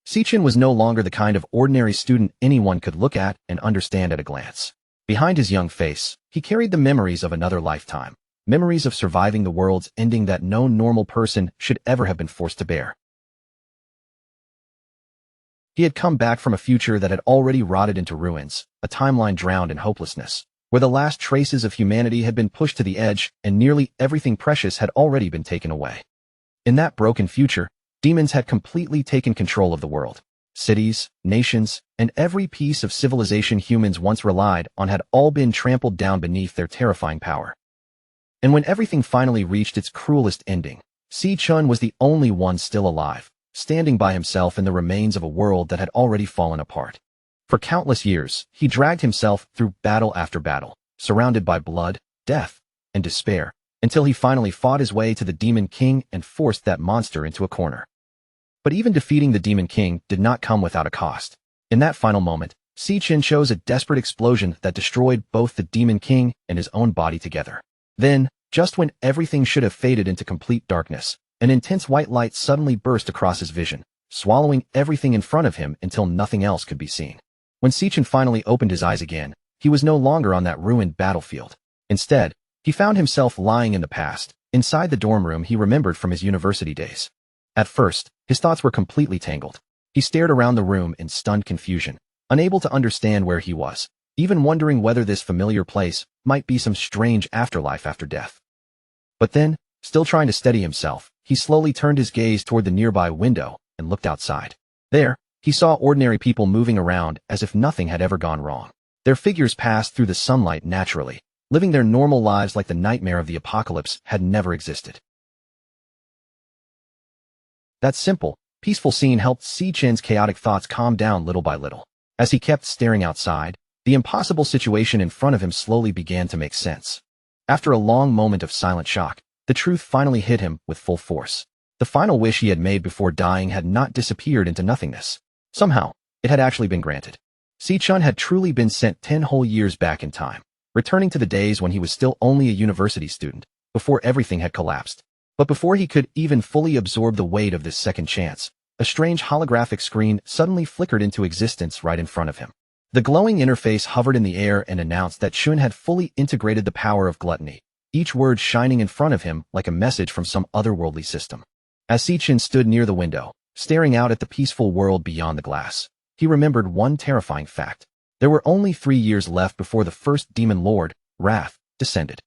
Sichin was no longer the kind of ordinary student anyone could look at and understand at a glance. Behind his young face, he carried the memories of another lifetime, memories of surviving the world's ending that no normal person should ever have been forced to bear. He had come back from a future that had already rotted into ruins, a timeline drowned in hopelessness, where the last traces of humanity had been pushed to the edge and nearly everything precious had already been taken away. In that broken future, demons had completely taken control of the world. Cities, nations, and every piece of civilization humans once relied on had all been trampled down beneath their terrifying power. And when everything finally reached its cruelest ending, Si-chun was the only one still alive, standing by himself in the remains of a world that had already fallen apart. For countless years, he dragged himself through battle after battle, surrounded by blood, death, and despair, until he finally fought his way to the Demon King and forced that monster into a corner. But even defeating the Demon King did not come without a cost. In that final moment, Si-chun chose a desperate explosion that destroyed both the Demon King and his own body together. Then, just when everything should have faded into complete darkness, an intense white light suddenly burst across his vision, swallowing everything in front of him until nothing else could be seen. When Si-chun finally opened his eyes again, he was no longer on that ruined battlefield. Instead, he found himself lying in the past, inside the dorm room he remembered from his university days. At first, his thoughts were completely tangled. He stared around the room in stunned confusion, unable to understand where he was, even wondering whether this familiar place might be some strange afterlife after death. But then, still trying to steady himself, he slowly turned his gaze toward the nearby window and looked outside. There, he saw ordinary people moving around as if nothing had ever gone wrong. Their figures passed through the sunlight naturally, living their normal lives like the nightmare of the apocalypse had never existed. That simple, peaceful scene helped Si-chun's chaotic thoughts calm down little by little. As he kept staring outside, the impossible situation in front of him slowly began to make sense. After a long moment of silent shock, the truth finally hit him with full force. The final wish he had made before dying had not disappeared into nothingness. Somehow, it had actually been granted. Si-chun had truly been sent 10 whole years back in time, returning to the days when he was still only a university student, before everything had collapsed. But before he could even fully absorb the weight of this second chance, a strange holographic screen suddenly flickered into existence right in front of him. The glowing interface hovered in the air and announced that Chun had fully integrated the power of gluttony, each word shining in front of him like a message from some otherworldly system. As Si-chun stood near the window, staring out at the peaceful world beyond the glass, he remembered one terrifying fact. There were only 3 years left before the first demon lord, Wrath, descended.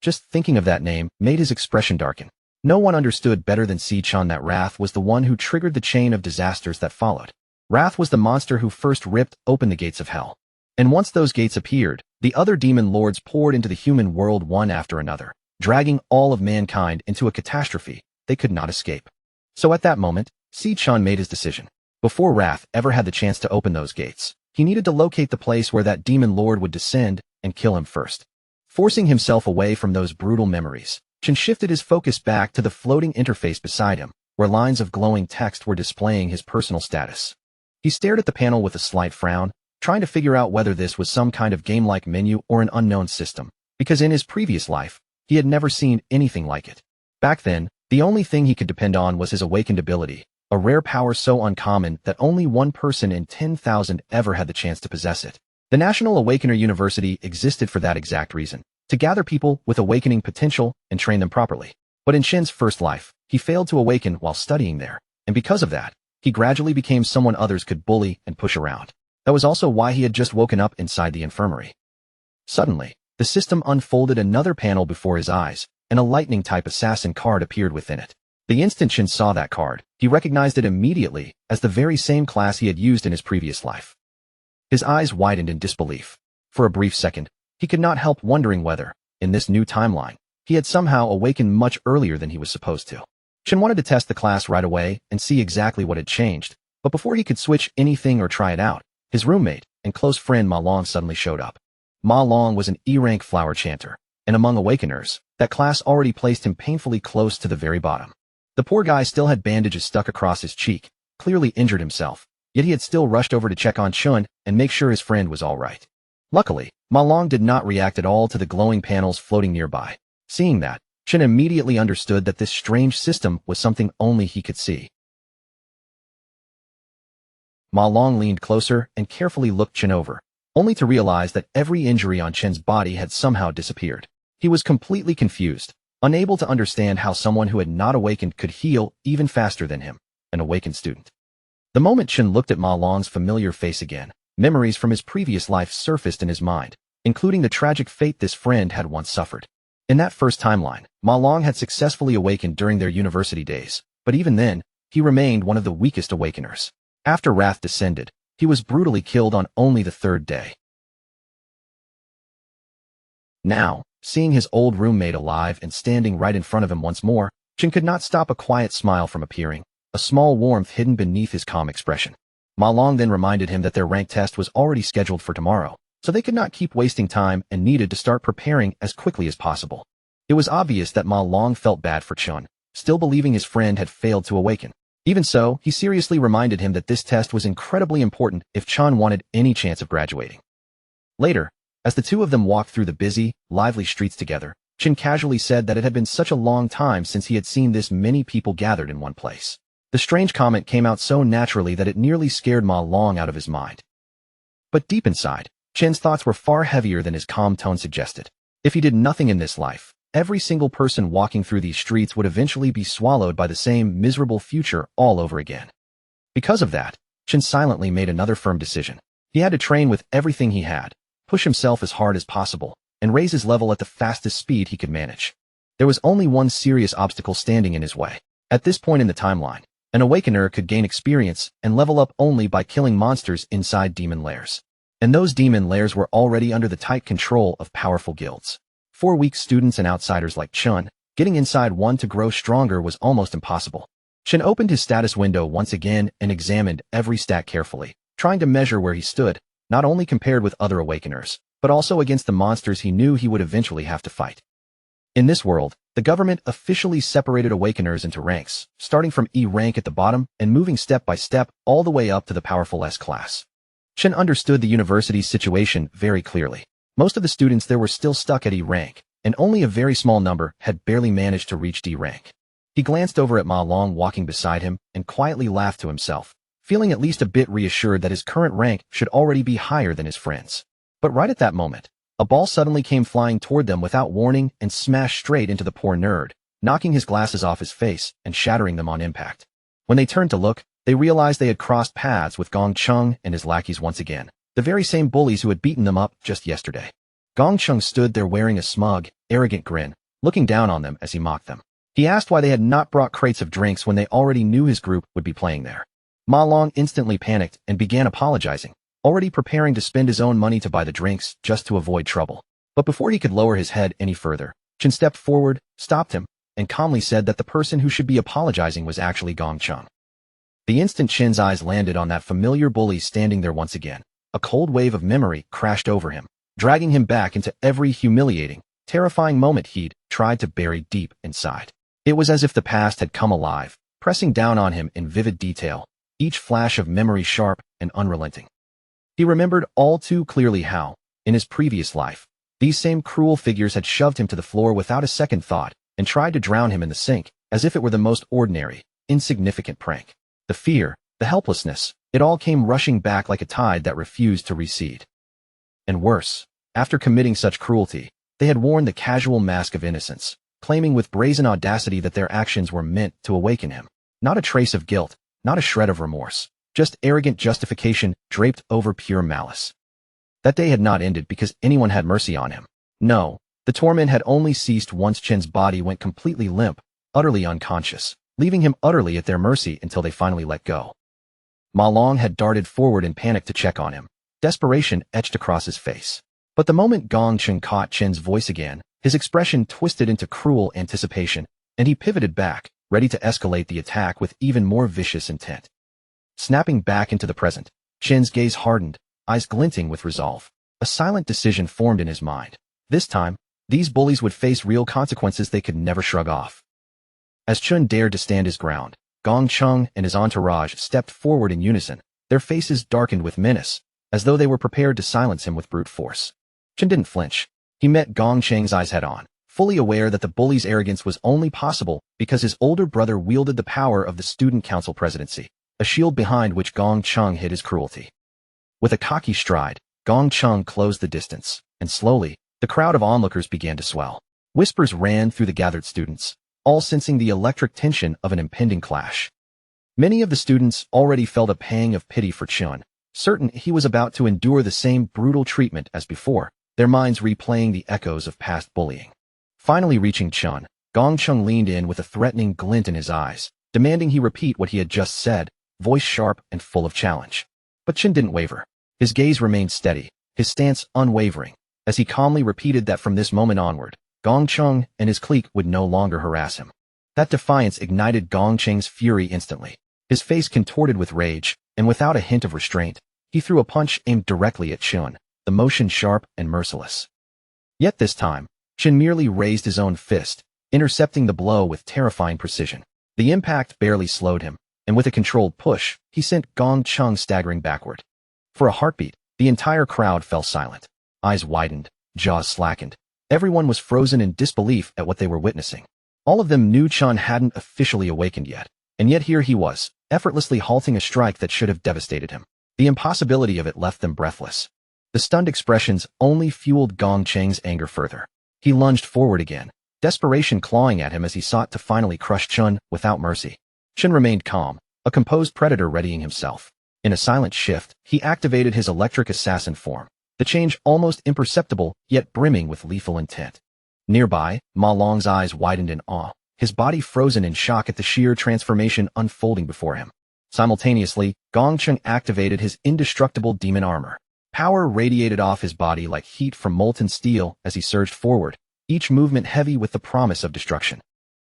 Just thinking of that name made his expression darken. No one understood better than Si-chun that Wrath was the one who triggered the chain of disasters that followed. Wrath was the monster who first ripped open the gates of hell. And once those gates appeared, the other demon lords poured into the human world one after another, dragging all of mankind into a catastrophe they could not escape. So at that moment, Si-chun made his decision. Before Wrath ever had the chance to open those gates, he needed to locate the place where that demon lord would descend and kill him first. Forcing himself away from those brutal memories, Chun shifted his focus back to the floating interface beside him, where lines of glowing text were displaying his personal status. He stared at the panel with a slight frown, trying to figure out whether this was some kind of game-like menu or an unknown system, because in his previous life, he had never seen anything like it. Back then, the only thing he could depend on was his awakened ability, a rare power so uncommon that only one person in 10,000 ever had the chance to possess it. The National Awakener University existed for that exact reason, to gather people with awakening potential and train them properly. But in Shin's first life, he failed to awaken while studying there, and because of that, he gradually became someone others could bully and push around. That was also why he had just woken up inside the infirmary. Suddenly, the system unfolded another panel before his eyes, and a lightning-type assassin card appeared within it. The instant Shin saw that card, he recognized it immediately as the very same class he had used in his previous life. His eyes widened in disbelief. For a brief second, he could not help wondering whether, in this new timeline, he had somehow awakened much earlier than he was supposed to. Shin wanted to test the class right away and see exactly what had changed, but before he could switch anything or try it out, his roommate and close friend Ma Long suddenly showed up. Ma Long was an E-rank flower chanter, and among awakeners, that class already placed him painfully close to the very bottom. The poor guy still had bandages stuck across his cheek, clearly injured himself, yet he had still rushed over to check on Chun and make sure his friend was all right. Luckily, Ma Long did not react at all to the glowing panels floating nearby. Seeing that, Chun immediately understood that this strange system was something only he could see. Ma Long leaned closer and carefully looked Chen over, only to realize that every injury on Chen's body had somehow disappeared. He was completely confused, unable to understand how someone who had not awakened could heal even faster than him, an awakened student. The moment Chen looked at Ma Long's familiar face again, memories from his previous life surfaced in his mind, including the tragic fate this friend had once suffered. In that first timeline, Ma Long had successfully awakened during their university days, but even then, he remained one of the weakest awakeners. After wrath descended, he was brutally killed on only the third day. Now, seeing his old roommate alive and standing right in front of him once more, Chen could not stop a quiet smile from appearing, a small warmth hidden beneath his calm expression. Ma Long then reminded him that their rank test was already scheduled for tomorrow, so they could not keep wasting time and needed to start preparing as quickly as possible. It was obvious that Ma Long felt bad for Chen, still believing his friend had failed to awaken. Even so, he seriously reminded him that this test was incredibly important if Chen wanted any chance of graduating. Later, as the two of them walked through the busy, lively streets together, Chen casually said that it had been such a long time since he had seen this many people gathered in one place. The strange comment came out so naturally that it nearly scared Ma Long out of his mind. But deep inside, Chen's thoughts were far heavier than his calm tone suggested. If he did nothing in this life, every single person walking through these streets would eventually be swallowed by the same miserable future all over again. Because of that, Chen silently made another firm decision. He had to train with everything he had, push himself as hard as possible, and raise his level at the fastest speed he could manage. There was only one serious obstacle standing in his way. At this point in the timeline, an awakener could gain experience and level up only by killing monsters inside demon lairs. And those demon lairs were already under the tight control of powerful guilds. For weak students and outsiders like Chen, getting inside one to grow stronger was almost impossible. Chen opened his status window once again and examined every stat carefully, trying to measure where he stood, not only compared with other awakeners, but also against the monsters he knew he would eventually have to fight. In this world, the government officially separated awakeners into ranks, starting from E rank at the bottom and moving step by step all the way up to the powerful S class. Chen understood the university's situation very clearly. Most of the students there were still stuck at E rank, and only a very small number had barely managed to reach D rank. He glanced over at Ma Long walking beside him and quietly laughed to himself, feeling at least a bit reassured that his current rank should already be higher than his friends. But right at that moment, a ball suddenly came flying toward them without warning and smashed straight into the poor nerd, knocking his glasses off his face and shattering them on impact. When they turned to look, they realized they had crossed paths with Gong Chung and his lackeys once again, the very same bullies who had beaten them up just yesterday. Gong Chung stood there wearing a smug, arrogant grin, looking down on them as he mocked them. He asked why they had not brought crates of drinks when they already knew his group would be playing there. Ma Long instantly panicked and began apologizing, already preparing to spend his own money to buy the drinks just to avoid trouble. But before he could lower his head any further, Chen stepped forward, stopped him, and calmly said that the person who should be apologizing was actually Gong Chung. The instant Chen's eyes landed on that familiar bully standing there once again, a cold wave of memory crashed over him, dragging him back into every humiliating, terrifying moment he'd tried to bury deep inside. It was as if the past had come alive, pressing down on him in vivid detail, each flash of memory sharp and unrelenting. He remembered all too clearly how, in his previous life, these same cruel figures had shoved him to the floor without a second thought and tried to drown him in the sink, as if it were the most ordinary, insignificant prank. The fear, the helplessness, it all came rushing back like a tide that refused to recede. And worse, after committing such cruelty, they had worn the casual mask of innocence, claiming with brazen audacity that their actions were meant to awaken him. Not a trace of guilt, not a shred of remorse. Just arrogant justification draped over pure malice. That day had not ended because anyone had mercy on him. No, the torment had only ceased once Chen's body went completely limp, utterly unconscious, leaving him utterly at their mercy until they finally let go. Ma Long had darted forward in panic to check on him, desperation etched across his face. But the moment Gong Chung caught Chen's voice again, his expression twisted into cruel anticipation, and he pivoted back, ready to escalate the attack with even more vicious intent. Snapping back into the present, Chen's gaze hardened, eyes glinting with resolve. A silent decision formed in his mind. This time, these bullies would face real consequences they could never shrug off. As Chen dared to stand his ground, Gong Chung and his entourage stepped forward in unison, their faces darkened with menace, as though they were prepared to silence him with brute force. Chen didn't flinch. He met Gong Cheng's eyes head-on, fully aware that the bully's arrogance was only possible because his older brother wielded the power of the student council presidency. a shield behind which Gong Chung hid his cruelty. With a cocky stride, Gong Chung closed the distance, and slowly, the crowd of onlookers began to swell. Whispers ran through the gathered students, all sensing the electric tension of an impending clash. Many of the students already felt a pang of pity for Chun, certain he was about to endure the same brutal treatment as before, their minds replaying the echoes of past bullying. Finally reaching Chun, Gong Chung leaned in with a threatening glint in his eyes, demanding he repeat what he had just said, voice sharp and full of challenge. But Chun didn't waver. His gaze remained steady, his stance unwavering, as he calmly repeated that from this moment onward, Gong Chung and his clique would no longer harass him. That defiance ignited Gong Chung's fury instantly. His face contorted with rage, and without a hint of restraint, he threw a punch aimed directly at Chun, the motion sharp and merciless. Yet this time, Chun merely raised his own fist, intercepting the blow with terrifying precision. The impact barely slowed him, and with a controlled push, he sent Gong Chung staggering backward. For a heartbeat, the entire crowd fell silent. Eyes widened, jaws slackened. Everyone was frozen in disbelief at what they were witnessing. All of them knew Chun hadn't officially awakened yet, and yet here he was, effortlessly halting a strike that should have devastated him. The impossibility of it left them breathless. The stunned expressions only fueled Gong Chung's anger further. He lunged forward again, desperation clawing at him as he sought to finally crush Chun without mercy. Chun remained calm, a composed predator readying himself. In a silent shift, he activated his electric assassin form, the change almost imperceptible yet brimming with lethal intent. Nearby, Ma Long's eyes widened in awe, his body frozen in shock at the sheer transformation unfolding before him. Simultaneously, Gong Chung activated his indestructible demon armor. Power radiated off his body like heat from molten steel as he surged forward, each movement heavy with the promise of destruction.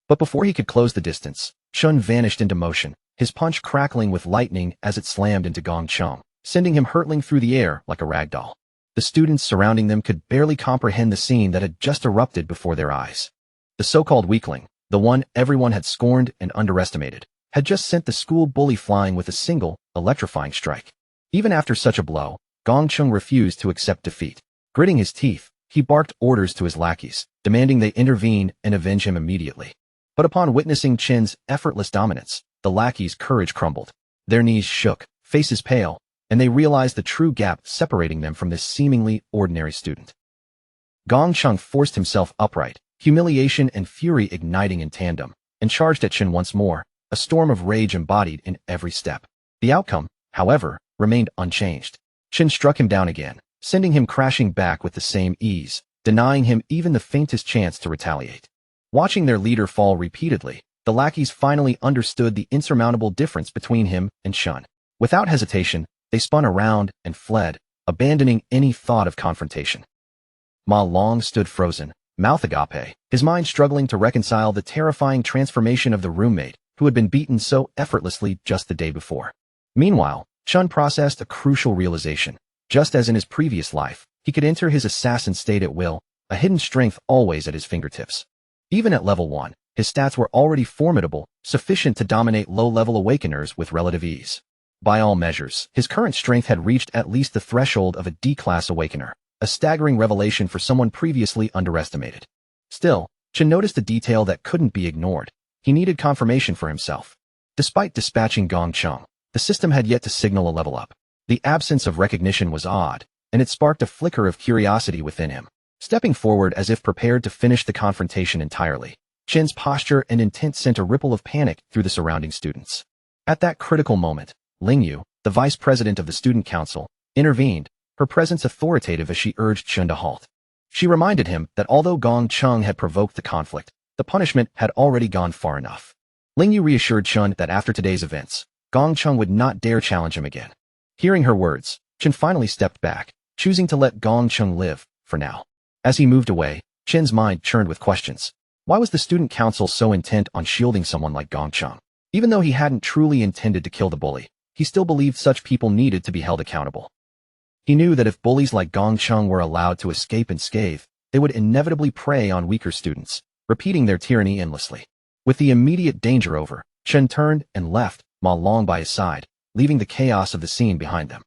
But before he could close the distance, Chun vanished into motion, his punch crackling with lightning as it slammed into Gong Chung, sending him hurtling through the air like a rag doll. The students surrounding them could barely comprehend the scene that had just erupted before their eyes. The so-called weakling, the one everyone had scorned and underestimated, had just sent the school bully flying with a single, electrifying strike. Even after such a blow, Gong Chung refused to accept defeat. Gritting his teeth, he barked orders to his lackeys, demanding they intervene and avenge him immediately. But upon witnessing Chin's effortless dominance, the lackeys' courage crumbled. Their knees shook, faces pale, and they realized the true gap separating them from this seemingly ordinary student. Gong Chung forced himself upright, humiliation and fury igniting in tandem, and charged at Chin once more, a storm of rage embodied in every step. The outcome, however, remained unchanged. Chin struck him down again, sending him crashing back with the same ease, denying him even the faintest chance to retaliate. Watching their leader fall repeatedly, the lackeys finally understood the insurmountable difference between him and Chun. Without hesitation, they spun around and fled, abandoning any thought of confrontation. Ma Long stood frozen, mouth agape, his mind struggling to reconcile the terrifying transformation of the roommate who had been beaten so effortlessly just the day before. Meanwhile, Chun processed a crucial realization. Just as in his previous life, he could enter his assassin state at will, a hidden strength always at his fingertips. Even at level 1, his stats were already formidable, sufficient to dominate low-level awakeners with relative ease. By all measures, his current strength had reached at least the threshold of a D-class awakener, a staggering revelation for someone previously underestimated. Still, Chun noticed a detail that couldn't be ignored. He needed confirmation for himself. Despite dispatching Gong Chung, the system had yet to signal a level up. The absence of recognition was odd, and it sparked a flicker of curiosity within him. Stepping forward as if prepared to finish the confrontation entirely, Chin's posture and intent sent a ripple of panic through the surrounding students. At that critical moment, Ling Yu, the vice president of the student council, intervened, her presence authoritative as she urged Chun to halt. She reminded him that although Gong Chung had provoked the conflict, the punishment had already gone far enough. Ling Yu reassured Chun that after today's events, Gong Chung would not dare challenge him again. Hearing her words, Chun finally stepped back, choosing to let Gong Chung live, for now. As he moved away, Chin's mind churned with questions. Why was the student council so intent on shielding someone like Gong Chung? Even though he hadn't truly intended to kill the bully, he still believed such people needed to be held accountable. He knew that if bullies like Gong Chung were allowed to escape unscathed, they would inevitably prey on weaker students, repeating their tyranny endlessly. With the immediate danger over, Chen turned and left, Ma Long by his side, leaving the chaos of the scene behind them.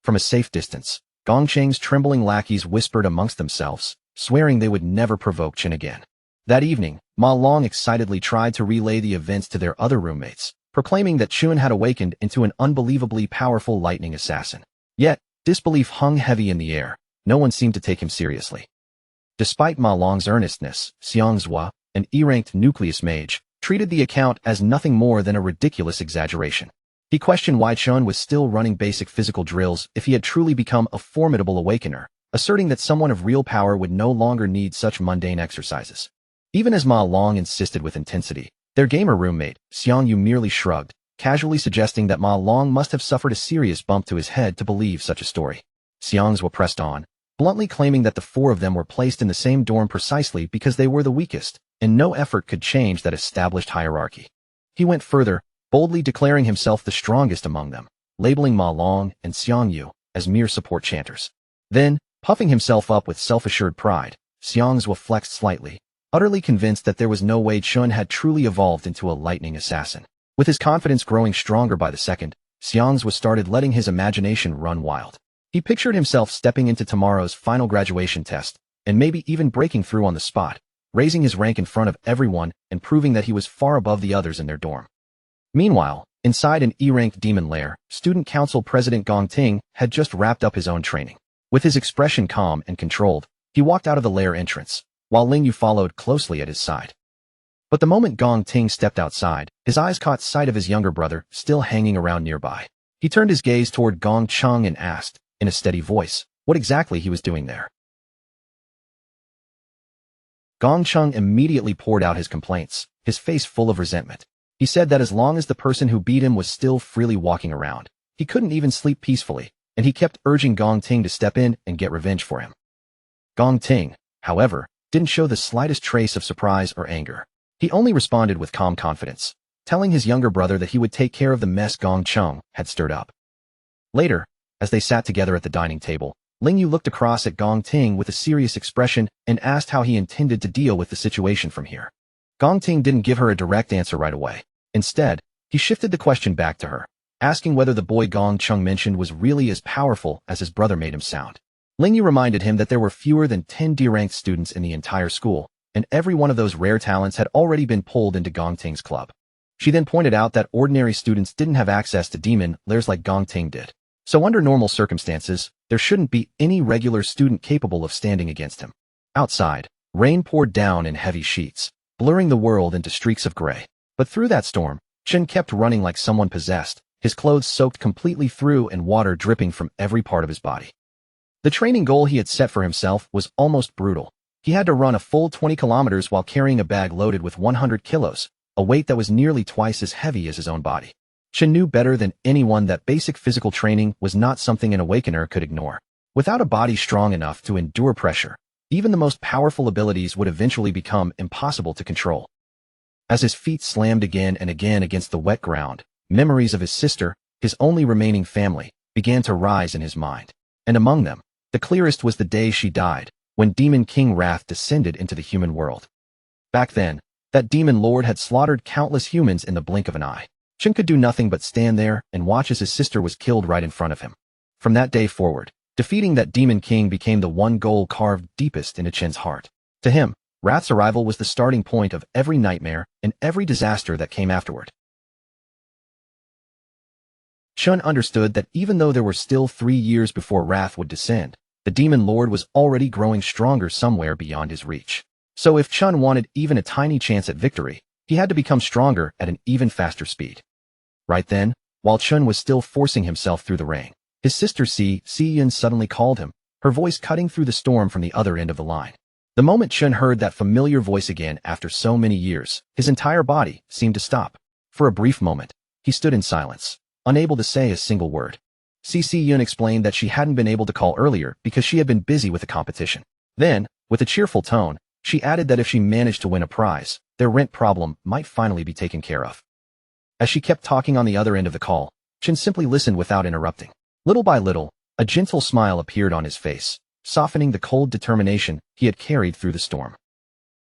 From a safe distance, Gong Cheng's trembling lackeys whispered amongst themselves, swearing they would never provoke Chen again. That evening, Ma Long excitedly tried to relay the events to their other roommates, proclaiming that Chun had awakened into an unbelievably powerful lightning assassin. Yet, disbelief hung heavy in the air. No one seemed to take him seriously. Despite Ma Long's earnestness, Xiangzhua, an E-ranked nucleus mage, treated the account as nothing more than a ridiculous exaggeration. He questioned why Chun was still running basic physical drills if he had truly become a formidable awakener, asserting that someone of real power would no longer need such mundane exercises. Even as Ma Long insisted with intensity, their gamer roommate, Xiang Yu, merely shrugged, casually suggesting that Ma Long must have suffered a serious bump to his head to believe such a story. Xiangzhua pressed on, bluntly claiming that the four of them were placed in the same dorm precisely because they were the weakest, and no effort could change that established hierarchy. He went further, boldly declaring himself the strongest among them, labeling Ma Long and Xiang Yu as mere support chanters. Then, puffing himself up with self-assured pride, Xiangzhua flexed slightly, utterly convinced that there was no way Chun had truly evolved into a lightning assassin. With his confidence growing stronger by the second, Xiangzhua started letting his imagination run wild. He pictured himself stepping into tomorrow's final graduation test, and maybe even breaking through on the spot, raising his rank in front of everyone and proving that he was far above the others in their dorm. Meanwhile, inside an E-ranked demon lair, Student Council President Gong Ting had just wrapped up his own training. With his expression calm and controlled, he walked out of the lair entrance, while Ling Yu followed closely at his side. But the moment Gong Ting stepped outside, his eyes caught sight of his younger brother still hanging around nearby. He turned his gaze toward Gong Chung and asked, in a steady voice, what exactly he was doing there. Gong Chung immediately poured out his complaints, his face full of resentment. He said that as long as the person who beat him was still freely walking around, he couldn't even sleep peacefully, and he kept urging Gong Ting to step in and get revenge for him. Gong Ting, however, didn't show the slightest trace of surprise or anger. He only responded with calm confidence, telling his younger brother that he would take care of the mess Gong Chung had stirred up. Later, as they sat together at the dining table, Ling Yu looked across at Gong Ting with a serious expression and asked how he intended to deal with the situation from here. Gong Ting didn't give her a direct answer right away. Instead, he shifted the question back to her, asking whether the boy Gong Chung mentioned was really as powerful as his brother made him sound. Ling Yu reminded him that there were fewer than 10 D-ranked students in the entire school, and every one of those rare talents had already been pulled into Gong Ting's club. She then pointed out that ordinary students didn't have access to demon lairs like Gong Ting did. So under normal circumstances, there shouldn't be any regular student capable of standing against him. Outside, rain poured down in heavy sheets, blurring the world into streaks of gray. But through that storm, Chen kept running like someone possessed, his clothes soaked completely through and water dripping from every part of his body. The training goal he had set for himself was almost brutal. He had to run a full 20 kilometers while carrying a bag loaded with 100 kilos, a weight that was nearly twice as heavy as his own body. Chen knew better than anyone that basic physical training was not something an awakener could ignore. Without a body strong enough to endure pressure, even the most powerful abilities would eventually become impossible to control. As his feet slammed again and again against the wet ground, memories of his sister, his only remaining family, began to rise in his mind. And among them, the clearest was the day she died, when Demon King Wrath descended into the human world. Back then, that demon lord had slaughtered countless humans in the blink of an eye. Chen could do nothing but stand there and watch as his sister was killed right in front of him. From that day forward, defeating that demon king became the one goal carved deepest into Chen's heart. To him, Wrath's arrival was the starting point of every nightmare and every disaster that came afterward. Chen understood that even though there were still 3 years before Wrath would descend, the demon lord was already growing stronger somewhere beyond his reach. So if Chen wanted even a tiny chance at victory, he had to become stronger at an even faster speed. Right then, while Chen was still forcing himself through the rain, his sister Si Yun suddenly called him, her voice cutting through the storm from the other end of the line. The moment Chen heard that familiar voice again after so many years, his entire body seemed to stop. For a brief moment, he stood in silence, unable to say a single word. Si Yun explained that she hadn't been able to call earlier because she had been busy with the competition. Then, with a cheerful tone, she added that if she managed to win a prize, their rent problem might finally be taken care of. As she kept talking on the other end of the call, Chen simply listened without interrupting. Little by little, a gentle smile appeared on his face, softening the cold determination he had carried through the storm.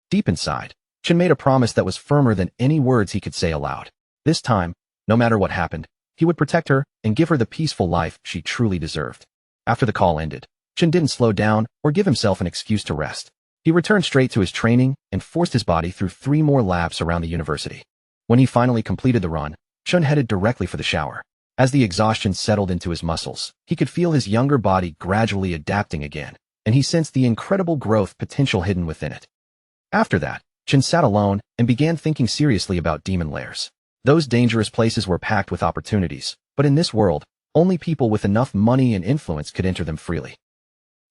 Deep inside, Chen made a promise that was firmer than any words he could say aloud. This time, no matter what happened, he would protect her and give her the peaceful life she truly deserved. After the call ended, Chen didn't slow down or give himself an excuse to rest. He returned straight to his training and forced his body through 3 more laps around the university. When he finally completed the run, Chun headed directly for the shower. As the exhaustion settled into his muscles, he could feel his younger body gradually adapting again, and he sensed the incredible growth potential hidden within it. After that, Chun sat alone and began thinking seriously about demon lairs. Those dangerous places were packed with opportunities, but in this world, only people with enough money and influence could enter them freely.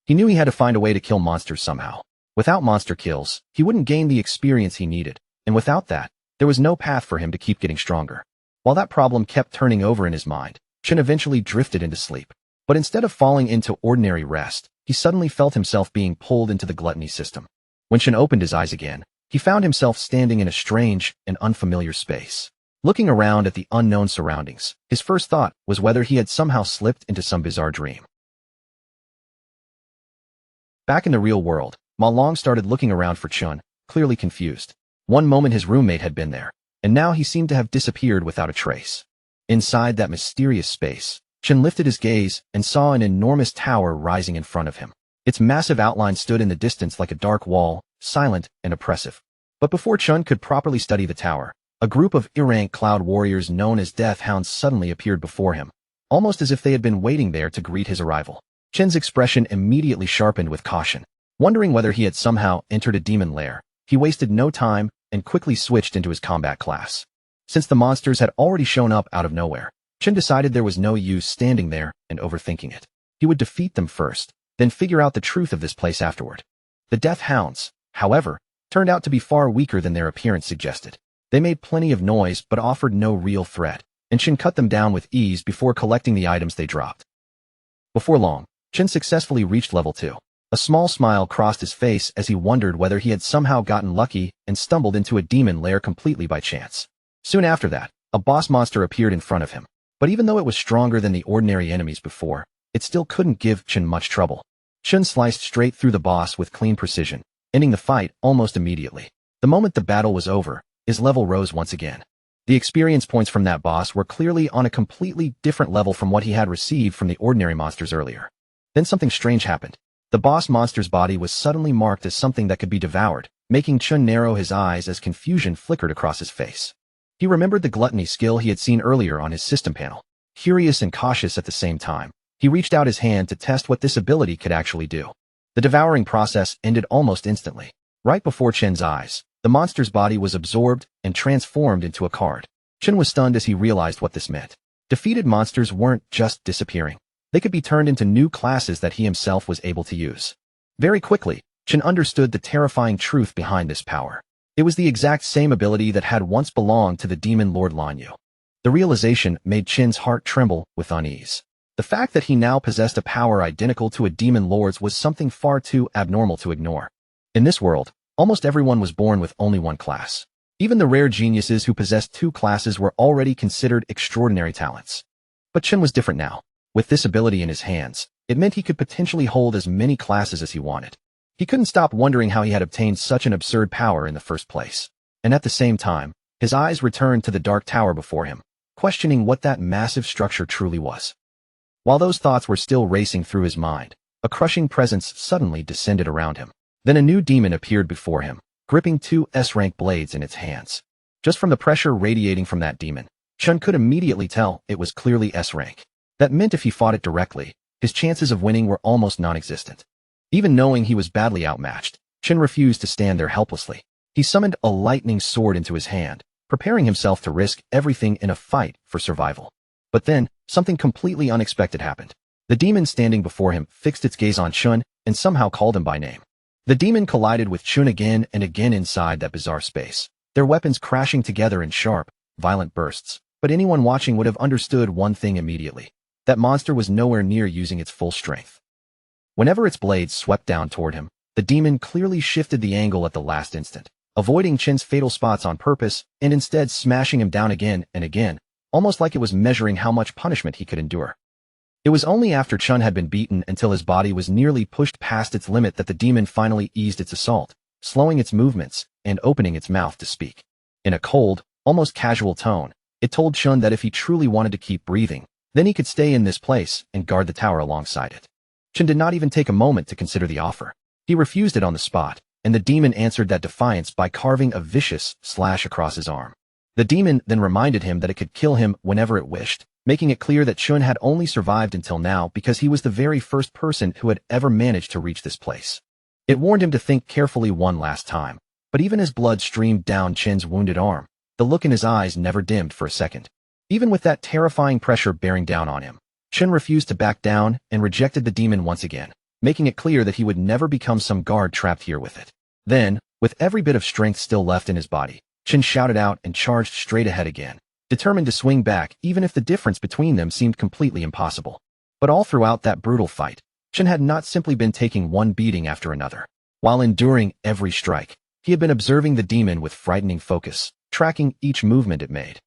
He knew he had to find a way to kill monsters somehow. Without monster kills, he wouldn't gain the experience he needed, and without that, there was no path for him to keep getting stronger. While that problem kept turning over in his mind, Chun eventually drifted into sleep. But instead of falling into ordinary rest, he suddenly felt himself being pulled into the gluttony system. When Chun opened his eyes again, he found himself standing in a strange and unfamiliar space. Looking around at the unknown surroundings, his first thought was whether he had somehow slipped into some bizarre dream. Back in the real world, Ma Long started looking around for Chun, clearly confused. One moment his roommate had been there, and now he seemed to have disappeared without a trace. Inside that mysterious space, Chun lifted his gaze and saw an enormous tower rising in front of him. Its massive outline stood in the distance like a dark wall, silent and oppressive. But before Chun could properly study the tower, a group of rank cloud warriors known as Death Hounds suddenly appeared before him, almost as if they had been waiting there to greet his arrival. Chun's expression immediately sharpened with caution. Wondering whether he had somehow entered a demon lair, he wasted no time and quickly switched into his combat class. Since the monsters had already shown up out of nowhere, Chun decided there was no use standing there and overthinking it. He would defeat them first, then figure out the truth of this place afterward. The Death Hounds, however, turned out to be far weaker than their appearance suggested. They made plenty of noise but offered no real threat, and Chun cut them down with ease before collecting the items they dropped. Before long, Chun successfully reached level 2. A small smile crossed his face as he wondered whether he had somehow gotten lucky and stumbled into a demon lair completely by chance. Soon after that, a boss monster appeared in front of him, but even though it was stronger than the ordinary enemies before, it still couldn't give Chun much trouble. Chun sliced straight through the boss with clean precision, ending the fight almost immediately. The moment the battle was over, his level rose once again. The experience points from that boss were clearly on a completely different level from what he had received from the ordinary monsters earlier. Then something strange happened. The boss monster's body was suddenly marked as something that could be devoured, making Chun narrow his eyes as confusion flickered across his face. He remembered the gluttony skill he had seen earlier on his system panel. Curious and cautious at the same time, he reached out his hand to test what this ability could actually do. The devouring process ended almost instantly. Right before Chun's eyes, the monster's body was absorbed and transformed into a card. Chun was stunned as he realized what this meant. Defeated monsters weren't just disappearing. They could be turned into new classes that he himself was able to use. Very quickly, Chun understood the terrifying truth behind this power. It was the exact same ability that had once belonged to the demon Lord Lanyu. The realization made Chun's heart tremble with unease. The fact that he now possessed a power identical to a demon lord's was something far too abnormal to ignore. In this world, almost everyone was born with only one class. Even the rare geniuses who possessed two classes were already considered extraordinary talents. But Chun was different now. With this ability in his hands, it meant he could potentially hold as many classes as he wanted. He couldn't stop wondering how he had obtained such an absurd power in the first place. And at the same time, his eyes returned to the dark tower before him, questioning what that massive structure truly was. While those thoughts were still racing through his mind, a crushing presence suddenly descended around him. Then a new demon appeared before him, gripping two S-rank blades in its hands. Just from the pressure radiating from that demon, Chun could immediately tell it was clearly S-rank. That meant if he fought it directly, his chances of winning were almost non-existent. Even knowing he was badly outmatched, Chun refused to stand there helplessly. He summoned a lightning sword into his hand, preparing himself to risk everything in a fight for survival. But then, something completely unexpected happened. The demon standing before him fixed its gaze on Chun and somehow called him by name. The demon collided with Chun again and again inside that bizarre space, their weapons crashing together in sharp, violent bursts. But anyone watching would have understood one thing immediately. That monster was nowhere near using its full strength. Whenever its blades swept down toward him, the demon clearly shifted the angle at the last instant, avoiding Chun's fatal spots on purpose and instead smashing him down again and again, almost like it was measuring how much punishment he could endure. It was only after Chun had been beaten until his body was nearly pushed past its limit that the demon finally eased its assault, slowing its movements and opening its mouth to speak. In a cold, almost casual tone, it told Chun that if he truly wanted to keep breathing, then he could stay in this place and guard the tower alongside it. Chun did not even take a moment to consider the offer. He refused it on the spot, and the demon answered that defiance by carving a vicious slash across his arm. The demon then reminded him that it could kill him whenever it wished, making it clear that Chun had only survived until now because he was the very first person who had ever managed to reach this place. It warned him to think carefully one last time, but even as blood streamed down Chin's wounded arm, the look in his eyes never dimmed for a second. Even with that terrifying pressure bearing down on him, Chin refused to back down and rejected the demon once again, making it clear that he would never become some guard trapped here with it. Then, with every bit of strength still left in his body, Chin shouted out and charged straight ahead again, determined to swing back even if the difference between them seemed completely impossible. But all throughout that brutal fight, Chin had not simply been taking one beating after another. While enduring every strike, he had been observing the demon with frightening focus, tracking each movement it made.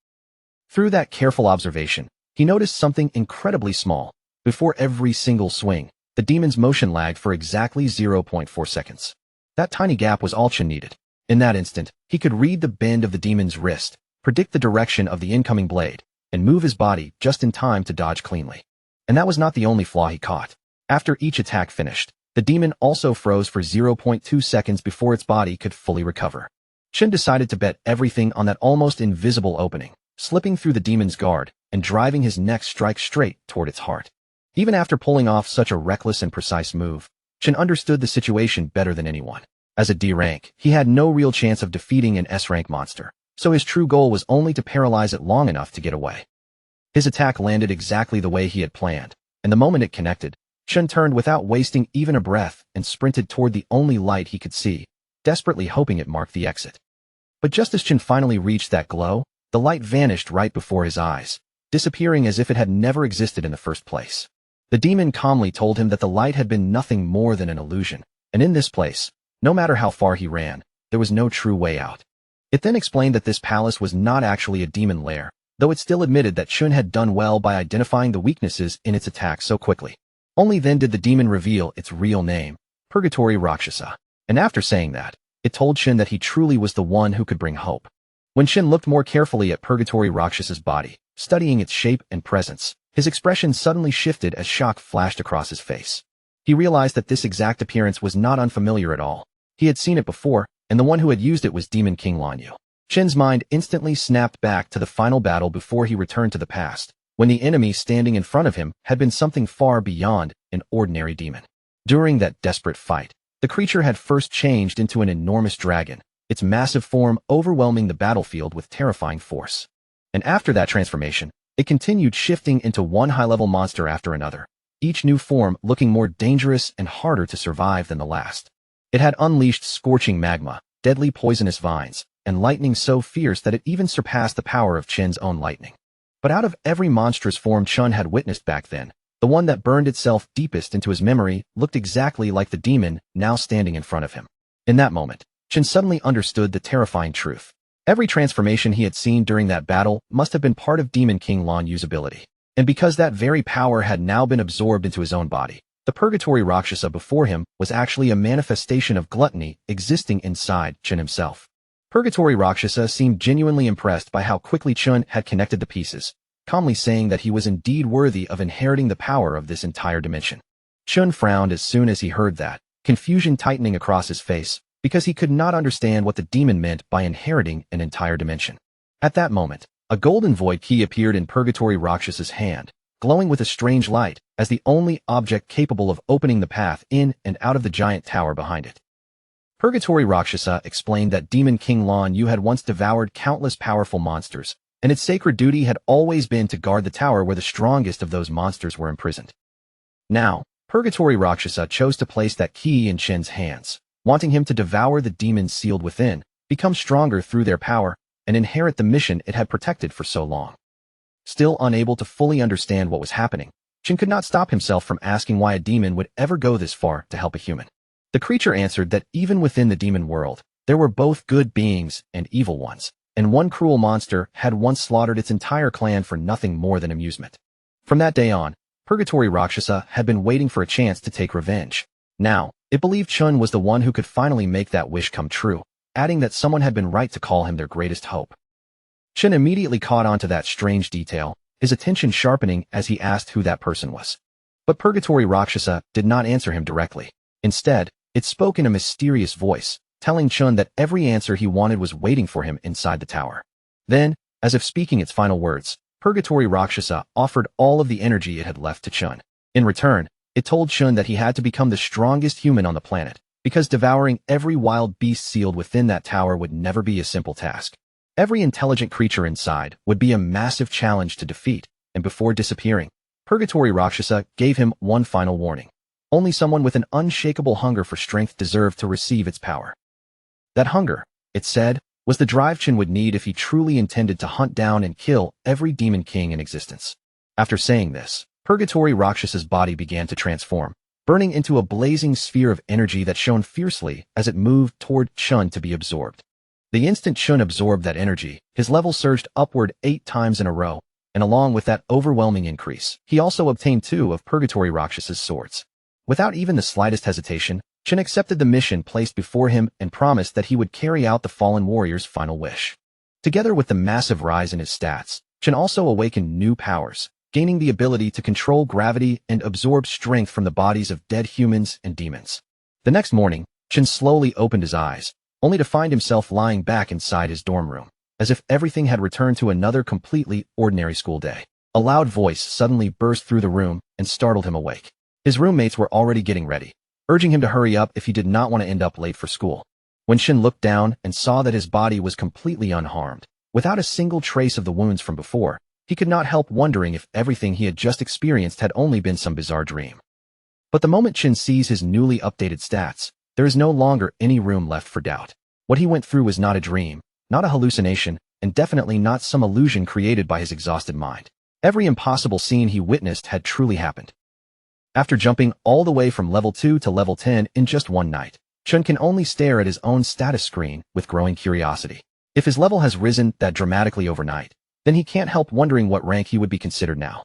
Through that careful observation, he noticed something incredibly small. Before every single swing, the demon's motion lagged for exactly 0.4 seconds. That tiny gap was all Chin needed. In that instant, he could read the bend of the demon's wrist, predict the direction of the incoming blade, and move his body just in time to dodge cleanly. And that was not the only flaw he caught. After each attack finished, the demon also froze for 0.2 seconds before its body could fully recover. Chin decided to bet everything on that almost invisible opening, slipping through the demon's guard and driving his next strike straight toward its heart. Even after pulling off such a reckless and precise move, Chin understood the situation better than anyone. As a D rank, he had no real chance of defeating an S rank monster, so his true goal was only to paralyze it long enough to get away. His attack landed exactly the way he had planned, and the moment it connected, Chin turned without wasting even a breath and sprinted toward the only light he could see, desperately hoping it marked the exit. But just as Chin finally reached that glow, the light vanished right before his eyes, disappearing as if it had never existed in the first place. The demon calmly told him that the light had been nothing more than an illusion, and in this place, no matter how far he ran, there was no true way out. It then explained that this palace was not actually a demon lair, though it still admitted that Chun had done well by identifying the weaknesses in its attack so quickly. Only then did the demon reveal its real name, Purgatory Rakshasa, and after saying that, it told Shin that he truly was the one who could bring hope. When Shin looked more carefully at Purgatory Rakshasa's body, studying its shape and presence, his expression suddenly shifted as shock flashed across his face. He realized that this exact appearance was not unfamiliar at all. He had seen it before, and the one who had used it was Demon King Lanyu. Shin's mind instantly snapped back to the final battle before he returned to the past, when the enemy standing in front of him had been something far beyond an ordinary demon. During that desperate fight, the creature had first changed into an enormous dragon, its massive form overwhelming the battlefield with terrifying force. And after that transformation, it continued shifting into one high-level monster after another, each new form looking more dangerous and harder to survive than the last. It had unleashed scorching magma, deadly poisonous vines, and lightning so fierce that it even surpassed the power of Chin's own lightning. But out of every monstrous form Chun had witnessed back then, the one that burned itself deepest into his memory looked exactly like the demon now standing in front of him. In that moment, Chin suddenly understood the terrifying truth. Every transformation he had seen during that battle must have been part of Demon King Lanyu's ability. And because that very power had now been absorbed into his own body, the Purgatory Rakshasa before him was actually a manifestation of gluttony existing inside Chun himself. Purgatory Rakshasa seemed genuinely impressed by how quickly Chun had connected the pieces, calmly saying that he was indeed worthy of inheriting the power of this entire dimension. Chun frowned as soon as he heard that, confusion tightening across his face, because he could not understand what the demon meant by inheriting an entire dimension. At that moment, a golden void key appeared in Purgatory Rakshasa's hand, glowing with a strange light, as the only object capable of opening the path in and out of the giant tower behind it. Purgatory Rakshasa explained that Demon King Lanyu had once devoured countless powerful monsters, and its sacred duty had always been to guard the tower where the strongest of those monsters were imprisoned. Now, Purgatory Rakshasa chose to place that key in Chin's hands, wanting him to devour the demons sealed within, become stronger through their power, and inherit the mission it had protected for so long. Still unable to fully understand what was happening, Chin could not stop himself from asking why a demon would ever go this far to help a human. The creature answered that even within the demon world, there were both good beings and evil ones, and one cruel monster had once slaughtered its entire clan for nothing more than amusement. From that day on, Purgatory Rakshasa had been waiting for a chance to take revenge. Now, it believed Chun was the one who could finally make that wish come true, adding that someone had been right to call him their greatest hope. Chun immediately caught on to that strange detail, his attention sharpening as he asked who that person was. But Purgatory Rakshasa did not answer him directly. Instead, it spoke in a mysterious voice, telling Chun that every answer he wanted was waiting for him inside the tower. Then, as if speaking its final words, Purgatory Rakshasa offered all of the energy it had left to Chun. In return, it told Chun that he had to become the strongest human on the planet, because devouring every wild beast sealed within that tower would never be a simple task. Every intelligent creature inside would be a massive challenge to defeat, and before disappearing, Purgatory Rakshasa gave him one final warning. Only someone with an unshakable hunger for strength deserved to receive its power. That hunger, it said, was the drive Chun would need if he truly intended to hunt down and kill every demon king in existence. After saying this, Purgatory Rakshasa's body began to transform, burning into a blazing sphere of energy that shone fiercely as it moved toward Chun to be absorbed. The instant Chun absorbed that energy, his level surged upward 8 times in a row, and along with that overwhelming increase, he also obtained 2 of Purgatory Rakshasa's swords. Without even the slightest hesitation, Chun accepted the mission placed before him and promised that he would carry out the fallen warrior's final wish. Together with the massive rise in his stats, Chun also awakened new powers, gaining the ability to control gravity and absorb strength from the bodies of dead humans and demons. The next morning, Chun slowly opened his eyes, only to find himself lying back inside his dorm room, as if everything had returned to another completely ordinary school day. A loud voice suddenly burst through the room and startled him awake. His roommates were already getting ready, urging him to hurry up if he did not want to end up late for school. When Shin looked down and saw that his body was completely unharmed, without a single trace of the wounds from before, he could not help wondering if everything he had just experienced had only been some bizarre dream. But the moment Shin sees his newly updated stats, there is no longer any room left for doubt. What he went through was not a dream, not a hallucination, and definitely not some illusion created by his exhausted mind. Every impossible scene he witnessed had truly happened. After jumping all the way from level 2 to level 10 in just one night, Chun can only stare at his own status screen with growing curiosity. If his level has risen that dramatically overnight, then he can't help wondering what rank he would be considered now.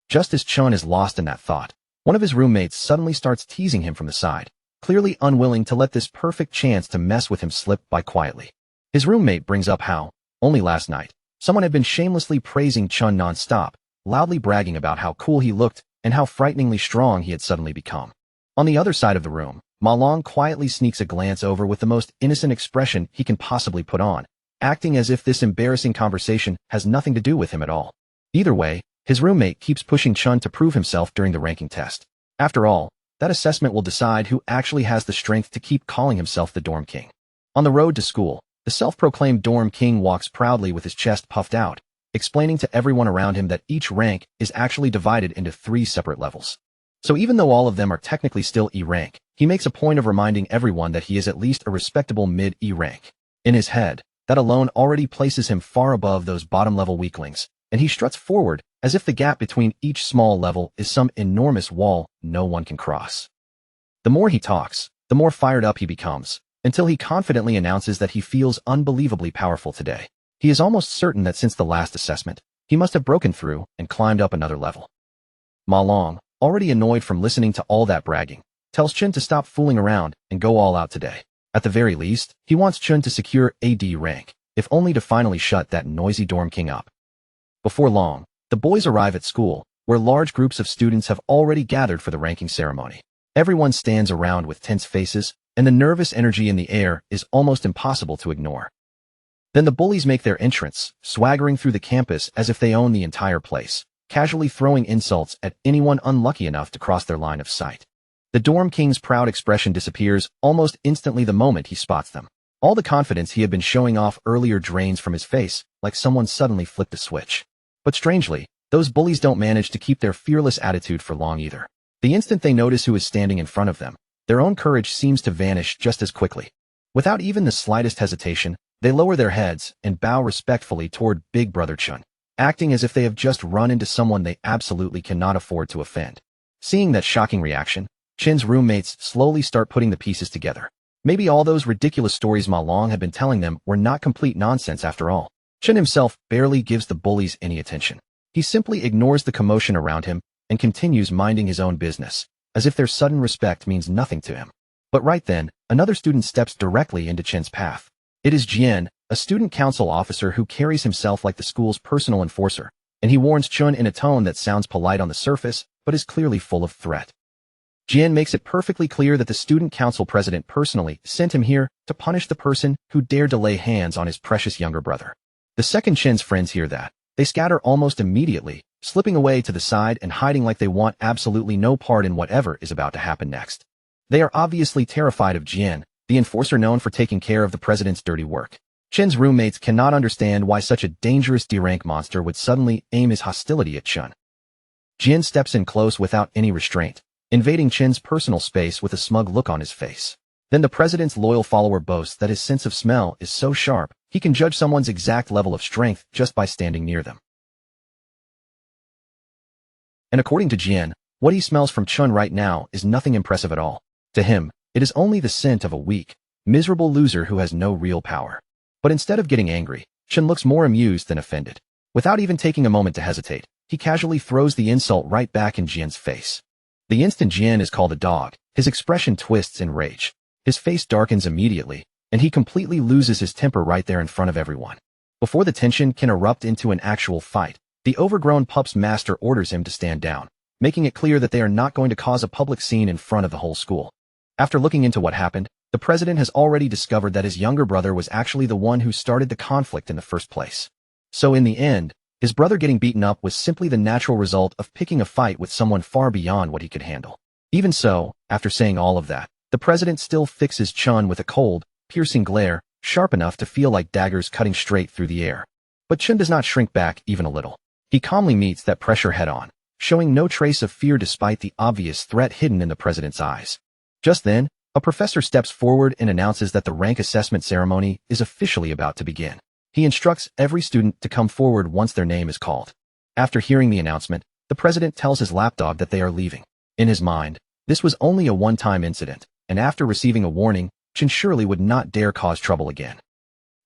Just as Chun is lost in that thought, one of his roommates suddenly starts teasing him from the side, clearly unwilling to let this perfect chance to mess with him slip by quietly. His roommate brings up how, only last night, someone had been shamelessly praising Chun non-stop, loudly bragging about how cool he looked and how frighteningly strong he had suddenly become. On the other side of the room, Ma Long quietly sneaks a glance over with the most innocent expression he can possibly put on, acting as if this embarrassing conversation has nothing to do with him at all. Either way, his roommate keeps pushing Chun to prove himself during the ranking test. After all, that assessment will decide who actually has the strength to keep calling himself the dorm king. On the road to school, the self-proclaimed dorm king walks proudly with his chest puffed out, explaining to everyone around him that each rank is actually divided into 3 separate levels. So even though all of them are technically still E rank, he makes a point of reminding everyone that he is at least a respectable mid-E rank. In his head, that alone already places him far above those bottom-level weaklings, and he struts forward as if the gap between each small level is some enormous wall no one can cross. The more he talks, the more fired up he becomes, until he confidently announces that he feels unbelievably powerful today. He is almost certain that since the last assessment, he must have broken through and climbed up another level. Ma Long, already annoyed from listening to all that bragging, tells Chun to stop fooling around and go all out today. At the very least, he wants Chun to secure AD rank, if only to finally shut that noisy dorm king up. Before long, the boys arrive at school, where large groups of students have already gathered for the ranking ceremony. Everyone stands around with tense faces, and the nervous energy in the air is almost impossible to ignore. Then the bullies make their entrance, swaggering through the campus as if they own the entire place, casually throwing insults at anyone unlucky enough to cross their line of sight. The dorm king's proud expression disappears almost instantly the moment he spots them. All the confidence he had been showing off earlier drains from his face, like someone suddenly flipped a switch. But strangely, those bullies don't manage to keep their fearless attitude for long either. The instant they notice who is standing in front of them, their own courage seems to vanish just as quickly. Without even the slightest hesitation, they lower their heads and bow respectfully toward Big Brother Chun, acting as if they have just run into someone they absolutely cannot afford to offend. Seeing that shocking reaction, Chin's roommates slowly start putting the pieces together. Maybe all those ridiculous stories Ma Long had been telling them were not complete nonsense after all. Chin himself barely gives the bullies any attention. He simply ignores the commotion around him and continues minding his own business, as if their sudden respect means nothing to him. But right then, another student steps directly into Chin's path. It is Jian, a student council officer who carries himself like the school's personal enforcer, and he warns Chun in a tone that sounds polite on the surface, but is clearly full of threat. Jian makes it perfectly clear that the student council president personally sent him here to punish the person who dared to lay hands on his precious younger brother. The second Chen's friends hear that. They scatter almost immediately, slipping away to the side and hiding like they want absolutely no part in whatever is about to happen next. They are obviously terrified of Jian, the enforcer known for taking care of the president's dirty work. Chen's roommates cannot understand why such a dangerous D-rank monster would suddenly aim his hostility at Chen. Jian steps in close without any restraint, invading Chen's personal space with a smug look on his face. Then the president's loyal follower boasts that his sense of smell is so sharp, he can judge someone's exact level of strength just by standing near them. And according to Jian, what he smells from Chen right now is nothing impressive at all. To him, it is only the scent of a weak, miserable loser who has no real power. But instead of getting angry, Chen looks more amused than offended. Without even taking a moment to hesitate, he casually throws the insult right back in Jian's face. The instant Jian is called a dog, his expression twists in rage. His face darkens immediately, and he completely loses his temper right there in front of everyone. Before the tension can erupt into an actual fight, the overgrown pup's master orders him to stand down, making it clear that they are not going to cause a public scene in front of the whole school. After looking into what happened, the president has already discovered that his younger brother was actually the one who started the conflict in the first place. So in the end, his brother getting beaten up was simply the natural result of picking a fight with someone far beyond what he could handle. Even so, after saying all of that, the president still fixes Chen with a cold, piercing glare, sharp enough to feel like daggers cutting straight through the air. But Chen does not shrink back even a little. He calmly meets that pressure head-on, showing no trace of fear despite the obvious threat hidden in the president's eyes. Just then, a professor steps forward and announces that the rank assessment ceremony is officially about to begin. He instructs every student to come forward once their name is called. After hearing the announcement, the president tells his lapdog that they are leaving. In his mind, this was only a one-time incident, and after receiving a warning, Chen surely would not dare cause trouble again.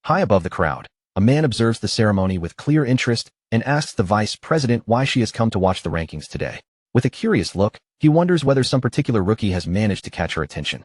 High above the crowd, a man observes the ceremony with clear interest and asks the vice president why she has come to watch the rankings today. With a curious look, he wonders whether some particular rookie has managed to catch her attention.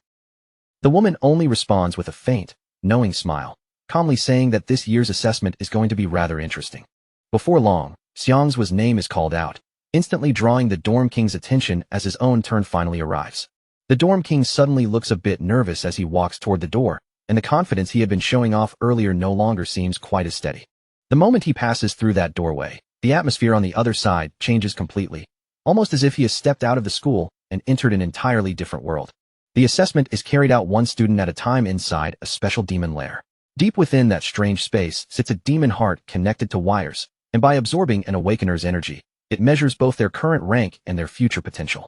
The woman only responds with a faint, knowing smile, calmly saying that this year's assessment is going to be rather interesting. Before long, Xiang's name is called out, instantly drawing the dorm king's attention as his own turn finally arrives. The dorm king suddenly looks a bit nervous as he walks toward the door, and the confidence he had been showing off earlier no longer seems quite as steady. The moment he passes through that doorway, the atmosphere on the other side changes completely, almost as if he has stepped out of the school and entered an entirely different world. The assessment is carried out one student at a time inside a special demon lair. Deep within that strange space sits a demon heart connected to wires, and by absorbing an awakener's energy, it measures both their current rank and their future potential.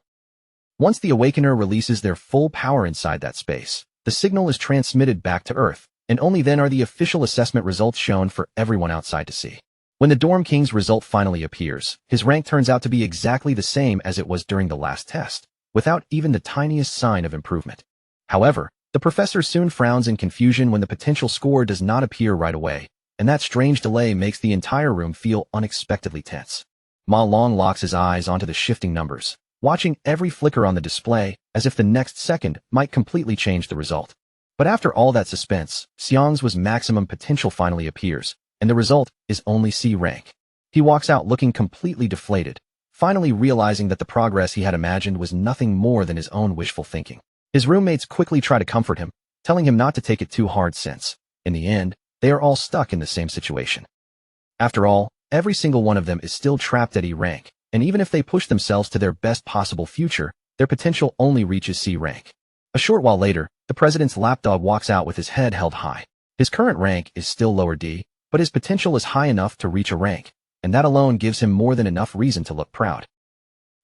Once the awakener releases their full power inside that space, the signal is transmitted back to Earth, and only then are the official assessment results shown for everyone outside to see. When the Dorm King's result finally appears, his rank turns out to be exactly the same as it was during the last test, without even the tiniest sign of improvement. However, the professor soon frowns in confusion when the potential score does not appear right away, and that strange delay makes the entire room feel unexpectedly tense. Ma Long locks his eyes onto the shifting numbers, watching every flicker on the display as if the next second might completely change the result. But after all that suspense, Xiang's maximum potential finally appears, and the result is only C rank. He walks out looking completely deflated, finally realizing that the progress he had imagined was nothing more than his own wishful thinking. His roommates quickly try to comfort him, telling him not to take it too hard since, in the end, they are all stuck in the same situation. After all, every single one of them is still trapped at E rank, and even if they push themselves to their best possible future, their potential only reaches C rank. A short while later, the president's lapdog walks out with his head held high. His current rank is still lower D, but his potential is high enough to reach a rank, and that alone gives him more than enough reason to look proud.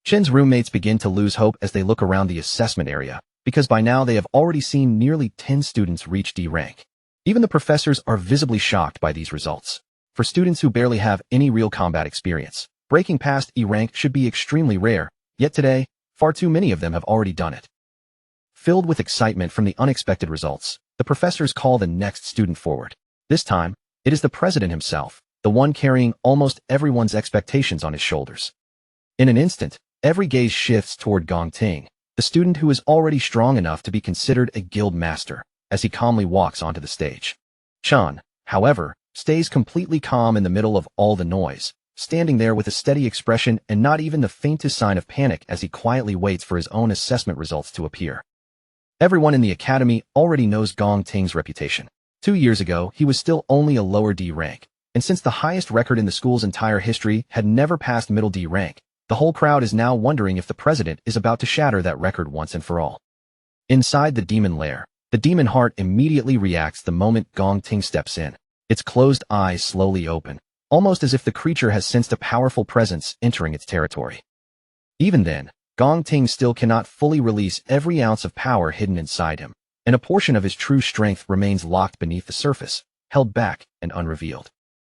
Chen's roommates begin to lose hope as they look around the assessment area, because by now they have already seen nearly 10 students reach D rank. Even the professors are visibly shocked by these results. For students who barely have any real combat experience, breaking past E rank should be extremely rare, yet today, far too many of them have already done it. Filled with excitement from the unexpected results, the professors call the next student forward. This time, it is the president himself, the one carrying almost everyone's expectations on his shoulders. In an instant, every gaze shifts toward Gong Ting, the student who is already strong enough to be considered a guild master, as he calmly walks onto the stage. Chan, however, stays completely calm in the middle of all the noise, standing there with a steady expression and not even the faintest sign of panic as he quietly waits for his own assessment results to appear. Everyone in the academy already knows Gong Ting's reputation. 2 years ago, he was still only a lower D rank, and since the highest record in the school's entire history had never passed middle D rank, the whole crowd is now wondering if the president is about to shatter that record once and for all. Inside the demon lair, the demon heart immediately reacts the moment Gong Ting steps in. Its closed eyes slowly open, almost as if the creature has sensed a powerful presence entering its territory. Even then, Gong Ting still cannot fully release every ounce of power hidden inside him, and a portion of his true strength remains locked beneath the surface, held back and unrevealed.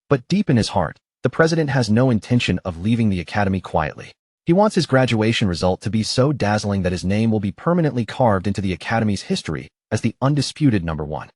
But deep in his heart, the president has no intention of leaving the academy quietly. He wants his graduation result to be so dazzling that his name will be permanently carved into the academy's history as the undisputed #1.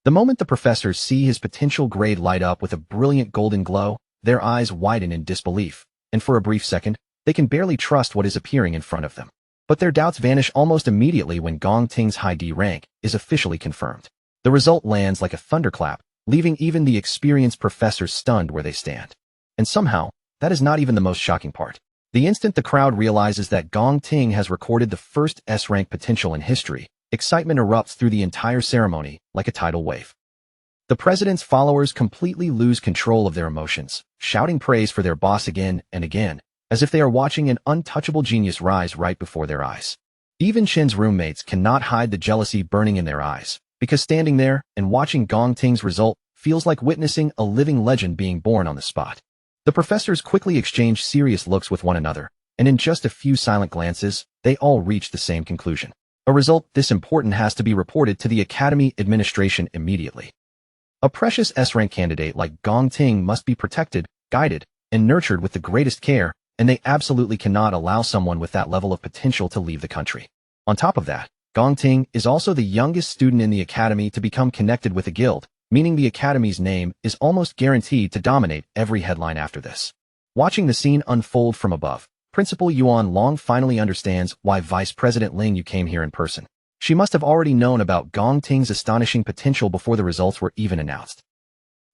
The moment the professors see his potential grade light up with a brilliant golden glow, their eyes widen in disbelief, and for a brief second, they can barely trust what is appearing in front of them. But their doubts vanish almost immediately when Gong Ting's high D rank is officially confirmed. The result lands like a thunderclap, leaving even the experienced professors stunned where they stand. And somehow, that is not even the most shocking part. The instant the crowd realizes that Gong Ting has recorded the first S-rank potential in history, excitement erupts through the entire ceremony like a tidal wave. The president's followers completely lose control of their emotions, shouting praise for their boss again and again, as if they are watching an untouchable genius rise right before their eyes. Even Chen's roommates cannot hide the jealousy burning in their eyes, because standing there and watching Gong Ting's result feels like witnessing a living legend being born on the spot. The professors quickly exchange serious looks with one another, and in just a few silent glances, they all reach the same conclusion. A result this important has to be reported to the academy administration immediately. A precious S-rank candidate like Gong Ting must be protected, guided, and nurtured with the greatest care, and they absolutely cannot allow someone with that level of potential to leave the country. On top of that, Gong Ting is also the youngest student in the academy to become connected with a guild, meaning the academy's name is almost guaranteed to dominate every headline after this. Watching the scene unfold from above, Principal Yuan Long finally understands why Vice President Ling Yu came here in person. She must have already known about Gong Ting's astonishing potential before the results were even announced.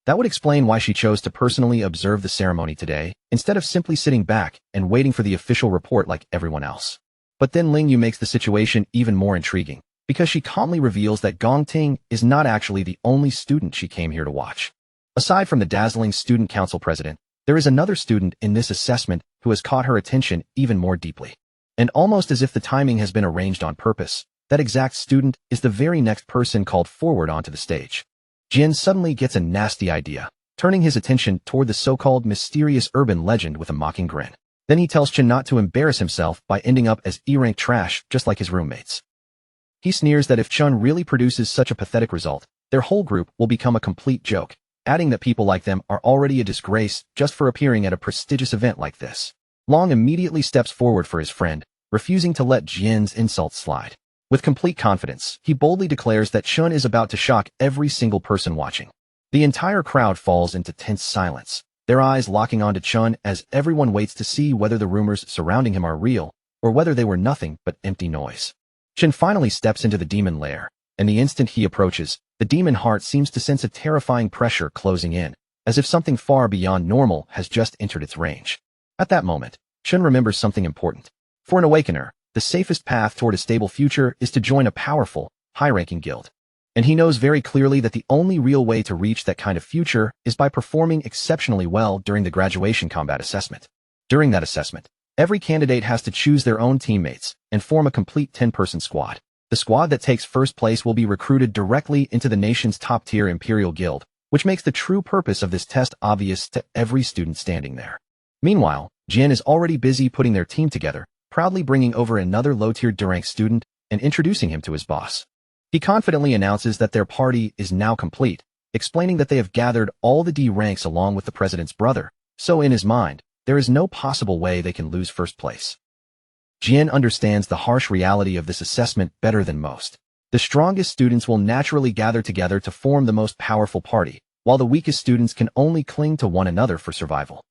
That would explain why she chose to personally observe the ceremony today, instead of simply sitting back and waiting for the official report like everyone else. But then Ling Yu makes the situation even more intriguing, because she calmly reveals that Gong Ting is not actually the only student she came here to watch. Aside from the dazzling student council president, there is another student in this assessment who has caught her attention even more deeply. And almost as if the timing has been arranged on purpose, that exact student is the very next person called forward onto the stage. Jin suddenly gets a nasty idea, turning his attention toward the so-called mysterious urban legend with a mocking grin. Then he tells Chen not to embarrass himself by ending up as E-rank trash just like his roommates. He sneers that if Chun really produces such a pathetic result, their whole group will become a complete joke, adding that people like them are already a disgrace just for appearing at a prestigious event like this. Long immediately steps forward for his friend, refusing to let Jin's insults slide. With complete confidence, he boldly declares that Chun is about to shock every single person watching. The entire crowd falls into tense silence, their eyes locking onto Chun as everyone waits to see whether the rumors surrounding him are real, or whether they were nothing but empty noise. Chen finally steps into the demon lair, and the instant he approaches, the demon heart seems to sense a terrifying pressure closing in, as if something far beyond normal has just entered its range. At that moment, Chen remembers something important. For an awakener, the safest path toward a stable future is to join a powerful, high-ranking guild. And he knows very clearly that the only real way to reach that kind of future is by performing exceptionally well during the graduation combat assessment. During that assessment, every candidate has to choose their own teammates and form a complete 10-person squad. The squad that takes first place will be recruited directly into the nation's top-tier Imperial Guild, which makes the true purpose of this test obvious to every student standing there. Meanwhile, Jin is already busy putting their team together, proudly bringing over another low-tier D-rank student and introducing him to his boss. He confidently announces that their party is now complete, explaining that they have gathered all the D ranks along with the president's brother, so in his mind, there is no possible way they can lose first place. Jin understands the harsh reality of this assessment better than most. The strongest students will naturally gather together to form the most powerful party, while the weakest students can only cling to one another for survival.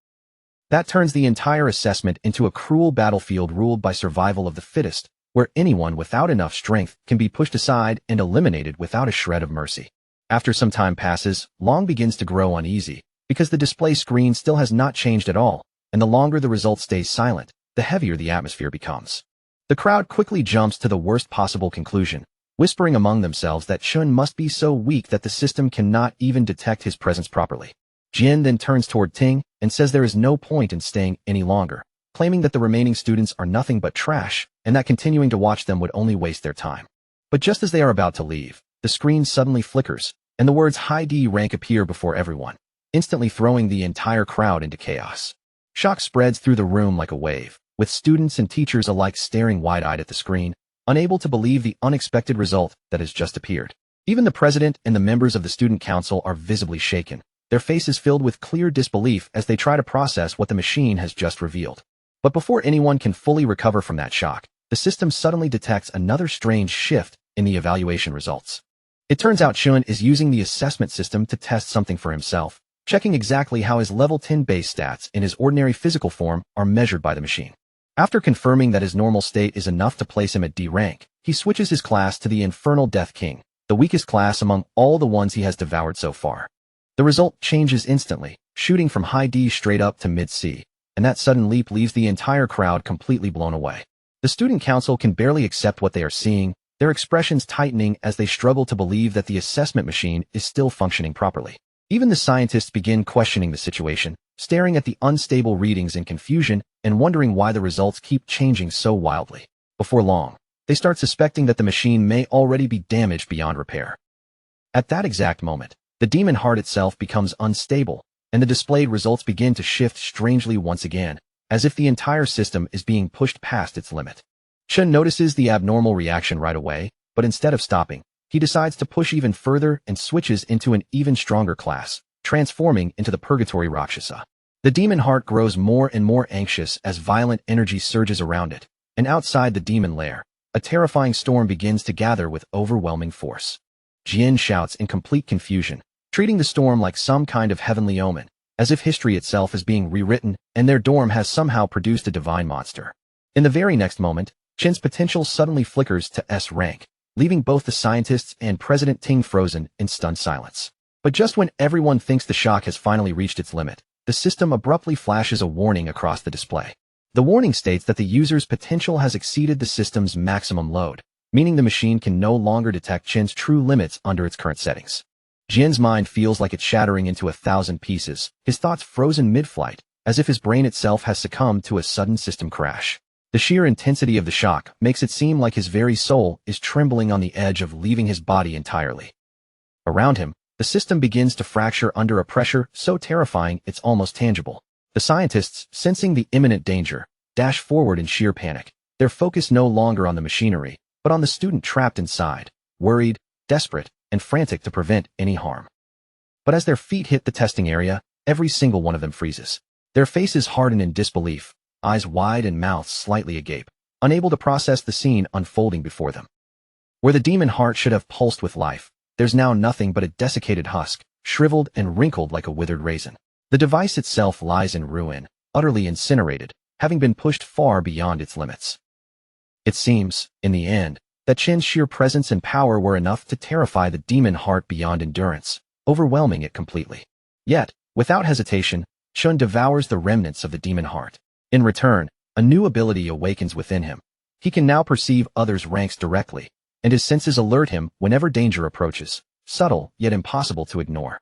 That turns the entire assessment into a cruel battlefield ruled by survival of the fittest, where anyone without enough strength can be pushed aside and eliminated without a shred of mercy. After some time passes, Long begins to grow uneasy, because the display screen still has not changed at all, and the longer the result stays silent, the heavier the atmosphere becomes. The crowd quickly jumps to the worst possible conclusion, whispering among themselves that Chun must be so weak that the system cannot even detect his presence properly. Jian then turns toward Ting and says there is no point in staying any longer, claiming that the remaining students are nothing but trash and that continuing to watch them would only waste their time. But just as they are about to leave, the screen suddenly flickers, and the words High D rank appear before everyone, instantly throwing the entire crowd into chaos. Shock spreads through the room like a wave, with students and teachers alike staring wide-eyed at the screen, unable to believe the unexpected result that has just appeared. Even the president and the members of the student council are visibly shaken, their faces filled with clear disbelief as they try to process what the machine has just revealed. But before anyone can fully recover from that shock, the system suddenly detects another strange shift in the evaluation results. It turns out Chun is using the assessment system to test something for himself, checking exactly how his level 10 base stats in his ordinary physical form are measured by the machine. After confirming that his normal state is enough to place him at D rank, he switches his class to the Infernal Death King, the weakest class among all the ones he has devoured so far. The result changes instantly, shooting from high D straight up to mid C, and that sudden leap leaves the entire crowd completely blown away. The student council can barely accept what they are seeing, their expressions tightening as they struggle to believe that the assessment machine is still functioning properly. Even the scientists begin questioning the situation, staring at the unstable readings in confusion and wondering why the results keep changing so wildly. Before long, they start suspecting that the machine may already be damaged beyond repair. At that exact moment, the demon heart itself becomes unstable, and the displayed results begin to shift strangely once again, as if the entire system is being pushed past its limit. Chun notices the abnormal reaction right away, but instead of stopping, he decides to push even further and switches into an even stronger class, transforming into the Purgatory Rakshasa. The demon heart grows more and more anxious as violent energy surges around it, and outside the demon lair, a terrifying storm begins to gather with overwhelming force. Jian shouts in complete confusion, treating the storm like some kind of heavenly omen, as if history itself is being rewritten and their dorm has somehow produced a divine monster. In the very next moment, Chin's potential suddenly flickers to S rank, leaving both the scientists and President Ting frozen in stunned silence. But just when everyone thinks the shock has finally reached its limit, the system abruptly flashes a warning across the display. The warning states that the user's potential has exceeded the system's maximum load, meaning the machine can no longer detect Chin's true limits under its current settings. Jian's mind feels like it's shattering into 1,000 pieces, his thoughts frozen mid-flight, as if his brain itself has succumbed to a sudden system crash. The sheer intensity of the shock makes it seem like his very soul is trembling on the edge of leaving his body entirely. Around him, the system begins to fracture under a pressure so terrifying it's almost tangible. The scientists, sensing the imminent danger, dash forward in sheer panic, their focus no longer on the machinery, but on the student trapped inside, worried, desperate, and frantic to prevent any harm. But as their feet hit the testing area, every single one of them freezes. Their faces harden in disbelief, eyes wide and mouths slightly agape, unable to process the scene unfolding before them. Where the demon heart should have pulsed with life, there's now nothing but a desiccated husk, shriveled and wrinkled like a withered raisin. The device itself lies in ruin, utterly incinerated, having been pushed far beyond its limits. It seems, in the end, that Chin's sheer presence and power were enough to terrify the demon heart beyond endurance, overwhelming it completely. Yet, without hesitation, Chun devours the remnants of the demon heart. In return, a new ability awakens within him. He can now perceive others' ranks directly, and his senses alert him whenever danger approaches, subtle yet impossible to ignore.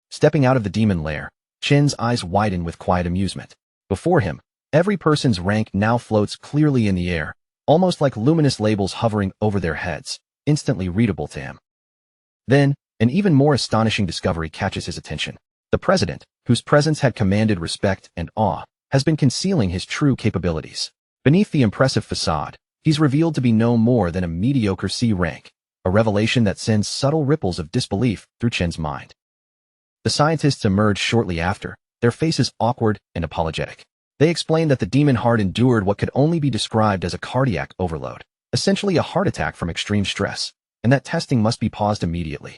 Stepping out of the demon lair, Chin's eyes widen with quiet amusement. Before him, every person's rank now floats clearly in the air, almost like luminous labels hovering over their heads, instantly readable to him. Then, an even more astonishing discovery catches his attention. The president, whose presence had commanded respect and awe, has been concealing his true capabilities. Beneath the impressive facade, he's revealed to be no more than a mediocre C rank, a revelation that sends subtle ripples of disbelief through Chin's mind. The scientists emerge shortly after, their faces awkward and apologetic. They explain that the demon heart endured what could only be described as a cardiac overload, essentially a heart attack from extreme stress, and that testing must be paused immediately.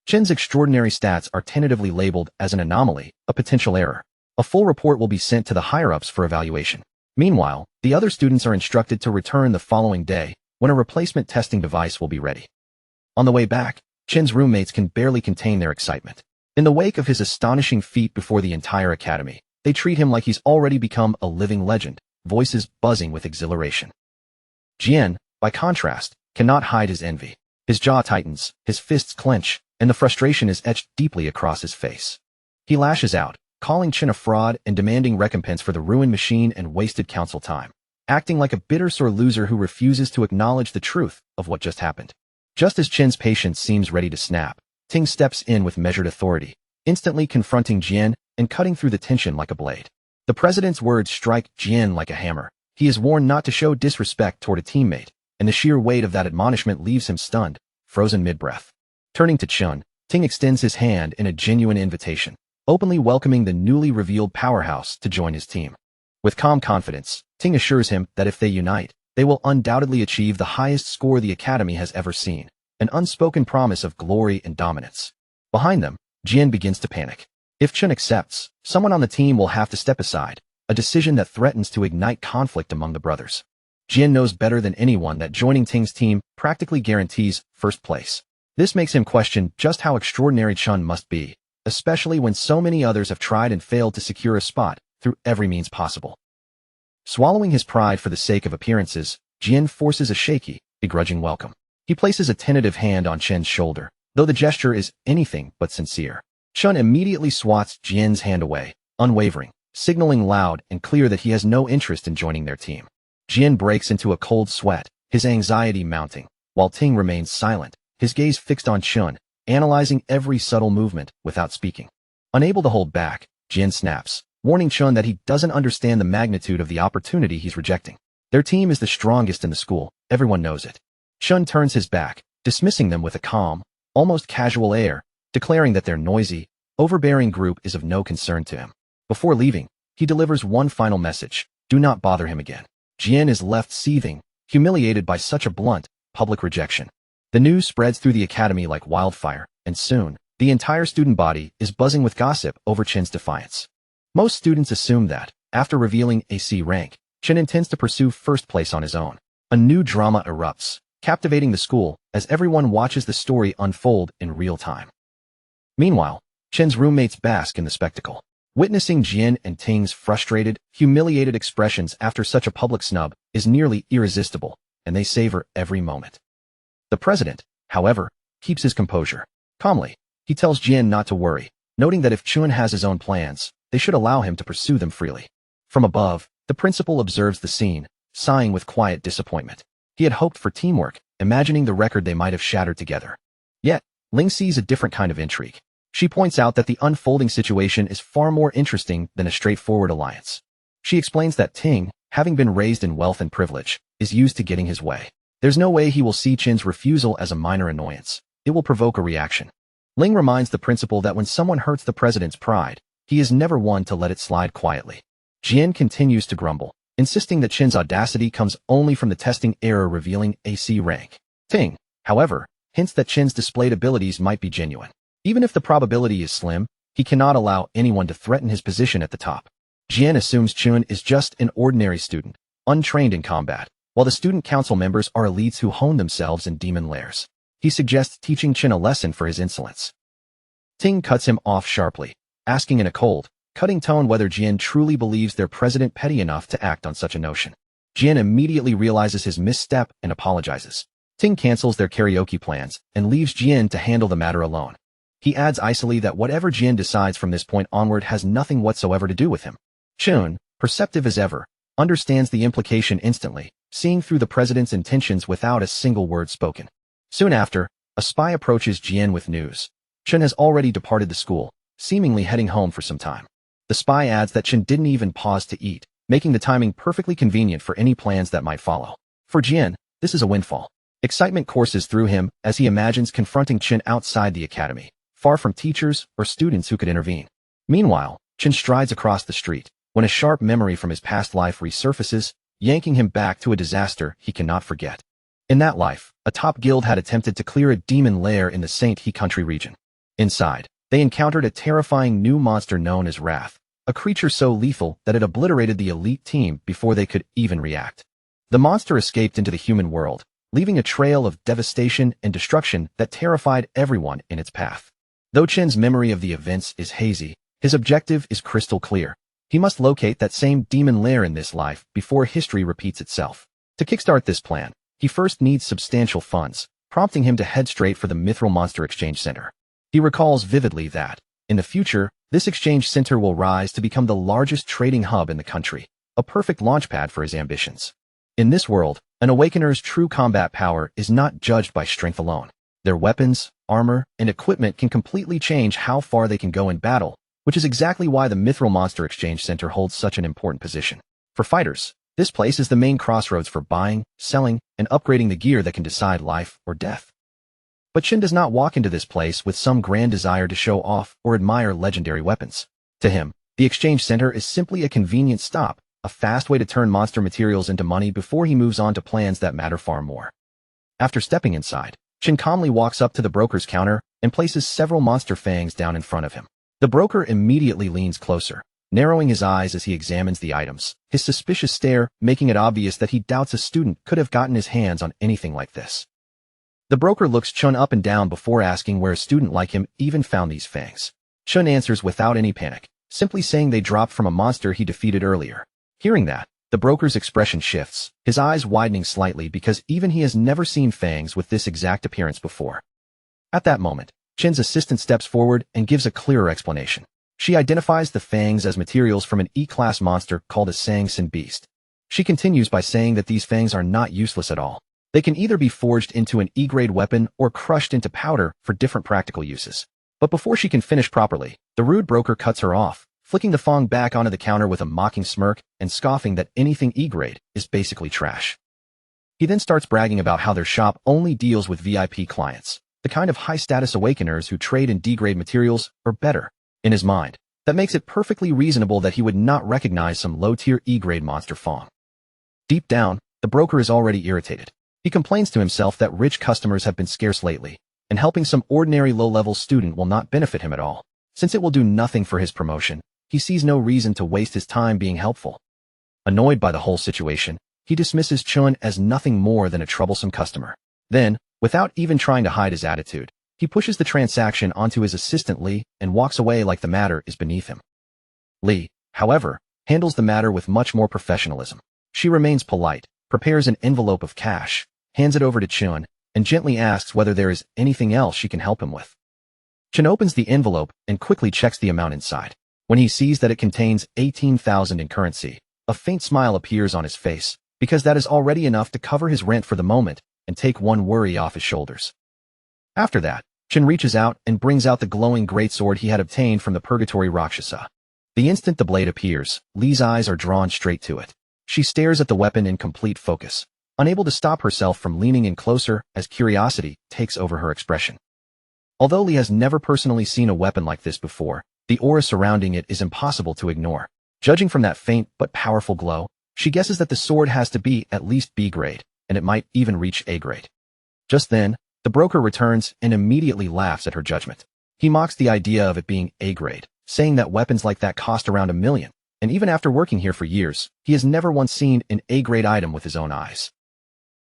Chin's extraordinary stats are tentatively labeled as an anomaly, a potential error. A full report will be sent to the higher-ups for evaluation. Meanwhile, the other students are instructed to return the following day, when a replacement testing device will be ready. On the way back, Chin's roommates can barely contain their excitement. In the wake of his astonishing feat before the entire academy, they treat him like he's already become a living legend, voices buzzing with exhilaration. Jian, by contrast, cannot hide his envy. His jaw tightens, his fists clench, and the frustration is etched deeply across his face. He lashes out, calling Chen a fraud and demanding recompense for the ruined machine and wasted council time, acting like a bitter sore loser who refuses to acknowledge the truth of what just happened. Just as Chen's patience seems ready to snap, Ting steps in with measured authority, instantly confronting Jian and cutting through the tension like a blade. The president's words strike Jian like a hammer. He is warned not to show disrespect toward a teammate, and the sheer weight of that admonishment leaves him stunned, frozen mid-breath. Turning to Chun, Ting extends his hand in a genuine invitation, openly welcoming the newly revealed powerhouse to join his team. With calm confidence, Ting assures him that if they unite, they will undoubtedly achieve the highest score the Academy has ever seen, an unspoken promise of glory and dominance. Behind them, Jian begins to panic. If Chun accepts, someone on the team will have to step aside, a decision that threatens to ignite conflict among the brothers. Jian knows better than anyone that joining Ting's team practically guarantees first place. This makes him question just how extraordinary Chun must be, especially when so many others have tried and failed to secure a spot through every means possible. Swallowing his pride for the sake of appearances, Jian forces a shaky, begrudging welcome. He places a tentative hand on Chen's shoulder, though the gesture is anything but sincere. Chun immediately swats Jian's hand away, unwavering, signaling loud and clear that he has no interest in joining their team. Jian breaks into a cold sweat, his anxiety mounting, while Ting remains silent, his gaze fixed on Chun, analyzing every subtle movement without speaking. Unable to hold back, Jian snaps, warning Chun that he doesn't understand the magnitude of the opportunity he's rejecting. Their team is the strongest in the school, everyone knows it. Chun turns his back, dismissing them with a calm, almost casual air, declaring that their noisy, overbearing group is of no concern to him. Before leaving, he delivers one final message: do not bother him again. Jian is left seething, humiliated by such a blunt, public rejection. The news spreads through the academy like wildfire, and soon, the entire student body is buzzing with gossip over Chen's defiance. Most students assume that, after revealing a C rank, Chen intends to pursue first place on his own. A new drama erupts, captivating the school as everyone watches the story unfold in real time. Meanwhile, Chen's roommates bask in the spectacle. Witnessing Jian and Ting's frustrated, humiliated expressions after such a public snub is nearly irresistible, and they savor every moment. The president, however, keeps his composure. Calmly, he tells Jian not to worry, noting that if Chun has his own plans, they should allow him to pursue them freely. From above, the principal observes the scene, sighing with quiet disappointment. He had hoped for teamwork, imagining the record they might have shattered together. Yet, Ling sees a different kind of intrigue. She points out that the unfolding situation is far more interesting than a straightforward alliance. She explains that Ting, having been raised in wealth and privilege, is used to getting his way. There's no way he will see Chen's refusal as a minor annoyance. It will provoke a reaction. Ling reminds the principal that when someone hurts the president's pride, he is never one to let it slide quietly. Jian continues to grumble, insisting that Chen's audacity comes only from the testing error revealing a C rank. Ting, however, hints that Chen's displayed abilities might be genuine. Even if the probability is slim, he cannot allow anyone to threaten his position at the top. Jian assumes Chun is just an ordinary student, untrained in combat, while the student council members are elites who hone themselves in demon lairs. He suggests teaching Chen a lesson for his insolence. Ting cuts him off sharply, asking in a cold, cutting tone whether Jian truly believes their president petty enough to act on such a notion. Jian immediately realizes his misstep and apologizes. Ting cancels their karaoke plans and leaves Jian to handle the matter alone. He adds icily that whatever Jian decides from this point onward has nothing whatsoever to do with him. Chun, perceptive as ever, understands the implication instantly, seeing through the president's intentions without a single word spoken. Soon after, a spy approaches Jian with news. Chun has already departed the school, seemingly heading home for some time. The spy adds that Chun didn't even pause to eat, making the timing perfectly convenient for any plans that might follow. For Jian, this is a windfall. Excitement courses through him as he imagines confronting Chun outside the academy, far from teachers or students who could intervene. Meanwhile, Chun strides across the street, when a sharp memory from his past life resurfaces, yanking him back to a disaster he cannot forget. In that life, a top guild had attempted to clear a demon lair in the Saint He country region. Inside, they encountered a terrifying new monster known as Wrath, a creature so lethal that it obliterated the elite team before they could even react. The monster escaped into the human world, leaving a trail of devastation and destruction that terrified everyone in its path. Though Chen's memory of the events is hazy, his objective is crystal clear. He must locate that same demon lair in this life before history repeats itself. To kickstart this plan, he first needs substantial funds, prompting him to head straight for the Mithril Monster Exchange Center. He recalls vividly that, in the future, This exchange center will rise to become the largest trading hub in the country, a perfect launchpad for his ambitions. In this world, an awakener's true combat power is not judged by strength alone. Their weapons, armor, and equipment can completely change how far they can go in battle, which is exactly why the Mithril Monster Exchange Center holds such an important position. For fighters, this place is the main crossroads for buying, selling, and upgrading the gear that can decide life or death. But Chen does not walk into this place with some grand desire to show off or admire legendary weapons. To him, the exchange center is simply a convenient stop, a fast way to turn monster materials into money before he moves on to plans that matter far more. After stepping inside, Chen calmly walks up to the broker's counter and places several monster fangs down in front of him. The broker immediately leans closer, narrowing his eyes as he examines the items, his suspicious stare making it obvious that he doubts a student could have gotten his hands on anything like this. The broker looks Chun up and down before asking where a student like him even found these fangs. Chun answers without any panic, simply saying they dropped from a monster he defeated earlier. Hearing that, the broker's expression shifts, his eyes widening slightly because even he has never seen fangs with this exact appearance before. At that moment, Chen's assistant steps forward and gives a clearer explanation. She identifies the fangs as materials from an E-class monster called a Sang Sin beast. She continues by saying that these fangs are not useless at all. They can either be forged into an E-grade weapon or crushed into powder for different practical uses. But before she can finish properly, the rude broker cuts her off, flicking the fang back onto the counter with a mocking smirk and scoffing that anything E-grade is basically trash. He then starts bragging about how their shop only deals with VIP clients, the kind of high-status awakeners who trade in D-grade materials or better. In his mind, that makes it perfectly reasonable that he would not recognize some low-tier E-grade monster fang. Deep down, the broker is already irritated. He complains to himself that rich customers have been scarce lately, and helping some ordinary low-level student will not benefit him at all. Since it will do nothing for his promotion, he sees no reason to waste his time being helpful. Annoyed by the whole situation, he dismisses Chun as nothing more than a troublesome customer. Then, without even trying to hide his attitude, he pushes the transaction onto his assistant Li and walks away like the matter is beneath him. Li, however, handles the matter with much more professionalism. She remains polite, prepares an envelope of cash, hands it over to Chun, and gently asks whether there is anything else she can help him with. Chun opens the envelope and quickly checks the amount inside. When he sees that it contains 18,000 in currency, a faint smile appears on his face, because that is already enough to cover his rent for the moment and take one worry off his shoulders. After that, Chun reaches out and brings out the glowing greatsword he had obtained from the Purgatory Rakshasa. The instant the blade appears, Li's eyes are drawn straight to it. She stares at the weapon in complete focus, unable to stop herself from leaning in closer as curiosity takes over her expression. Although Li has never personally seen a weapon like this before, the aura surrounding it is impossible to ignore. Judging from that faint but powerful glow, she guesses that the sword has to be at least B grade, and it might even reach A grade. Just then, the broker returns and immediately laughs at her judgment. He mocks the idea of it being A grade, saying that weapons like that cost around $1 million, and even after working here for years, he has never once seen an A grade item with his own eyes.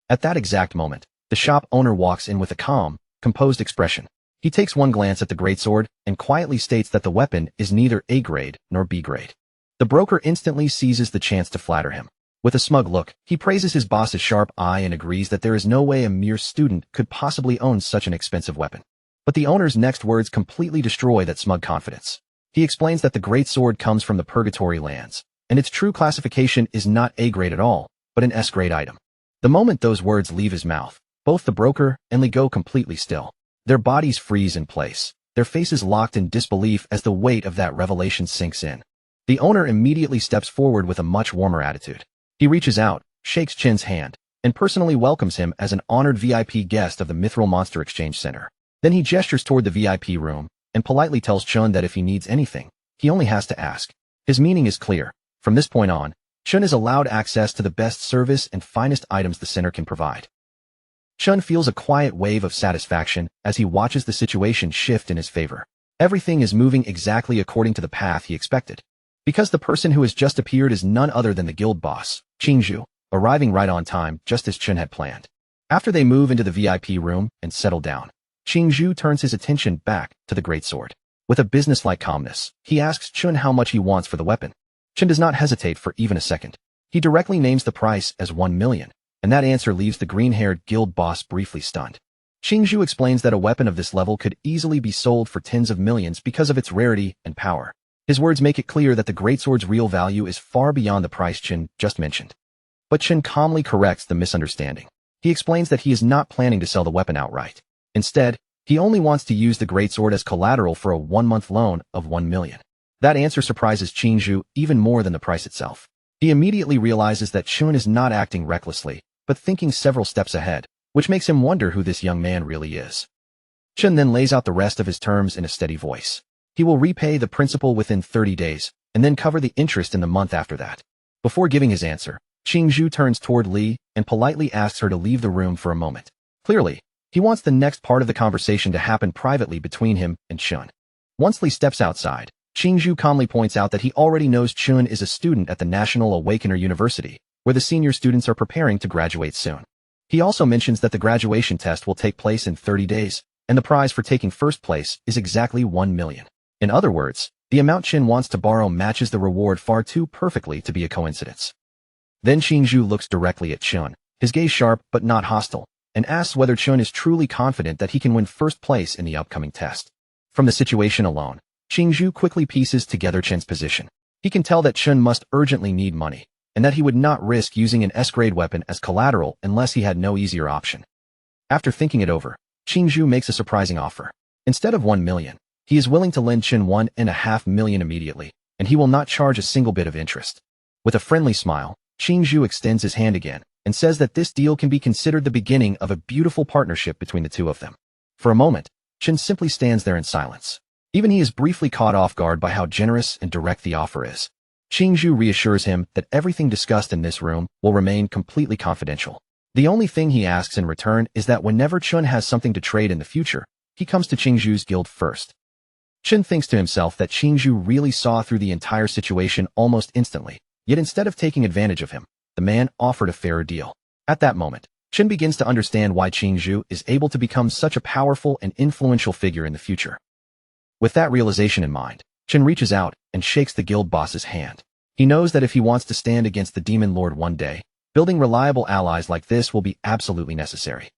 At that exact moment, the shop owner walks in with a calm, composed expression. He takes one glance at the greatsword and quietly states that the weapon is neither A grade nor B grade. The broker instantly seizes the chance to flatter him. With a smug look, he praises his boss's sharp eye and agrees that there is no way a mere student could possibly own such an expensive weapon. But the owner's next words completely destroy that smug confidence. He explains that the greatsword comes from the Purgatory lands, and its true classification is not A grade at all, but an S grade item. The moment those words leave his mouth, both the broker and Li go completely still. Their bodies freeze in place, their faces locked in disbelief as the weight of that revelation sinks in. The owner immediately steps forward with a much warmer attitude. He reaches out, shakes Chen's hand, and personally welcomes him as an honored VIP guest of the Mithril Monster Exchange Center. Then he gestures toward the VIP room and politely tells Chun that if he needs anything, he only has to ask. His meaning is clear. From this point on, Chun is allowed access to the best service and finest items the center can provide. Chun feels a quiet wave of satisfaction as he watches the situation shift in his favor. Everything is moving exactly according to the path he expected. Because the person who has just appeared is none other than the guild boss, Qingzhu, arriving right on time just as Chun had planned. After they move into the VIP room and settle down, Qingzhu turns his attention back to the greatsword. With a businesslike calmness, he asks Chun how much he wants for the weapon. Chun does not hesitate for even a second. He directly names the price as $1 million, and that answer leaves the green-haired guild boss briefly stunned. Qingzhu explains that a weapon of this level could easily be sold for tens of millions because of its rarity and power. His words make it clear that the greatsword's real value is far beyond the price Chen just mentioned. But Chen calmly corrects the misunderstanding. He explains that he is not planning to sell the weapon outright. Instead, he only wants to use the greatsword as collateral for a 1-month loan of 1 million. That answer surprises Qingzhu even more than the price itself. He immediately realizes that Chen is not acting recklessly, but thinking several steps ahead, which makes him wonder who this young man really is. Chen then lays out the rest of his terms in a steady voice. He will repay the principal within 30 days, and then cover the interest in the month after that. Before giving his answer, Qingzhu turns toward Li and politely asks her to leave the room for a moment. Clearly, he wants the next part of the conversation to happen privately between him and Chen. Once Li steps outside, Qingzhu calmly points out that he already knows Chen is a student at the National Awakener University, where the senior students are preparing to graduate soon. He also mentions that the graduation test will take place in 30 days, and the prize for taking first place is exactly 1 million. In other words, the amount Chen wants to borrow matches the reward far too perfectly to be a coincidence. Then Qingzhu looks directly at Chen, his gaze sharp but not hostile, and asks whether Chen is truly confident that he can win first place in the upcoming test. From the situation alone, Qingzhu quickly pieces together Chen's position. He can tell that Chen must urgently need money, and that he would not risk using an S-grade weapon as collateral unless he had no easier option. After thinking it over, Qingzhu makes a surprising offer. Instead of 1 million, he is willing to lend Chen 1.5 million immediately, and he will not charge a single bit of interest. With a friendly smile, Qingzhu extends his hand again, and says that this deal can be considered the beginning of a beautiful partnership between the two of them. For a moment, Chen simply stands there in silence. Even he is briefly caught off guard by how generous and direct the offer is. Qingzhu reassures him that everything discussed in this room will remain completely confidential. The only thing he asks in return is that whenever Chen has something to trade in the future, he comes to Qingzhu's guild first. Chen thinks to himself that Qingzhu really saw through the entire situation almost instantly, yet instead of taking advantage of him, the man offered a fairer deal. At that moment, Chen begins to understand why Qingzhu is able to become such a powerful and influential figure in the future. With that realization in mind, Chen reaches out and shakes the guild boss's hand. He knows that if he wants to stand against the Demon Lord one day, building reliable allies like this will be absolutely necessary.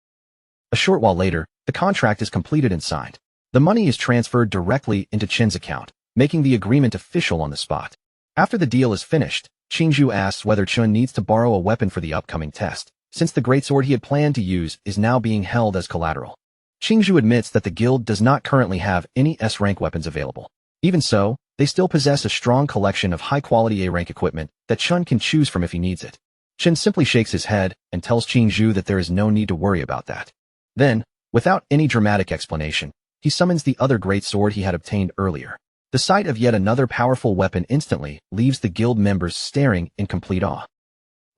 A short while later, the contract is completed and signed. The money is transferred directly into Chen's account, making the agreement official on the spot. After the deal is finished, Qingzhu asks whether Chen needs to borrow a weapon for the upcoming test, since the greatsword he had planned to use is now being held as collateral. Qingzhu admits that the guild does not currently have any S-rank weapons available. Even so, they still possess a strong collection of high-quality A-rank equipment that Chen can choose from if he needs it. Chen simply shakes his head and tells Qingzhu that there is no need to worry about that. Then, without any dramatic explanation, he summons the other great sword he had obtained earlier. The sight of yet another powerful weapon instantly leaves the guild members staring in complete awe.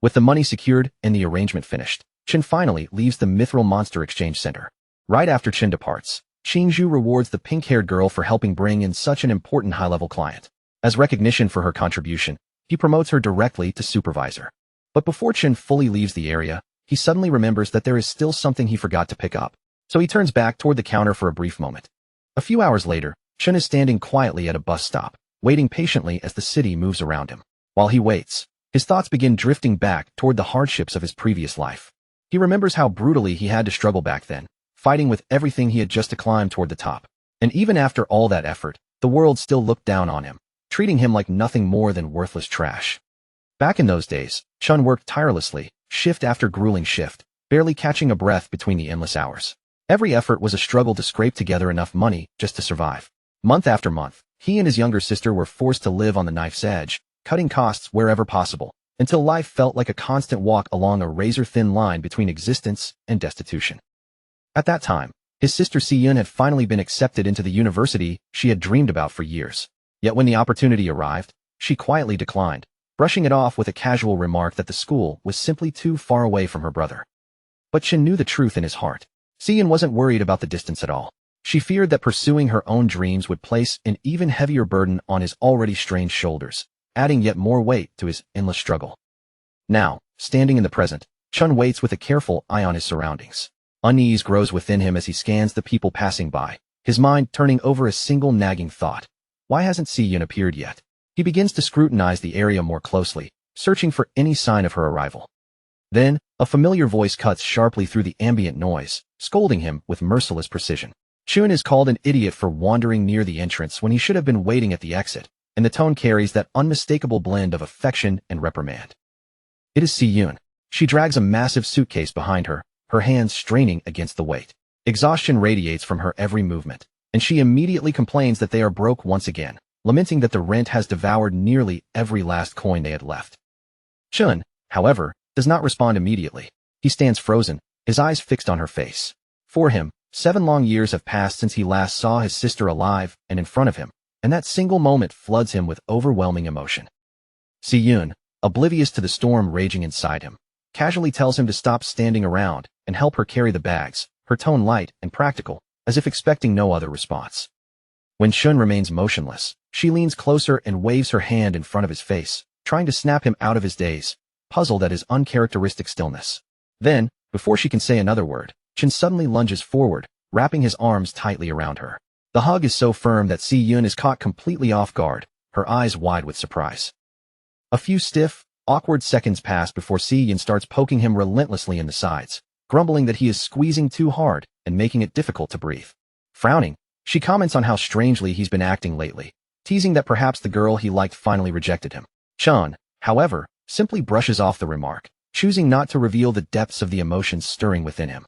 With the money secured and the arrangement finished, Chen finally leaves the Mithril Monster Exchange Center. Right after Chen departs, Qingzhu rewards the pink-haired girl for helping bring in such an important high-level client. As recognition for her contribution, he promotes her directly to supervisor. But before Chen fully leaves the area, he suddenly remembers that there is still something he forgot to pick up. So he turns back toward the counter for a brief moment. A few hours later, Chen is standing quietly at a bus stop, waiting patiently as the city moves around him. While he waits, his thoughts begin drifting back toward the hardships of his previous life. He remembers how brutally he had to struggle back then, fighting with everything he had just to climb toward the top. And even after all that effort, the world still looked down on him, treating him like nothing more than worthless trash. Back in those days, Chen worked tirelessly, shift after grueling shift, barely catching a breath between the endless hours. Every effort was a struggle to scrape together enough money just to survive. Month after month, he and his younger sister were forced to live on the knife's edge, cutting costs wherever possible, until life felt like a constant walk along a razor-thin line between existence and destitution. At that time, his sister Si-Yun had finally been accepted into the university she had dreamed about for years. Yet when the opportunity arrived, she quietly declined, brushing it off with a casual remark that the school was simply too far away from her brother. But Chen knew the truth in his heart. Si-Yun wasn't worried about the distance at all. She feared that pursuing her own dreams would place an even heavier burden on his already strained shoulders, adding yet more weight to his endless struggle. Now, standing in the present, Chen waits with a careful eye on his surroundings. Unease grows within him as he scans the people passing by, his mind turning over a single nagging thought. Why hasn't Si-Yun appeared yet? He begins to scrutinize the area more closely, searching for any sign of her arrival. Then, a familiar voice cuts sharply through the ambient noise, scolding him with merciless precision. Chun is called an idiot for wandering near the entrance when he should have been waiting at the exit, and the tone carries that unmistakable blend of affection and reprimand. It is Si-yoon. She drags a massive suitcase behind her, her hands straining against the weight. Exhaustion radiates from her every movement, and she immediately complains that they are broke once again, lamenting that the rent has devoured nearly every last coin they had left. Chun, however, does not respond immediately. He stands frozen, his eyes fixed on her face. For him, 7 long years have passed since he last saw his sister alive and in front of him, and that single moment floods him with overwhelming emotion. Si-yoon, oblivious to the storm raging inside him, casually tells him to stop standing around and help her carry the bags, her tone light and practical, as if expecting no other response. When Chun remains motionless, she leans closer and waves her hand in front of his face, trying to snap him out of his daze, puzzled at his uncharacteristic stillness. Then, before she can say another word, Chun suddenly lunges forward, wrapping his arms tightly around her. The hug is so firm that Si-yoon is caught completely off guard, her eyes wide with surprise. A few stiff, awkward seconds pass before Si-yoon starts poking him relentlessly in the sides, grumbling that he is squeezing too hard and making it difficult to breathe. Frowning, she comments on how strangely he's been acting lately, teasing that perhaps the girl he liked finally rejected him. Chun, however, simply brushes off the remark, choosing not to reveal the depths of the emotions stirring within him.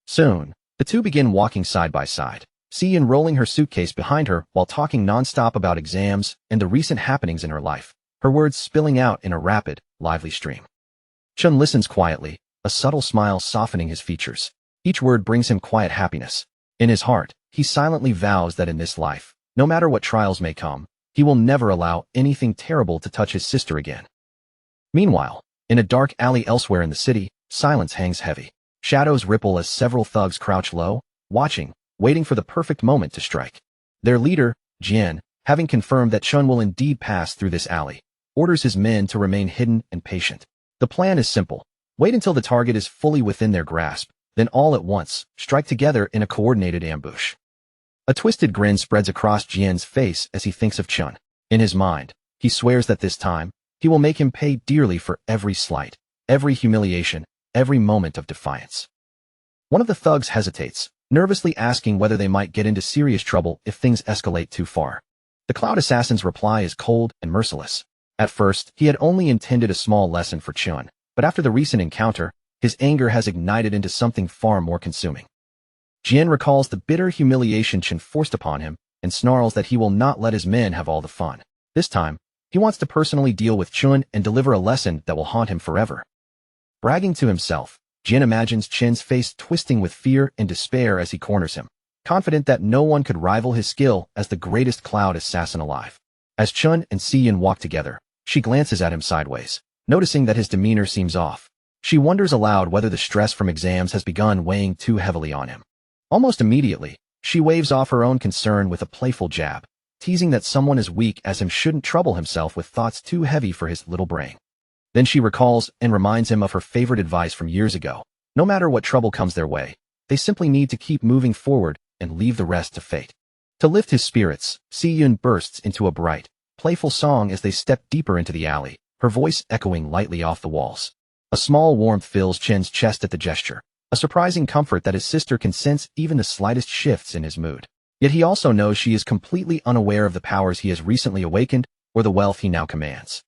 Soon, the two begin walking side by side, Si-yoon rolling her suitcase behind her while talking nonstop about exams and the recent happenings in her life, her words spilling out in a rapid, lively stream. Chun listens quietly, a subtle smile softening his features. Each word brings him quiet happiness. In his heart, he silently vows that in this life, no matter what trials may come, he will never allow anything terrible to touch his sister again. Meanwhile, in a dark alley elsewhere in the city, silence hangs heavy. Shadows ripple as several thugs crouch low, watching, waiting for the perfect moment to strike. Their leader, Jian, having confirmed that Chun will indeed pass through this alley, orders his men to remain hidden and patient. The plan is simple. Wait until the target is fully within their grasp, then all at once, strike together in a coordinated ambush. A twisted grin spreads across Jian's face as he thinks of Chun. In his mind, he swears that this time, he will make him pay dearly for every slight, every humiliation, every moment of defiance. One of the thugs hesitates, nervously asking whether they might get into serious trouble if things escalate too far. The Cloud Assassin's reply is cold and merciless. At first, he had only intended a small lesson for Chun, but after the recent encounter, his anger has ignited into something far more consuming. Jian recalls the bitter humiliation Chun forced upon him and snarls that he will not let his men have all the fun. This time, he wants to personally deal with Chun and deliver a lesson that will haunt him forever. Bragging to himself, Jian imagines Chun's face twisting with fear and despair as he corners him, confident that no one could rival his skill as the greatest cloud assassin alive. As Chun and Si-yoon walk together, she glances at him sideways, noticing that his demeanor seems off. She wonders aloud whether the stress from exams has begun weighing too heavily on him. Almost immediately, she waves off her own concern with a playful jab, teasing that someone as weak as him shouldn't trouble himself with thoughts too heavy for his little brain. Then she recalls and reminds him of her favorite advice from years ago. No matter what trouble comes their way, they simply need to keep moving forward and leave the rest to fate. To lift his spirits, Si-yoon bursts into a bright, playful song as they step deeper into the alley, her voice echoing lightly off the walls. A small warmth fills Chen's chest at the gesture, a surprising comfort that his sister can sense even the slightest shifts in his mood. Yet he also knows she is completely unaware of the powers he has recently awakened or the wealth he now commands.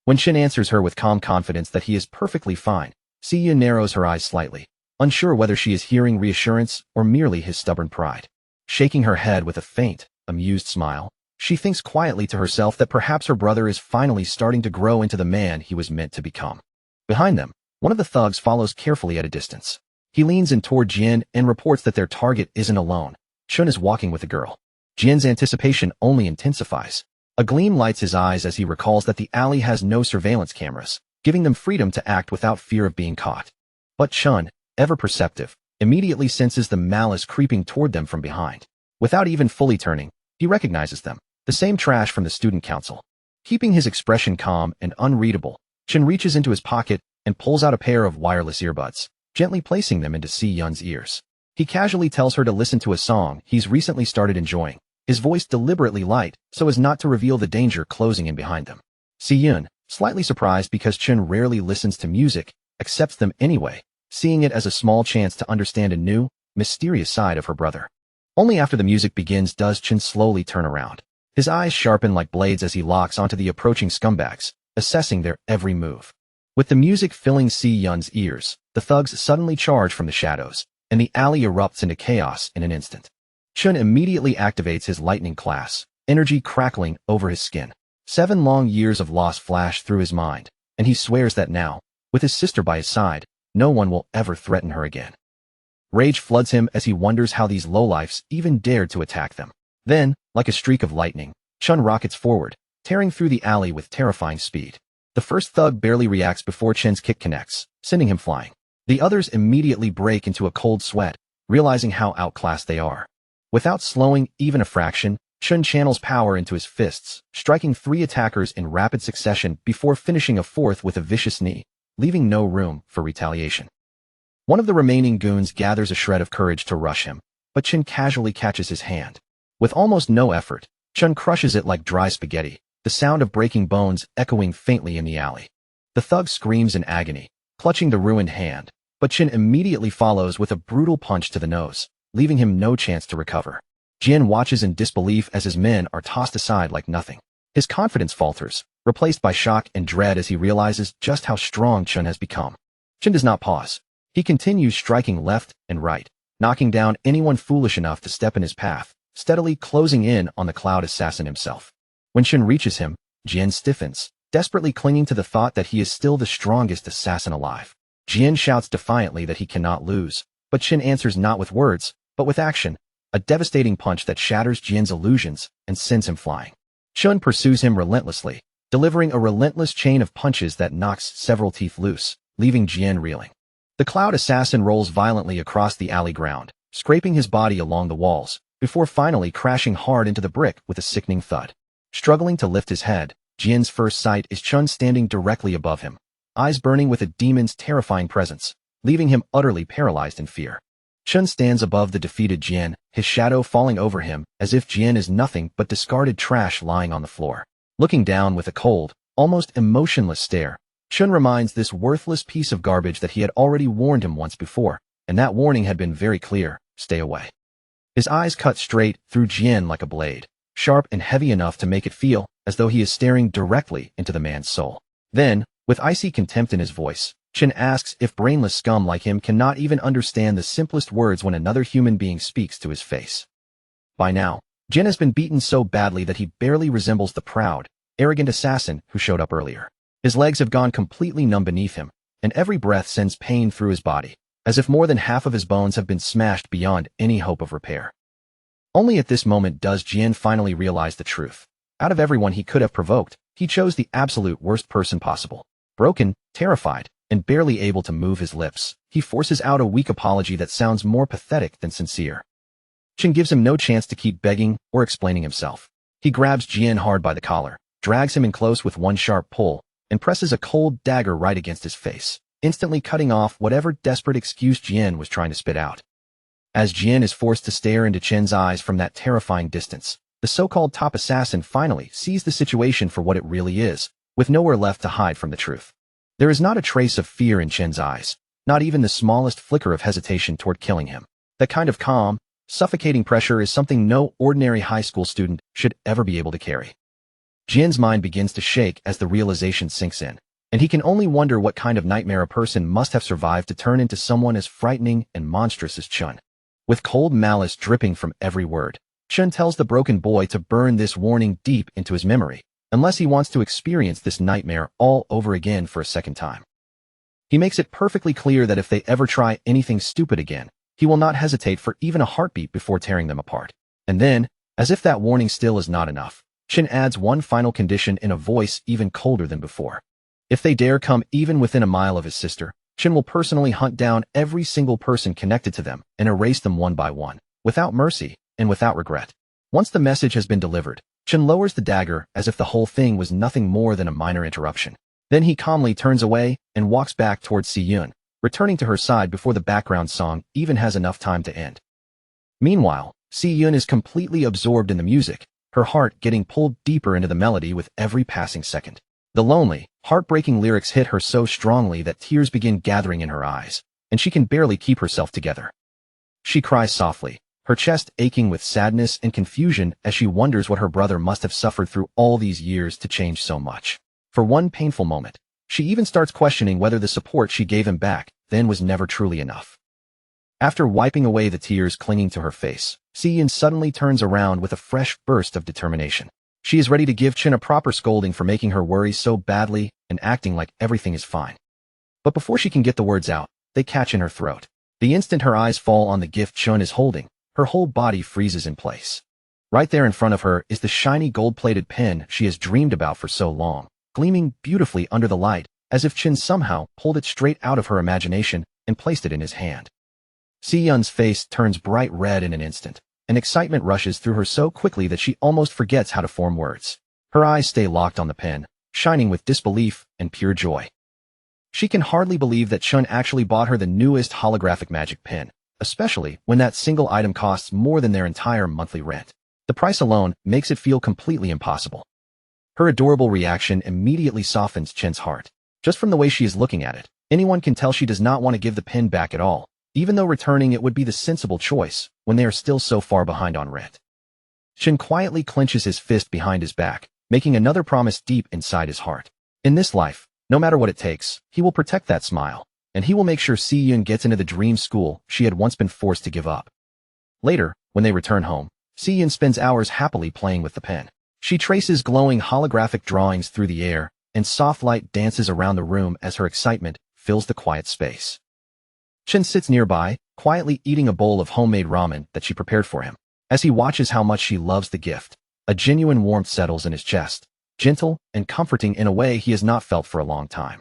When Chen answers her with calm confidence that he is perfectly fine, Si-yoon narrows her eyes slightly, unsure whether she is hearing reassurance or merely his stubborn pride. Shaking her head with a faint, amused smile, she thinks quietly to herself that perhaps her brother is finally starting to grow into the man he was meant to become. Behind them, one of the thugs follows carefully at a distance. He leans in toward Jian and reports that their target isn't alone. Chun is walking with a girl. Jian's anticipation only intensifies. A gleam lights his eyes as he recalls that the alley has no surveillance cameras, giving them freedom to act without fear of being caught. But Chun, ever perceptive, immediately senses the malice creeping toward them from behind. Without even fully turning, he recognizes them, the same trash from the student council. Keeping his expression calm and unreadable, Chun reaches into his pocket and pulls out a pair of wireless earbuds, gently placing them into Si-yoon's ears. He casually tells her to listen to a song he's recently started enjoying, his voice deliberately light so as not to reveal the danger closing in behind them. Si-yoon, slightly surprised because Chun rarely listens to music, accepts them anyway, seeing it as a small chance to understand a new, mysterious side of her brother. Only after the music begins does Chen slowly turn around. His eyes sharpen like blades as he locks onto the approaching scumbags, assessing their every move. With the music filling Si-Yun's ears, the thugs suddenly charge from the shadows, and the alley erupts into chaos in an instant. Chen immediately activates his lightning class, energy crackling over his skin. 7 long years of loss flash through his mind, and he swears that now, with his sister by his side, no one will ever threaten her again. Rage floods him as he wonders how these lowlifes even dared to attack them. Then, like a streak of lightning, Chen rockets forward, tearing through the alley with terrifying speed. The first thug barely reacts before Chen's kick connects, sending him flying. The others immediately break into a cold sweat, realizing how outclassed they are. Without slowing even a fraction, Chen channels power into his fists, striking 3 attackers in rapid succession before finishing a 4th with a vicious knee, leaving no room for retaliation. One of the remaining goons gathers a shred of courage to rush him, but Chen casually catches his hand. With almost no effort, Chen crushes it like dry spaghetti, the sound of breaking bones echoing faintly in the alley. The thug screams in agony, clutching the ruined hand, but Chen immediately follows with a brutal punch to the nose, leaving him no chance to recover. Jian watches in disbelief as his men are tossed aside like nothing. His confidence falters, replaced by shock and dread as he realizes just how strong Chen has become. Chen does not pause. He continues striking left and right, knocking down anyone foolish enough to step in his path, steadily closing in on the cloud assassin himself. When Chen reaches him, Jian stiffens, desperately clinging to the thought that he is still the strongest assassin alive. Jian shouts defiantly that he cannot lose, but Chen answers not with words, but with action, a devastating punch that shatters Jian's illusions and sends him flying. Chen pursues him relentlessly, delivering a relentless chain of punches that knocks several teeth loose, leaving Jian reeling. The cloud assassin rolls violently across the alley ground, scraping his body along the walls, before finally crashing hard into the brick with a sickening thud. Struggling to lift his head, Jian's first sight is Chen standing directly above him, eyes burning with a demon's terrifying presence, leaving him utterly paralyzed in fear. Chen stands above the defeated Jian, his shadow falling over him as if Jian is nothing but discarded trash lying on the floor. Looking down with a cold, almost emotionless stare, Chen reminds this worthless piece of garbage that he had already warned him once before, and that warning had been very clear: stay away. His eyes cut straight through Jian like a blade, sharp and heavy enough to make it feel as though he is staring directly into the man's soul. Then, with icy contempt in his voice, Chen asks if brainless scum like him cannot even understand the simplest words when another human being speaks to his face. By now, Jian has been beaten so badly that he barely resembles the proud, arrogant assassin who showed up earlier. His legs have gone completely numb beneath him, and every breath sends pain through his body, as if more than half of his bones have been smashed beyond any hope of repair. Only at this moment does Jian finally realize the truth. Out of everyone he could have provoked, he chose the absolute worst person possible. Broken, terrified, and barely able to move his lips, he forces out a weak apology that sounds more pathetic than sincere. Chen gives him no chance to keep begging or explaining himself. He grabs Jian hard by the collar, drags him in close with one sharp pull, and presses a cold dagger right against his face, instantly cutting off whatever desperate excuse Jian was trying to spit out. As Jian is forced to stare into Chen's eyes from that terrifying distance, the so-called top assassin finally sees the situation for what it really is, with nowhere left to hide from the truth. There is not a trace of fear in Chen's eyes, not even the smallest flicker of hesitation toward killing him. That kind of calm, suffocating pressure is something no ordinary high school student should ever be able to carry. Jian's mind begins to shake as the realization sinks in, and he can only wonder what kind of nightmare a person must have survived to turn into someone as frightening and monstrous as Chen. With cold malice dripping from every word, Chen tells the broken boy to burn this warning deep into his memory, unless he wants to experience this nightmare all over again for a second time. He makes it perfectly clear that if they ever try anything stupid again, he will not hesitate for even a heartbeat before tearing them apart. And then, as if that warning still is not enough, Chen adds one final condition in a voice even colder than before. If they dare come even within a mile of his sister, Chen will personally hunt down every single person connected to them and erase them one by one, without mercy and without regret. Once the message has been delivered, Chen lowers the dagger as if the whole thing was nothing more than a minor interruption. Then he calmly turns away and walks back towards Si-Yun, returning to her side before the background song even has enough time to end. Meanwhile, Si-Yun is completely absorbed in the music, her heart getting pulled deeper into the melody with every passing second. The lonely, heartbreaking lyrics hit her so strongly that tears begin gathering in her eyes, and she can barely keep herself together. She cries softly, her chest aching with sadness and confusion as she wonders what her brother must have suffered through all these years to change so much. For one painful moment, she even starts questioning whether the support she gave him back then was never truly enough. After wiping away the tears clinging to her face, Si-Yun suddenly turns around with a fresh burst of determination. She is ready to give Chin a proper scolding for making her worry so badly and acting like everything is fine. But before she can get the words out, they catch in her throat. The instant her eyes fall on the gift Chun is holding, her whole body freezes in place. Right there in front of her is the shiny gold-plated pen she has dreamed about for so long, gleaming beautifully under the light, as if Chin somehow pulled it straight out of her imagination and placed it in his hand. Si-Yun's face turns bright red in an instant, and excitement rushes through her so quickly that she almost forgets how to form words. Her eyes stay locked on the pen, shining with disbelief and pure joy. She can hardly believe that Chun actually bought her the newest holographic magic pen, especially when that single item costs more than their entire monthly rent. The price alone makes it feel completely impossible. Her adorable reaction immediately softens Chin's heart. Just from the way she is looking at it, anyone can tell she does not want to give the pen back at all, even though returning it would be the sensible choice when they are still so far behind on rent. Chin quietly clenches his fist behind his back, making another promise deep inside his heart. In this life, no matter what it takes, he will protect that smile, and he will make sure Si-Yun gets into the dream school she had once been forced to give up. Later, when they return home, Si-Yun spends hours happily playing with the pen. She traces glowing holographic drawings through the air, and soft light dances around the room as her excitement fills the quiet space. Chin sits nearby, quietly eating a bowl of homemade ramen that she prepared for him. As he watches how much she loves the gift, a genuine warmth settles in his chest, gentle and comforting in a way he has not felt for a long time.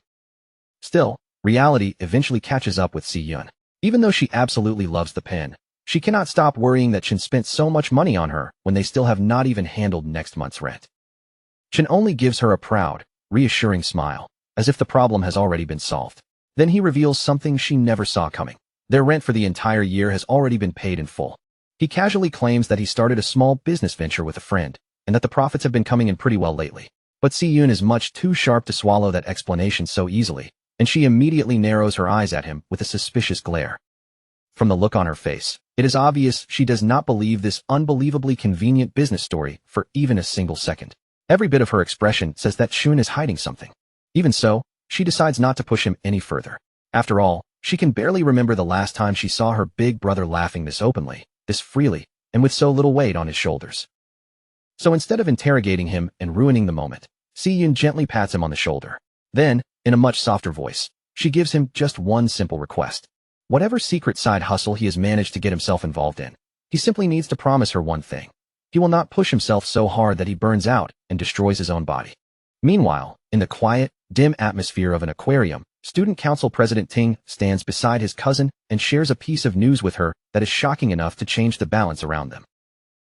Still, reality eventually catches up with Si-Yun. Even though she absolutely loves the pen, she cannot stop worrying that Chin spent so much money on her when they still have not even handled next month's rent. Chin only gives her a proud, reassuring smile, as if the problem has already been solved. Then he reveals something she never saw coming. Their rent for the entire year has already been paid in full. He casually claims that he started a small business venture with a friend, and that the profits have been coming in pretty well lately. But Si-Yun is much too sharp to swallow that explanation so easily, and she immediately narrows her eyes at him with a suspicious glare. From the look on her face, it is obvious she does not believe this unbelievably convenient business story for even a single second. Every bit of her expression says that Chun is hiding something. Even so, she decides not to push him any further. After all, she can barely remember the last time she saw her big brother laughing this openly, this freely, and with so little weight on his shoulders. So instead of interrogating him and ruining the moment, Si-Yun gently pats him on the shoulder. Then, in a much softer voice, she gives him just one simple request. Whatever secret side hustle he has managed to get himself involved in, he simply needs to promise her one thing. He will not push himself so hard that he burns out and destroys his own body. Meanwhile, in the quiet, dim atmosphere of an aquarium, Student Council President Ting stands beside his cousin and shares a piece of news with her that is shocking enough to change the balance around them.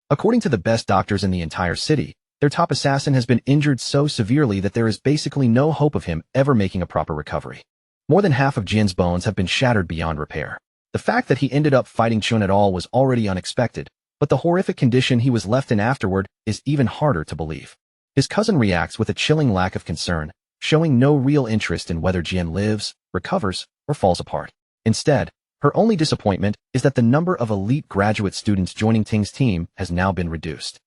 According to the best doctors in the entire city, their top assassin has been injured so severely that there is basically no hope of him ever making a proper recovery. More than half of Jin's bones have been shattered beyond repair. The fact that he ended up fighting Chun at all was already unexpected, but the horrific condition he was left in afterward is even harder to believe. His cousin reacts with a chilling lack of concern, showing no real interest in whether Jin lives, recovers, or falls apart. Instead, her only disappointment is that the number of elite graduate students joining Ting's team has now been reduced.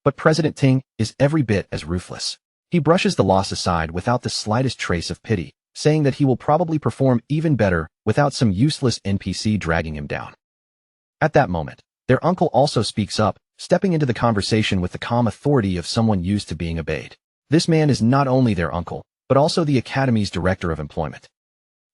But President Ting is every bit as ruthless. He brushes the loss aside without the slightest trace of pity, saying that he will probably perform even better without some useless NPC dragging him down. At that moment, their uncle also speaks up, stepping into the conversation with the calm authority of someone used to being obeyed. This man is not only their uncle, but also the Academy's Director of Employment.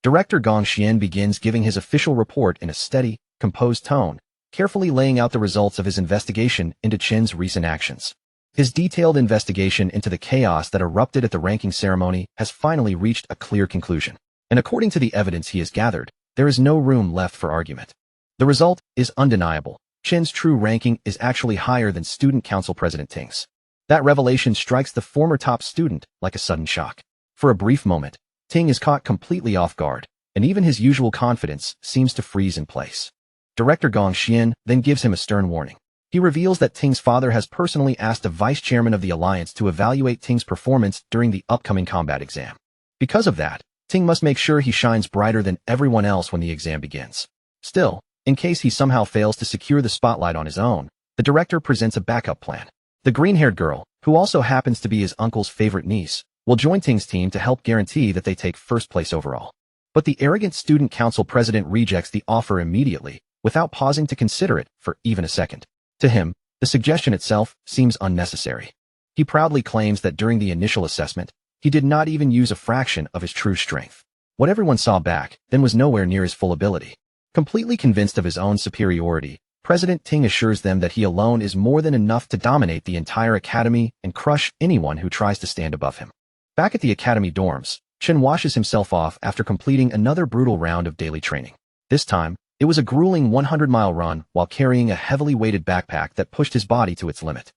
Director Gong Xian begins giving his official report in a steady, composed tone, carefully laying out the results of his investigation into Chin's recent actions. His detailed investigation into the chaos that erupted at the ranking ceremony has finally reached a clear conclusion, and according to the evidence he has gathered, there is no room left for argument. The result is undeniable. Chin's true ranking is actually higher than Student Council President Ting's. That revelation strikes the former top student like a sudden shock. For a brief moment, Ting is caught completely off guard, and even his usual confidence seems to freeze in place. Director Gong Xian then gives him a stern warning. He reveals that Ting's father has personally asked the vice chairman of the alliance to evaluate Ting's performance during the upcoming combat exam. Because of that, Ting must make sure he shines brighter than everyone else when the exam begins. Still, in case he somehow fails to secure the spotlight on his own, the director presents a backup plan. The green-haired girl, who also happens to be his uncle's favorite niece, will join Ting's team to help guarantee that they take first place overall. But the arrogant student council president rejects the offer immediately, without pausing to consider it for even a second. To him, the suggestion itself seems unnecessary. He proudly claims that during the initial assessment, he did not even use a fraction of his true strength. What everyone saw back then was nowhere near his full ability. Completely convinced of his own superiority, President Ting assures them that he alone is more than enough to dominate the entire academy and crush anyone who tries to stand above him. Back at the academy dorms, Chen washes himself off after completing another brutal round of daily training. This time, it was a grueling 100-mile run while carrying a heavily weighted backpack that pushed his body to its limit.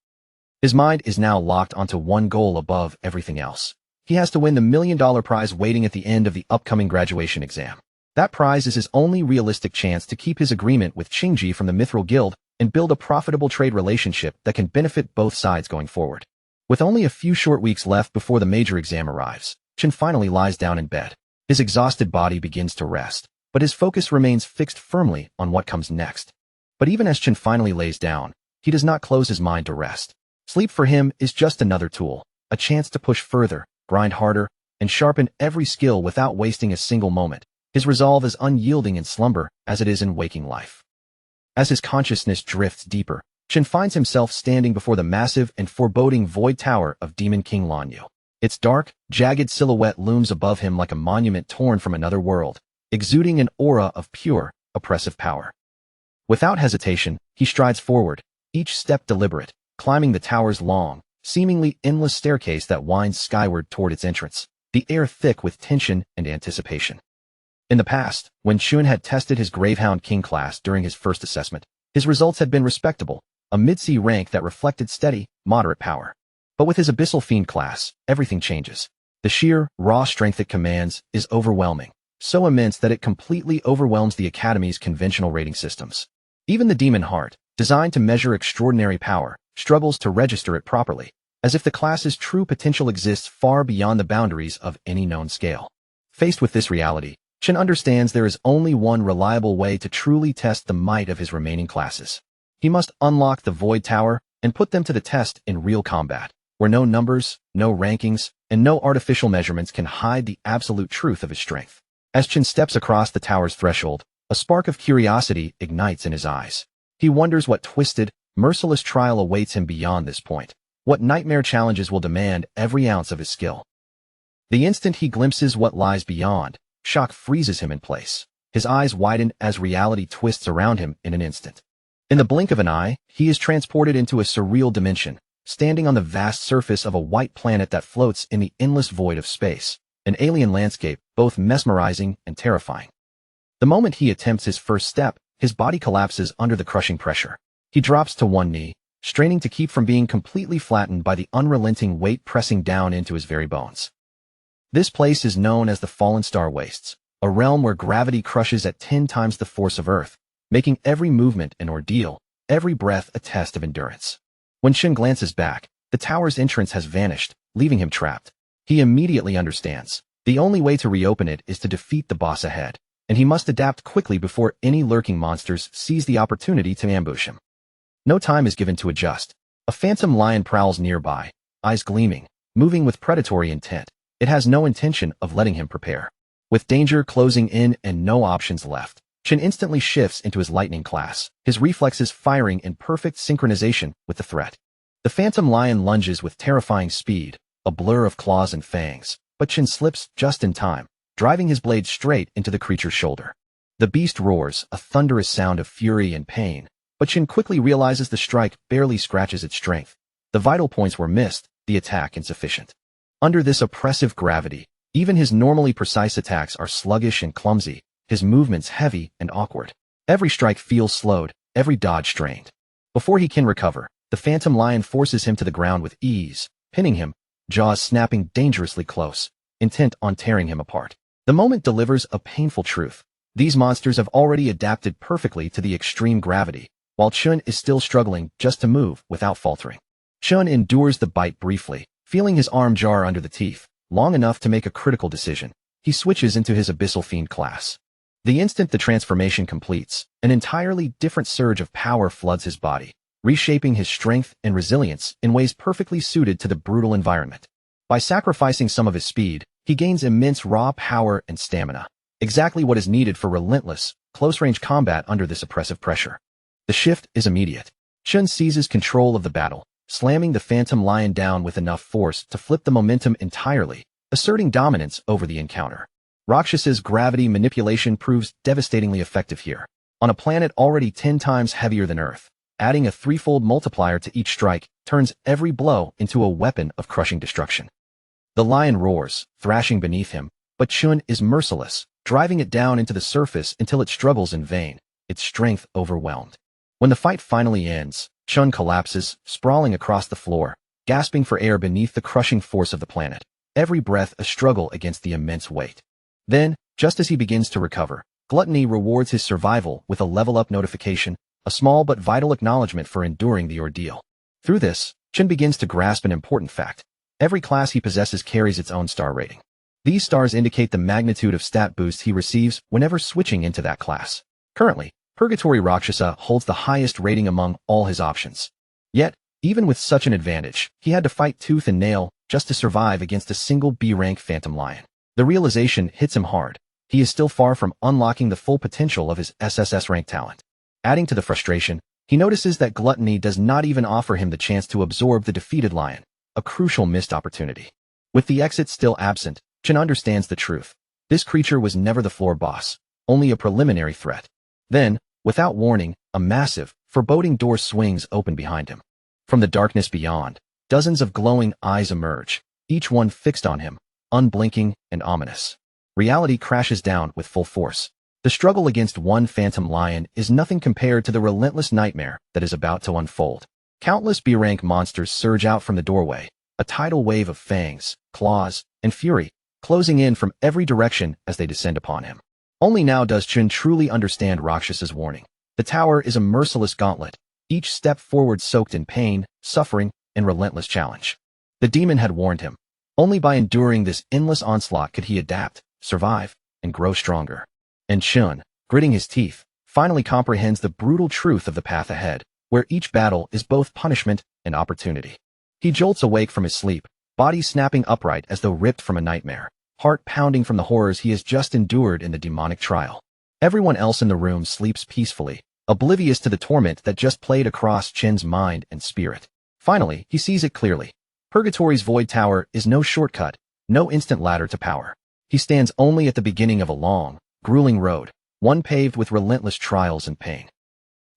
His mind is now locked onto one goal above everything else. He has to win the $1 million prize waiting at the end of the upcoming graduation exam. That prize is his only realistic chance to keep his agreement with Qingji from the Mithril Guild and build a profitable trade relationship that can benefit both sides going forward. With only a few short weeks left before the major exam arrives, Chen finally lies down in bed. His exhausted body begins to rest, but his focus remains fixed firmly on what comes next. But even as Chen finally lays down, he does not close his mind to rest. Sleep for him is just another tool, a chance to push further, grind harder, and sharpen every skill without wasting a single moment. His resolve is unyielding in slumber as it is in waking life. As his consciousness drifts deeper, Chen finds himself standing before the massive and foreboding void tower of Demon King Lanyu. Its dark, jagged silhouette looms above him like a monument torn from another world, exuding an aura of pure, oppressive power. Without hesitation, he strides forward, each step deliberate, climbing the tower's long, seemingly endless staircase that winds skyward toward its entrance, the air thick with tension and anticipation. In the past, when Chun had tested his Gravehound King class during his first assessment, his results had been respectable, a mid-sea rank that reflected steady, moderate power. But with his Abyssal Fiend class, everything changes. The sheer, raw strength it commands is overwhelming, so immense that it completely overwhelms the Academy's conventional rating systems. Even the Demon Heart, designed to measure extraordinary power, struggles to register it properly, as if the class's true potential exists far beyond the boundaries of any known scale. Faced with this reality, Chen understands there is only one reliable way to truly test the might of his remaining classes. He must unlock the Void Tower and put them to the test in real combat, where no numbers, no rankings, and no artificial measurements can hide the absolute truth of his strength. As Chen steps across the tower's threshold, a spark of curiosity ignites in his eyes. He wonders what twisted, merciless trial awaits him beyond this point, what nightmare challenges will demand every ounce of his skill. The instant he glimpses what lies beyond, shock freezes him in place. His eyes widen as reality twists around him in an instant. In the blink of an eye, he is transported into a surreal dimension, standing on the vast surface of a white planet that floats in the endless void of space, an alien landscape both mesmerizing and terrifying. The moment he attempts his first step, his body collapses under the crushing pressure. He drops to one knee, straining to keep from being completely flattened by the unrelenting weight pressing down into his very bones. This place is known as the Fallen Star Wastes, a realm where gravity crushes at 10 times the force of Earth, making every movement an ordeal, every breath a test of endurance. When Shin glances back, the tower's entrance has vanished, leaving him trapped. He immediately understands. The only way to reopen it is to defeat the boss ahead, and he must adapt quickly before any lurking monsters seize the opportunity to ambush him. No time is given to adjust. A phantom lion prowls nearby, eyes gleaming, moving with predatory intent. It has no intention of letting him prepare. With danger closing in and no options left, Chen instantly shifts into his lightning class, his reflexes firing in perfect synchronization with the threat. The phantom lion lunges with terrifying speed, a blur of claws and fangs, but Chen slips just in time, driving his blade straight into the creature's shoulder. The beast roars, a thunderous sound of fury and pain, but Chen quickly realizes the strike barely scratches its strength. The vital points were missed, the attack insufficient. Under this oppressive gravity, even his normally precise attacks are sluggish and clumsy, his movements heavy and awkward. Every strike feels slowed, every dodge strained. Before he can recover, the phantom lion forces him to the ground with ease, pinning him, jaws snapping dangerously close, intent on tearing him apart. The moment delivers a painful truth. These monsters have already adapted perfectly to the extreme gravity, while Chun is still struggling just to move without faltering. Chun endures the bite briefly, feeling his arm jar under the teeth, long enough to make a critical decision. he switches into his Abyssal Fiend class. The instant the transformation completes, an entirely different surge of power floods his body, reshaping his strength and resilience in ways perfectly suited to the brutal environment. By sacrificing some of his speed, he gains immense raw power and stamina, exactly what is needed for relentless, close-range combat under this oppressive pressure. The shift is immediate. Chun seizes control of the battle, slamming the Phantom Lion down with enough force to flip the momentum entirely, asserting dominance over the encounter. Rakshasa's gravity manipulation proves devastatingly effective here. On a planet already 10 times heavier than Earth, adding a threefold multiplier to each strike turns every blow into a weapon of crushing destruction. The lion roars, thrashing beneath him, but Chun is merciless, driving it down into the surface until it struggles in vain, its strength overwhelmed. When the fight finally ends, Chun collapses, sprawling across the floor, gasping for air beneath the crushing force of the planet, every breath a struggle against the immense weight. Then, just as he begins to recover, Gluttony rewards his survival with a level-up notification, a small but vital acknowledgement for enduring the ordeal. Through this, Chun begins to grasp an important fact. Every class he possesses carries its own star rating. These stars indicate the magnitude of stat boost he receives whenever switching into that class. Currently, Purgatory Rakshasa holds the highest rating among all his options. Yet, even with such an advantage, he had to fight tooth and nail just to survive against a single B-rank Phantom Lion. The realization hits him hard. He is still far from unlocking the full potential of his SSS rank talent. Adding to the frustration, he notices that Gluttony does not even offer him the chance to absorb the defeated lion, a crucial missed opportunity. With the exit still absent, Chun understands the truth. This creature was never the floor boss, only a preliminary threat. Then, without warning, a massive, foreboding door swings open behind him. From the darkness beyond, dozens of glowing eyes emerge, each one fixed on him, unblinking and ominous. Reality crashes down with full force. The struggle against one Phantom Lion is nothing compared to the relentless nightmare that is about to unfold. Countless B-rank monsters surge out from the doorway, a tidal wave of fangs, claws, and fury, closing in from every direction as they descend upon him. Only now does Chun truly understand Rakshasa's warning. The tower is a merciless gauntlet, each step forward soaked in pain, suffering, and relentless challenge. The demon had warned him. Only by enduring this endless onslaught could he adapt, survive, and grow stronger. And Chun, gritting his teeth, finally comprehends the brutal truth of the path ahead, where each battle is both punishment and opportunity. He jolts awake from his sleep, body snapping upright as though ripped from a nightmare, heart pounding from the horrors he has just endured in the demonic trial. Everyone else in the room sleeps peacefully, oblivious to the torment that just played across Chun's mind and spirit. Finally, he sees it clearly. Purgatory's Void Tower is no shortcut, no instant ladder to power. He stands only at the beginning of a long, grueling road, one paved with relentless trials and pain.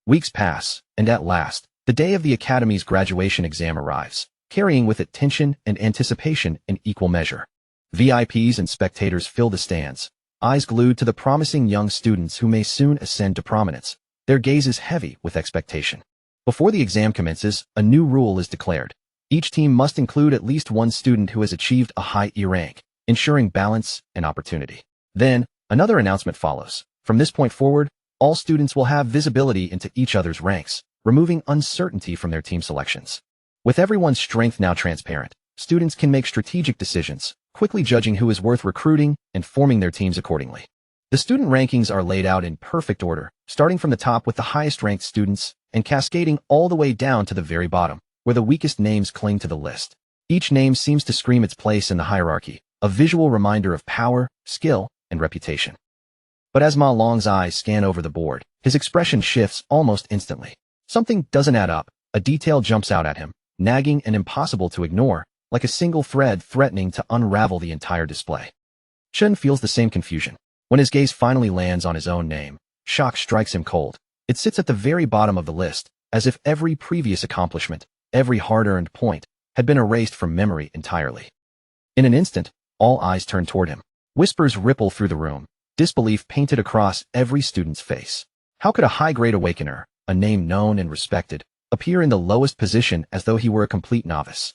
Weeks pass, and at last, the day of the Academy's graduation exam arrives, carrying with it tension and anticipation in equal measure. VIPs and spectators fill the stands, eyes glued to the promising young students who may soon ascend to prominence, their gazes heavy with expectation. Before the exam commences, a new rule is declared. Each team must include at least one student who has achieved a high E rank, ensuring balance and opportunity. Then, another announcement follows. From this point forward, all students will have visibility into each other's ranks, removing uncertainty from their team selections. With everyone's strength now transparent, students can make strategic decisions, quickly judging who is worth recruiting and forming their teams accordingly. The student rankings are laid out in perfect order, starting from the top with the highest-ranked students and cascading all the way down to the very bottom, where the weakest names cling to the list. Each name seems to scream its place in the hierarchy, a visual reminder of power, skill, and reputation. But as Ma Long's eyes scan over the board, his expression shifts almost instantly. Something doesn't add up. A detail jumps out at him, nagging and impossible to ignore, like a single thread threatening to unravel the entire display. Chun feels the same confusion. When his gaze finally lands on his own name, shock strikes him cold. It sits at the very bottom of the list, as if every previous accomplishment, every hard-earned point, had been erased from memory entirely. In an instant, all eyes turn toward him. Whispers ripple through the room, disbelief painted across every student's face. How could a high-grade awakener, a name known and respected, appear in the lowest position as though he were a complete novice?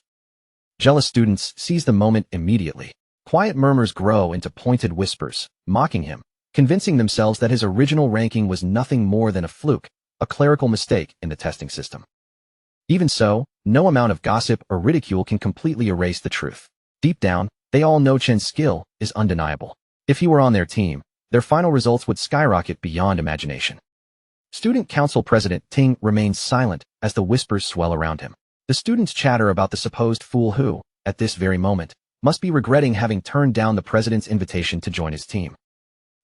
Jealous students seize the moment immediately. Quiet murmurs grow into pointed whispers, mocking him, convincing themselves that his original ranking was nothing more than a fluke, a clerical mistake in the testing system. Even so, no amount of gossip or ridicule can completely erase the truth. Deep down, they all know Chen's skill is undeniable. If he were on their team, their final results would skyrocket beyond imagination. Student Council President Ting remains silent as the whispers swell around him. The students chatter about the supposed fool who, at this very moment, must be regretting having turned down the president's invitation to join his team.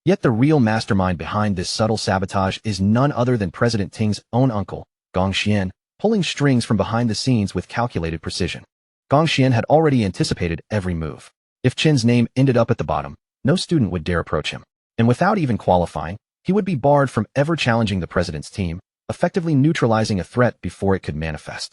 Yet the real mastermind behind this subtle sabotage is none other than President Ting's own uncle, Gong Xian, pulling strings from behind the scenes with calculated precision. Gong Xian had already anticipated every move. If Chen's name ended up at the bottom, no student would dare approach him. And without even qualifying, he would be barred from ever challenging the president's team, effectively neutralizing a threat before it could manifest.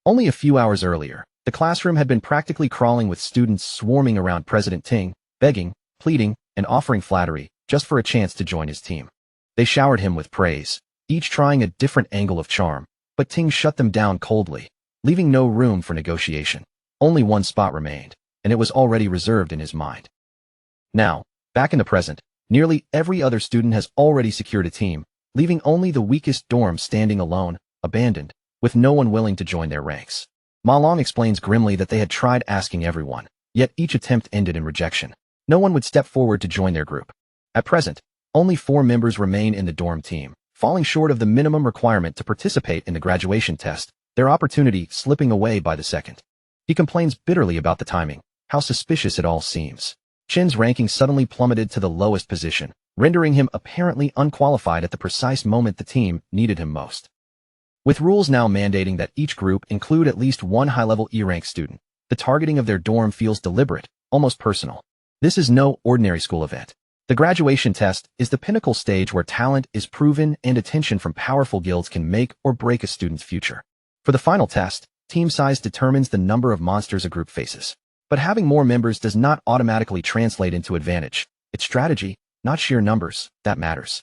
Only a few hours earlier, the classroom had been practically crawling with students swarming around President Ting, begging, pleading, and offering flattery just for a chance to join his team. They showered him with praise, each trying a different angle of charm, but Ting shut them down coldly, leaving no room for negotiation. Only one spot remained, and it was already reserved in his mind. Now, back in the present, nearly every other student has already secured a team, leaving only the weakest dorm standing alone, abandoned, with no one willing to join their ranks. Ma Long explains grimly that they had tried asking everyone, yet each attempt ended in rejection. No one would step forward to join their group. At present, only 4 members remain in the dorm team, falling short of the minimum requirement to participate in the graduation test, their opportunity slipping away by the second. He complains bitterly about the timing, how suspicious it all seems. Chen's ranking suddenly plummeted to the lowest position, rendering him apparently unqualified at the precise moment the team needed him most. With rules now mandating that each group include at least one high-level E-rank student, the targeting of their dorm feels deliberate, almost personal. This is no ordinary school event. The graduation test is the pinnacle stage where talent is proven and attention from powerful guilds can make or break a student's future. For the final test, team size determines the number of monsters a group faces. But having more members does not automatically translate into advantage. It's strategy, not sheer numbers, that matters.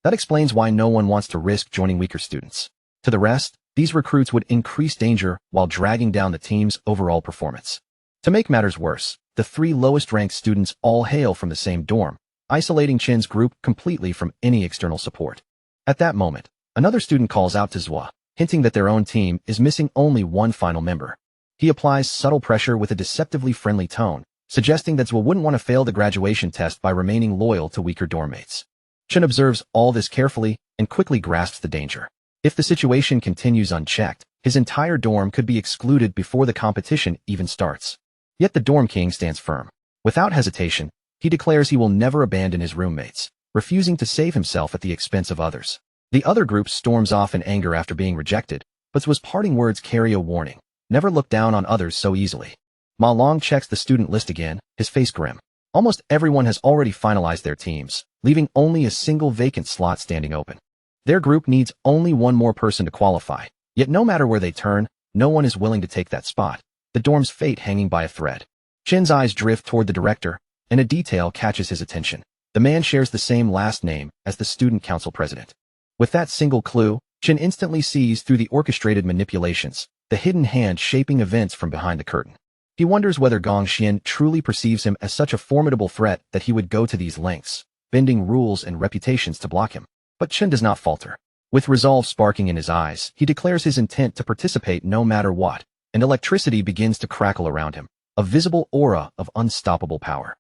That explains why no one wants to risk joining weaker students. To the rest, these recruits would increase danger while dragging down the team's overall performance. To make matters worse, the 3 lowest-ranked students all hail from the same dorm, isolating Chen's group completely from any external support. At that moment, another student calls out to Zhua, hinting that their own team is missing only one final member. He applies subtle pressure with a deceptively friendly tone, suggesting that Zhua wouldn't want to fail the graduation test by remaining loyal to weaker dormmates. Chen observes all this carefully and quickly grasps the danger. If the situation continues unchecked, his entire dorm could be excluded before the competition even starts. Yet the dorm king stands firm. Without hesitation, he declares he will never abandon his roommates, refusing to save himself at the expense of others. The other group storms off in anger after being rejected, but Zhua's parting words carry a warning. Never look down on others so easily. Ma Long checks the student list again, his face grim. Almost everyone has already finalized their teams, leaving only a single vacant slot standing open. Their group needs only one more person to qualify, yet no matter where they turn, no one is willing to take that spot, the dorm's fate hanging by a thread. Chen's eyes drift toward the director, and a detail catches his attention. The man shares the same last name as the student council president. With that single clue, Chen instantly sees through the orchestrated manipulations, the hidden hand shaping events from behind the curtain. He wonders whether Gong Xian truly perceives him as such a formidable threat that he would go to these lengths, bending rules and reputations to block him. But Chen does not falter. With resolve sparking in his eyes, he declares his intent to participate no matter what, and electricity begins to crackle around him, a visible aura of unstoppable power.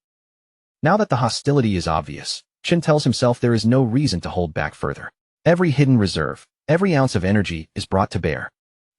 Now that the hostility is obvious, Chen tells himself there is no reason to hold back further. Every hidden reserve, every ounce of energy is brought to bear.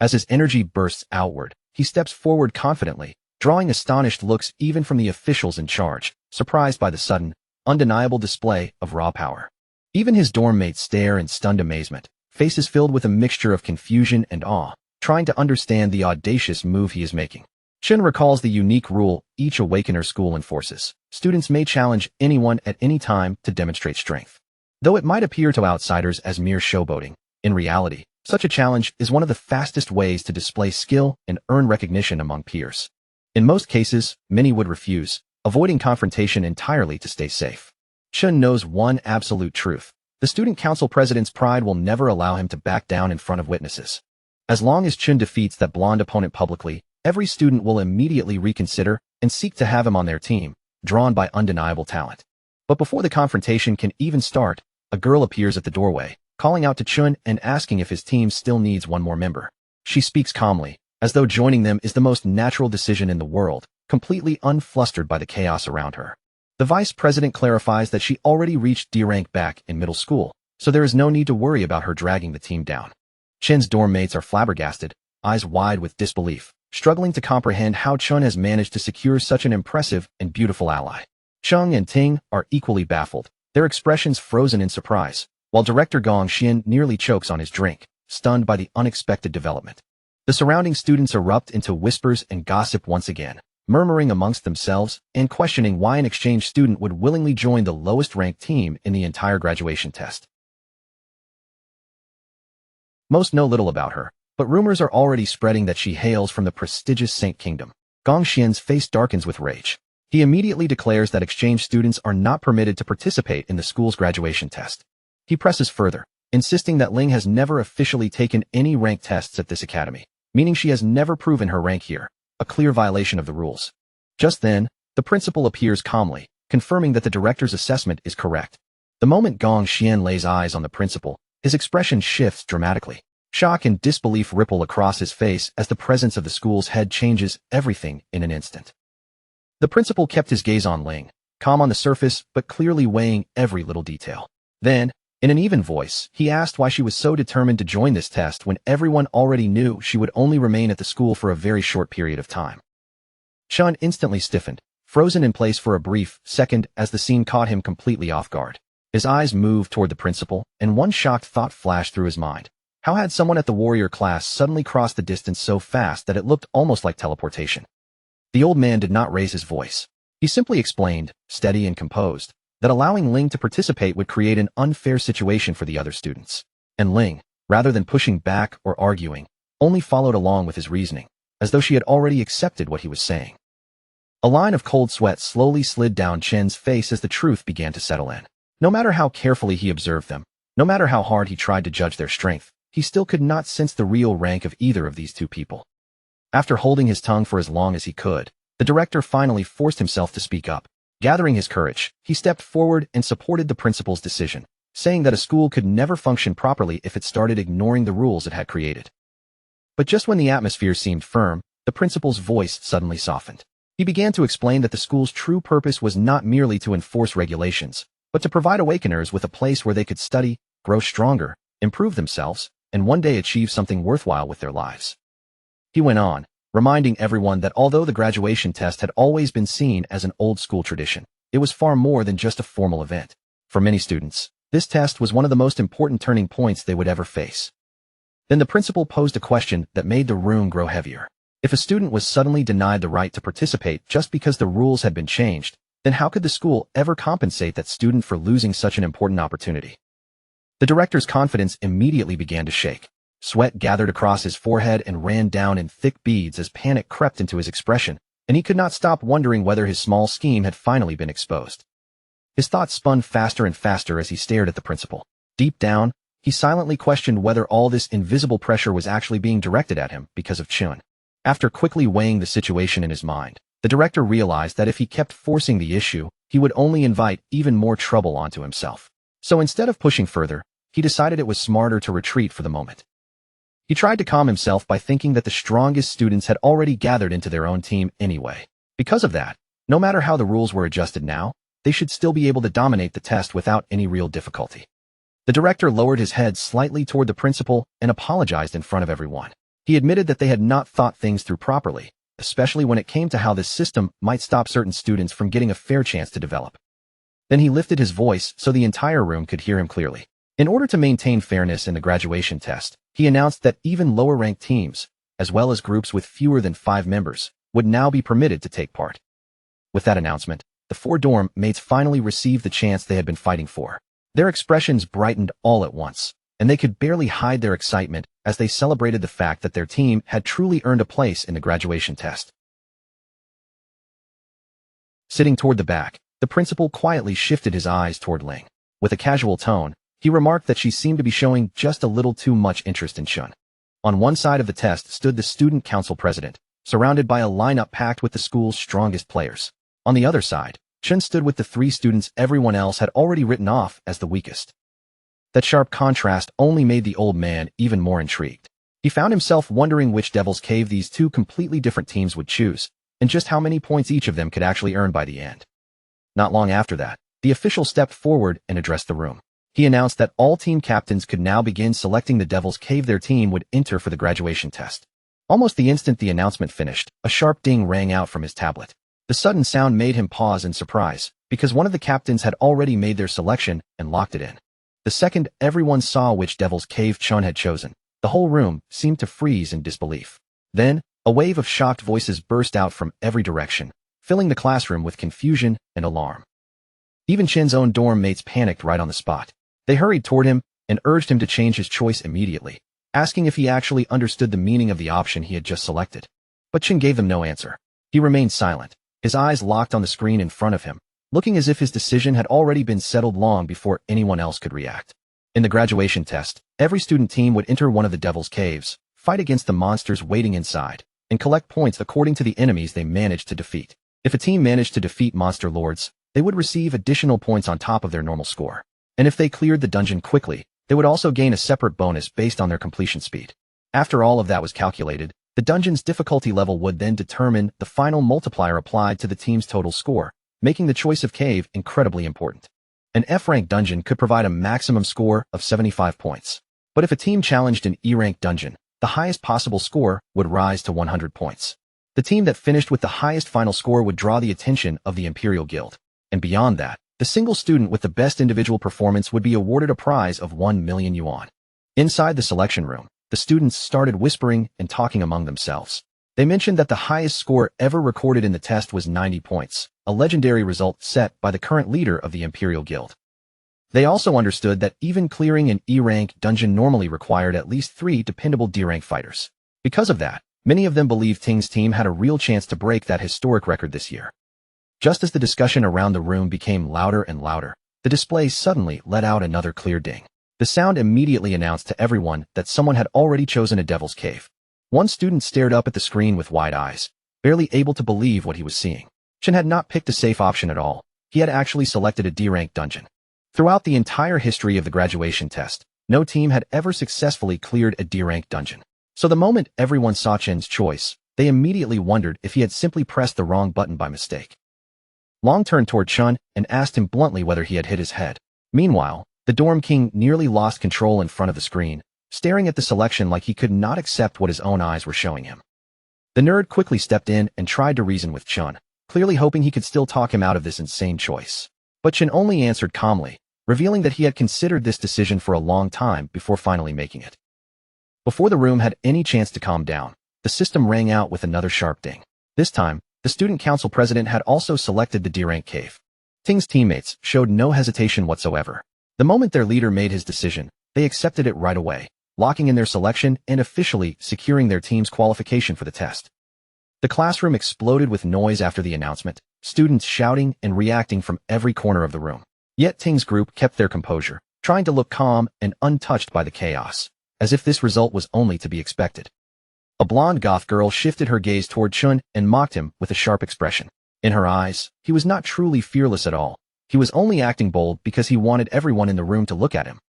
As his energy bursts outward, he steps forward confidently, drawing astonished looks even from the officials in charge, surprised by the sudden, undeniable display of raw power. Even his dorm mates stare in stunned amazement, faces filled with a mixture of confusion and awe, trying to understand the audacious move he is making. Chen recalls the unique rule each Awakener school enforces. Students may challenge anyone at any time to demonstrate strength. Though it might appear to outsiders as mere showboating, in reality, such a challenge is one of the fastest ways to display skill and earn recognition among peers. In most cases, many would refuse, avoiding confrontation entirely to stay safe. Chen knows one absolute truth. The student council president's pride will never allow him to back down in front of witnesses. As long as Chen defeats that blonde opponent publicly, every student will immediately reconsider and seek to have him on their team, drawn by undeniable talent. But before the confrontation can even start, a girl appears at the doorway, calling out to Chen and asking if his team still needs one more member. She speaks calmly, as though joining them is the most natural decision in the world, completely unflustered by the chaos around her. The vice president clarifies that she already reached D rank back in middle school, so there is no need to worry about her dragging the team down. Chen's dorm mates are flabbergasted, eyes wide with disbelief, struggling to comprehend how Chun has managed to secure such an impressive and beautiful ally. Chung and Ting are equally baffled, their expressions frozen in surprise, while director Gong Xian nearly chokes on his drink, stunned by the unexpected development. The surrounding students erupt into whispers and gossip once again, murmuring amongst themselves and questioning why an exchange student would willingly join the lowest-ranked team in the entire graduation test. Most know little about her, but rumors are already spreading that she hails from the prestigious Saint Kingdom. Gong Xian's face darkens with rage. He immediately declares that exchange students are not permitted to participate in the school's graduation test. He presses further, insisting that Ling has never officially taken any rank tests at this academy, meaning she has never proven her rank here, a clear violation of the rules. Just then, the principal appears calmly, confirming that the director's assessment is correct. The moment Gong Xian lays eyes on the principal, his expression shifts dramatically. Shock and disbelief ripple across his face as the presence of the school's head changes everything in an instant. The principal kept his gaze on Ling, calm on the surface but clearly weighing every little detail. Then, in an even voice, he asked why she was so determined to join this test when everyone already knew she would only remain at the school for a very short period of time. Chun instantly stiffened, frozen in place for a brief second as the scene caught him completely off guard. His eyes moved toward the principal, and one shocked thought flashed through his mind. How had someone at the warrior class suddenly crossed the distance so fast that it looked almost like teleportation? The old man did not raise his voice. He simply explained, steady and composed, that allowing Ling to participate would create an unfair situation for the other students. And Ling, rather than pushing back or arguing, only followed along with his reasoning, as though she had already accepted what he was saying. A line of cold sweat slowly slid down Chen's face as the truth began to settle in. No matter how carefully he observed them, no matter how hard he tried to judge their strength, he still could not sense the real rank of either of these two people. After holding his tongue for as long as he could, the director finally forced himself to speak up. Gathering his courage, he stepped forward and supported the principal's decision, saying that a school could never function properly if it started ignoring the rules it had created. But just when the atmosphere seemed firm, the principal's voice suddenly softened. He began to explain that the school's true purpose was not merely to enforce regulations, but to provide awakeners with a place where they could study, grow stronger, improve themselves, and one day achieve something worthwhile with their lives. He went on, reminding everyone that although the graduation test had always been seen as an old-school tradition, it was far more than just a formal event. For many students, this test was one of the most important turning points they would ever face. Then the principal posed a question that made the room grow heavier. If a student was suddenly denied the right to participate just because the rules had been changed, then how could the school ever compensate that student for losing such an important opportunity? The director's confidence immediately began to shake. Sweat gathered across his forehead and ran down in thick beads as panic crept into his expression, and he could not stop wondering whether his small scheme had finally been exposed. His thoughts spun faster and faster as he stared at the principal. Deep down, he silently questioned whether all this invisible pressure was actually being directed at him because of Chun. After quickly weighing the situation in his mind, the director realized that if he kept forcing the issue, he would only invite even more trouble onto himself. So instead of pushing further, he decided it was smarter to retreat for the moment. He tried to calm himself by thinking that the strongest students had already gathered into their own team anyway. Because of that, no matter how the rules were adjusted now, they should still be able to dominate the test without any real difficulty. The director lowered his head slightly toward the principal and apologized in front of everyone. He admitted that they had not thought things through properly, especially when it came to how this system might stop certain students from getting a fair chance to develop. Then he lifted his voice so the entire room could hear him clearly. In order to maintain fairness in the graduation test, he announced that even lower-ranked teams, as well as groups with fewer than 5 members, would now be permitted to take part. With that announcement, the 4 dorm mates finally received the chance they had been fighting for. Their expressions brightened all at once, and they could barely hide their excitement as they celebrated the fact that their team had truly earned a place in the graduation test. Sitting toward the back, the principal quietly shifted his eyes toward Ling. With a casual tone, he remarked that she seemed to be showing just a little too much interest in Chun. On one side of the test stood the student council president, surrounded by a lineup packed with the school's strongest players. On the other side, Chun stood with the 3 students everyone else had already written off as the weakest. That sharp contrast only made the old man even more intrigued. He found himself wondering which devil's cave these 2 completely different teams would choose, and just how many points each of them could actually earn by the end. Not long after that, the official stepped forward and addressed the room. He announced that all team captains could now begin selecting the Devil's Cave their team would enter for the graduation test. Almost the instant the announcement finished, a sharp ding rang out from his tablet. The sudden sound made him pause in surprise, because one of the captains had already made their selection and locked it in. The second everyone saw which Devil's Cave Chun had chosen, the whole room seemed to freeze in disbelief. Then, a wave of shocked voices burst out from every direction, filling the classroom with confusion and alarm. Even Chen's own dorm mates panicked right on the spot. They hurried toward him and urged him to change his choice immediately, asking if he actually understood the meaning of the option he had just selected. But Chen gave them no answer. He remained silent, his eyes locked on the screen in front of him, looking as if his decision had already been settled long before anyone else could react. In the graduation test, every student team would enter one of the Devil's Caves, fight against the monsters waiting inside, and collect points according to the enemies they managed to defeat. If a team managed to defeat monster lords, they would receive additional points on top of their normal score. And if they cleared the dungeon quickly, they would also gain a separate bonus based on their completion speed. After all of that was calculated, the dungeon's difficulty level would then determine the final multiplier applied to the team's total score, making the choice of cave incredibly important. An F-rank dungeon could provide a maximum score of 75 points. But if a team challenged an E-rank dungeon, the highest possible score would rise to 100 points. The team that finished with the highest final score would draw the attention of the Imperial Guild. And beyond that, the single student with the best individual performance would be awarded a prize of 1 million yuan. Inside the selection room, the students started whispering and talking among themselves. They mentioned that the highest score ever recorded in the test was 90 points, a legendary result set by the current leader of the Imperial Guild. They also understood that even clearing an E-rank dungeon normally required at least 3 dependable D-rank fighters. Because of that, many of them believed Ting's team had a real chance to break that historic record this year. Just as the discussion around the room became louder and louder, the display suddenly let out another clear ding. The sound immediately announced to everyone that someone had already chosen a Devil's Cave. One student stared up at the screen with wide eyes, barely able to believe what he was seeing. Chen had not picked a safe option at all. He had actually selected a D-rank dungeon. Throughout the entire history of the graduation test, no team had ever successfully cleared a D-rank dungeon. So the moment everyone saw Chen's choice, they immediately wondered if he had simply pressed the wrong button by mistake. Long turned toward Chun and asked him bluntly whether he had hit his head. Meanwhile, the dorm king nearly lost control in front of the screen, staring at the selection like he could not accept what his own eyes were showing him. The nerd quickly stepped in and tried to reason with Chun, clearly hoping he could still talk him out of this insane choice. But Chen only answered calmly, revealing that he had considered this decision for a long time before finally making it. Before the room had any chance to calm down, the system rang out with another sharp ding. This time, the student council president had also selected the D-rank cave. Ting's teammates showed no hesitation whatsoever. The moment their leader made his decision, they accepted it right away, locking in their selection and officially securing their team's qualification for the test. The classroom exploded with noise after the announcement, students shouting and reacting from every corner of the room. Yet Ting's group kept their composure, trying to look calm and untouched by the chaos, as if this result was only to be expected. A blonde goth girl shifted her gaze toward Chun and mocked him with a sharp expression. In her eyes, he was not truly fearless at all. He was only acting bold because he wanted everyone in the room to look at him.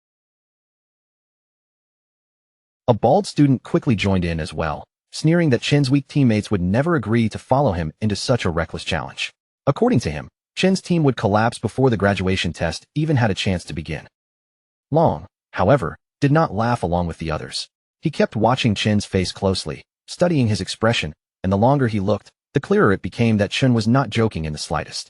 A bald student quickly joined in as well, sneering that Chen's weak teammates would never agree to follow him into such a reckless challenge. According to him, Chen's team would collapse before the graduation test even had a chance to begin. Long, however, did not laugh along with the others. He kept watching Chen's face closely, studying his expression, and the longer he looked, the clearer it became that Chen was not joking in the slightest.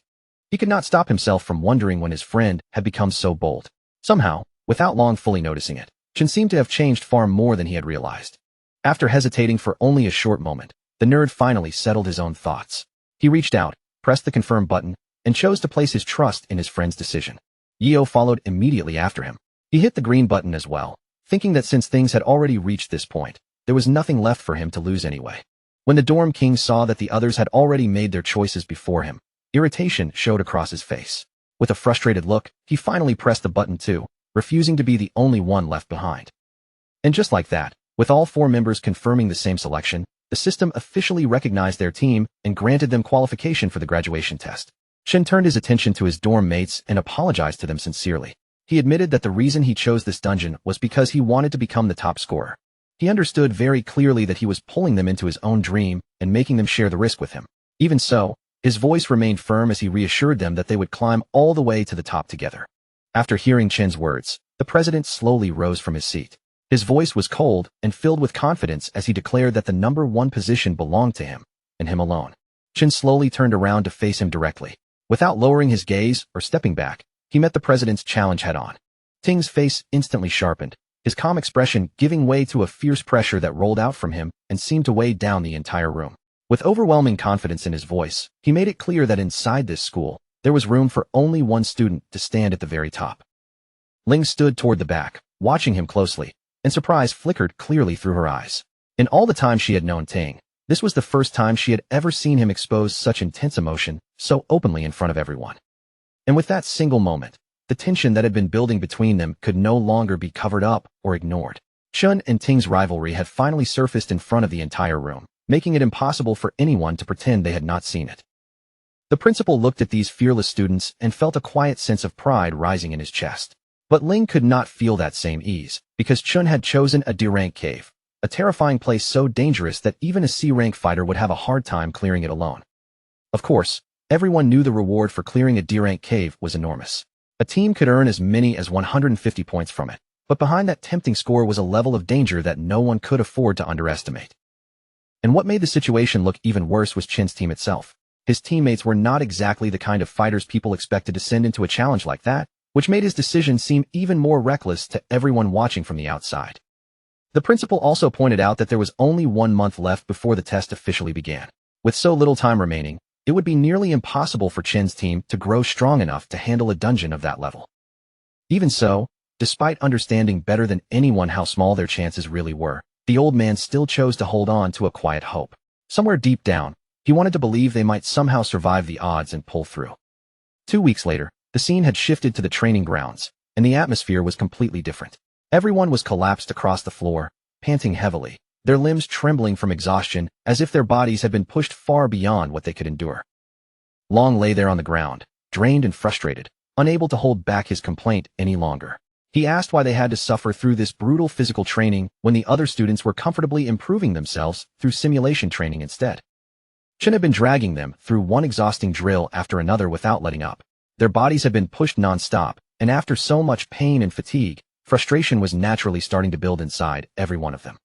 He could not stop himself from wondering when his friend had become so bold. Somehow, without Long fully noticing it, Chen seemed to have changed far more than he had realized. After hesitating for only a short moment, the nerd finally settled his own thoughts. He reached out, pressed the confirm button, and chose to place his trust in his friend's decision. Yeo followed immediately after him. He hit the green button as well, thinking that since things had already reached this point, there was nothing left for him to lose anyway. When the dorm king saw that the others had already made their choices before him, irritation showed across his face. With a frustrated look, he finally pressed the button too, refusing to be the only one left behind. And just like that, with all 4 members confirming the same selection, the system officially recognized their team and granted them qualification for the graduation test. Chen turned his attention to his dorm mates and apologized to them sincerely. He admitted that the reason he chose this dungeon was because he wanted to become the top scorer. He understood very clearly that he was pulling them into his own dream and making them share the risk with him. Even so, His voice remained firm as he reassured them that they would climb all the way to the top together. After hearing Chen's words, the president slowly rose from his seat. His voice was cold and filled with confidence as he declared that the #1 position belonged to him, and him alone. Chen slowly turned around to face him directly. Without lowering his gaze or stepping back, he met the president's challenge head-on. Ting's face instantly sharpened, his calm expression giving way to a fierce pressure that rolled out from him and seemed to weigh down the entire room. With overwhelming confidence in his voice, he made it clear that inside this school, there was room for only one student to stand at the very top. Ling stood toward the back, watching him closely, and surprise flickered clearly through her eyes. In all the time she had known Ting, this was the first time she had ever seen him expose such intense emotion so openly in front of everyone. And with that single moment, the tension that had been building between them could no longer be covered up or ignored. Chen and Ting's rivalry had finally surfaced in front of the entire room, making it impossible for anyone to pretend they had not seen it. The principal looked at these fearless students and felt a quiet sense of pride rising in his chest. But Ling could not feel that same ease, because Chun had chosen a D-rank cave, a terrifying place so dangerous that even a C-rank fighter would have a hard time clearing it alone. Of course, everyone knew the reward for clearing a D-rank cave was enormous. A team could earn as many as 150 points from it, but behind that tempting score was a level of danger that no one could afford to underestimate. And what made the situation look even worse was Chin's team itself. His teammates were not exactly the kind of fighters people expected to send into a challenge like that, which made his decision seem even more reckless to everyone watching from the outside. The principal also pointed out that there was only 1 month left before the test officially began. With so little time remaining, it would be nearly impossible for Chen's team to grow strong enough to handle a dungeon of that level. Even so, despite understanding better than anyone how small their chances really were, the old man still chose to hold on to a quiet hope. Somewhere deep down, he wanted to believe they might somehow survive the odds and pull through. 2 weeks later, the scene had shifted to the training grounds, and the atmosphere was completely different. Everyone was collapsed across the floor, panting heavily, their limbs trembling from exhaustion as if their bodies had been pushed far beyond what they could endure. Long lay there on the ground, drained and frustrated, unable to hold back his complaint any longer. He asked why they had to suffer through this brutal physical training when the other students were comfortably improving themselves through simulation training instead. Chen had been dragging them through one exhausting drill after another without letting up. Their bodies had been pushed non-stop, and after so much pain and fatigue, frustration was naturally starting to build inside every one of them.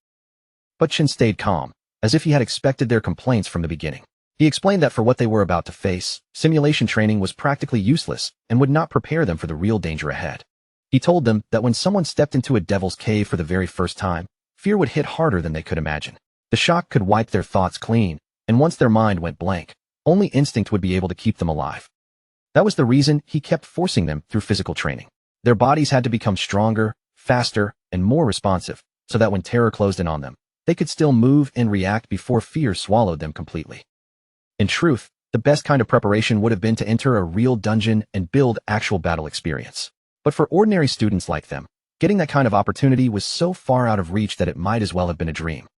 But Chen stayed calm, as if he had expected their complaints from the beginning. He explained that for what they were about to face, simulation training was practically useless and would not prepare them for the real danger ahead. He told them that when someone stepped into a devil's cave for the very first time, fear would hit harder than they could imagine. The shock could wipe their thoughts clean, and once their mind went blank, only instinct would be able to keep them alive. That was the reason he kept forcing them through physical training. Their bodies had to become stronger, faster, and more responsive, so that when terror closed in on them, they could still move and react before fear swallowed them completely. In truth, the best kind of preparation would have been to enter a real dungeon and build actual battle experience. But for ordinary students like them, getting that kind of opportunity was so far out of reach that it might as well have been a dream.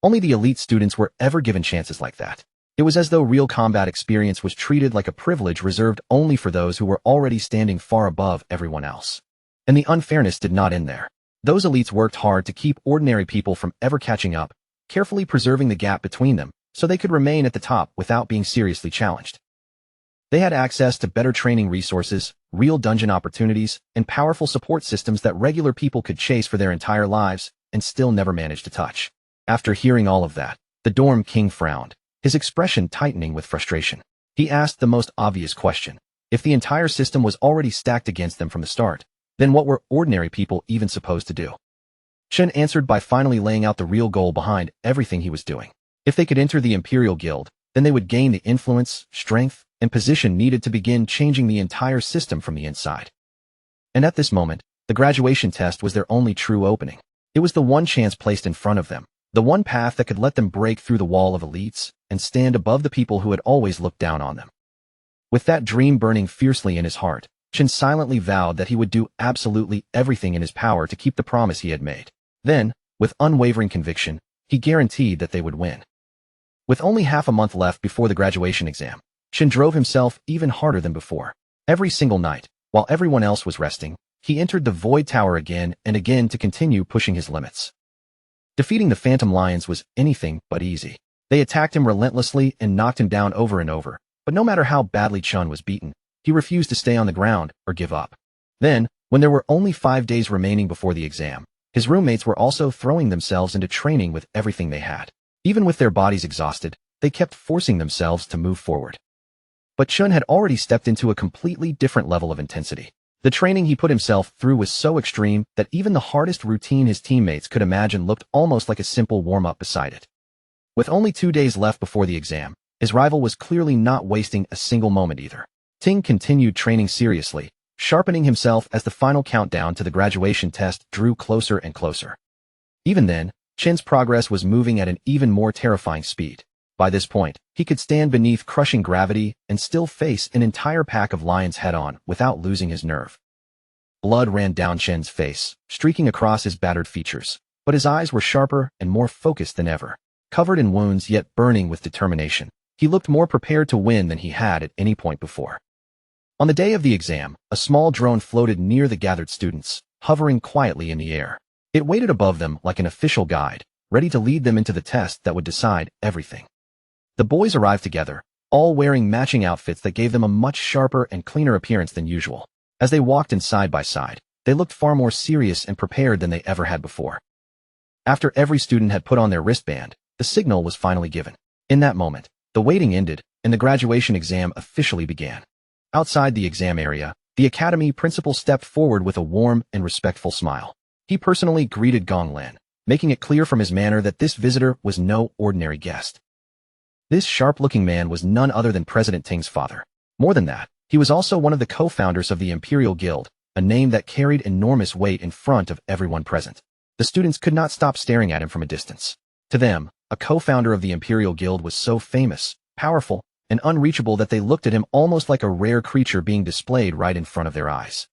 Only the elite students were ever given chances like that. It was as though real combat experience was treated like a privilege reserved only for those who were already standing far above everyone else. And the unfairness did not end there. Those elites worked hard to keep ordinary people from ever catching up, carefully preserving the gap between them so they could remain at the top without being seriously challenged. They had access to better training resources, real dungeon opportunities, and powerful support systems that regular people could chase for their entire lives and still never manage to touch. After hearing all of that, the dorm king frowned, his expression tightening with frustration. He asked the most obvious question. If the entire system was already stacked against them from the start, then what were ordinary people even supposed to do? Chen answered by finally laying out the real goal behind everything he was doing. If they could enter the Imperial Guild, then they would gain the influence, strength, and position needed to begin changing the entire system from the inside. And at this moment, the graduation test was their only true opening. It was the one chance placed in front of them, the one path that could let them break through the wall of elites and stand above the people who had always looked down on them. With that dream burning fiercely in his heart, Chen silently vowed that he would do absolutely everything in his power to keep the promise he had made. Then, with unwavering conviction, he guaranteed that they would win. With only half a month left before the graduation exam, Chen drove himself even harder than before. Every single night, while everyone else was resting, he entered the Void Tower again and again to continue pushing his limits. Defeating the Phantom Lions was anything but easy. They attacked him relentlessly and knocked him down over and over, But no matter how badly Chun was beaten, he refused to stay on the ground or give up. Then, when there were only 5 days remaining before the exam, his roommates were also throwing themselves into training with everything they had. Even with their bodies exhausted, they kept forcing themselves to move forward. But Chun had already stepped into a completely different level of intensity. The training he put himself through was so extreme that even the hardest routine his teammates could imagine looked almost like a simple warm-up beside it. With only 2 days left before the exam, his rival was clearly not wasting a single moment either. Ting continued training seriously, sharpening himself as the final countdown to the graduation test drew closer and closer. Even then, Chen's progress was moving at an even more terrifying speed. By this point, he could stand beneath crushing gravity and still face an entire pack of lions head-on without losing his nerve. Blood ran down Chen's face, streaking across his battered features, but his eyes were sharper and more focused than ever. Covered in wounds yet burning with determination, he looked more prepared to win than he had at any point before. On the day of the exam, a small drone floated near the gathered students, hovering quietly in the air. It waited above them like an official guide, ready to lead them into the test that would decide everything. The boys arrived together, all wearing matching outfits that gave them a much sharper and cleaner appearance than usual. As they walked in side by side, they looked far more serious and prepared than they ever had before. After every student had put on their wristband, the signal was finally given. In that moment, the waiting ended, and the graduation exam officially began. Outside the exam area, the academy principal stepped forward with a warm and respectful smile. He personally greeted Gong Lin, making it clear from his manner that this visitor was no ordinary guest. This sharp-looking man was none other than President Ting's father. More than that, he was also one of the co-founders of the Imperial Guild, a name that carried enormous weight in front of everyone present. The students could not stop staring at him from a distance. To them, a co-founder of the Imperial Guild was so famous, powerful, and unreachable that they looked at him almost like a rare creature being displayed right in front of their eyes.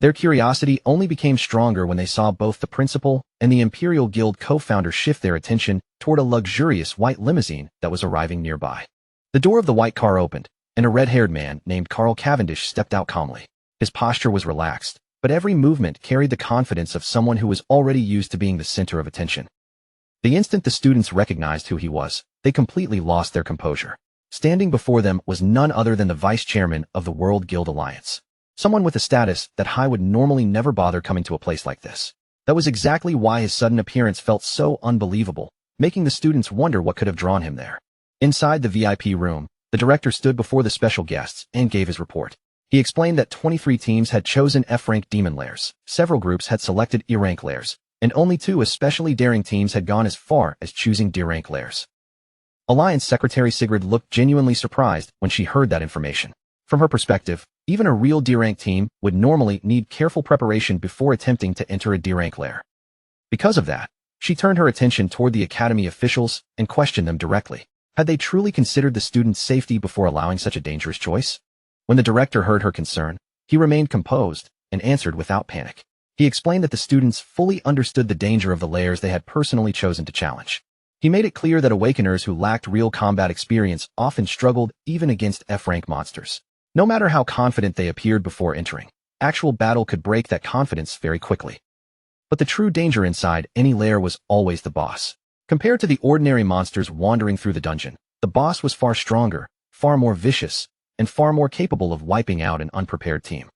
Their curiosity only became stronger when they saw both the principal and the Imperial Guild co-founder shift their attention toward a luxurious white limousine that was arriving nearby. The door of the white car opened, and a red-haired man named Carl Cavendish stepped out calmly. His posture was relaxed, but every movement carried the confidence of someone who was already used to being the center of attention. The instant the students recognized who he was, they completely lost their composure. Standing before them was none other than the vice chairman of the World Guild Alliance. Someone with a status that Hai would normally never bother coming to a place like this. That was exactly why his sudden appearance felt so unbelievable, making the students wonder what could have drawn him there. Inside the VIP room, the director stood before the special guests and gave his report. He explained that 23 teams had chosen F-rank demon lairs, several groups had selected E-rank lairs, and only 2 especially daring teams had gone as far as choosing D-rank lairs. Alliance Secretary Sigrid looked genuinely surprised when she heard that information. From her perspective, even a real D-rank team would normally need careful preparation before attempting to enter a D-rank lair. Because of that, she turned her attention toward the academy officials and questioned them directly. Had they truly considered the students' safety before allowing such a dangerous choice? When the director heard her concern, he remained composed and answered without panic. He explained that the students fully understood the danger of the lairs they had personally chosen to challenge. He made it clear that awakeners who lacked real combat experience often struggled even against F-rank monsters. No matter how confident they appeared before entering, actual battle could break that confidence very quickly. But the true danger inside any lair was always the boss. Compared to the ordinary monsters wandering through the dungeon, the boss was far stronger, far more vicious, and far more capable of wiping out an unprepared team.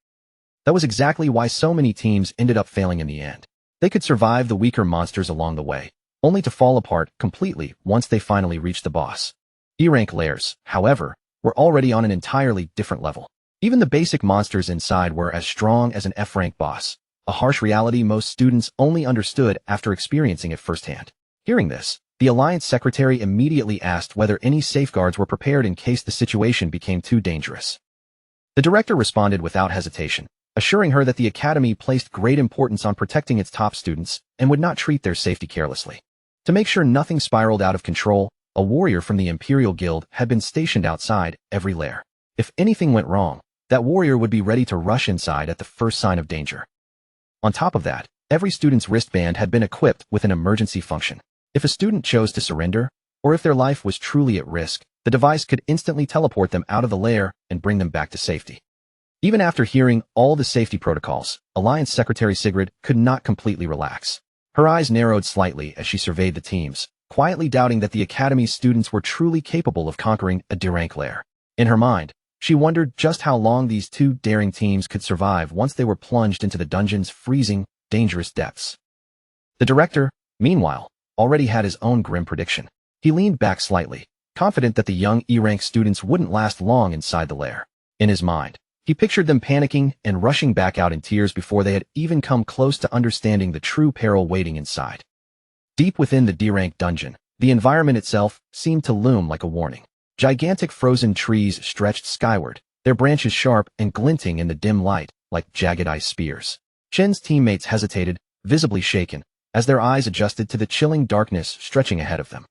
That was exactly why so many teams ended up failing in the end. They could survive the weaker monsters along the way, only to fall apart completely once they finally reached the boss. E-rank lairs, however, were already on an entirely different level. Even the basic monsters inside were as strong as an F-rank boss, a harsh reality most students only understood after experiencing it firsthand. Hearing this, the Alliance Secretary immediately asked whether any safeguards were prepared in case the situation became too dangerous. The director responded without hesitation, assuring her that the academy placed great importance on protecting its top students and would not treat their safety carelessly. To make sure nothing spiraled out of control, a warrior from the Imperial Guild had been stationed outside every lair. If anything went wrong, that warrior would be ready to rush inside at the first sign of danger. On top of that, every student's wristband had been equipped with an emergency function. If a student chose to surrender, or if their life was truly at risk, the device could instantly teleport them out of the lair and bring them back to safety. Even after hearing all the safety protocols, Alliance Secretary Sigrid could not completely relax. Her eyes narrowed slightly as she surveyed the teams, quietly doubting that the Academy's students were truly capable of conquering a D-rank lair. In her mind, she wondered just how long these two daring teams could survive once they were plunged into the dungeon's freezing, dangerous depths. The director, meanwhile, already had his own grim prediction. He leaned back slightly, confident that the young E-rank students wouldn't last long inside the lair. In his mind, he pictured them panicking and rushing back out in tears before they had even come close to understanding the true peril waiting inside. Deep within the D-rank dungeon, the environment itself seemed to loom like a warning. Gigantic frozen trees stretched skyward, their branches sharp and glinting in the dim light like jagged ice spears. Chen's teammates hesitated, visibly shaken, as their eyes adjusted to the chilling darkness stretching ahead of them.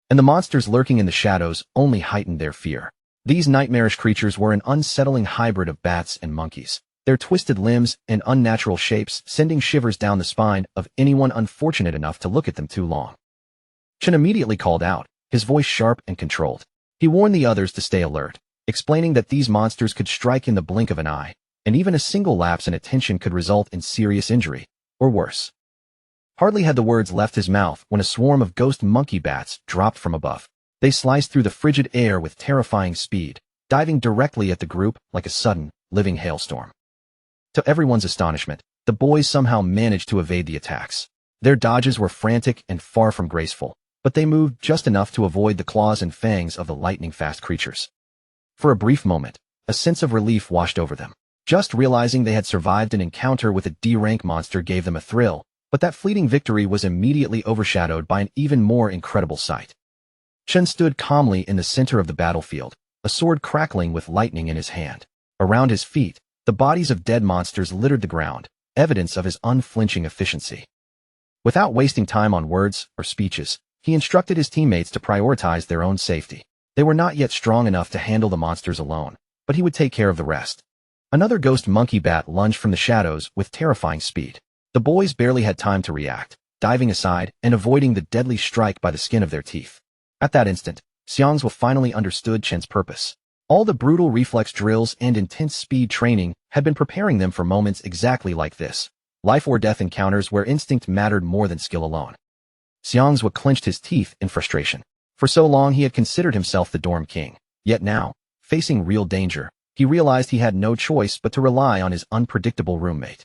And the monsters lurking in the shadows only heightened their fear. These nightmarish creatures were an unsettling hybrid of bats and monkeys, their twisted limbs and unnatural shapes sending shivers down the spine of anyone unfortunate enough to look at them too long. Chen immediately called out, his voice sharp and controlled. He warned the others to stay alert, explaining that these monsters could strike in the blink of an eye, and even a single lapse in attention could result in serious injury, or worse. Hardly had the words left his mouth when a swarm of ghost monkey bats dropped from above. They sliced through the frigid air with terrifying speed, diving directly at the group like a sudden, living hailstorm. To everyone's astonishment, the boys somehow managed to evade the attacks. Their dodges were frantic and far from graceful, but they moved just enough to avoid the claws and fangs of the lightning-fast creatures. For a brief moment, a sense of relief washed over them. Just realizing they had survived an encounter with a D-rank monster gave them a thrill, but that fleeting victory was immediately overshadowed by an even more incredible sight. Chen stood calmly in the center of the battlefield, a sword crackling with lightning in his hand. Around his feet, the bodies of dead monsters littered the ground, evidence of his unflinching efficiency. Without wasting time on words or speeches, he instructed his teammates to prioritize their own safety. They were not yet strong enough to handle the monsters alone, but he would take care of the rest. Another ghost monkey bat lunged from the shadows with terrifying speed. The boys barely had time to react, diving aside and avoiding the deadly strike by the skin of their teeth. At that instant, Xiangzhou finally understood Chen's purpose. All the brutal reflex drills and intense speed training had been preparing them for moments exactly like this, life or death encounters where instinct mattered more than skill alone. Xiangzhou clenched his teeth in frustration. For so long he had considered himself the dorm king, yet now, facing real danger, he realized he had no choice but to rely on his unpredictable roommate.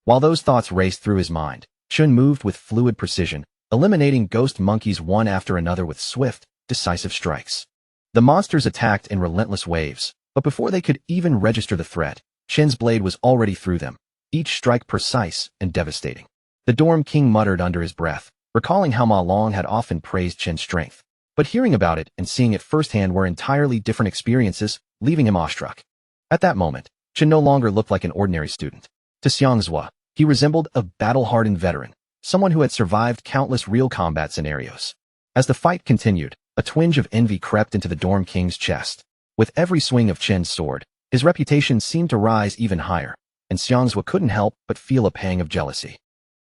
While those thoughts raced through his mind, Chen moved with fluid precision, eliminating ghost monkeys one after another with swift, decisive strikes. The monsters attacked in relentless waves, but before they could even register the threat, Chen's blade was already through them, each strike precise and devastating. The dorm king muttered under his breath, recalling how Ma Long had often praised Chen's strength. But hearing about it and seeing it firsthand were entirely different experiences, leaving him awestruck. At that moment, Chen no longer looked like an ordinary student. To Xiangzhou, he resembled a battle-hardened veteran, someone who had survived countless real combat scenarios. As the fight continued, a twinge of envy crept into the dorm king's chest. With every swing of Chen's sword, his reputation seemed to rise even higher, and Xiangzhou couldn't help but feel a pang of jealousy.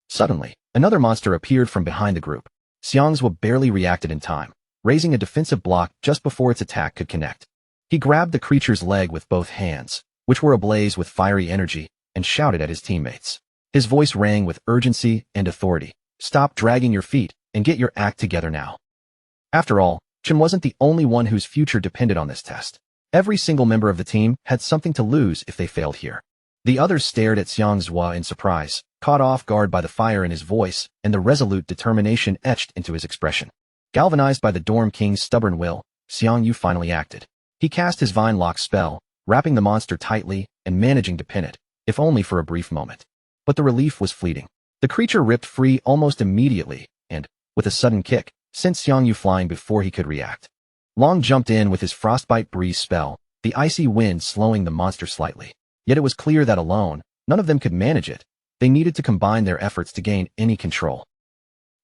Suddenly, another monster appeared from behind the group. Xiangzhou barely reacted in time, raising a defensive block just before its attack could connect. He grabbed the creature's leg with both hands, which were ablaze with fiery energy, and shouted at his teammates. His voice rang with urgency and authority. "Stop dragging your feet and get your act together now." After all, Chen wasn't the only one whose future depended on this test. Every single member of the team had something to lose if they failed here. The others stared at Xiangzhou in surprise, caught off guard by the fire in his voice and the resolute determination etched into his expression. Galvanized by the dorm king's stubborn will, Xiangyu finally acted. He cast his vine lock spell, wrapping the monster tightly and managing to pin it, if only for a brief moment. But the relief was fleeting. The creature ripped free almost immediately and, with a sudden kick, sent Xiangyu flying before he could react. Long jumped in with his frostbite breeze spell, the icy wind slowing the monster slightly. Yet it was clear that alone, none of them could manage it. They needed to combine their efforts to gain any control.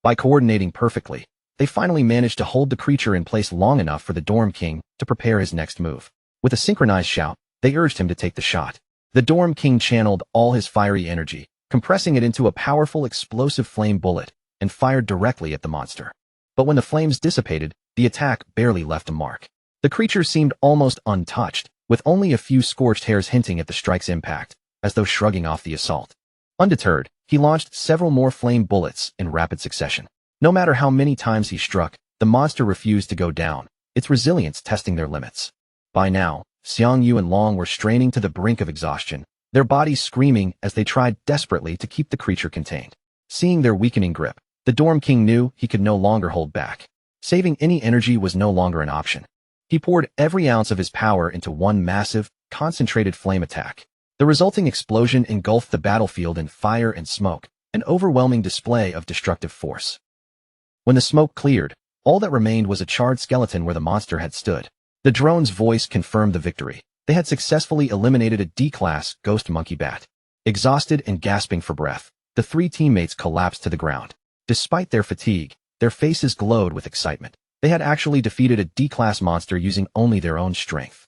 By coordinating perfectly, they finally managed to hold the creature in place long enough for the dorm king to prepare his next move. With a synchronized shout, they urged him to take the shot. The dorm king channeled all his fiery energy, compressing it into a powerful explosive flame bullet, and fired directly at the monster. But when the flames dissipated, the attack barely left a mark. The creature seemed almost untouched, with only a few scorched hairs hinting at the strike's impact, as though shrugging off the assault. Undeterred, he launched several more flame bullets in rapid succession. No matter how many times he struck, the monster refused to go down, its resilience testing their limits. By now, Xiang Yu and Long were straining to the brink of exhaustion, their bodies screaming as they tried desperately to keep the creature contained. Seeing their weakening grip, the Dorm King knew he could no longer hold back. Saving any energy was no longer an option. He poured every ounce of his power into one massive, concentrated flame attack. The resulting explosion engulfed the battlefield in fire and smoke, an overwhelming display of destructive force. When the smoke cleared, all that remained was a charred skeleton where the monster had stood. The drone's voice confirmed the victory. They had successfully eliminated a D-class ghost monkey bat. Exhausted and gasping for breath, the three teammates collapsed to the ground. Despite their fatigue, their faces glowed with excitement. They had actually defeated a D-class monster using only their own strength.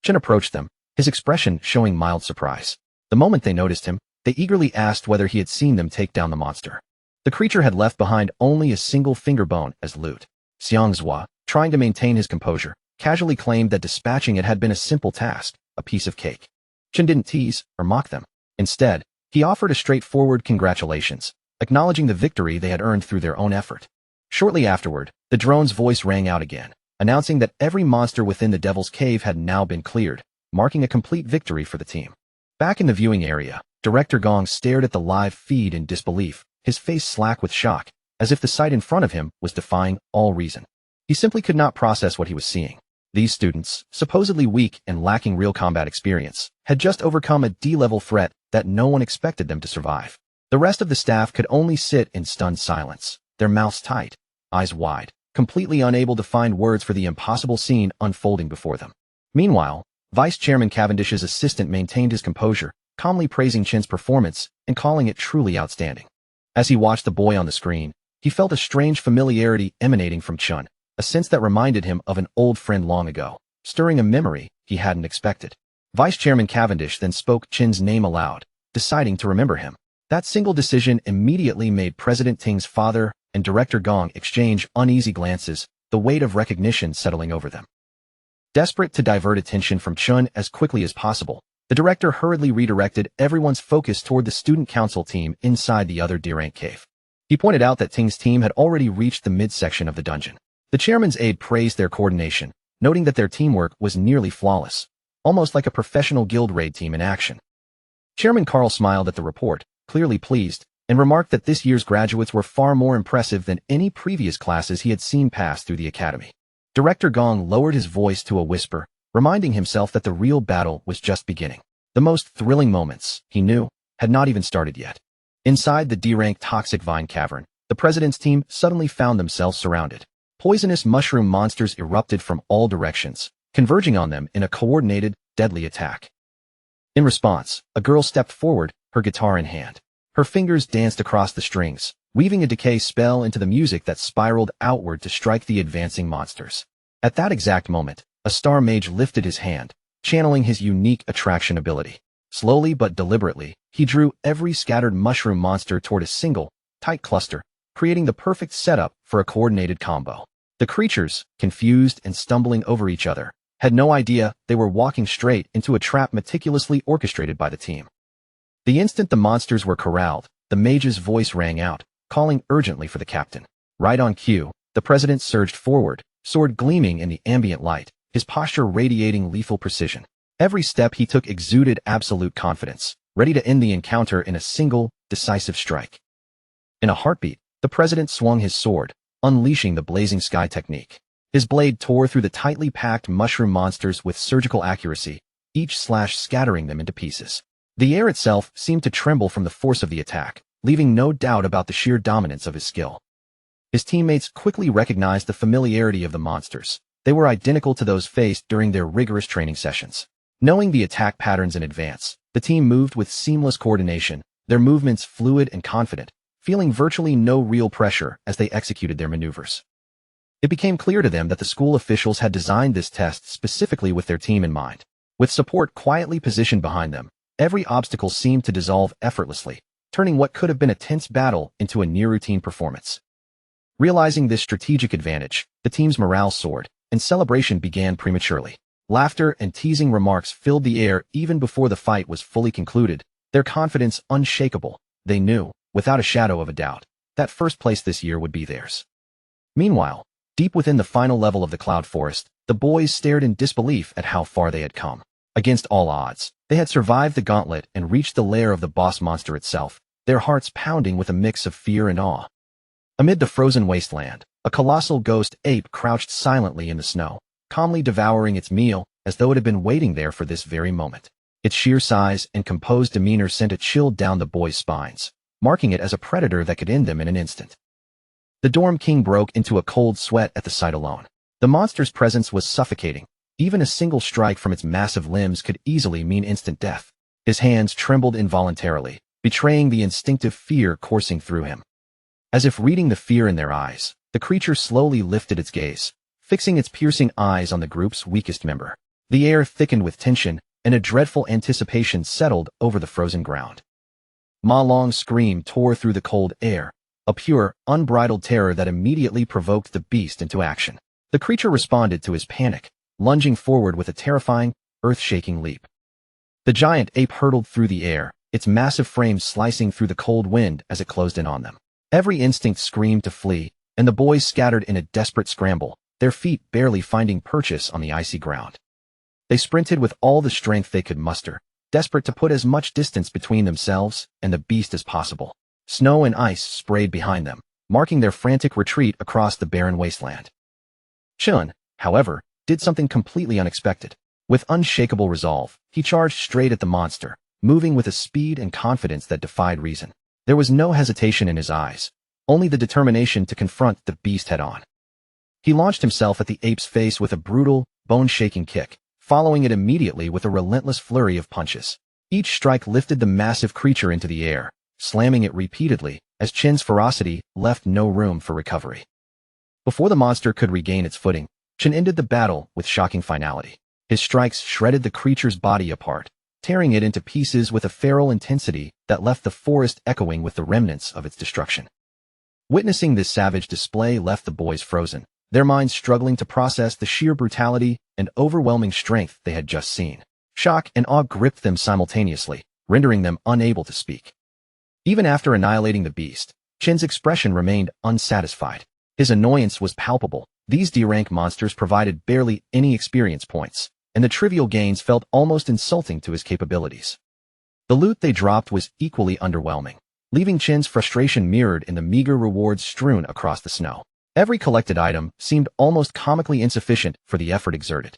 Chen approached them, his expression showing mild surprise. The moment they noticed him, they eagerly asked whether he had seen them take down the monster. The creature had left behind only a single finger bone as loot. Xiang Zhua, trying to maintain his composure, casually claimed that dispatching it had been a simple task, a piece of cake. Chen didn't tease or mock them. Instead, he offered a straightforward congratulations, acknowledging the victory they had earned through their own effort. Shortly afterward, the drone's voice rang out again, announcing that every monster within the Devil's Cave had now been cleared, marking a complete victory for the team. Back in the viewing area, Director Gong stared at the live feed in disbelief, his face slack with shock, as if the sight in front of him was defying all reason. He simply could not process what he was seeing. These students, supposedly weak and lacking real combat experience, had just overcome a D-level threat that no one expected them to survive. The rest of the staff could only sit in stunned silence, their mouths tight, eyes wide, completely unable to find words for the impossible scene unfolding before them. Meanwhile, Vice Chairman Cavendish's assistant maintained his composure, calmly praising Chen's performance and calling it truly outstanding. As he watched the boy on the screen, he felt a strange familiarity emanating from Chen, a sense that reminded him of an old friend long ago, stirring a memory he hadn't expected. Vice Chairman Cavendish then spoke Chen's name aloud, deciding to remember him. That single decision immediately made President Ting's father and Director Gong exchange uneasy glances, the weight of recognition settling over them. Desperate to divert attention from Chen as quickly as possible, the director hurriedly redirected everyone's focus toward the student council team inside the other D-rank cave. He pointed out that Ting's team had already reached the midsection of the dungeon. The chairman's aide praised their coordination, noting that their teamwork was nearly flawless, almost like a professional guild raid team in action. Chairman Carl smiled at the report, clearly pleased, and remarked that this year's graduates were far more impressive than any previous classes he had seen pass through the academy. Director Gong lowered his voice to a whisper, reminding himself that the real battle was just beginning. The most thrilling moments, he knew, had not even started yet. Inside the D-rank Toxic Vine Cavern, the president's team suddenly found themselves surrounded. Poisonous mushroom monsters erupted from all directions, converging on them in a coordinated, deadly attack. In response, a girl stepped forward, her guitar in hand. Her fingers danced across the strings, weaving a decay spell into the music that spiraled outward to strike the advancing monsters. At that exact moment, a star mage lifted his hand, channeling his unique attraction ability. Slowly but deliberately, he drew every scattered mushroom monster toward a single, tight cluster, creating the perfect setup for a coordinated combo. The creatures, confused and stumbling over each other, had no idea they were walking straight into a trap meticulously orchestrated by the team. The instant the monsters were corralled, the mage's voice rang out, calling urgently for the captain. Right on cue, the president surged forward, sword gleaming in the ambient light, his posture radiating lethal precision. Every step he took exuded absolute confidence, ready to end the encounter in a single, decisive strike. In a heartbeat, the president swung his sword, unleashing the blazing sky technique. His blade tore through the tightly packed mushroom monsters with surgical accuracy, each slash scattering them into pieces. The air itself seemed to tremble from the force of the attack, leaving no doubt about the sheer dominance of his skill. His teammates quickly recognized the familiarity of the monsters. They were identical to those faced during their rigorous training sessions. Knowing the attack patterns in advance, the team moved with seamless coordination, their movements fluid and confident, feeling virtually no real pressure as they executed their maneuvers. It became clear to them that the school officials had designed this test specifically with their team in mind. With support quietly positioned behind them, every obstacle seemed to dissolve effortlessly, turning what could have been a tense battle into a near-routine performance. Realizing this strategic advantage, the team's morale soared, and celebration began prematurely. Laughter and teasing remarks filled the air even before the fight was fully concluded, their confidence unshakable. They knew, without a shadow of a doubt, that first place this year would be theirs. Meanwhile, deep within the final level of the Cloud Forest, The boys stared in disbelief at how far they had come. Against all odds, they had survived the gauntlet and reached the lair of the boss monster itself, their hearts pounding with a mix of fear and awe. Amid the frozen wasteland, a colossal ghost ape crouched silently in the snow, calmly devouring its meal as though it had been waiting there for this very moment. Its sheer size and composed demeanor sent a chill down the boys' spines, marking it as a predator that could end them in an instant. The dorm king broke into a cold sweat at the sight alone. The monster's presence was suffocating. Even a single strike from its massive limbs could easily mean instant death. His hands trembled involuntarily, betraying the instinctive fear coursing through him. As if reading the fear in their eyes, the creature slowly lifted its gaze, fixing its piercing eyes on the group's weakest member. The air thickened with tension, and a dreadful anticipation settled over the frozen ground. Ma Long's scream tore through the cold air, a pure, unbridled terror that immediately provoked the beast into action. The creature responded to his panic, lunging forward with a terrifying, earth-shaking leap. The giant ape hurtled through the air, its massive frame slicing through the cold wind as it closed in on them. Every instinct screamed to flee, and the boys scattered in a desperate scramble, their feet barely finding purchase on the icy ground. They sprinted with all the strength they could muster, desperate to put as much distance between themselves and the beast as possible. Snow and ice sprayed behind them, marking their frantic retreat across the barren wasteland. Chun, however, did something completely unexpected. With unshakable resolve, he charged straight at the monster, moving with a speed and confidence that defied reason. There was no hesitation in his eyes, only the determination to confront the beast head-on. He launched himself at the ape's face with a brutal, bone-shaking kick, following it immediately with a relentless flurry of punches. Each strike lifted the massive creature into the air, slamming it repeatedly, as Chin's ferocity left no room for recovery. Before the monster could regain its footing, Chin ended the battle with shocking finality. His strikes shredded the creature's body apart, tearing it into pieces with a feral intensity that left the forest echoing with the remnants of its destruction. Witnessing this savage display left the boys frozen, their minds struggling to process the sheer brutality and overwhelming strength they had just seen. Shock and awe gripped them simultaneously, rendering them unable to speak. Even after annihilating the beast, Chin's expression remained unsatisfied. His annoyance was palpable. These D-rank monsters provided barely any experience points, and the trivial gains felt almost insulting to his capabilities. The loot they dropped was equally underwhelming, leaving Chin's frustration mirrored in the meager rewards strewn across the snow. Every collected item seemed almost comically insufficient for the effort exerted.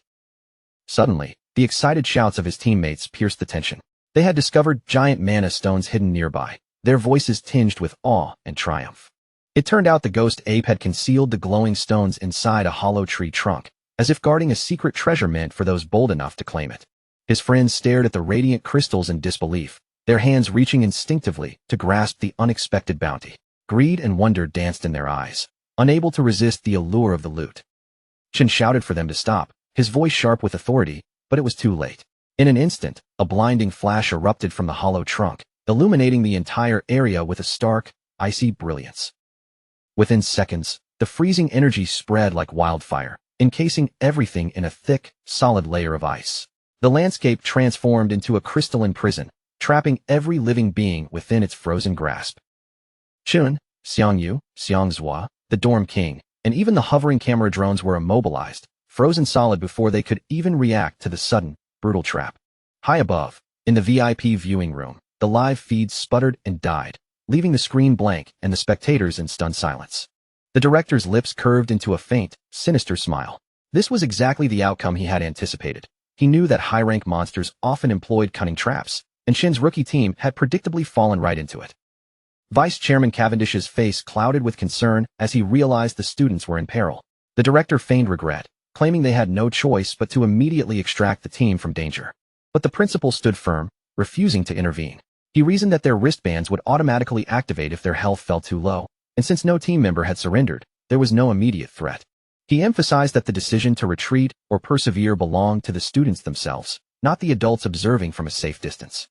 Suddenly, the excited shouts of his teammates pierced the tension. They had discovered giant mana stones hidden nearby, their voices tinged with awe and triumph. It turned out the ghost ape had concealed the glowing stones inside a hollow tree trunk, as if guarding a secret treasure meant for those bold enough to claim it. His friends stared at the radiant crystals in disbelief, their hands reaching instinctively to grasp the unexpected bounty. Greed and wonder danced in their eyes, unable to resist the allure of the loot. Chin shouted for them to stop, his voice sharp with authority, but it was too late. In an instant, a blinding flash erupted from the hollow trunk, illuminating the entire area with a stark, icy brilliance. Within seconds, the freezing energy spread like wildfire, encasing everything in a thick, solid layer of ice. The landscape transformed into a crystalline prison, trapping every living being within its frozen grasp. Chun, Xiangyu, Xiangzhua, the dorm king, and even the hovering camera drones were immobilized, frozen solid before they could even react to the sudden, brutal trap. High above, in the VIP viewing room, the live feed sputtered and died, leaving the screen blank and the spectators in stunned silence. The director's lips curved into a faint, sinister smile. This was exactly the outcome he had anticipated. He knew that high-rank monsters often employed cunning traps, and Shin's rookie team had predictably fallen right into it. Vice Chairman Cavendish's face clouded with concern as he realized the students were in peril. The director feigned regret, claiming they had no choice but to immediately extract the team from danger. But the principal stood firm, refusing to intervene. He reasoned that their wristbands would automatically activate if their health fell too low, and since no team member had surrendered, there was no immediate threat. He emphasized that the decision to retreat or persevere belonged to the students themselves, not the adults observing from a safe distance.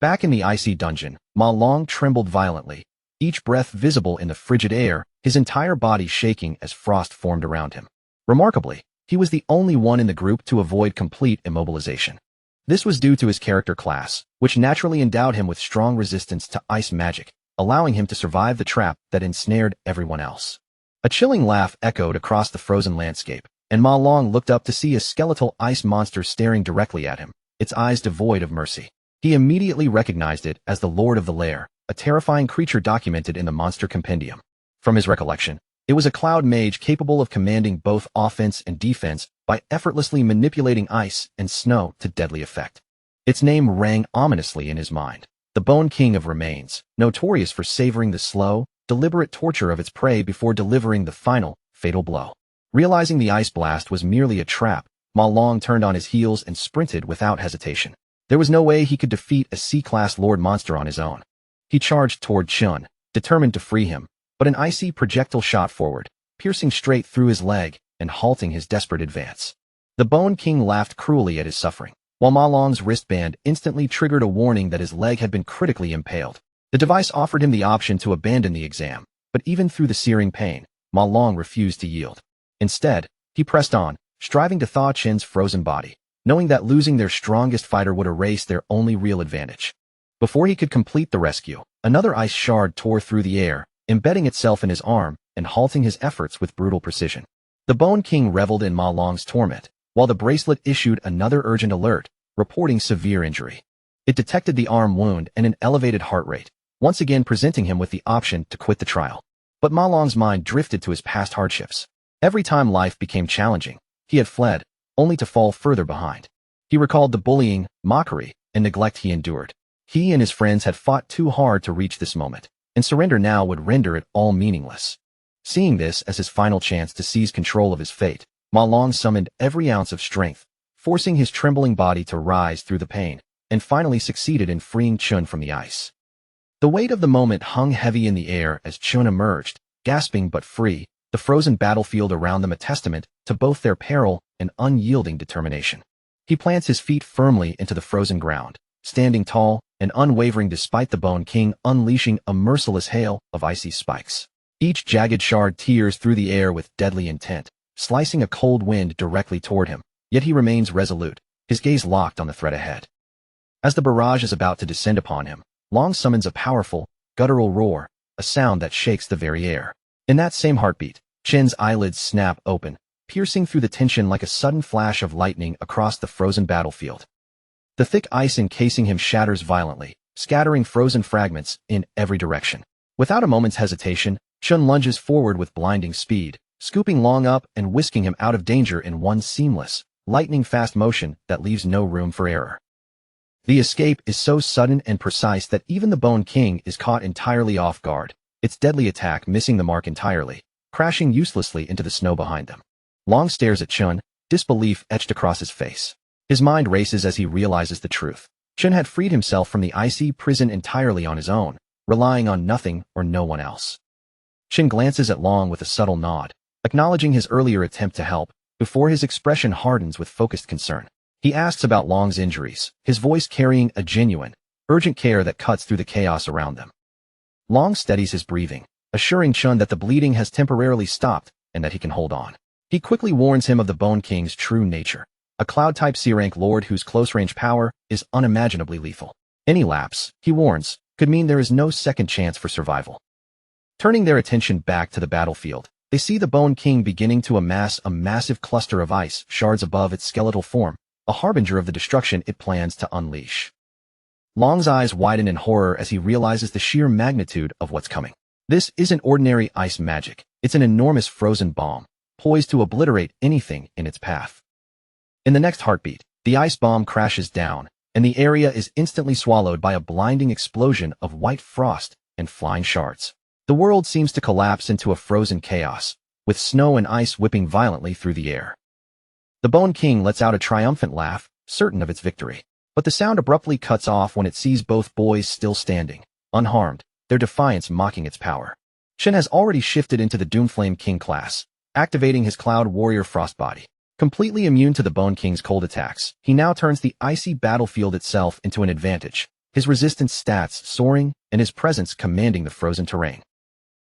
Back in the icy dungeon, Ma Long trembled violently, each breath visible in the frigid air, his entire body shaking as frost formed around him. Remarkably, he was the only one in the group to avoid complete immobilization. This was due to his character class, which naturally endowed him with strong resistance to ice magic, allowing him to survive the trap that ensnared everyone else. A chilling laugh echoed across the frozen landscape, and Ma Long looked up to see a skeletal ice monster staring directly at him, its eyes devoid of mercy. He immediately recognized it as the Lord of the Lair, a terrifying creature documented in the Monster Compendium. From his recollection, it was a cloud mage capable of commanding both offense and defense by effortlessly manipulating ice and snow to deadly effect. Its name rang ominously in his mind. The Bone King of Remains, notorious for savoring the slow, deliberate torture of its prey before delivering the final, fatal blow. Realizing the ice blast was merely a trap, Ma Long turned on his heels and sprinted without hesitation. There was no way he could defeat a C-class Lord Monster on his own. He charged toward Chun, determined to free him, but an icy projectile shot forward, piercing straight through his leg and halting his desperate advance. The Bone King laughed cruelly at his suffering, while Ma Long's wristband instantly triggered a warning that his leg had been critically impaled. The device offered him the option to abandon the exam, but even through the searing pain, Ma Long refused to yield. Instead, he pressed on, striving to thaw Chin's frozen body, knowing that losing their strongest fighter would erase their only real advantage. Before he could complete the rescue, another ice shard tore through the air, embedding itself in his arm and halting his efforts with brutal precision. The Bone King reveled in Ma Long's torment, while the bracelet issued another urgent alert, reporting severe injury. It detected the arm wound and an elevated heart rate, once again presenting him with the option to quit the trial. But Ma Long's mind drifted to his past hardships. Every time life became challenging, he had fled, only to fall further behind. He recalled the bullying, mockery, and neglect he endured. He and his friends had fought too hard to reach this moment, and surrender now would render it all meaningless. Seeing this as his final chance to seize control of his fate, Ma Long summoned every ounce of strength, forcing his trembling body to rise through the pain, and finally succeeded in freeing Chun from the ice. The weight of the moment hung heavy in the air as Chun emerged, gasping but free, the frozen battlefield around them a testament to both their peril and unyielding determination. He plants his feet firmly into the frozen ground, standing tall and unwavering despite the Bone King unleashing a merciless hail of icy spikes. Each jagged shard tears through the air with deadly intent, slicing a cold wind directly toward him, yet he remains resolute, his gaze locked on the threat ahead. As the barrage is about to descend upon him, Long summons a powerful, guttural roar, a sound that shakes the very air. In that same heartbeat, Chin's eyelids snap open, piercing through the tension like a sudden flash of lightning across the frozen battlefield. The thick ice encasing him shatters violently, scattering frozen fragments in every direction. Without a moment's hesitation, Chun lunges forward with blinding speed, scooping Long up and whisking him out of danger in one seamless, lightning-fast motion that leaves no room for error. The escape is so sudden and precise that even the Bone King is caught entirely off guard, its deadly attack missing the mark entirely, crashing uselessly into the snow behind them. Long stares at Chun, disbelief etched across his face. His mind races as he realizes the truth. Chun had freed himself from the icy prison entirely on his own, relying on nothing or no one else. Chin glances at Long with a subtle nod, acknowledging his earlier attempt to help, before his expression hardens with focused concern. He asks about Long's injuries, his voice carrying a genuine, urgent care that cuts through the chaos around them. Long steadies his breathing, assuring Chun that the bleeding has temporarily stopped and that he can hold on. He quickly warns him of the Bone King's true nature, a cloud-type C-rank lord whose close-range power is unimaginably lethal. Any lapse, he warns, could mean there is no second chance for survival. Turning their attention back to the battlefield, they see the Bone King beginning to amass a massive cluster of ice shards above its skeletal form, a harbinger of the destruction it plans to unleash. Long's eyes widen in horror as he realizes the sheer magnitude of what's coming. This isn't ordinary ice magic, it's an enormous frozen bomb, poised to obliterate anything in its path. In the next heartbeat, the ice bomb crashes down, and the area is instantly swallowed by a blinding explosion of white frost and flying shards. The world seems to collapse into a frozen chaos, with snow and ice whipping violently through the air. The Bone King lets out a triumphant laugh, certain of its victory. But the sound abruptly cuts off when it sees both boys still standing, unharmed, their defiance mocking its power. Shen has already shifted into the Doomflame King class, activating his Cloud Warrior Frostbody. Completely immune to the Bone King's cold attacks, he now turns the icy battlefield itself into an advantage, his resistance stats soaring and his presence commanding the frozen terrain.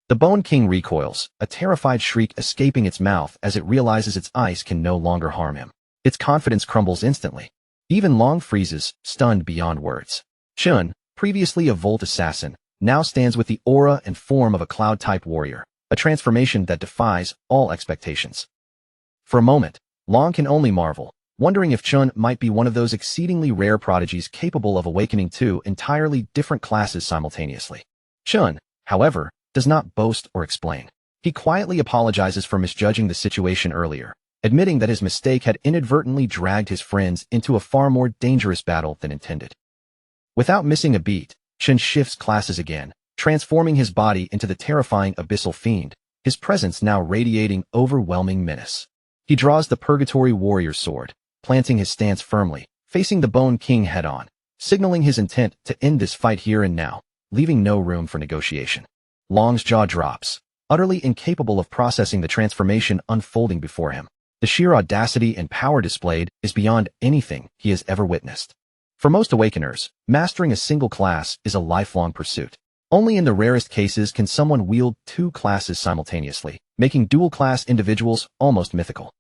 The Bone King recoils, a terrified shriek escaping its mouth as it realizes its ice can no longer harm him. Its confidence crumbles instantly. Even Long freezes, stunned beyond words. Chun, previously a Volt assassin, now stands with the aura and form of a cloud-type warrior, a transformation that defies all expectations. For a moment, Long can only marvel, wondering if Chun might be one of those exceedingly rare prodigies capable of awakening two entirely different classes simultaneously. Chun, however, does not boast or explain. He quietly apologizes for misjudging the situation earlier, admitting that his mistake had inadvertently dragged his friends into a far more dangerous battle than intended. Without missing a beat, Chun shifts classes again, transforming his body into the terrifying abyssal fiend, his presence now radiating overwhelming menace. He draws the Purgatory Warrior's sword, planting his stance firmly, facing the Bone King head-on, signaling his intent to end this fight here and now, leaving no room for negotiation. Long's jaw drops, utterly incapable of processing the transformation unfolding before him. The sheer audacity and power displayed is beyond anything he has ever witnessed. For most awakeners, mastering a single class is a lifelong pursuit. Only in the rarest cases can someone wield two classes simultaneously, making dual-class individuals almost mythical.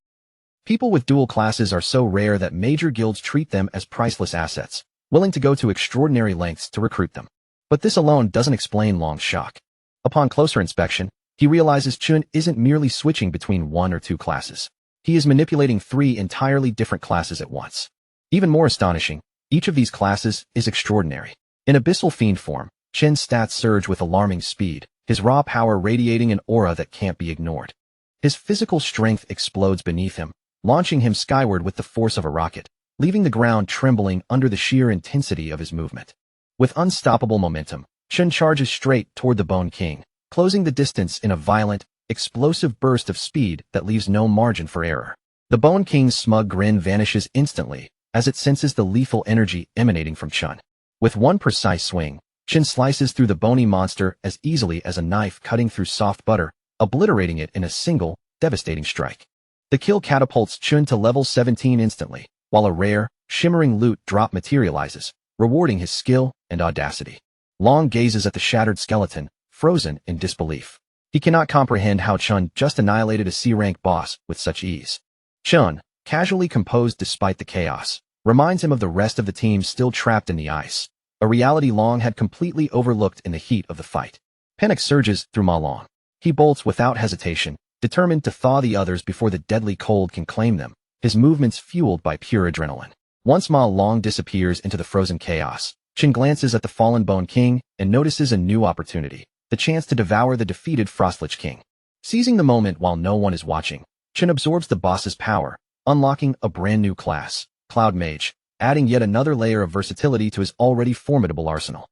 People with dual classes are so rare that major guilds treat them as priceless assets, willing to go to extraordinary lengths to recruit them. But this alone doesn't explain Long's shock. Upon closer inspection, he realizes Chun isn't merely switching between one or two classes. He is manipulating three entirely different classes at once. Even more astonishing, each of these classes is extraordinary. In abyssal fiend form, Chen's stats surge with alarming speed, his raw power radiating an aura that can't be ignored. His physical strength explodes beneath him, launching him skyward with the force of a rocket, leaving the ground trembling under the sheer intensity of his movement. With unstoppable momentum, Chun charges straight toward the Bone King, closing the distance in a violent, explosive burst of speed that leaves no margin for error. The Bone King's smug grin vanishes instantly, as it senses the lethal energy emanating from Chun. With one precise swing, Chun slices through the bony monster as easily as a knife cutting through soft butter, obliterating it in a single, devastating strike. The kill catapults Chun to level 17 instantly, while a rare, shimmering loot drop materializes, rewarding his skill and audacity. Long gazes at the shattered skeleton, frozen in disbelief. He cannot comprehend how Chun just annihilated a C-rank boss with such ease. Chun, casually composed despite the chaos, reminds him of the rest of the team still trapped in the ice, a reality Long had completely overlooked in the heat of the fight. Panic surges through Ma Long. He bolts without hesitation, determined to thaw the others before the deadly cold can claim them, his movements fueled by pure adrenaline. Once Ma Long disappears into the frozen chaos, Chun glances at the fallen Bone King and notices a new opportunity, the chance to devour the defeated Frostlich King. Seizing the moment while no one is watching, Chun absorbs the boss's power, unlocking a brand new class, Cloud Mage, adding yet another layer of versatility to his already formidable arsenal.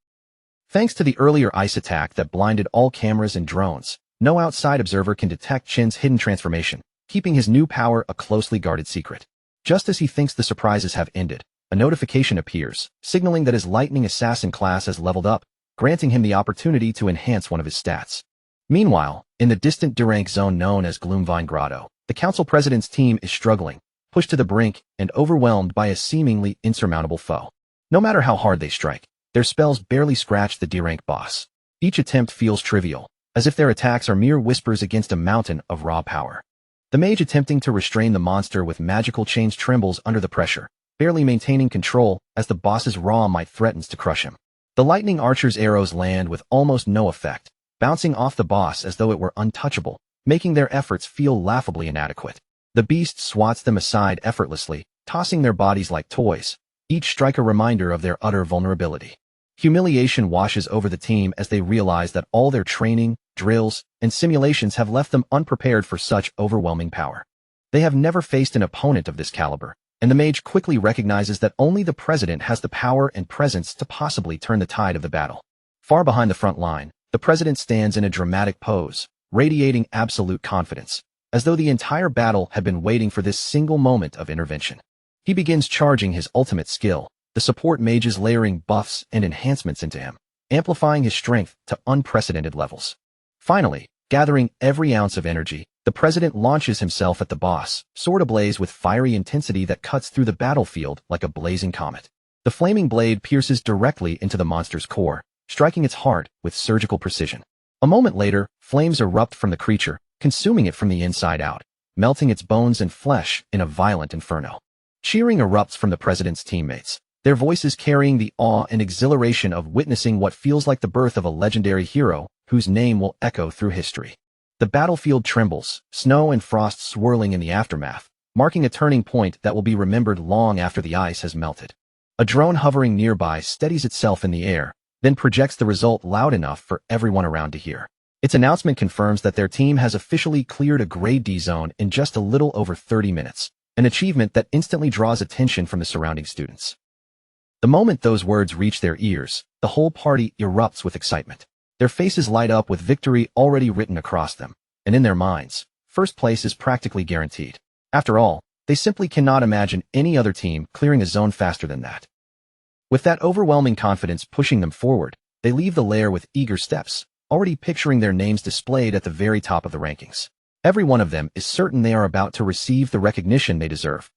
Thanks to the earlier ice attack that blinded all cameras and drones, no outside observer can detect Chun's hidden transformation, keeping his new power a closely guarded secret. Just as he thinks the surprises have ended, a notification appears, signaling that his Lightning Assassin class has leveled up, granting him the opportunity to enhance one of his stats. Meanwhile, in the distant D-rank zone known as Gloomvine Grotto, the council president's team is struggling, pushed to the brink and overwhelmed by a seemingly insurmountable foe. No matter how hard they strike, their spells barely scratch the D-rank boss. Each attempt feels trivial, as if their attacks are mere whispers against a mountain of raw power. The mage attempting to restrain the monster with magical chains trembles under the pressure, barely maintaining control as the boss's raw might threatens to crush him. The lightning archer's arrows land with almost no effect, bouncing off the boss as though it were untouchable, making their efforts feel laughably inadequate. The beast swats them aside effortlessly, tossing their bodies like toys, each strike a reminder of their utter vulnerability. Humiliation washes over the team as they realize that all their training, drills, and simulations have left them unprepared for such overwhelming power. They have never faced an opponent of this caliber, and the mage quickly recognizes that only the president has the power and presence to possibly turn the tide of the battle. Far behind the front line, the president stands in a dramatic pose, radiating absolute confidence, as though the entire battle had been waiting for this single moment of intervention. He begins charging his ultimate skill, the support mages layering buffs and enhancements into him, amplifying his strength to unprecedented levels. Finally, gathering every ounce of energy, the president launches himself at the boss, sword ablaze with fiery intensity that cuts through the battlefield like a blazing comet. The flaming blade pierces directly into the monster's core, striking its heart with surgical precision. A moment later, flames erupt from the creature, consuming it from the inside out, melting its bones and flesh in a violent inferno. Cheering erupts from the president's teammates, their voices carrying the awe and exhilaration of witnessing what feels like the birth of a legendary hero whose name will echo through history. The battlefield trembles, snow and frost swirling in the aftermath, marking a turning point that will be remembered long after the ice has melted. A drone hovering nearby steadies itself in the air, then projects the result loud enough for everyone around to hear. Its announcement confirms that their team has officially cleared a Grade D zone in just a little over 30 minutes, an achievement that instantly draws attention from the surrounding students. The moment those words reach their ears, the whole party erupts with excitement. Their faces light up with victory already written across them, and in their minds, first place is practically guaranteed. After all, they simply cannot imagine any other team clearing a zone faster than that. With that overwhelming confidence pushing them forward, they leave the lair with eager steps, already picturing their names displayed at the very top of the rankings. Every one of them is certain they are about to receive the recognition they deserve.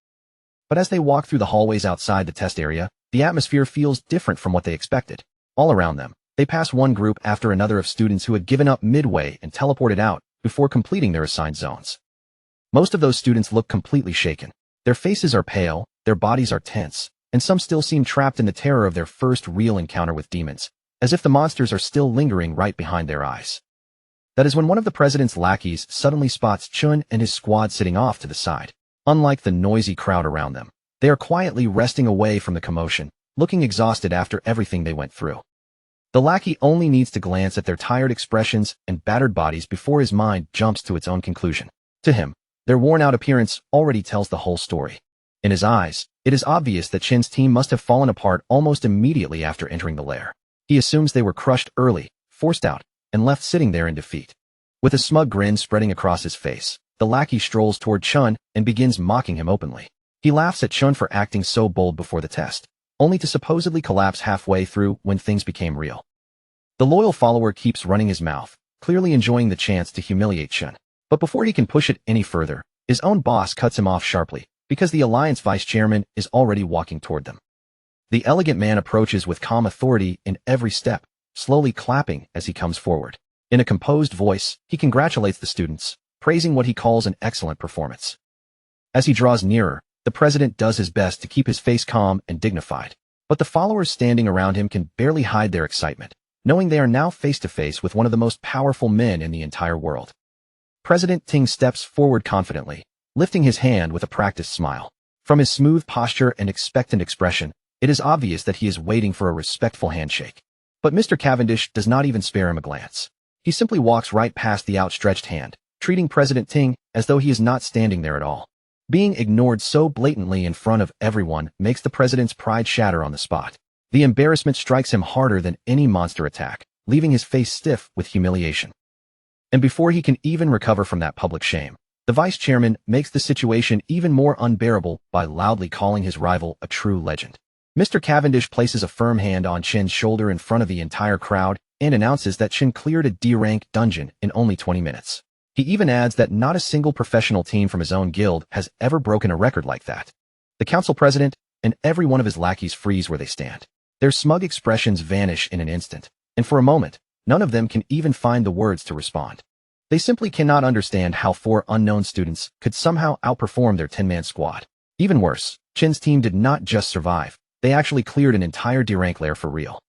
But as they walk through the hallways outside the test area, the atmosphere feels different from what they expected. All around them, they pass one group after another of students who had given up midway and teleported out before completing their assigned zones. Most of those students look completely shaken. Their faces are pale, their bodies are tense, and some still seem trapped in the terror of their first real encounter with demons, as if the monsters are still lingering right behind their eyes. That is when one of the president's lackeys suddenly spots Chun and his squad sitting off to the side. Unlike the noisy crowd around them, they are quietly resting away from the commotion, looking exhausted after everything they went through. The lackey only needs to glance at their tired expressions and battered bodies before his mind jumps to its own conclusion. To him, their worn-out appearance already tells the whole story. In his eyes, it is obvious that Chin's team must have fallen apart almost immediately after entering the lair. He assumes they were crushed early, forced out, and left sitting there in defeat. With a smug grin spreading across his face, the lackey strolls toward Chun and begins mocking him openly. He laughs at Chun for acting so bold before the test, only to supposedly collapse halfway through when things became real. The loyal follower keeps running his mouth, clearly enjoying the chance to humiliate Chun. But before he can push it any further, his own boss cuts him off sharply, because the Alliance vice chairman is already walking toward them. The elegant man approaches with calm authority in every step, slowly clapping as he comes forward. In a composed voice, he congratulates the students, praising what he calls an excellent performance. As he draws nearer, the president does his best to keep his face calm and dignified, but the followers standing around him can barely hide their excitement, knowing they are now face-to-face with one of the most powerful men in the entire world. President Ting steps forward confidently, lifting his hand with a practiced smile. From his smooth posture and expectant expression, it is obvious that he is waiting for a respectful handshake. But Mr. Cavendish does not even spare him a glance. He simply walks right past the outstretched hand, treating President Ting as though he is not standing there at all. Being ignored so blatantly in front of everyone makes the president's pride shatter on the spot. The embarrassment strikes him harder than any monster attack, leaving his face stiff with humiliation. And before he can even recover from that public shame, the vice chairman makes the situation even more unbearable by loudly calling his rival a true legend. Mr. Cavendish places a firm hand on Chin's shoulder in front of the entire crowd and announces that Chin cleared a D-rank dungeon in only 20 minutes. He even adds that not a single professional team from his own guild has ever broken a record like that. The council president and every one of his lackeys freeze where they stand. Their smug expressions vanish in an instant, and for a moment, none of them can even find the words to respond. They simply cannot understand how 4 unknown students could somehow outperform their 10-man squad. Even worse, Chin's team did not just survive, they actually cleared an entire D-rank lair for real.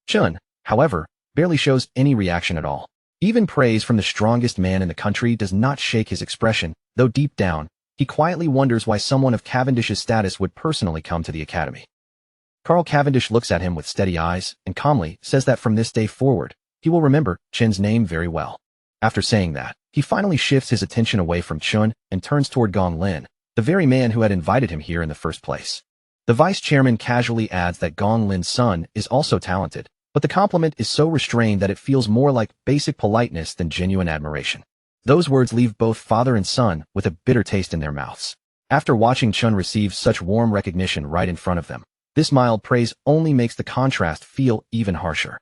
Chun, however, barely shows any reaction at all. Even praise from the strongest man in the country does not shake his expression, though deep down, he quietly wonders why someone of Cavendish's status would personally come to the academy. Carl Cavendish looks at him with steady eyes and calmly says that from this day forward, he will remember Chin's name very well. After saying that, he finally shifts his attention away from Chun and turns toward Gong Lin, the very man who had invited him here in the first place. The vice chairman casually adds that Gong Lin's son is also talented, but the compliment is so restrained that it feels more like basic politeness than genuine admiration. Those words leave both father and son with a bitter taste in their mouths. After watching Chun receive such warm recognition right in front of them, this mild praise only makes the contrast feel even harsher.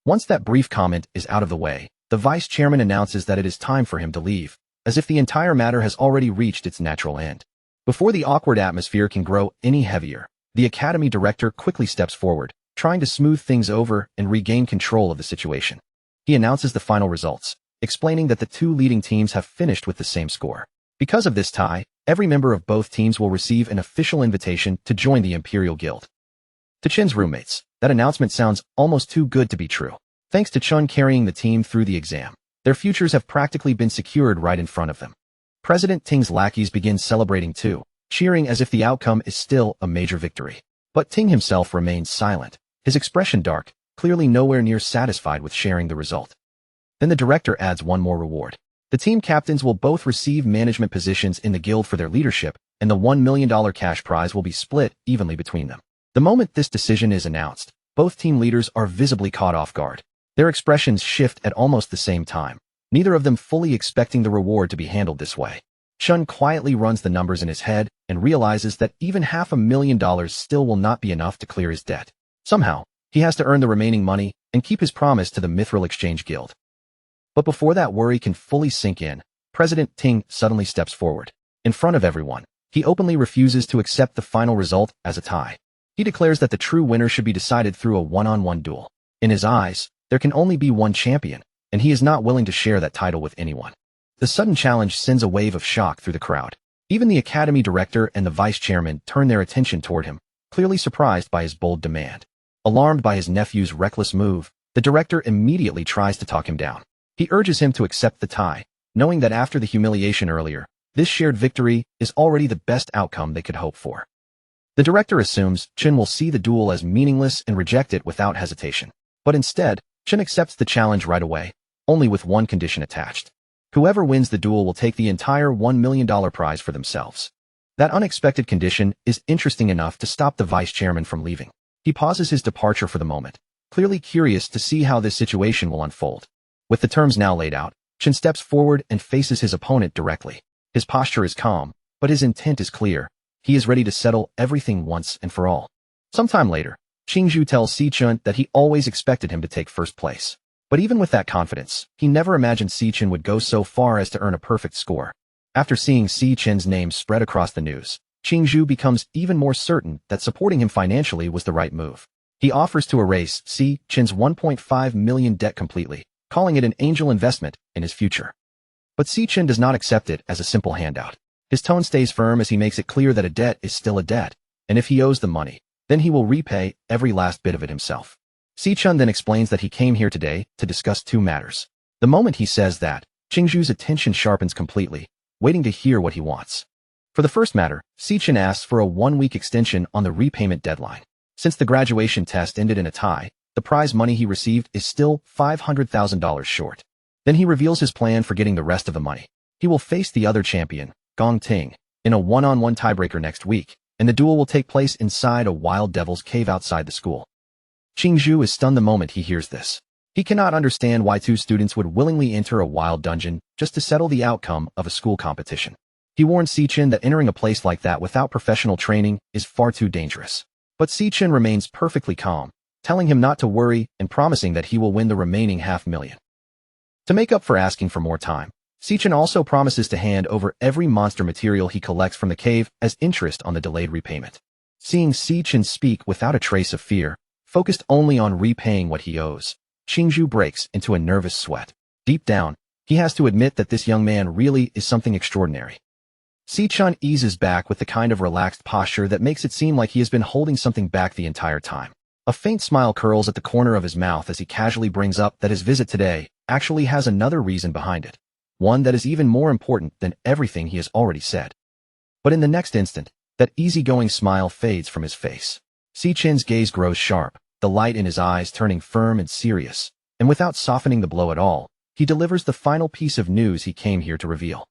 Once that brief comment is out of the way, the vice chairman announces that it is time for him to leave, as if the entire matter has already reached its natural end. Before the awkward atmosphere can grow any heavier, the academy director quickly steps forward, trying to smooth things over and regain control of the situation. He announces the final results, explaining that the 2 leading teams have finished with the same score. Because of this tie, every member of both teams will receive an official invitation to join the Imperial Guild. To Chin's roommates, that announcement sounds almost too good to be true. Thanks to Chun carrying the team through the exam, Their futures have practically been secured right in front of them. President Ting's lackeys begin celebrating too, cheering as if the outcome is still a major victory. But Ting himself remains silent, his expression dark, clearly nowhere near satisfied with sharing the result. Then the director adds one more reward. The team captains will both receive management positions in the guild for their leadership, and the $1 million cash prize will be split evenly between them. The moment this decision is announced, both team leaders are visibly caught off guard. Their expressions shift at almost the same time, neither of them fully expecting the reward to be handled this way. Chun quietly runs the numbers in his head and realizes that even $500,000 still will not be enough to clear his debt. Somehow, he has to earn the remaining money and keep his promise to the Mithril Exchange Guild. But before that worry can fully sink in, President Ting suddenly steps forward. In front of everyone, he openly refuses to accept the final result as a tie. He declares that the true winner should be decided through a one-on-one duel. In his eyes, there can only be one champion, and he is not willing to share that title with anyone. The sudden challenge sends a wave of shock through the crowd. Even the academy director and the vice chairman turn their attention toward him, clearly surprised by his bold demand. Alarmed by his nephew's reckless move, the director immediately tries to talk him down. He urges him to accept the tie, knowing that after the humiliation earlier, this shared victory is already the best outcome they could hope for. The director assumes Chen will see the duel as meaningless and reject it without hesitation. But instead, Chen accepts the challenge right away, only with one condition attached. Whoever wins the duel will take the entire $1 million prize for themselves. That unexpected condition is interesting enough to stop the vice chairman from leaving. He pauses his departure for the moment, clearly curious to see how this situation will unfold. With the terms now laid out, Chen steps forward and faces his opponent directly. His posture is calm, but his intent is clear. He is ready to settle everything once and for all. Sometime later, Qingzhu tells Si Chen that he always expected him to take first place. But even with that confidence, he never imagined Si Chen would go so far as to earn a perfect score. After seeing Si Chen's name spread across the news, Qingzhu becomes even more certain that supporting him financially was the right move. He offers to erase Si Chen's $1.5 million debt completely, calling it an angel investment in his future. But Si Chen does not accept it as a simple handout. His tone stays firm as he makes it clear that a debt is still a debt, and if he owes the money, then he will repay every last bit of it himself. Si Chen then explains that he came here today to discuss two matters. The moment he says that, Qingzhu's attention sharpens completely, waiting to hear what he wants. For the first matter, Si Chen asks for a 1-week extension on the repayment deadline. Since the graduation test ended in a tie, the prize money he received is still $500,000 short. Then he reveals his plan for getting the rest of the money. He will face the other champion, Gong Ting, in a one-on-one tiebreaker next week, and the duel will take place inside a wild devil's cave outside the school. Qingzhu is stunned the moment he hears this. He cannot understand why two students would willingly enter a wild dungeon just to settle the outcome of a school competition. He warns Si Chen that entering a place like that without professional training is far too dangerous. But Si Chen remains perfectly calm, telling him not to worry and promising that he will win the remaining $500,000. To make up for asking for more time, Si Chen also promises to hand over every monster material he collects from the cave as interest on the delayed repayment. Seeing Si Chen speak without a trace of fear, focused only on repaying what he owes, Qingzhu breaks into a nervous sweat. Deep down, he has to admit that this young man really is something extraordinary. Si Chen eases back with the kind of relaxed posture that makes it seem like he has been holding something back the entire time. A faint smile curls at the corner of his mouth as he casually brings up that his visit today actually has another reason behind it. One that is even more important than everything he has already said. But in the next instant, that easygoing smile fades from his face. Si Chen's gaze grows sharp, the light in his eyes turning firm and serious, and without softening the blow at all, he delivers the final piece of news he came here to reveal.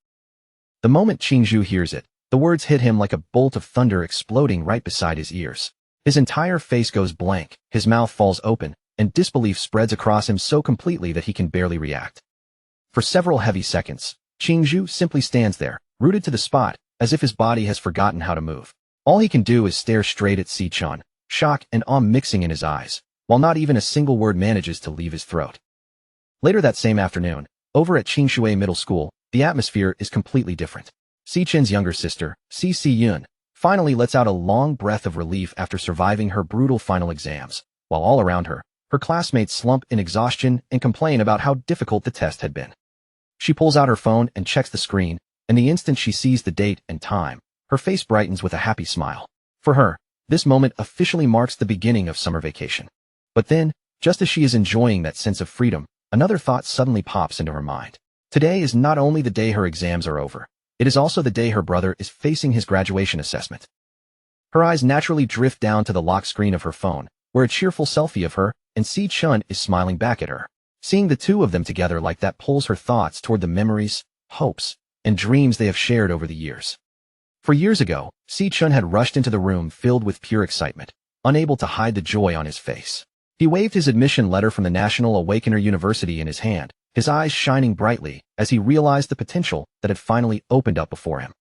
The moment Qingzhu hears it, the words hit him like a bolt of thunder exploding right beside his ears. His entire face goes blank, his mouth falls open, and disbelief spreads across him so completely that he can barely react. For several heavy seconds, Qingzhu simply stands there, rooted to the spot, as if his body has forgotten how to move. All he can do is stare straight at Si Chen, shock and awe mixing in his eyes, while not even a single word manages to leave his throat. Later that same afternoon, over at Qingshui Middle School, the atmosphere is completely different. Si Chen's younger sister, Si Yun, finally lets out a long breath of relief after surviving her brutal final exams, while all around her, her classmates slump in exhaustion and complain about how difficult the test had been. She pulls out her phone and checks the screen, and the instant she sees the date and time, her face brightens with a happy smile. For her, this moment officially marks the beginning of summer vacation. But then, just as she is enjoying that sense of freedom, another thought suddenly pops into her mind. Today is not only the day her exams are over, it is also the day her brother is facing his graduation assessment. Her eyes naturally drift down to the lock screen of her phone, where a cheerful selfie of her and Si-chun is smiling back at her. Seeing the two of them together like that pulls her thoughts toward the memories, hopes, and dreams they have shared over the years. For years ago, Si-chun had rushed into the room filled with pure excitement, unable to hide the joy on his face. He waved his admission letter from the National Awakener University in his hand, his eyes shining brightly as he realized the potential that had finally opened up before him.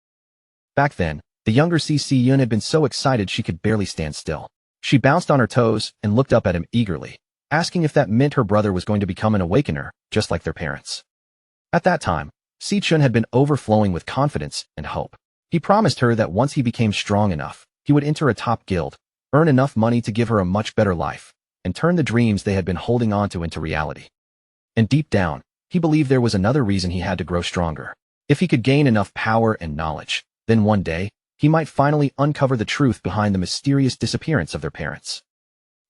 Back then, the younger Si-yun had been so excited she could barely stand still. She bounced on her toes and looked up at him eagerly, asking if that meant her brother was going to become an awakener, just like their parents. At that time, Si-chun had been overflowing with confidence and hope. He promised her that once he became strong enough, he would enter a top guild, earn enough money to give her a much better life, and turn the dreams they had been holding onto into reality. And deep down, he believed there was another reason he had to grow stronger. If he could gain enough power and knowledge, then one day, he might finally uncover the truth behind the mysterious disappearance of their parents.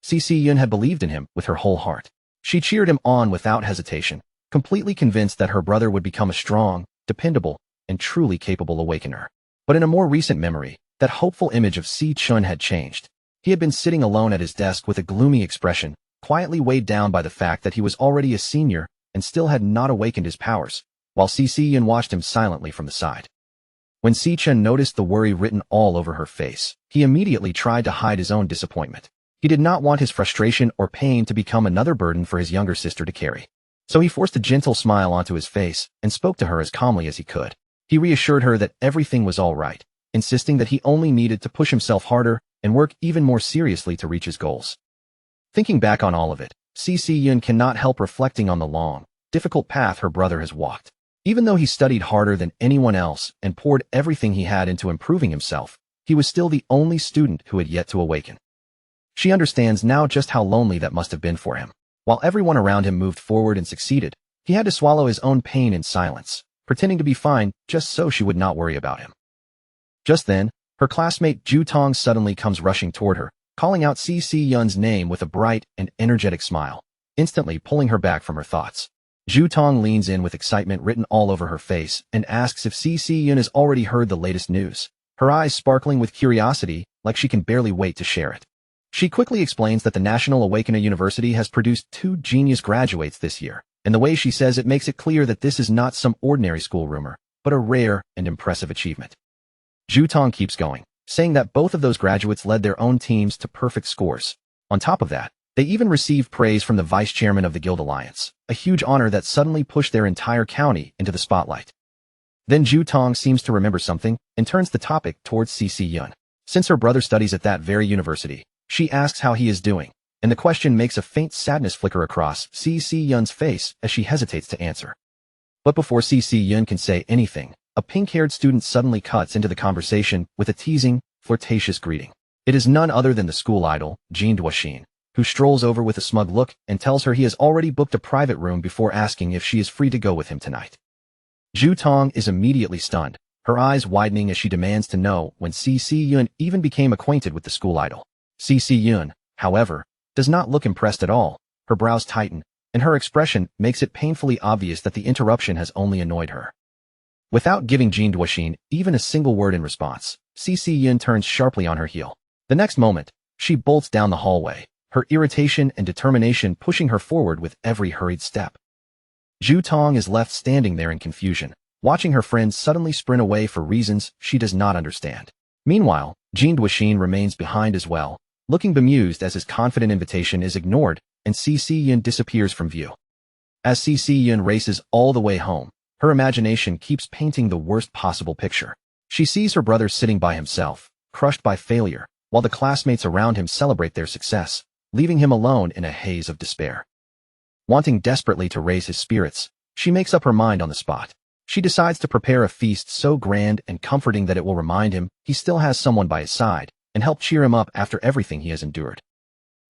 Si-yun had believed in him with her whole heart. She cheered him on without hesitation, completely convinced that her brother would become a strong, dependable, and truly capable awakener. But in a more recent memory, that hopeful image of Si-chun had changed. He had been sitting alone at his desk with a gloomy expression, quietly weighed down by the fact that he was already a senior and still had not awakened his powers, while Si-yun watched him silently from the side. When Si-chun noticed the worry written all over her face, he immediately tried to hide his own disappointment. He did not want his frustration or pain to become another burden for his younger sister to carry. So he forced a gentle smile onto his face and spoke to her as calmly as he could. He reassured her that everything was all right, insisting that he only needed to push himself harder and work even more seriously to reach his goals. Thinking back on all of it, Si-yun cannot help reflecting on the long, difficult path her brother has walked. Even though he studied harder than anyone else and poured everything he had into improving himself, he was still the only student who had yet to awaken. She understands now just how lonely that must have been for him. While everyone around him moved forward and succeeded, he had to swallow his own pain in silence, pretending to be fine just so she would not worry about him. Just then, her classmate Ju Tong suddenly comes rushing toward her, calling out Si-yun's name with a bright and energetic smile, instantly pulling her back from her thoughts. Ju Tong leans in with excitement written all over her face and asks if Si-yun has already heard the latest news, her eyes sparkling with curiosity like she can barely wait to share it. She quickly explains that the National Awakener University has produced 2 genius graduates this year, and the way she says it makes it clear that this is not some ordinary school rumor, but a rare and impressive achievement. Ju Tong keeps going, saying that both of those graduates led their own teams to perfect scores. On top of that, they even received praise from the vice chairman of the Guild Alliance, a huge honor that suddenly pushed their entire county into the spotlight. Then Ju Tong seems to remember something and turns the topic towards Si-yun. Since her brother studies at that very university, she asks how he is doing, and the question makes a faint sadness flicker across Si-yun's face as she hesitates to answer. But before Si-yun can say anything, a pink-haired student suddenly cuts into the conversation with a teasing, flirtatious greeting. It is none other than the school idol, Jean Duoxin, who strolls over with a smug look and tells her he has already booked a private room before asking if she is free to go with him tonight. Ju Tong is immediately stunned, her eyes widening as she demands to know when Si-yun even became acquainted with the school idol. Si-yun, however, does not look impressed at all. Her brows tighten, and her expression makes it painfully obvious that the interruption has only annoyed her. Without giving Jean Duoxin even a single word in response, Si-yun turns sharply on her heel. The next moment, she bolts down the hallway, her irritation and determination pushing her forward with every hurried step. Ju Tong is left standing there in confusion, watching her friend suddenly sprint away for reasons she does not understand. Meanwhile, Jean Duoxin remains behind as well, looking bemused as his confident invitation is ignored and Si-yun disappears from view. As Si-yun races all the way home, her imagination keeps painting the worst possible picture. She sees her brother sitting by himself, crushed by failure, while the classmates around him celebrate their success, leaving him alone in a haze of despair. Wanting desperately to raise his spirits, she makes up her mind on the spot. She decides to prepare a feast so grand and comforting that it will remind him he still has someone by his side and help cheer him up after everything he has endured.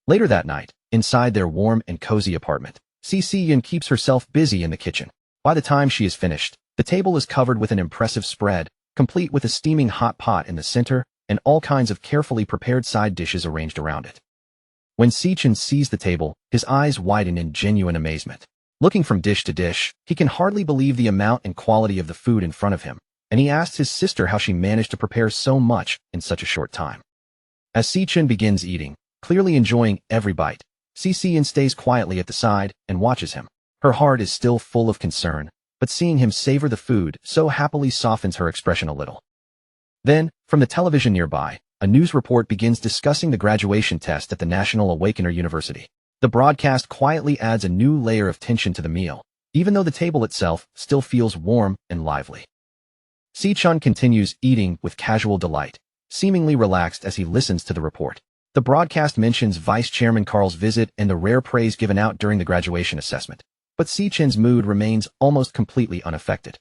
Later that night, inside their warm and cozy apartment, Si-yun keeps herself busy in the kitchen. By the time she is finished, the table is covered with an impressive spread, complete with a steaming hot pot in the center and all kinds of carefully prepared side dishes arranged around it. When Si-chun sees the table, his eyes widen in genuine amazement. Looking from dish to dish, he can hardly believe the amount and quality of the food in front of him, and he asks his sister how she managed to prepare so much in such a short time. As Si-chin begins eating, clearly enjoying every bite, Si-chin stays quietly at the side and watches him. Her heart is still full of concern, but seeing him savor the food so happily softens her expression a little. Then, from the television nearby, a news report begins discussing the graduation test at the National Awakener University. The broadcast quietly adds a new layer of tension to the meal, even though the table itself still feels warm and lively. Si-chin continues eating with casual delight, seemingly relaxed as he listens to the report. The broadcast mentions Vice Chairman Carl's visit and the rare praise given out during the graduation assessment, but Si-chin's mood remains almost completely unaffected.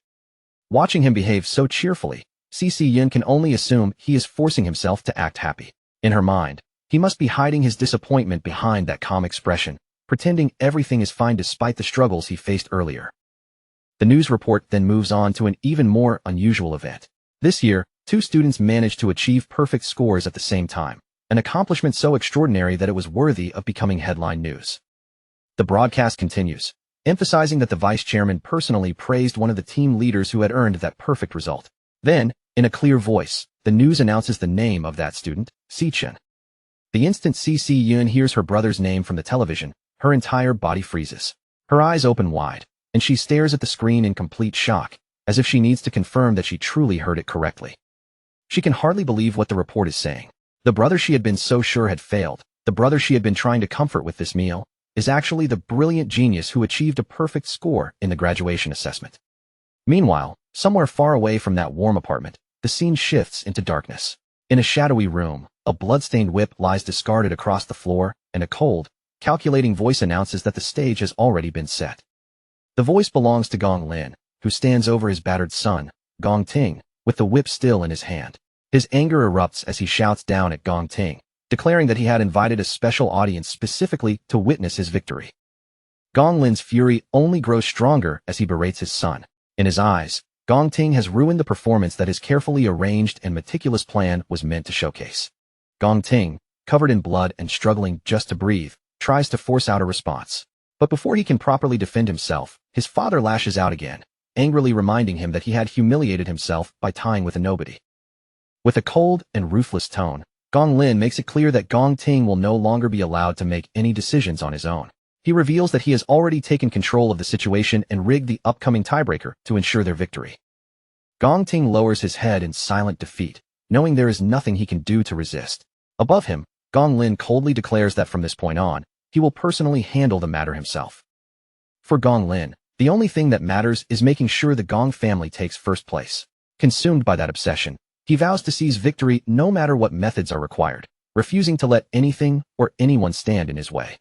Watching him behave so cheerfully, Si-chin can only assume he is forcing himself to act happy. In her mind, he must be hiding his disappointment behind that calm expression, pretending everything is fine despite the struggles he faced earlier. The news report then moves on to an even more unusual event. This year, 2 students managed to achieve perfect scores at the same time, an accomplishment so extraordinary that it was worthy of becoming headline news. The broadcast continues, emphasizing that the vice chairman personally praised one of the team leaders who had earned that perfect result. Then, in a clear voice, the news announces the name of that student, Si-chin. The instant Si-chin hears her brother's name from the television, her entire body freezes. Her eyes open wide, and she stares at the screen in complete shock, as if she needs to confirm that she truly heard it correctly. She can hardly believe what the report is saying. The brother she had been so sure had failed, the brother she had been trying to comfort with this meal, is actually the brilliant genius who achieved a perfect score in the graduation assessment. Meanwhile, somewhere far away from that warm apartment, the scene shifts into darkness. In a shadowy room, a blood-stained whip lies discarded across the floor, and a cold, calculating voice announces that the stage has already been set. The voice belongs to Gong Lin, who stands over his battered son, Gong Ting, with the whip still in his hand. His anger erupts as he shouts down at Gong Ting, declaring that he had invited a special audience specifically to witness his victory. Gong Lin's fury only grows stronger as he berates his son. In his eyes, Gong Ting has ruined the performance that his carefully arranged and meticulous plan was meant to showcase. Gong Ting, covered in blood and struggling just to breathe, tries to force out a response. But before he can properly defend himself, his father lashes out again, angrily reminding him that he had humiliated himself by tying with a nobody. With a cold and ruthless tone, Gong Lin makes it clear that Gong Ting will no longer be allowed to make any decisions on his own. He reveals that he has already taken control of the situation and rigged the upcoming tiebreaker to ensure their victory. Gong Ting lowers his head in silent defeat, knowing there is nothing he can do to resist. Above him, Gong Lin coldly declares that from this point on, he will personally handle the matter himself. For Gong Lin, the only thing that matters is making sure the Gong family takes first place. Consumed by that obsession, he vows to seize victory no matter what methods are required, refusing to let anything or anyone stand in his way.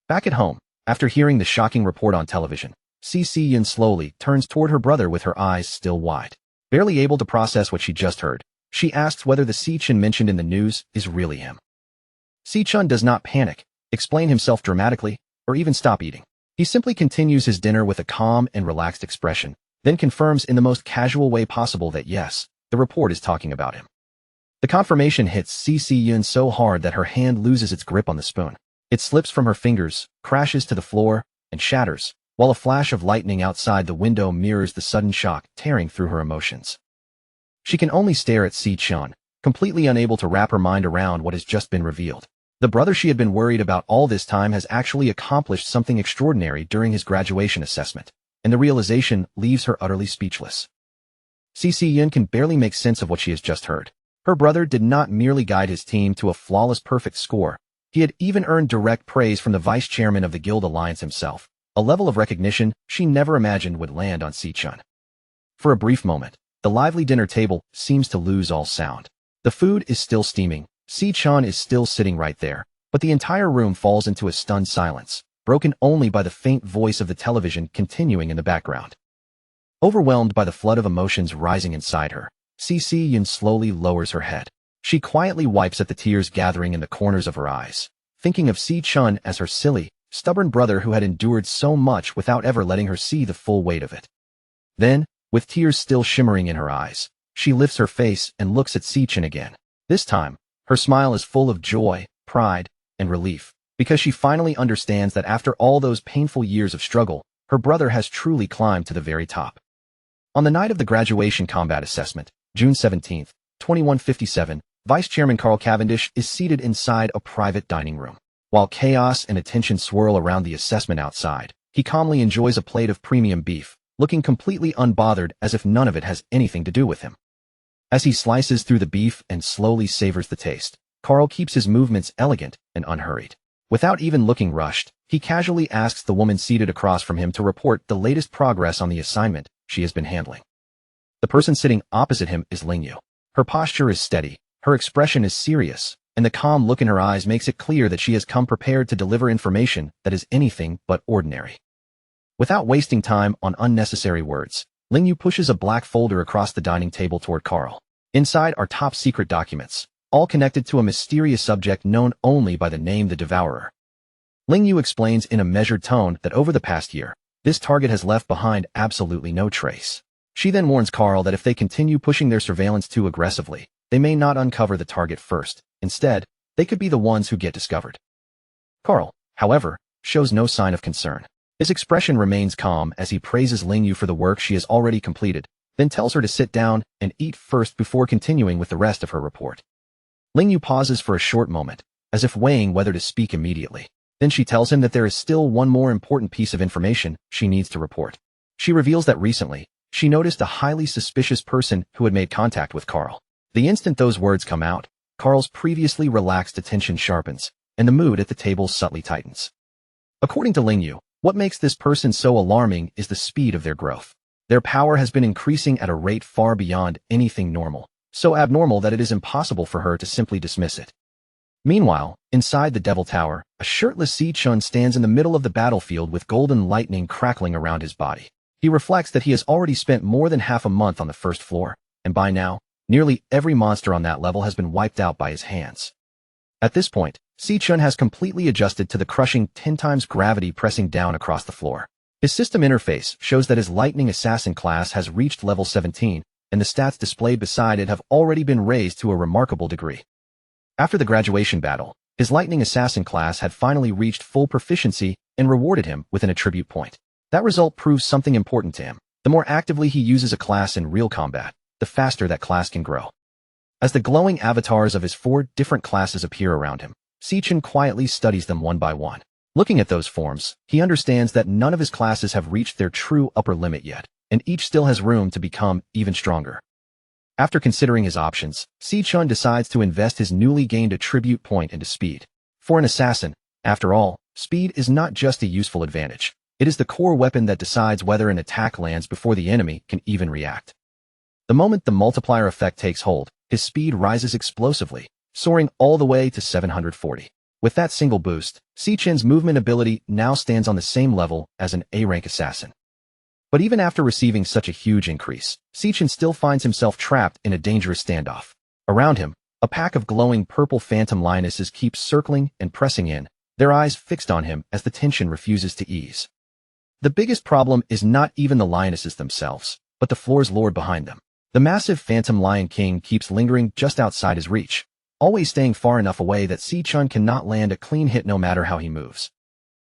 Back at home, after hearing the shocking report on television, Si-chin slowly turns toward her brother with her eyes still wide. Barely able to process what she just heard, she asks whether the Si-chin mentioned in the news is really him. Si-chin does not panic, explain himself dramatically, or even stop eating. He simply continues his dinner with a calm and relaxed expression, then confirms in the most casual way possible that yes, the report is talking about him. The confirmation hits Si-chin so hard that her hand loses its grip on the spoon. It slips from her fingers, crashes to the floor, and shatters, while a flash of lightning outside the window mirrors the sudden shock tearing through her emotions. She can only stare at Si-chin, completely unable to wrap her mind around what has just been revealed. The brother she had been worried about all this time has actually accomplished something extraordinary during his graduation assessment, and the realization leaves her utterly speechless. Si-chin can barely make sense of what she has just heard. Her brother did not merely guide his team to a flawless perfect score, he had even earned direct praise from the vice chairman of the Guild Alliance himself, a level of recognition she never imagined would land on Si-chin. For a brief moment, the lively dinner table seems to lose all sound. The food is still steaming, Si-chin is still sitting right there, but the entire room falls into a stunned silence, broken only by the faint voice of the television continuing in the background. Overwhelmed by the flood of emotions rising inside her, Si-chin slowly lowers her head. She quietly wipes at the tears gathering in the corners of her eyes, thinking of Si-chin as her silly, stubborn brother who had endured so much without ever letting her see the full weight of it. Then, with tears still shimmering in her eyes, she lifts her face and looks at Si-chin again. This time, her smile is full of joy, pride, and relief, because she finally understands that after all those painful years of struggle, Her brother has truly climbed to the very top. On the night of the graduation combat assessment, June 17, 2157, Vice Chairman Carl Cavendish is seated inside a private dining room. While chaos and attention swirl around the assessment outside, he calmly enjoys a plate of premium beef, looking completely unbothered as if none of it has anything to do with him. As he slices through the beef and slowly savors the taste, Carl keeps his movements elegant and unhurried. Without even looking rushed, he casually asks the woman seated across from him to report the latest progress on the assignment she has been handling. The person sitting opposite him is Lingyu. Her posture is steady, her expression is serious, and the calm look in her eyes makes it clear that she has come prepared to deliver information that is anything but ordinary. Without wasting time on unnecessary words, Lingyu pushes a black folder across the dining table toward Carl. Inside are top-secret documents, all connected to a mysterious subject known only by the name the Devourer. Lingyu explains in a measured tone that over the past year, this target has left behind absolutely no trace. She then warns Carl that if they continue pushing their surveillance too aggressively, they may not uncover the target first. Instead, they could be the ones who get discovered. Carl, however, shows no sign of concern. His expression remains calm as he praises Lingyu for the work she has already completed, then tells her to sit down and eat first before continuing with the rest of her report. Lingyu pauses for a short moment, as if weighing whether to speak immediately. Then she tells him that there is still one more important piece of information she needs to report. She reveals that recently, she noticed a highly suspicious person who had made contact with Carl. The instant those words come out, Carl's previously relaxed attention sharpens, and the mood at the table subtly tightens. According to Lingyu, what makes this person so alarming is the speed of their growth. Their power has been increasing at a rate far beyond anything normal, so abnormal that it is impossible for her to simply dismiss it. Meanwhile, inside the Devil Tower, a shirtless Si-chun stands in the middle of the battlefield with golden lightning crackling around his body. He reflects that he has already spent more than half a month on the first floor, and by now, nearly every monster on that level has been wiped out by his hands. At this point, Si-chun has completely adjusted to the crushing 10 times gravity pressing down across the floor. His system interface shows that his Lightning Assassin class has reached level 17, and the stats displayed beside it have already been raised to a remarkable degree. After the graduation battle, his Lightning Assassin class had finally reached full proficiency and rewarded him with an attribute point. That result proves something important to him. The more actively he uses a class in real combat, the faster that class can grow. As the glowing avatars of his 4 different classes appear around him, Si-chun quietly studies them one by one. Looking at those forms, he understands that none of his classes have reached their true upper limit yet, and each still has room to become even stronger. After considering his options, Si-chun decides to invest his newly gained attribute point into speed. For an assassin, after all, speed is not just a useful advantage. It is the core weapon that decides whether an attack lands before the enemy can even react. The moment the multiplier effect takes hold, his speed rises explosively, soaring all the way to 740. With that single boost, Si-chun's movement ability now stands on the same level as an A-rank assassin. But even after receiving such a huge increase, Si-chun still finds himself trapped in a dangerous standoff. Around him, a pack of glowing purple phantom lionesses keeps circling and pressing in, their eyes fixed on him as the tension refuses to ease. The biggest problem is not even the lionesses themselves, but the floor's lord behind them. The massive phantom lion king keeps lingering just outside his reach, always staying far enough away that Si-chun cannot land a clean hit no matter how he moves.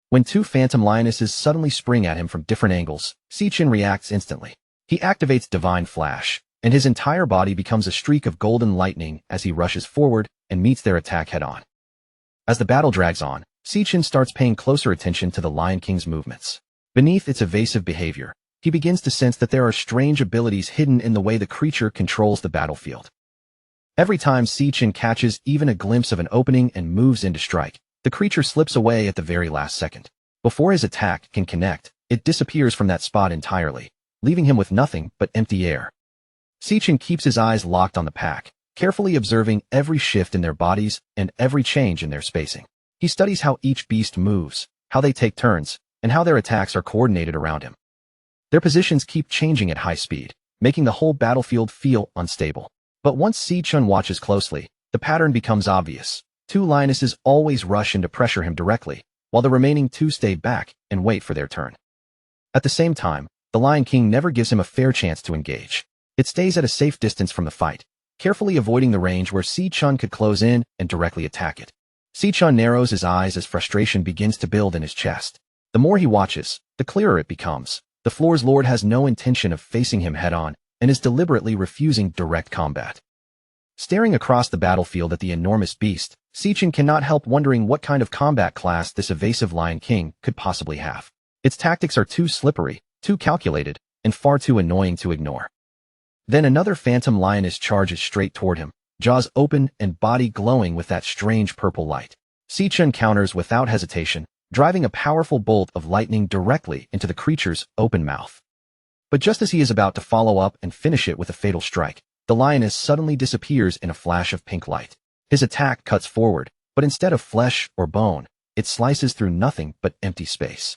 When 2 phantom lionesses suddenly spring at him from different angles, Si-chun reacts instantly. He activates Divine Flash, and his entire body becomes a streak of golden lightning as he rushes forward and meets their attack head-on. As the battle drags on, Si-chun starts paying closer attention to the Lion King's movements. Beneath its evasive behavior, he begins to sense that there are strange abilities hidden in the way the creature controls the battlefield. Every time Si-chun catches even a glimpse of an opening and moves in to strike, the creature slips away at the very last second. Before his attack can connect, it disappears from that spot entirely, leaving him with nothing but empty air. Si-chun keeps his eyes locked on the pack, carefully observing every shift in their bodies and every change in their spacing. He studies how each beast moves, how they take turns, and how their attacks are coordinated around him. Their positions keep changing at high speed, making the whole battlefield feel unstable. But once Si-chun watches closely, the pattern becomes obvious. 2 lionesses always rush in to pressure him directly, while the remaining 2 stay back and wait for their turn. At the same time, the Lion King never gives him a fair chance to engage. It stays at a safe distance from the fight, carefully avoiding the range where Si-chun could close in and directly attack it. Si-chun narrows his eyes as frustration begins to build in his chest. The more he watches, the clearer it becomes. The floor's lord has no intention of facing him head-on and is deliberately refusing direct combat. Staring across the battlefield at the enormous beast, Sichin cannot help wondering what kind of combat class this evasive Lion King could possibly have. Its tactics are too slippery, too calculated, and far too annoying to ignore. Then another phantom lioness charges straight toward him, jaws open and body glowing with that strange purple light. Sichin counters without hesitation, driving a powerful bolt of lightning directly into the creature's open mouth. But just as he is about to follow up and finish it with a fatal strike, the lioness suddenly disappears in a flash of pink light. His attack cuts forward, but instead of flesh or bone, it slices through nothing but empty space.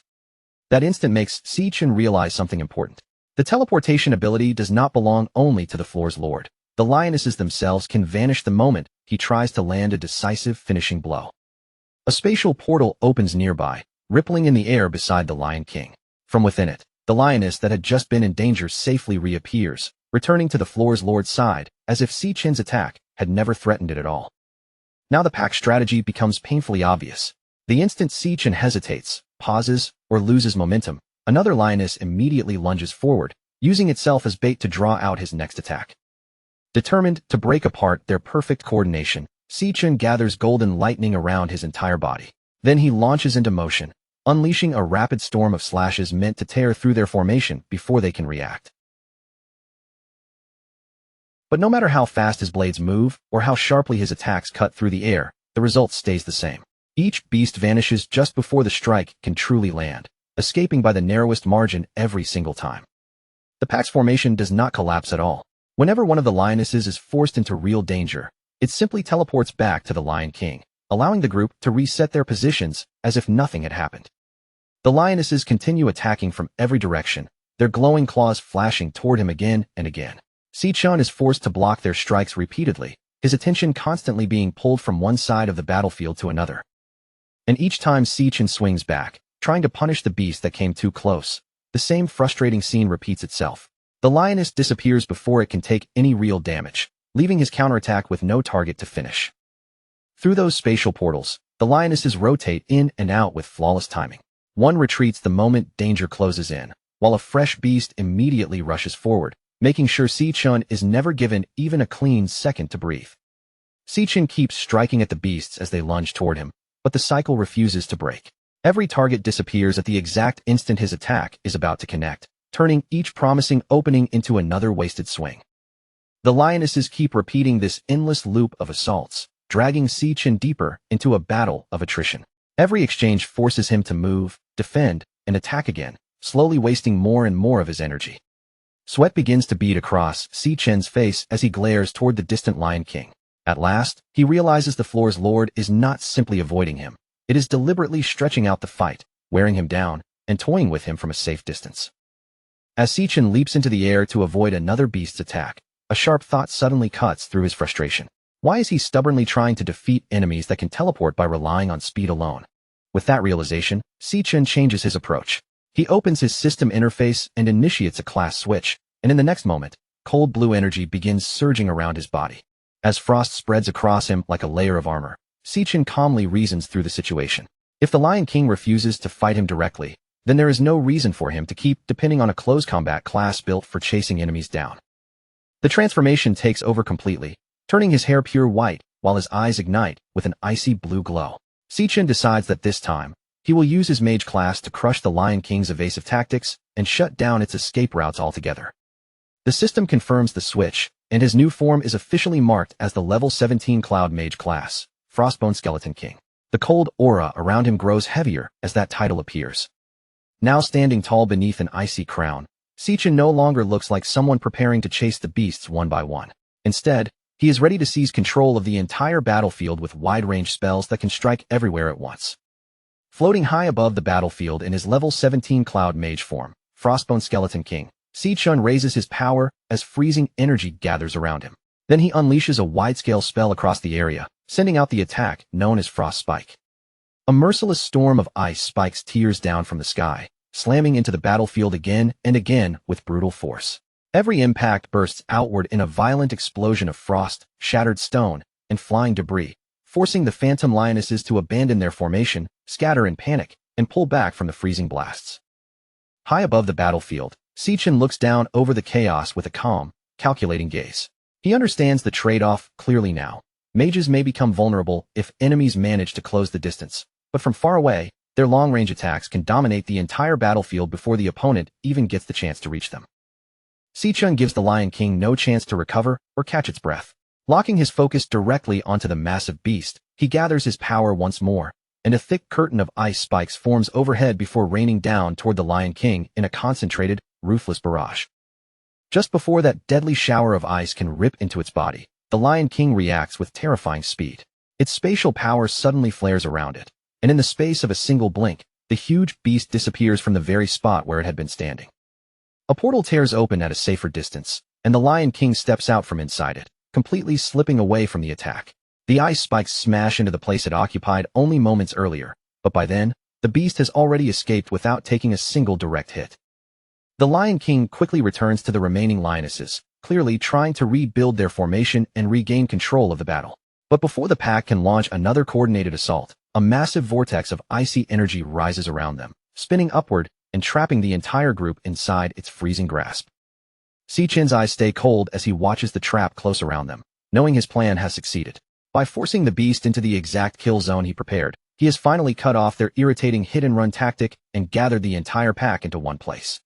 That instant makes Sichin realize something important. The teleportation ability does not belong only to the floor's lord. The lionesses themselves can vanish the moment he tries to land a decisive finishing blow. A spatial portal opens nearby, rippling in the air beside the Lion King. From within it, the lioness that had just been in danger safely reappears, returning to the floor's lord's side, as if Sichin's attack had never threatened it at all. Now the pack strategy becomes painfully obvious. The instant Sichin hesitates, pauses, or loses momentum, another lioness immediately lunges forward, using itself as bait to draw out his next attack. Determined to break apart their perfect coordination, Sichin gathers golden lightning around his entire body. Then he launches into motion, unleashing a rapid storm of slashes meant to tear through their formation before they can react. But no matter how fast his blades move, or how sharply his attacks cut through the air, the result stays the same. Each beast vanishes just before the strike can truly land, escaping by the narrowest margin every single time. The pack's formation does not collapse at all. Whenever one of the lionesses is forced into real danger, it simply teleports back to the Lion King, allowing the group to reset their positions as if nothing had happened. The lionesses continue attacking from every direction, their glowing claws flashing toward him again and again. Sichin is forced to block their strikes repeatedly, his attention constantly being pulled from one side of the battlefield to another. And each time Sichin swings back, trying to punish the beast that came too close, the same frustrating scene repeats itself. The lioness disappears before it can take any real damage, leaving his counterattack with no target to finish. Through those spatial portals, the lionesses rotate in and out with flawless timing. One retreats the moment danger closes in, while a fresh beast immediately rushes forward, making sure Sichin is never given even a clean second to breathe. Sichin keeps striking at the beasts as they lunge toward him, but the cycle refuses to break. Every target disappears at the exact instant his attack is about to connect, turning each promising opening into another wasted swing. The lionesses keep repeating this endless loop of assaults, dragging Sichin deeper into a battle of attrition. Every exchange forces him to move, defend, and attack again, slowly wasting more and more of his energy. Sweat begins to bead across Sichin's face as he glares toward the distant Lion King. At last, he realizes the floor's lord is not simply avoiding him. It is deliberately stretching out the fight, wearing him down, and toying with him from a safe distance. As Sichin leaps into the air to avoid another beast's attack, a sharp thought suddenly cuts through his frustration. Why is he stubbornly trying to defeat enemies that can teleport by relying on speed alone? With that realization, Sichin changes his approach. He opens his system interface and initiates a class switch, and in the next moment, cold blue energy begins surging around his body. As frost spreads across him like a layer of armor, Sichin calmly reasons through the situation. If the Lion King refuses to fight him directly, then there is no reason for him to keep depending on a close combat class built for chasing enemies down. The transformation takes over completely, turning his hair pure white while his eyes ignite with an icy blue glow. Sichin decides that this time, he will use his mage class to crush the Lion King's evasive tactics and shut down its escape routes altogether. The system confirms the switch, and his new form is officially marked as the level 17 Cloud Mage class, Frostbone Skeleton King. The cold aura around him grows heavier as that title appears. Now standing tall beneath an icy crown, Sichin no longer looks like someone preparing to chase the beasts one by one. Instead, he is ready to seize control of the entire battlefield with wide-range spells that can strike everywhere at once. Floating high above the battlefield in his level 17 Cloud Mage form, Frostbone Skeleton King, Sichin raises his power as freezing energy gathers around him. Then he unleashes a wide-scale spell across the area, sending out the attack known as Frost Spike. A merciless storm of ice spikes tears down from the sky, slamming into the battlefield again and again with brutal force. Every impact bursts outward in a violent explosion of frost, shattered stone, and flying debris, forcing the phantom lionesses to abandon their formation, scatter in panic, and pull back from the freezing blasts. High above the battlefield, Sichin looks down over the chaos with a calm, calculating gaze. He understands the trade-off clearly now. Mages may become vulnerable if enemies manage to close the distance, but from far away, their long-range attacks can dominate the entire battlefield before the opponent even gets the chance to reach them. Sichin gives the Lion King no chance to recover or catch its breath. Locking his focus directly onto the massive beast, he gathers his power once more, and a thick curtain of ice spikes forms overhead before raining down toward the Lion King in a concentrated, ruthless barrage. Just before that deadly shower of ice can rip into its body, the Lion King reacts with terrifying speed. Its spatial power suddenly flares around it, and in the space of a single blink, the huge beast disappears from the very spot where it had been standing. A portal tears open at a safer distance, and the Lion King steps out from inside it, completely slipping away from the attack. The ice spikes smash into the place it occupied only moments earlier, but by then, the beast has already escaped without taking a single direct hit. The Lion King quickly returns to the remaining lionesses, clearly trying to rebuild their formation and regain control of the battle. But before the pack can launch another coordinated assault, a massive vortex of icy energy rises around them, spinning upward and trapping the entire group inside its freezing grasp. Sichin's eyes stay cold as he watches the trap close around them, knowing his plan has succeeded. By forcing the beast into the exact kill zone he prepared, he has finally cut off their irritating hit-and-run tactic and gathered the entire pack into one place.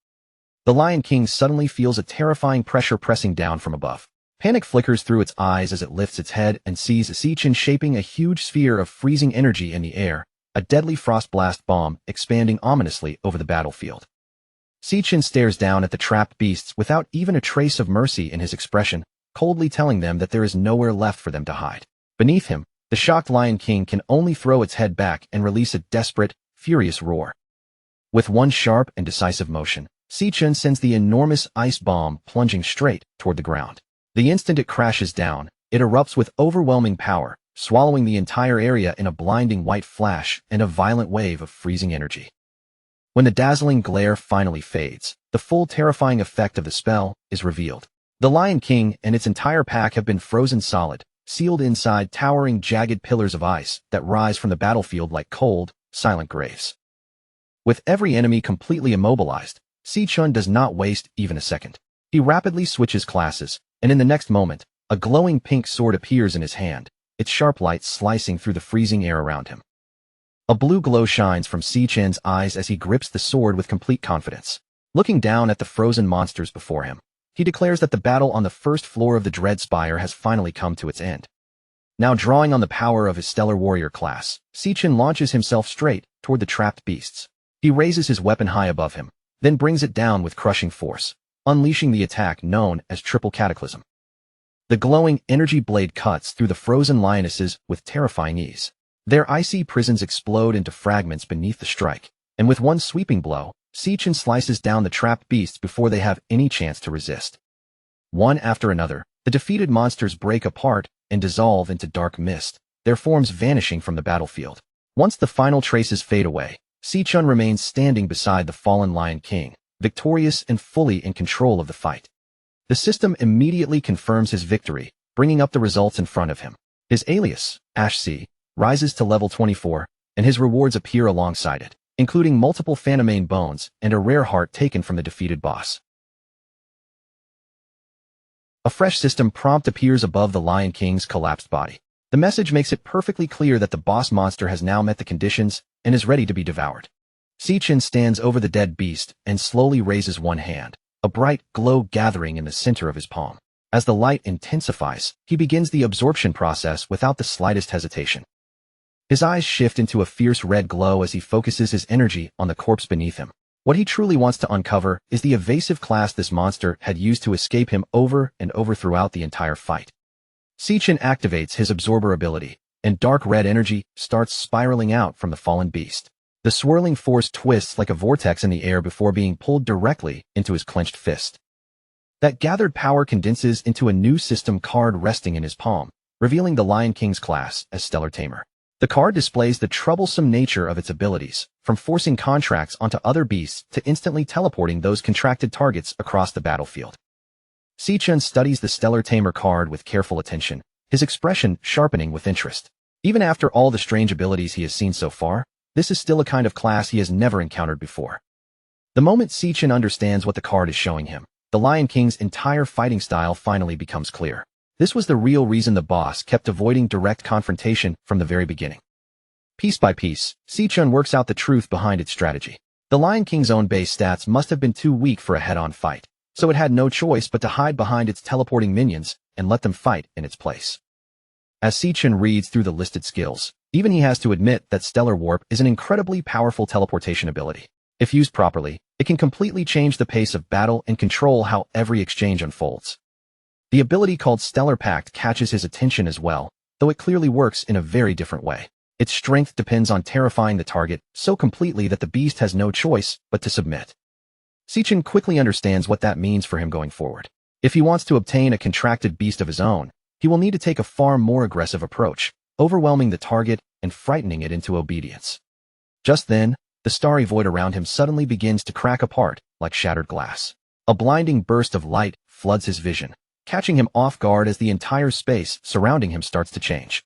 The Lion King suddenly feels a terrifying pressure pressing down from above. Panic flickers through its eyes as it lifts its head and sees Sichin shaping a huge sphere of freezing energy in the air, a deadly frost blast bomb expanding ominously over the battlefield. Sichin stares down at the trapped beasts without even a trace of mercy in his expression, coldly telling them that there is nowhere left for them to hide. Beneath him, the shocked Lion King can only throw its head back and release a desperate, furious roar. With one sharp and decisive motion, Sichin sends the enormous ice bomb plunging straight toward the ground. The instant it crashes down, it erupts with overwhelming power, swallowing the entire area in a blinding white flash and a violent wave of freezing energy. When the dazzling glare finally fades, the full terrifying effect of the spell is revealed. The Lion King and its entire pack have been frozen solid, sealed inside towering jagged pillars of ice that rise from the battlefield like cold, silent graves. With every enemy completely immobilized, Sichin does not waste even a second. He rapidly switches classes, and in the next moment, a glowing pink sword appears in his hand, its sharp light slicing through the freezing air around him. A blue glow shines from Sichin's eyes as he grips the sword with complete confidence. Looking down at the frozen monsters before him, he declares that the battle on the first floor of the Dread Spire has finally come to its end. Now drawing on the power of his Stellar Warrior class, Sichin launches himself straight toward the trapped beasts. He raises his weapon high above him, then brings it down with crushing force, unleashing the attack known as Triple Cataclysm. The glowing energy blade cuts through the frozen lionesses with terrifying ease. Their icy prisons explode into fragments beneath the strike, and with one sweeping blow, Sichin slices down the trapped beasts before they have any chance to resist. One after another, the defeated monsters break apart and dissolve into dark mist, their forms vanishing from the battlefield. Once the final traces fade away, Sichin remains standing beside the fallen Lion King, victorious and fully in control of the fight. The system immediately confirms his victory, bringing up the results in front of him. His alias, Ash C, rises to level 24, and his rewards appear alongside it, including multiple Phantomane bones and a rare heart taken from the defeated boss. A fresh system prompt appears above the Lion King's collapsed body. The message makes it perfectly clear that the boss monster has now met the conditions and is ready to be devoured. Sichin stands over the dead beast and slowly raises one hand, a bright glow gathering in the center of his palm. As the light intensifies, he begins the absorption process without the slightest hesitation. His eyes shift into a fierce red glow as he focuses his energy on the corpse beneath him. What he truly wants to uncover is the evasive class this monster had used to escape him over and over throughout the entire fight. Sichin activates his absorber ability, and dark red energy starts spiraling out from the fallen beast. The swirling force twists like a vortex in the air before being pulled directly into his clenched fist. That gathered power condenses into a new system card resting in his palm, revealing the Lion King's class as Stellar Tamer. The card displays the troublesome nature of its abilities, from forcing contracts onto other beasts to instantly teleporting those contracted targets across the battlefield. Sichin studies the Stellar Tamer card with careful attention, his expression sharpening with interest. Even after all the strange abilities he has seen so far, This is still a kind of class he has never encountered before. The moment Si-Chen understands what the card is showing him, the Lion King's entire fighting style finally becomes clear. This was the real reason the boss kept avoiding direct confrontation from the very beginning. Piece by piece, Si-Chen works out the truth behind its strategy. The Lion King's own base stats must have been too weak for a head-on fight, so it had no choice but to hide behind its teleporting minions and let them fight in its place. As Si-Chen reads through the listed skills, even he has to admit that Stellar Warp is an incredibly powerful teleportation ability. If used properly, it can completely change the pace of battle and control how every exchange unfolds. The ability called Stellar Pact catches his attention as well, though it clearly works in a very different way. Its strength depends on terrifying the target so completely that the beast has no choice but to submit. Si-Chen quickly understands what that means for him going forward. If he wants to obtain a contracted beast of his own, he will need to take a far more aggressive approach, overwhelming the target and frightening it into obedience. Just then, the starry void around him suddenly begins to crack apart like shattered glass. A blinding burst of light floods his vision, catching him off guard as the entire space surrounding him starts to change.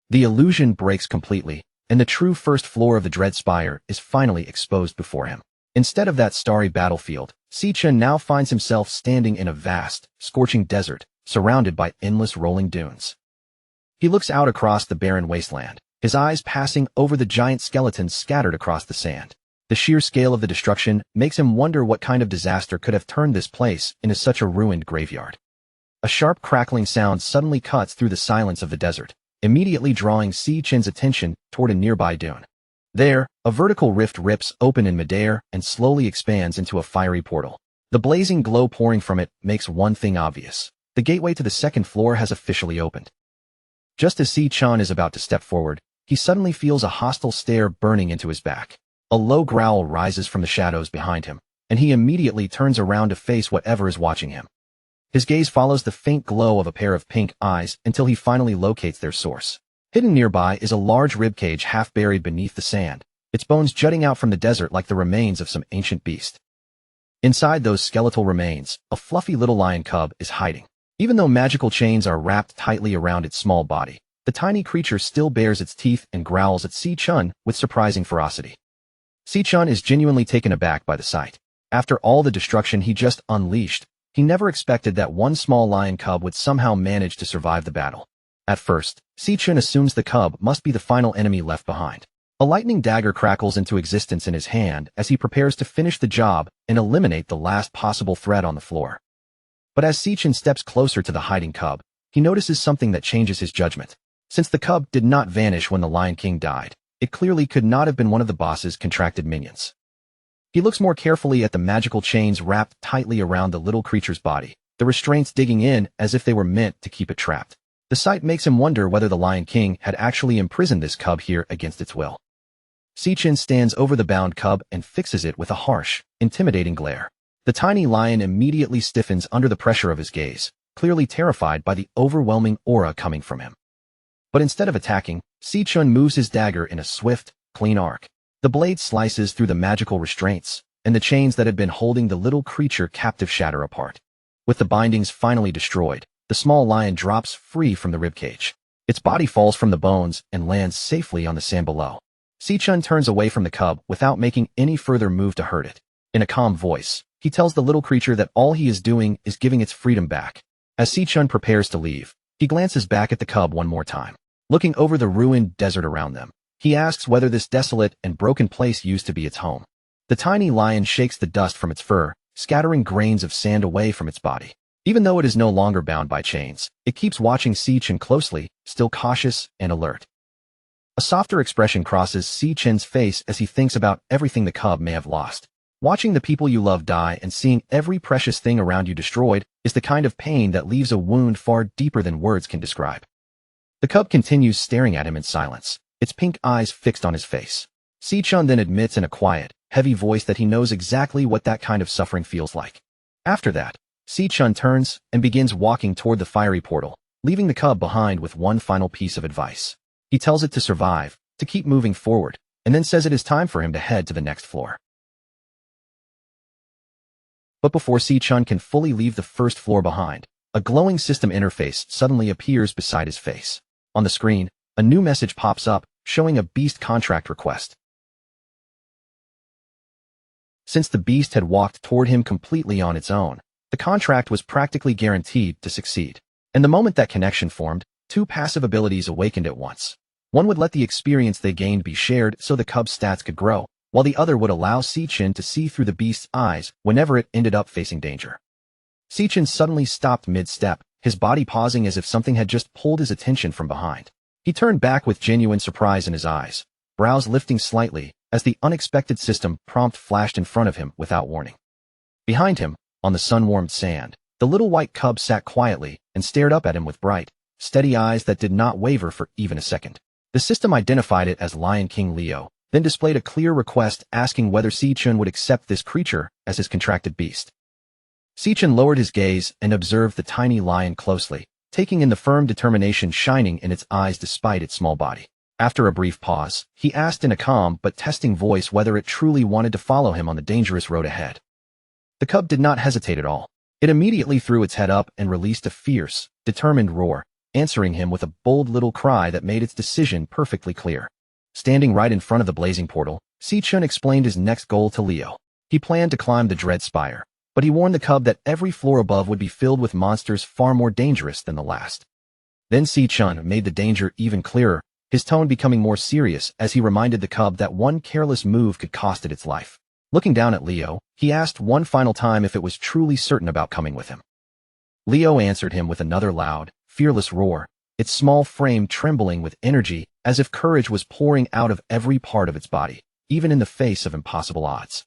The illusion breaks completely, and the true first floor of the Dread Spire is finally exposed before him. Instead of that starry battlefield, Si-Chen now finds himself standing in a vast, scorching desert, surrounded by endless rolling dunes. He looks out across the barren wasteland, his eyes passing over the giant skeletons scattered across the sand. The sheer scale of the destruction makes him wonder what kind of disaster could have turned this place into such a ruined graveyard. A sharp crackling sound suddenly cuts through the silence of the desert, immediately drawing Si-Chen's attention toward a nearby dune. There, a vertical rift rips open in midair and slowly expands into a fiery portal. The blazing glow pouring from it makes one thing obvious. The gateway to the second floor has officially opened. Just as Si-Chen is about to step forward, he suddenly feels a hostile stare burning into his back. A low growl rises from the shadows behind him, and he immediately turns around to face whatever is watching him. His gaze follows the faint glow of a pair of pink eyes until he finally locates their source. Hidden nearby is a large ribcage half buried beneath the sand, its bones jutting out from the desert like the remains of some ancient beast. Inside those skeletal remains, a fluffy little lion cub is hiding. Even though magical chains are wrapped tightly around its small body, the tiny creature still bares its teeth and growls at Si-Chen with surprising ferocity. Si-Chen is genuinely taken aback by the sight. After all the destruction he just unleashed, he never expected that one small lion cub would somehow manage to survive the battle. At first, Si-Chen assumes the cub must be the final enemy left behind. A lightning dagger crackles into existence in his hand as he prepares to finish the job and eliminate the last possible threat on the floor. But as Si-Chen steps closer to the hiding cub, he notices something that changes his judgment. Since the cub did not vanish when the Lion King died, it clearly could not have been one of the boss's contracted minions. He looks more carefully at the magical chains wrapped tightly around the little creature's body, the restraints digging in as if they were meant to keep it trapped. The sight makes him wonder whether the Lion King had actually imprisoned this cub here against its will. Si-Chen stands over the bound cub and fixes it with a harsh, intimidating glare. The tiny lion immediately stiffens under the pressure of his gaze, clearly terrified by the overwhelming aura coming from him. But instead of attacking, Si-Chen moves his dagger in a swift, clean arc. The blade slices through the magical restraints, and the chains that had been holding the little creature captive shatter apart. With the bindings finally destroyed, the small lion drops free from the ribcage. Its body falls from the bones and lands safely on the sand below. Si-Chen turns away from the cub without making any further move to hurt it. In a calm voice, he tells the little creature that all he is doing is giving its freedom back. As Si-Chen prepares to leave, he glances back at the cub one more time. Looking over the ruined desert around them, he asks whether this desolate and broken place used to be its home. The tiny lion shakes the dust from its fur, scattering grains of sand away from its body. Even though it is no longer bound by chains, it keeps watching Si-Chen closely, still cautious and alert. A softer expression crosses Si-Chen's face as he thinks about everything the cub may have lost. Watching the people you love die and seeing every precious thing around you destroyed is the kind of pain that leaves a wound far deeper than words can describe. The cub continues staring at him in silence, its pink eyes fixed on his face. Si-Chen then admits in a quiet, heavy voice that he knows exactly what that kind of suffering feels like. After that, Si-Chen turns and begins walking toward the fiery portal, leaving the cub behind with one final piece of advice. He tells it to survive, to keep moving forward, and then says it is time for him to head to the next floor. But before Si-Chen can fully leave the first floor behind, a glowing system interface suddenly appears beside his face. On the screen, a new message pops up, showing a beast contract request. Since the beast had walked toward him completely on its own, the contract was practically guaranteed to succeed. And the moment that connection formed, two passive abilities awakened at once. One would let the experience they gained be shared so the cub's stats could grow, while the other would allow Si-Chin to see through the beast's eyes whenever it ended up facing danger. Si-Chin suddenly stopped mid-step, his body pausing as if something had just pulled his attention from behind. He turned back with genuine surprise in his eyes, brows lifting slightly, as the unexpected system prompt flashed in front of him without warning. Behind him, on the sun-warmed sand, the little white cub sat quietly and stared up at him with bright, steady eyes that did not waver for even a second. The system identified it as Lion King Leo, then displayed a clear request asking whether Si-Chun would accept this creature as his contracted beast. Si-Chun lowered his gaze and observed the tiny lion closely, taking in the firm determination shining in its eyes despite its small body. After a brief pause, he asked in a calm but testing voice whether it truly wanted to follow him on the dangerous road ahead. The cub did not hesitate at all. It immediately threw its head up and released a fierce, determined roar, answering him with a bold little cry that made its decision perfectly clear. Standing right in front of the blazing portal, Si-Chun explained his next goal to Leo. He planned to climb the Dread Spire, but he warned the cub that every floor above would be filled with monsters far more dangerous than the last. Then Si-Chun made the danger even clearer, his tone becoming more serious as he reminded the cub that one careless move could cost it its life. Looking down at Leo, he asked one final time if it was truly certain about coming with him. Leo answered him with another loud, fearless roar, its small frame trembling with energy as if courage was pouring out of every part of its body, even in the face of impossible odds.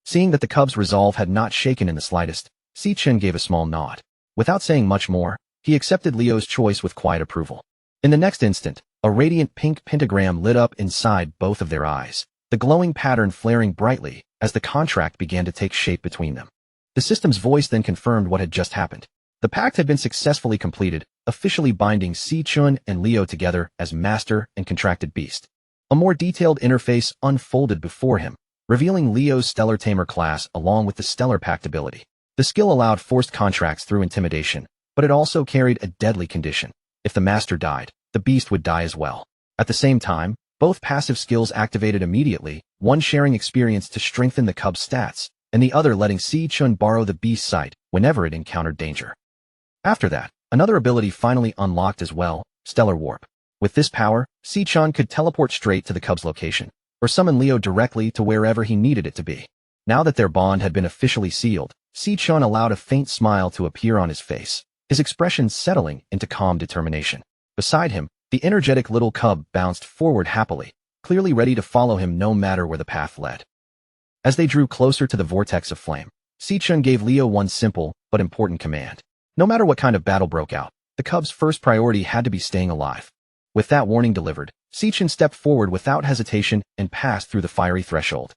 Seeing that the cub's resolve had not shaken in the slightest, Si-Chun gave a small nod. Without saying much more, he accepted Leo's choice with quiet approval. In the next instant, a radiant pink pentagram lit up inside both of their eyes, the glowing pattern flaring brightly as the contract began to take shape between them. The system's voice then confirmed what had just happened. The pact had been successfully completed, officially binding Si-Chun and Leo together as master and contracted beast. A more detailed interface unfolded before him, revealing Leo's Stellar Tamer class along with the Stellar Pact ability. The skill allowed forced contracts through intimidation, but it also carried a deadly condition. If the master died, the beast would die as well. At the same time, both passive skills activated immediately, one sharing experience to strengthen the cub's stats, and the other letting Si-Chun borrow the beast's sight whenever it encountered danger. After that, another ability finally unlocked as well, Stellar Warp. With this power, Si-Chun could teleport straight to the cub's location, or summon Leo directly to wherever he needed it to be. Now that their bond had been officially sealed, Si-Chun allowed a faint smile to appear on his face, his expression settling into calm determination. Beside him, the energetic little cub bounced forward happily, clearly ready to follow him no matter where the path led. As they drew closer to the vortex of flame, Si-Chun gave Leo one simple but important command. No matter what kind of battle broke out, the cub's first priority had to be staying alive. With that warning delivered, Si-Chun stepped forward without hesitation and passed through the fiery threshold.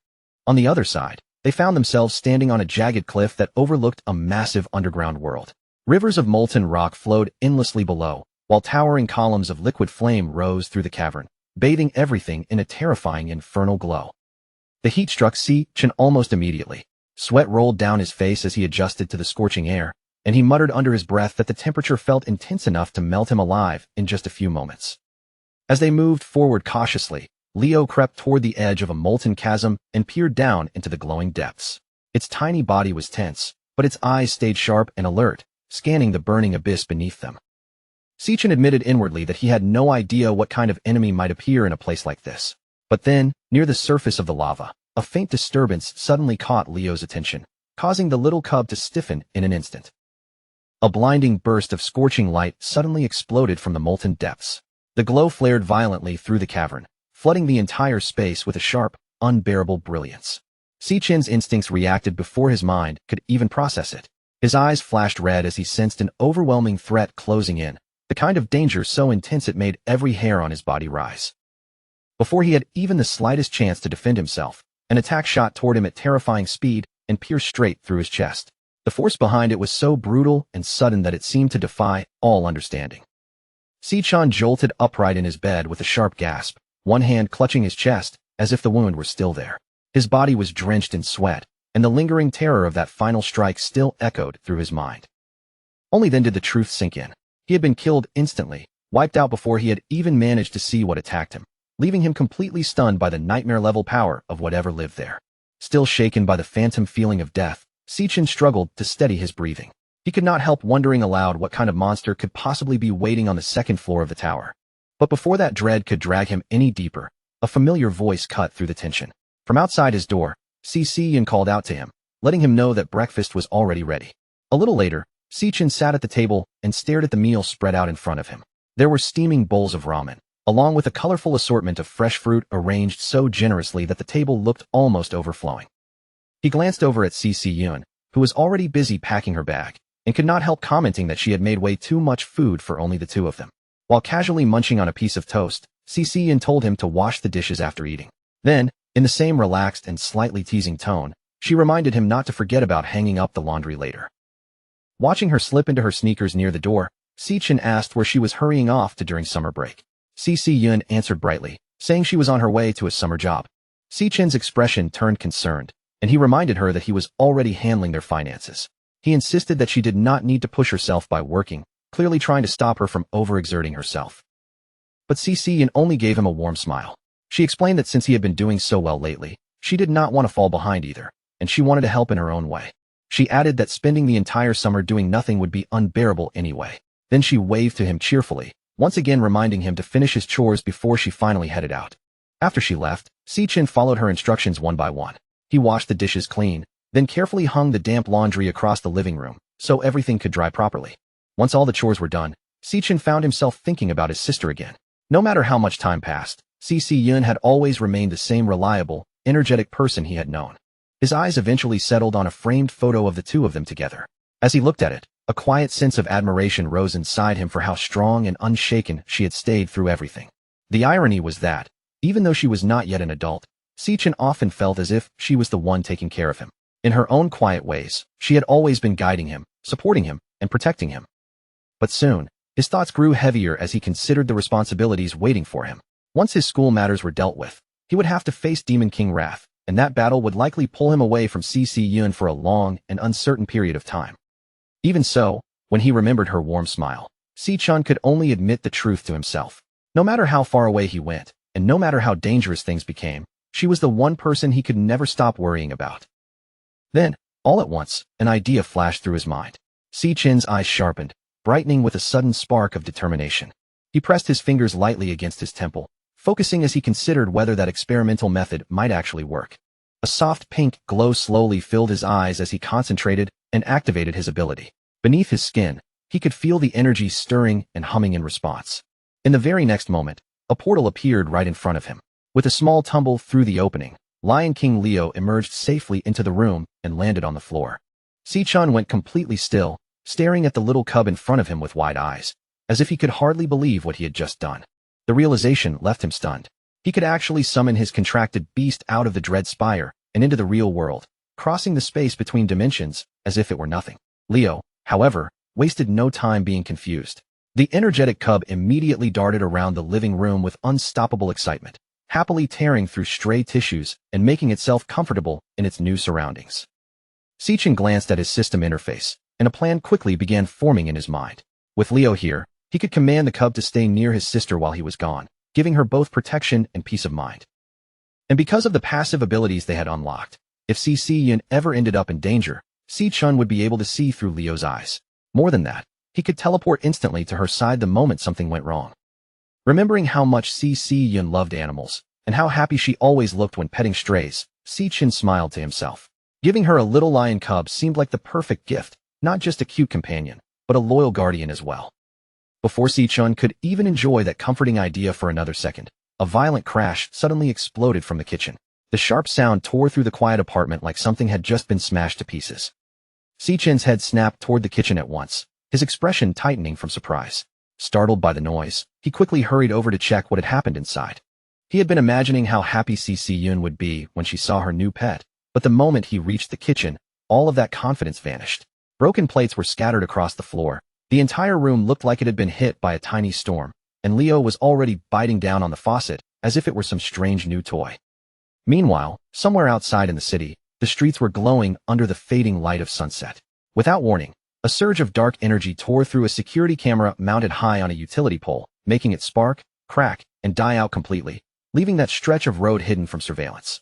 On the other side, they found themselves standing on a jagged cliff that overlooked a massive underground world. Rivers of molten rock flowed endlessly below, while towering columns of liquid flame rose through the cavern, bathing everything in a terrifying infernal glow. The heat struck Si-Chun almost immediately. Sweat rolled down his face as he adjusted to the scorching air, and he muttered under his breath that the temperature felt intense enough to melt him alive in just a few moments. As they moved forward cautiously, Leo crept toward the edge of a molten chasm and peered down into the glowing depths. Its tiny body was tense, but its eyes stayed sharp and alert, scanning the burning abyss beneath them. Si-Chun admitted inwardly that he had no idea what kind of enemy might appear in a place like this. But then, near the surface of the lava, a faint disturbance suddenly caught Leo's attention, causing the little cub to stiffen in an instant. A blinding burst of scorching light suddenly exploded from the molten depths. The glow flared violently through the cavern, flooding the entire space with a sharp, unbearable brilliance. Si-Chun's instincts reacted before his mind could even process it. His eyes flashed red as he sensed an overwhelming threat closing in, the kind of danger so intense it made every hair on his body rise. Before he had even the slightest chance to defend himself, an attack shot toward him at terrifying speed and pierced straight through his chest. The force behind it was so brutal and sudden that it seemed to defy all understanding. Si-Chun jolted upright in his bed with a sharp gasp, one hand clutching his chest, as if the wound were still there. His body was drenched in sweat, and the lingering terror of that final strike still echoed through his mind. Only then did the truth sink in. He had been killed instantly, wiped out before he had even managed to see what attacked him, leaving him completely stunned by the nightmare-level power of whatever lived there. Still shaken by the phantom feeling of death, Sichin struggled to steady his breathing. He could not help wondering aloud what kind of monster could possibly be waiting on the second floor of the tower. But before that dread could drag him any deeper, a familiar voice cut through the tension. From outside his door, Sichin called out to him, letting him know that breakfast was already ready. A little later, Sichin sat at the table and stared at the meal spread out in front of him. There were steaming bowls of ramen, along with a colorful assortment of fresh fruit arranged so generously that the table looked almost overflowing. He glanced over at Sichin, who was already busy packing her bag, and could not help commenting that she had made way too much food for only the two of them. While casually munching on a piece of toast, Sichin told him to wash the dishes after eating. Then, in the same relaxed and slightly teasing tone, she reminded him not to forget about hanging up the laundry later. Watching her slip into her sneakers near the door, Sichin asked where she was hurrying off to during summer break. Sichin answered brightly, saying she was on her way to a summer job. Sichin's expression turned concerned, and he reminded her that he was already handling their finances. He insisted that she did not need to push herself by working, clearly trying to stop her from overexerting herself. But Sichin only gave him a warm smile. She explained that since he had been doing so well lately, she did not want to fall behind either, and she wanted to help in her own way. She added that spending the entire summer doing nothing would be unbearable anyway. Then she waved to him cheerfully, once again reminding him to finish his chores before she finally headed out. After she left, Sichin followed her instructions one by one. He washed the dishes clean, then carefully hung the damp laundry across the living room, so everything could dry properly. Once all the chores were done, Sichin found himself thinking about his sister again. No matter how much time passed, Sichin had always remained the same reliable, energetic person he had known. His eyes eventually settled on a framed photo of the two of them together. As he looked at it, a quiet sense of admiration rose inside him for how strong and unshaken she had stayed through everything. The irony was that, even though she was not yet an adult, Sichin often felt as if she was the one taking care of him. In her own quiet ways, she had always been guiding him, supporting him, and protecting him. But soon, his thoughts grew heavier as he considered the responsibilities waiting for him. Once his school matters were dealt with, he would have to face Demon King Wrath, and that battle would likely pull him away from Sichin for a long and uncertain period of time. Even so, when he remembered her warm smile, Sichin could only admit the truth to himself. No matter how far away he went, and no matter how dangerous things became, she was the one person he could never stop worrying about. Then, all at once, an idea flashed through his mind. Sichin's eyes sharpened, brightening with a sudden spark of determination. He pressed his fingers lightly against his temple, focusing as he considered whether that experimental method might actually work. A soft pink glow slowly filled his eyes as he concentrated and activated his ability. Beneath his skin, he could feel the energy stirring and humming in response. In the very next moment, a portal appeared right in front of him. With a small tumble through the opening, Lion King Leo emerged safely into the room and landed on the floor. Sichin went completely still, staring at the little cub in front of him with wide eyes, as if he could hardly believe what he had just done. The realization left him stunned. He could actually summon his contracted beast out of the Dread Spire and into the real world, crossing the space between dimensions as if it were nothing. Leo, however, wasted no time being confused. The energetic cub immediately darted around the living room with unstoppable excitement, happily tearing through stray tissues and making itself comfortable in its new surroundings. Sichin glanced at his system interface, and a plan quickly began forming in his mind. With Leo here, he could command the cub to stay near his sister while he was gone, giving her both protection and peace of mind. And because of the passive abilities they had unlocked, if Sichin ever ended up in danger, Sichin would be able to see through Leo's eyes. More than that, he could teleport instantly to her side the moment something went wrong. Remembering how much Sichin loved animals, and how happy she always looked when petting strays, Sichin smiled to himself. Giving her a little lion cub seemed like the perfect gift, not just a cute companion, but a loyal guardian as well. Before Sichin could even enjoy that comforting idea for another second, a violent crash suddenly exploded from the kitchen. The sharp sound tore through the quiet apartment like something had just been smashed to pieces. Sichin's head snapped toward the kitchen at once, his expression tightening from surprise. Startled by the noise, he quickly hurried over to check what had happened inside. He had been imagining how happy Sichin would be when she saw her new pet, but the moment he reached the kitchen, all of that confidence vanished. Broken plates were scattered across the floor. The entire room looked like it had been hit by a tiny storm, and Leo was already biting down on the faucet as if it were some strange new toy. Meanwhile, somewhere outside in the city, the streets were glowing under the fading light of sunset. Without warning, a surge of dark energy tore through a security camera mounted high on a utility pole, making it spark, crack, and die out completely, leaving that stretch of road hidden from surveillance.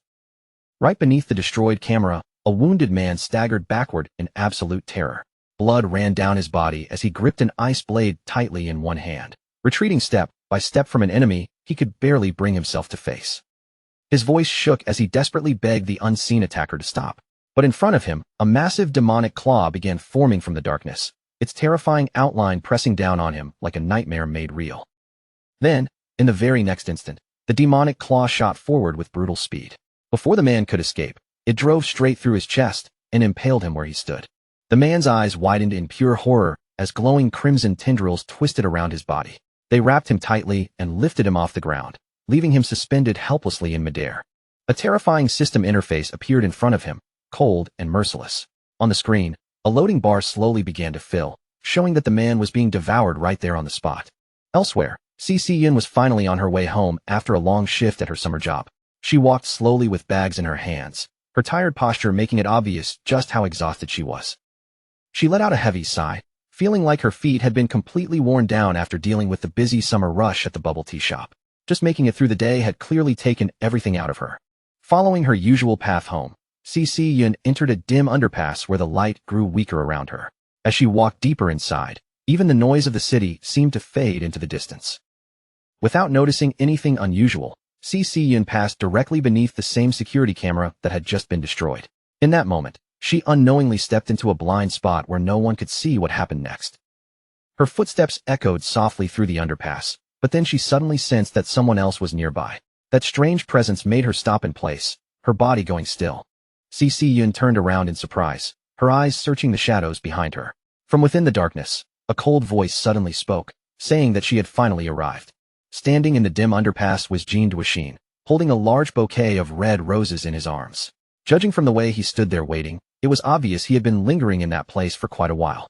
Right beneath the destroyed camera, a wounded man staggered backward in absolute terror. Blood ran down his body as he gripped an ice blade tightly in one hand. Retreating step by step from an enemy he could barely bring himself to face. His voice shook as he desperately begged the unseen attacker to stop. But in front of him, a massive demonic claw began forming from the darkness, its terrifying outline pressing down on him like a nightmare made real. Then, in the very next instant, the demonic claw shot forward with brutal speed. Before the man could escape, it drove straight through his chest and impaled him where he stood. The man's eyes widened in pure horror as glowing crimson tendrils twisted around his body. They wrapped him tightly and lifted him off the ground, leaving him suspended helplessly in midair. A terrifying system interface appeared in front of him, cold and merciless. On the screen, a loading bar slowly began to fill, showing that the man was being devoured right there on the spot. Elsewhere, CC was finally on her way home after a long shift at her summer job. She walked slowly with bags in her hands, her tired posture making it obvious just how exhausted she was. She let out a heavy sigh, feeling like her feet had been completely worn down after dealing with the busy summer rush at the bubble tea shop. Just making it through the day had clearly taken everything out of her. Following her usual path home, CC entered a dim underpass where the light grew weaker around her. As she walked deeper inside, even the noise of the city seemed to fade into the distance. Without noticing anything unusual, CC passed directly beneath the same security camera that had just been destroyed. In that moment, she unknowingly stepped into a blind spot where no one could see what happened next. Her footsteps echoed softly through the underpass, but then she suddenly sensed that someone else was nearby. That strange presence made her stop in place, her body going still. CC turned around in surprise, her eyes searching the shadows behind her. From within the darkness, a cold voice suddenly spoke, saying that she had finally arrived. Standing in the dim underpass was Jean Duoshin, holding a large bouquet of red roses in his arms. Judging from the way he stood there waiting, it was obvious he had been lingering in that place for quite a while.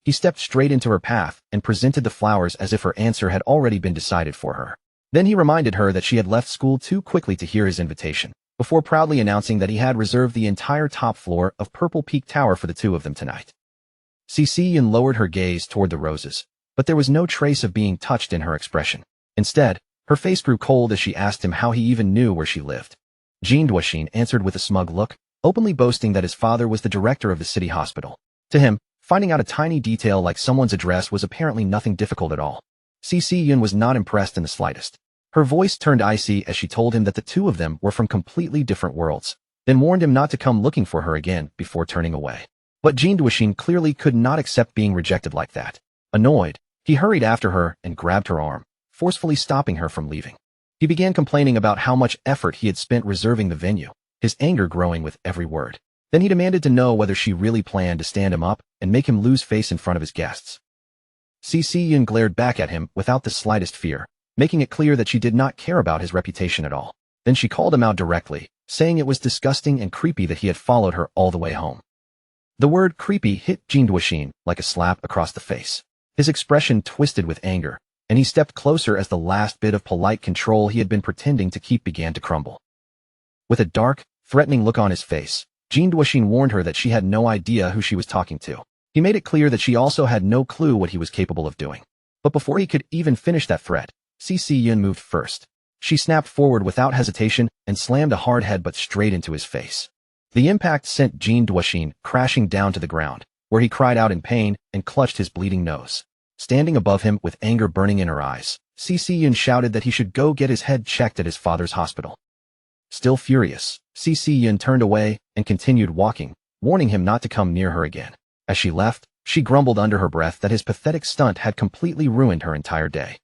He stepped straight into her path and presented the flowers as if her answer had already been decided for her. Then he reminded her that she had left school too quickly to hear his invitation, before proudly announcing that he had reserved the entire top floor of Purple Peak Tower for the two of them tonight. CC lowered her gaze toward the roses, but there was no trace of being touched in her expression. Instead, her face grew cold as she asked him how he even knew where she lived. Jean Duoshin answered with a smug look, openly boasting that his father was the director of the city hospital. To him, finding out a tiny detail like someone's address was apparently nothing difficult at all. CC was not impressed in the slightest. Her voice turned icy as she told him that the two of them were from completely different worlds, then warned him not to come looking for her again before turning away. But Jean Duoshin clearly could not accept being rejected like that. Annoyed, he hurried after her and grabbed her arm, forcefully stopping her from leaving. He began complaining about how much effort he had spent reserving the venue, his anger growing with every word. Then he demanded to know whether she really planned to stand him up and make him lose face in front of his guests. CC glared back at him without the slightest fear, making it clear that she did not care about his reputation at all. Then she called him out directly, saying it was disgusting and creepy that he had followed her all the way home. The word creepy hit Jean Duoshin like a slap across the face. His expression twisted with anger, and he stepped closer as the last bit of polite control he had been pretending to keep began to crumble. With a dark, threatening look on his face, Jean Duoshin warned her that she had no idea who she was talking to. He made it clear that she also had no clue what he was capable of doing. But before he could even finish that threat, CC moved first. She snapped forward without hesitation and slammed a hard headbutt straight into his face. The impact sent Jean Duoshin crashing down to the ground, where he cried out in pain and clutched his bleeding nose. Standing above him with anger burning in her eyes, CC shouted that he should go get his head checked at his father's hospital. Still furious, CC turned away and continued walking, warning him not to come near her again. As she left, she grumbled under her breath that his pathetic stunt had completely ruined her entire day.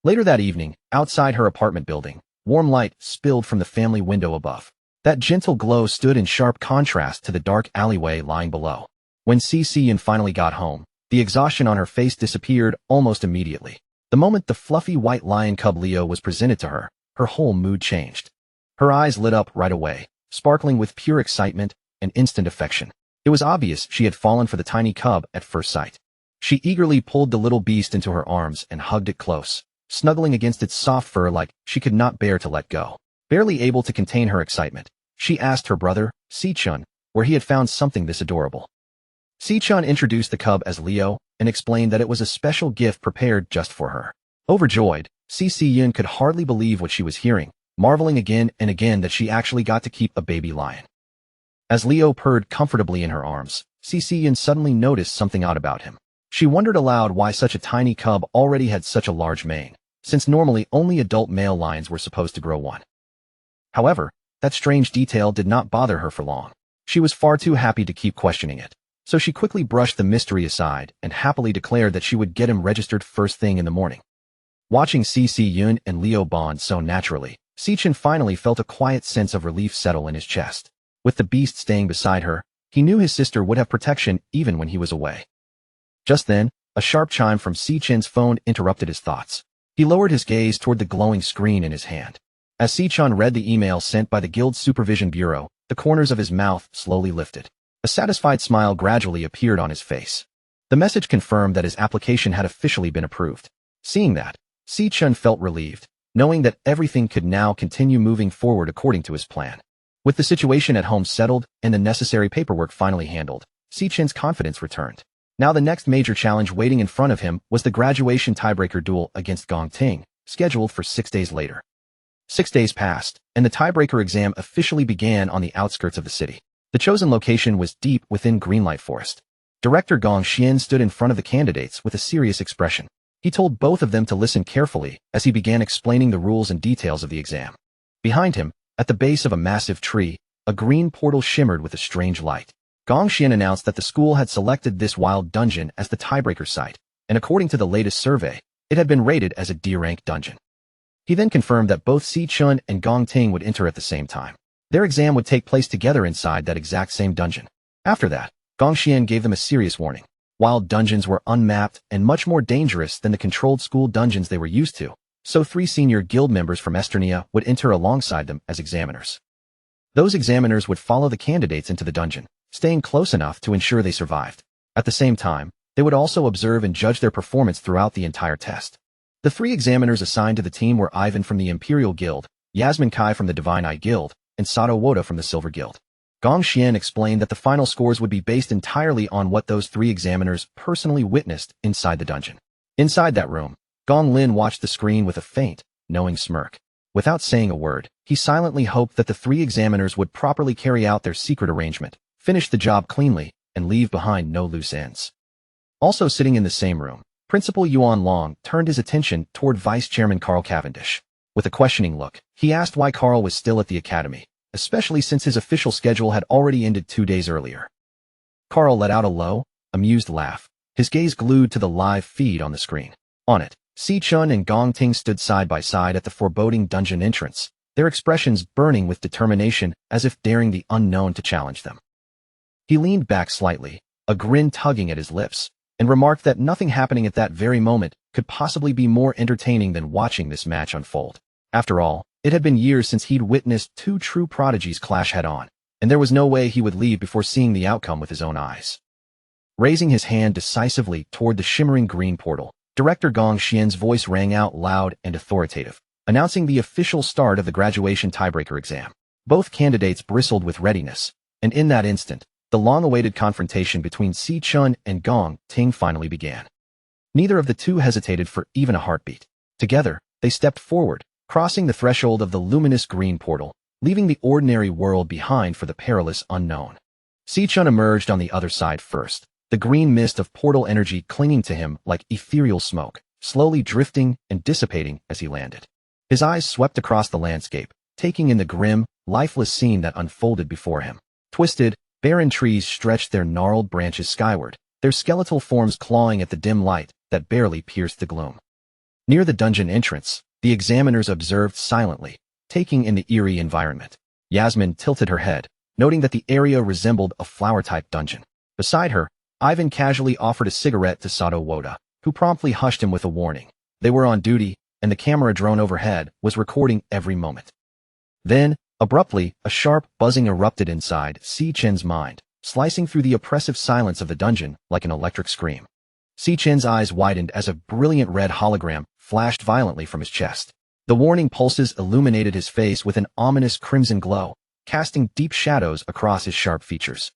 Later that evening, outside her apartment building, warm light spilled from the family window above. That gentle glow stood in sharp contrast to the dark alleyway lying below. When CC finally got home, the exhaustion on her face disappeared almost immediately. The moment the fluffy white lion cub Leo was presented to her, her whole mood changed. Her eyes lit up right away, sparkling with pure excitement and instant affection. It was obvious she had fallen for the tiny cub at first sight. She eagerly pulled the little beast into her arms and hugged it close, snuggling against its soft fur like she could not bear to let go. Barely able to contain her excitement, she asked her brother, Si-chun, where he had found something this adorable. Si-chun introduced the cub as Leo and explained that it was a special gift prepared just for her. Overjoyed, CC could hardly believe what she was hearing, marveling again and again that she actually got to keep a baby lion. As Leo purred comfortably in her arms, Cece suddenly noticed something odd about him. She wondered aloud why such a tiny cub already had such a large mane, since normally only adult male lions were supposed to grow one. However, that strange detail did not bother her for long. She was far too happy to keep questioning it, so she quickly brushed the mystery aside and happily declared that she would get him registered first thing in the morning. Watching Cece and Leo bond so naturally, Sichin finally felt a quiet sense of relief settle in his chest. With the beast staying beside her, he knew his sister would have protection even when he was away. Just then, a sharp chime from Sichin's phone interrupted his thoughts. He lowered his gaze toward the glowing screen in his hand. As Sichin read the email sent by the Guild's Supervision Bureau, the corners of his mouth slowly lifted. A satisfied smile gradually appeared on his face. The message confirmed that his application had officially been approved. Seeing that, Sichin felt relieved, knowing that everything could now continue moving forward according to his plan. With the situation at home settled and the necessary paperwork finally handled, Sichin's confidence returned. Now the next major challenge waiting in front of him was the graduation tiebreaker duel against Gong Ting, scheduled for 6 days later. 6 days passed, and the tiebreaker exam officially began on the outskirts of the city. The chosen location was deep within Greenlight Forest. Director Gong Xian stood in front of the candidates with a serious expression. He told both of them to listen carefully as he began explaining the rules and details of the exam. Behind him, at the base of a massive tree, a green portal shimmered with a strange light. Gong Xian announced that the school had selected this wild dungeon as the tiebreaker site, and according to the latest survey, it had been rated as a D-rank dungeon. He then confirmed that both Sichin and Gong Ting would enter at the same time. Their exam would take place together inside that exact same dungeon. After that, Gong Xian gave them a serious warning. Wild dungeons were unmapped and much more dangerous than the controlled school dungeons they were used to, so 3 senior guild members from Esternia would enter alongside them as examiners. Those examiners would follow the candidates into the dungeon, staying close enough to ensure they survived. At the same time, they would also observe and judge their performance throughout the entire test. The 3 examiners assigned to the team were Ivan from the Imperial Guild, Yasmin Kai from the Divine Eye Guild, and Sato Woda from the Silver Guild. Gong Xian explained that the final scores would be based entirely on what those 3 examiners personally witnessed inside the dungeon. Inside that room, Gong Lin watched the screen with a faint, knowing smirk. Without saying a word, he silently hoped that the 3 examiners would properly carry out their secret arrangement, finish the job cleanly, and leave behind no loose ends. Also sitting in the same room, Principal Yuan Long turned his attention toward Vice Chairman Carl Cavendish. With a questioning look, he asked why Carl was still at the academy, especially since his official schedule had already ended 2 days earlier. Carl let out a low, amused laugh, his gaze glued to the live feed on the screen. On it, Sichin and Gong Ting stood side by side at the foreboding dungeon entrance, their expressions burning with determination as if daring the unknown to challenge them. He leaned back slightly, a grin tugging at his lips, and remarked that nothing happening at that very moment could possibly be more entertaining than watching this match unfold. After all, it had been years since he'd witnessed 2 true prodigies clash head-on, and there was no way he would leave before seeing the outcome with his own eyes. Raising his hand decisively toward the shimmering green portal, Director Gong Xian's voice rang out loud and authoritative, announcing the official start of the graduation tiebreaker exam. Both candidates bristled with readiness, and in that instant, the long-awaited confrontation between Sichin and Gong Ting finally began. Neither of the 2 hesitated for even a heartbeat. Together, they stepped forward, crossing the threshold of the luminous green portal, leaving the ordinary world behind for the perilous unknown. Sichin emerged on the other side first, the green mist of portal energy clinging to him like ethereal smoke, slowly drifting and dissipating as he landed. His eyes swept across the landscape, taking in the grim, lifeless scene that unfolded before him. Twisted, barren trees stretched their gnarled branches skyward, their skeletal forms clawing at the dim light that barely pierced the gloom. Near the dungeon entrance, the examiners observed silently, taking in the eerie environment. Yasmin tilted her head, noting that the area resembled a flower-type dungeon. Beside her, Ivan casually offered a cigarette to Sato Woda, who promptly hushed him with a warning. They were on duty, and the camera drone overhead was recording every moment. Then, abruptly, a sharp buzzing erupted inside Sichin's mind, slicing through the oppressive silence of the dungeon like an electric scream. Sichin's eyes widened as a brilliant red hologram flashed violently from his chest. The warning pulses illuminated his face with an ominous crimson glow, casting deep shadows across his sharp features.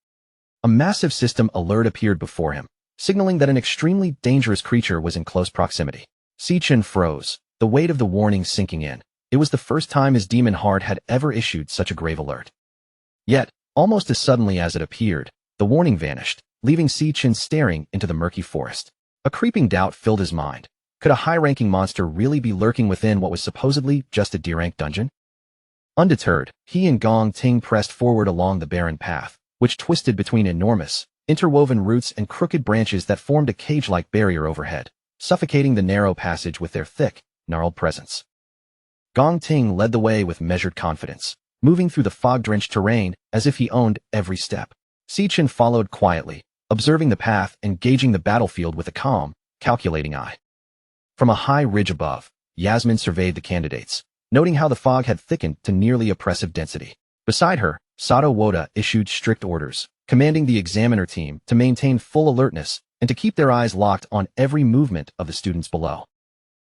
A massive system alert appeared before him, signaling that an extremely dangerous creature was in close proximity. Sichin froze, the weight of the warning sinking in, It was the first time his demon heart had ever issued such a grave alert. Yet, almost as suddenly as it appeared, the warning vanished, leaving Si-Chin staring into the murky forest. A creeping doubt filled his mind. Could a high-ranking monster really be lurking within what was supposedly just a D-rank dungeon? Undeterred, he and Gong Ting pressed forward along the barren path, which twisted between enormous, interwoven roots and crooked branches that formed a cage-like barrier overhead, suffocating the narrow passage with their thick, gnarled presence. Gong Ting led the way with measured confidence, moving through the fog-drenched terrain as if he owned every step. Si-Chin followed quietly, observing the path and gauging the battlefield with a calm, calculating eye. From a high ridge above, Yasmin surveyed the candidates, noting how the fog had thickened to nearly oppressive density. Beside her, Sato Woda issued strict orders, commanding the examiner team to maintain full alertness and to keep their eyes locked on every movement of the students below.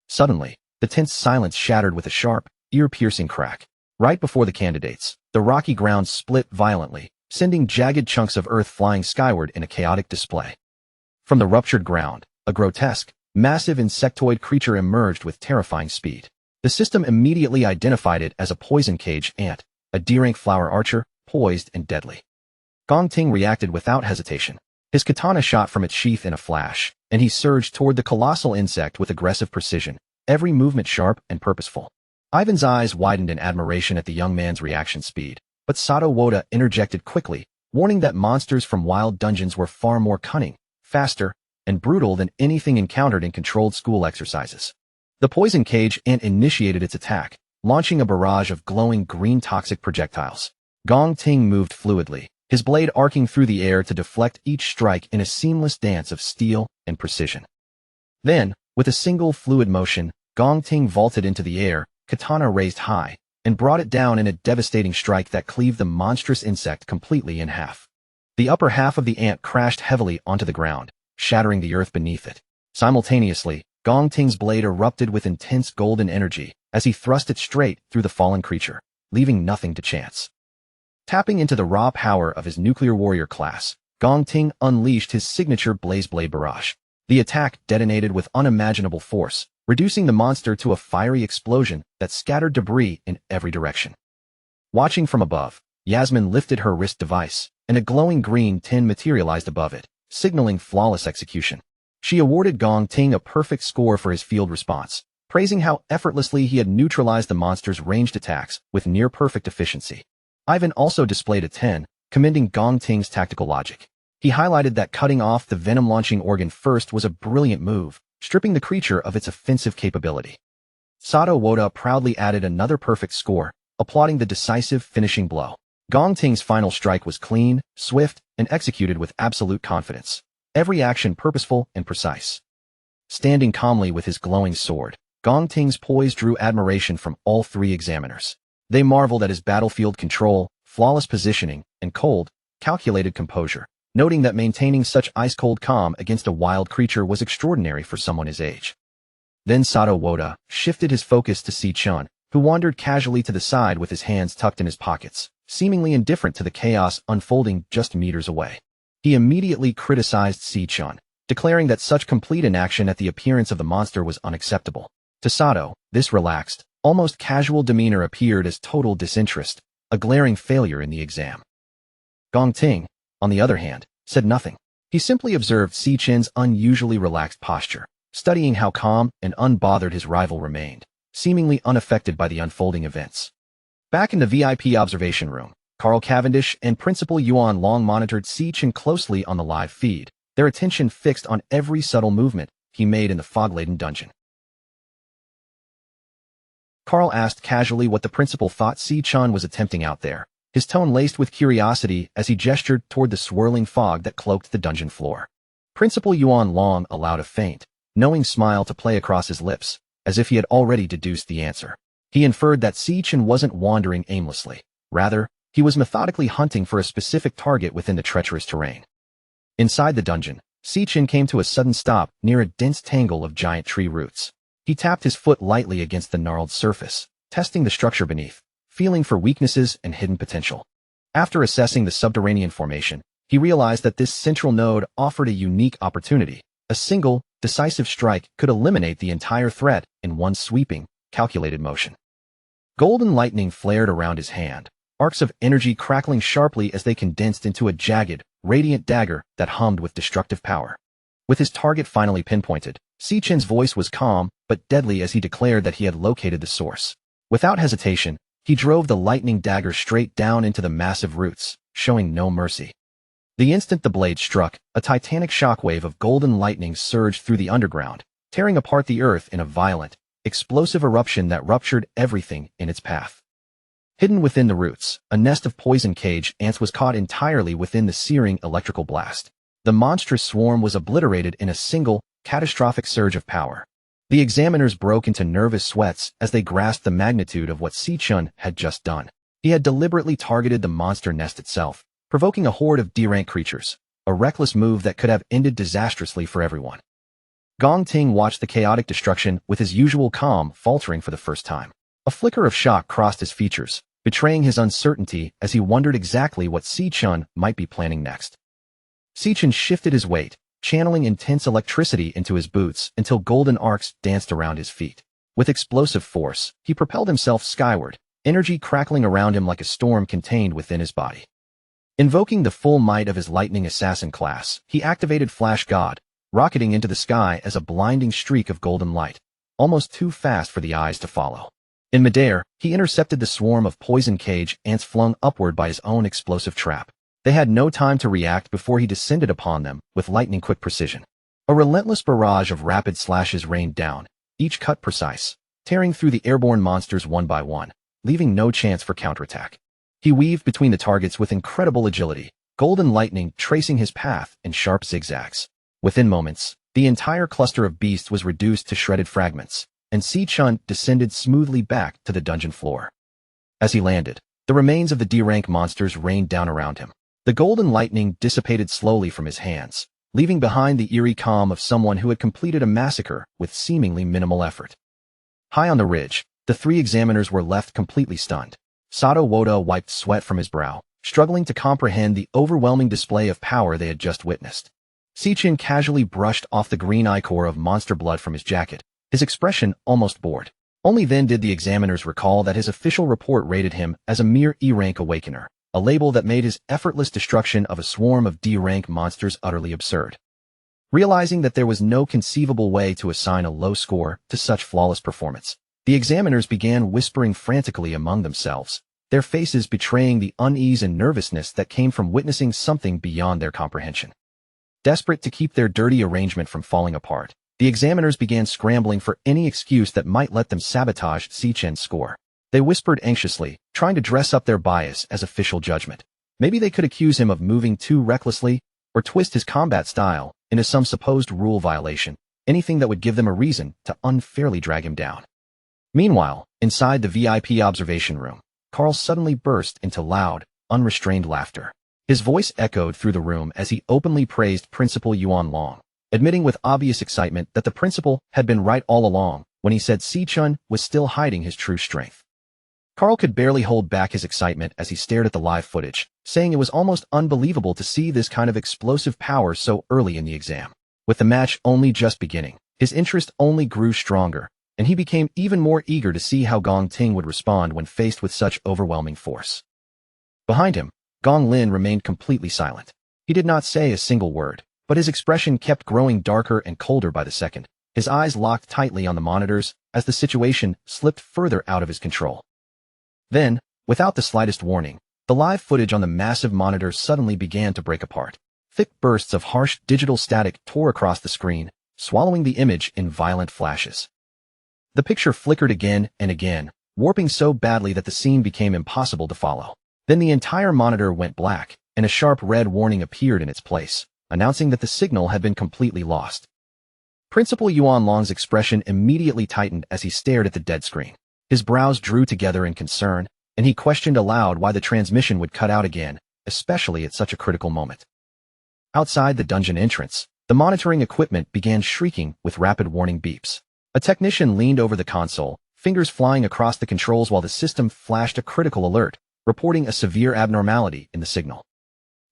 Suddenly, the tense silence shattered with a sharp, ear-piercing crack. Right before the candidates, the rocky ground split violently, sending jagged chunks of earth flying skyward in a chaotic display. From the ruptured ground, a grotesque, massive insectoid creature emerged with terrifying speed. The system immediately identified it as a poison cage ant, a D-rank flower archer, poised and deadly. Gong Ting reacted without hesitation. His katana shot from its sheath in a flash, and he surged toward the colossal insect with aggressive precision, every movement sharp and purposeful. Ivan's eyes widened in admiration at the young man's reaction speed, but Sato Woda interjected quickly, warning that monsters from wild dungeons were far more cunning, faster, and brutal than anything encountered in controlled school exercises. The poison cage ant initiated its attack, launching a barrage of glowing green toxic projectiles. Gong Ting moved fluidly, his blade arcing through the air to deflect each strike in a seamless dance of steel and precision. Then, with a single fluid motion, Gong Ting vaulted into the air, katana raised high, and brought it down in a devastating strike that cleaved the monstrous insect completely in half. The upper half of the ant crashed heavily onto the ground, shattering the earth beneath it. Simultaneously, Gong Ting's blade erupted with intense golden energy as he thrust it straight through the fallen creature, leaving nothing to chance. Tapping into the raw power of his nuclear warrior class, Gong Ting unleashed his signature Blaze Blade Barrage. The attack detonated with unimaginable force, reducing the monster to a fiery explosion that scattered debris in every direction. Watching from above, Yasmin lifted her wrist device, and a glowing green tin materialized above it, signaling flawless execution. She awarded Gong Ting a perfect score for his field response, praising how effortlessly he had neutralized the monster's ranged attacks with near-perfect efficiency. Ivan also displayed a 10, commending Gong Ting's tactical logic. He highlighted that cutting off the venom-launching organ first was a brilliant move, stripping the creature of its offensive capability. Sato Woda proudly added another perfect score, applauding the decisive finishing blow. Gong Ting's final strike was clean, swift, and executed with absolute confidence. Every action purposeful and precise. Standing calmly with his glowing sword, Gong Ting's poise drew admiration from all three examiners. They marveled at his battlefield control, flawless positioning, and cold, calculated composure, noting that maintaining such ice-cold calm against a wild creature was extraordinary for someone his age. Then Sato Woda shifted his focus to Si-Chin, who wandered casually to the side with his hands tucked in his pockets, seemingly indifferent to the chaos unfolding just meters away. He immediately criticized Si-Chin, declaring that such complete inaction at the appearance of the monster was unacceptable. To Sato, this relaxed, almost casual demeanor appeared as total disinterest, a glaring failure in the exam. Gong Ting, on the other hand, said nothing. He simply observed Si-Chin's unusually relaxed posture, studying how calm and unbothered his rival remained, seemingly unaffected by the unfolding events. Back in the VIP observation room, Carl Cavendish and Principal Yuan Long monitored Si-Chin closely on the live feed, their attention fixed on every subtle movement he made in the fog-laden dungeon. Carl asked casually what the principal thought Si-Chin was attempting out there, his tone laced with curiosity as he gestured toward the swirling fog that cloaked the dungeon floor. Principal Yuan Long allowed a faint, knowing smile to play across his lips, as if he had already deduced the answer. He inferred that Si-Chin wasn't wandering aimlessly. Rather, he was methodically hunting for a specific target within the treacherous terrain. Inside the dungeon, Si-Chin came to a sudden stop near a dense tangle of giant tree roots. He tapped his foot lightly against the gnarled surface, testing the structure beneath, feeling for weaknesses and hidden potential. After assessing the subterranean formation, he realized that this central node offered a unique opportunity. A single, decisive strike could eliminate the entire threat in one sweeping, calculated motion. Golden lightning flared around his hand, arcs of energy crackling sharply as they condensed into a jagged, radiant dagger that hummed with destructive power. With his target finally pinpointed, Si-Chen's voice was calm but deadly as he declared that he had located the source. Without hesitation, he drove the lightning dagger straight down into the massive roots, showing no mercy. The instant the blade struck, a titanic shockwave of golden lightning surged through the underground, tearing apart the earth in a violent, explosive eruption that ruptured everything in its path. Hidden within the roots, a nest of poison cage ants was caught entirely within the searing electrical blast. The monstrous swarm was obliterated in a single, catastrophic surge of power. The examiners broke into nervous sweats as they grasped the magnitude of what Si-Chen had just done. He had deliberately targeted the monster nest itself, provoking a horde of D-rank creatures, a reckless move that could have ended disastrously for everyone. Gong Ting watched the chaotic destruction with his usual calm faltering for the first time. A flicker of shock crossed his features, betraying his uncertainty as he wondered exactly what Si-Chen might be planning next. Si-Chen shifted his weight, channeling intense electricity into his boots until golden arcs danced around his feet. With explosive force, he propelled himself skyward, energy crackling around him like a storm contained within his body. Invoking the full might of his lightning assassin class, he activated Flash God, rocketing into the sky as a blinding streak of golden light, almost too fast for the eyes to follow. In midair, he intercepted the swarm of poison cage ants flung upward by his own explosive trap. They had no time to react before he descended upon them with lightning-quick precision. A relentless barrage of rapid slashes rained down, each cut precise, tearing through the airborne monsters one by one, leaving no chance for counterattack. He weaved between the targets with incredible agility, golden lightning tracing his path in sharp zigzags. Within moments, the entire cluster of beasts was reduced to shredded fragments, and Si-Chen descended smoothly back to the dungeon floor. As he landed, the remains of the D-rank monsters rained down around him. The golden lightning dissipated slowly from his hands, leaving behind the eerie calm of someone who had completed a massacre with seemingly minimal effort. High on the ridge, the three examiners were left completely stunned. Sato Woda wiped sweat from his brow, struggling to comprehend the overwhelming display of power they had just witnessed. Si-Chen casually brushed off the green ichor of monster blood from his jacket, his expression almost bored. Only then did the examiners recall that his official report rated him as a mere E-rank awakener, a label that made his effortless destruction of a swarm of D-rank monsters utterly absurd. Realizing that there was no conceivable way to assign a low score to such flawless performance, the examiners began whispering frantically among themselves, their faces betraying the unease and nervousness that came from witnessing something beyond their comprehension. Desperate to keep their dirty arrangement from falling apart, the examiners began scrambling for any excuse that might let them sabotage Si-Chen's score. They whispered anxiously, trying to dress up their bias as official judgment. Maybe they could accuse him of moving too recklessly, or twist his combat style into some supposed rule violation, anything that would give them a reason to unfairly drag him down. Meanwhile, inside the VIP observation room, Carl suddenly burst into loud, unrestrained laughter. His voice echoed through the room as he openly praised Principal Yuan Long, admitting with obvious excitement that the principal had been right all along when he said Si-Chen was still hiding his true strength. Carl could barely hold back his excitement as he stared at the live footage, saying it was almost unbelievable to see this kind of explosive power so early in the exam. With the match only just beginning, his interest only grew stronger, and he became even more eager to see how Gong Ting would respond when faced with such overwhelming force. Behind him, Gong Lin remained completely silent. He did not say a single word, but his expression kept growing darker and colder by the second, his eyes locked tightly on the monitors as the situation slipped further out of his control. Then, without the slightest warning, the live footage on the massive monitor suddenly began to break apart. Thick bursts of harsh digital static tore across the screen, swallowing the image in violent flashes. The picture flickered again and again, warping so badly that the scene became impossible to follow. Then the entire monitor went black, and a sharp red warning appeared in its place, announcing that the signal had been completely lost. Principal Yuan Long's expression immediately tightened as he stared at the dead screen. His brows drew together in concern, and he questioned aloud why the transmission would cut out again, especially at such a critical moment. Outside the dungeon entrance, the monitoring equipment began shrieking with rapid warning beeps. A technician leaned over the console, fingers flying across the controls while the system flashed a critical alert, reporting a severe abnormality in the signal.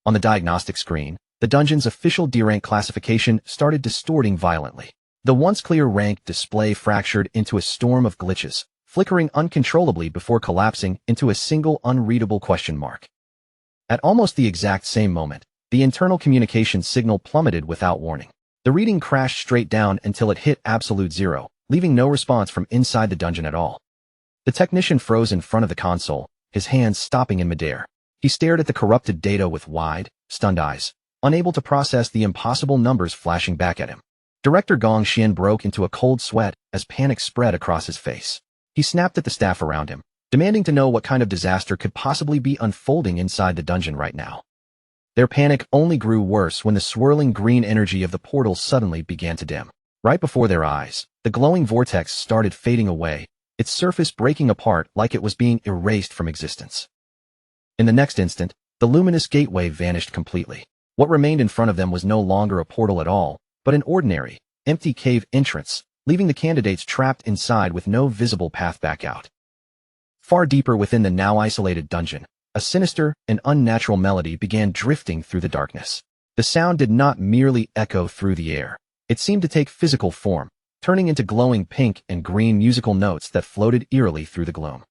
On the diagnostic screen, the dungeon's official D-rank classification started distorting violently. The once clear rank display fractured into a storm of glitches, flickering uncontrollably before collapsing into a single unreadable question mark. At almost the exact same moment, the internal communication signal plummeted without warning. The reading crashed straight down until it hit absolute zero, leaving no response from inside the dungeon at all. The technician froze in front of the console, his hands stopping in midair. He stared at the corrupted data with wide, stunned eyes, unable to process the impossible numbers flashing back at him. Director Gong Xian broke into a cold sweat as panic spread across his face. He snapped at the staff around him, demanding to know what kind of disaster could possibly be unfolding inside the dungeon right now. Their panic only grew worse when the swirling green energy of the portal suddenly began to dim. Right before their eyes, the glowing vortex started fading away, its surface breaking apart like it was being erased from existence. In the next instant, the luminous gateway vanished completely. What remained in front of them was no longer a portal at all, but an ordinary, empty cave entrance, leaving the candidates trapped inside with no visible path back out. Far deeper within the now isolated dungeon, a sinister and unnatural melody began drifting through the darkness. The sound did not merely echo through the air. It seemed to take physical form, turning into glowing pink and green musical notes that floated eerily through the gloom.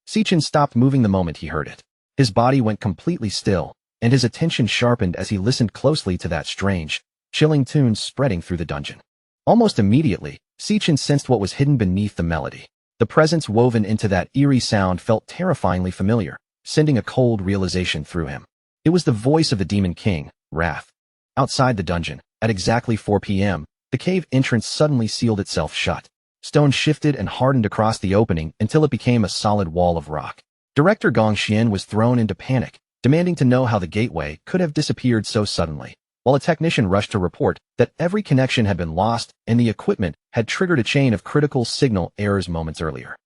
Sichin stopped moving the moment he heard it. His body went completely still, and his attention sharpened as he listened closely to that strange, chilling tune spreading through the dungeon. Almost immediately, Sichin sensed what was hidden beneath the melody. The presence woven into that eerie sound felt terrifyingly familiar, sending a cold realization through him. It was the voice of the Demon King, Wrath. Outside the dungeon, at exactly 4 p.m., the cave entrance suddenly sealed itself shut. Stone shifted and hardened across the opening until it became a solid wall of rock. Director Gong Xian was thrown into panic, demanding to know how the gateway could have disappeared so suddenly, while a technician rushed to report that every connection had been lost and the equipment had triggered a chain of critical signal errors moments earlier.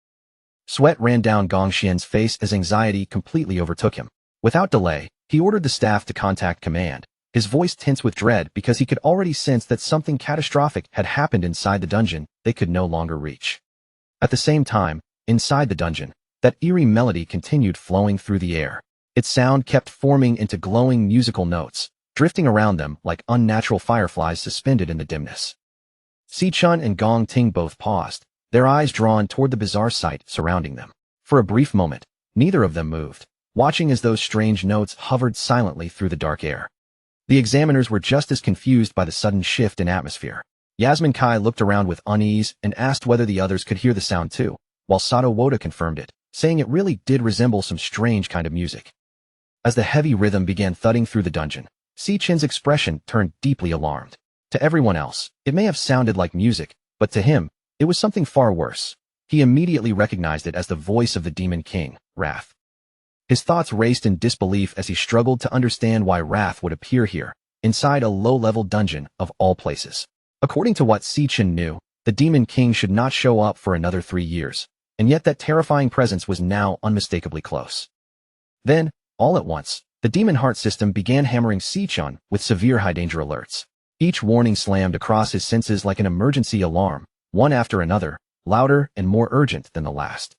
Sweat ran down Gong Xian's face as anxiety completely overtook him. Without delay, he ordered the staff to contact command, his voice tense with dread because he could already sense that something catastrophic had happened inside the dungeon they could no longer reach. At the same time, inside the dungeon, that eerie melody continued flowing through the air. Its sound kept forming into glowing musical notes, drifting around them like unnatural fireflies suspended in the dimness. Si-chun and Gong Ting both paused, their eyes drawn toward the bizarre sight surrounding them. For a brief moment, neither of them moved, watching as those strange notes hovered silently through the dark air. The examiners were just as confused by the sudden shift in atmosphere. Yasmin Kai looked around with unease and asked whether the others could hear the sound too, while Sato Woda confirmed it, saying it really did resemble some strange kind of music. As the heavy rhythm began thudding through the dungeon, Si-chin's expression turned deeply alarmed. To everyone else, it may have sounded like music, but to him, it was something far worse. He immediately recognized it as the voice of the Demon King, Wrath. His thoughts raced in disbelief as he struggled to understand why Wrath would appear here, inside a low-level dungeon of all places. According to what Si-chin knew, the Demon King should not show up for another 3 years, and yet that terrifying presence was now unmistakably close. Then, all at once, the Demon Heart system began hammering Si-chun with severe high-danger alerts. Each warning slammed across his senses like an emergency alarm, one after another, louder and more urgent than the last.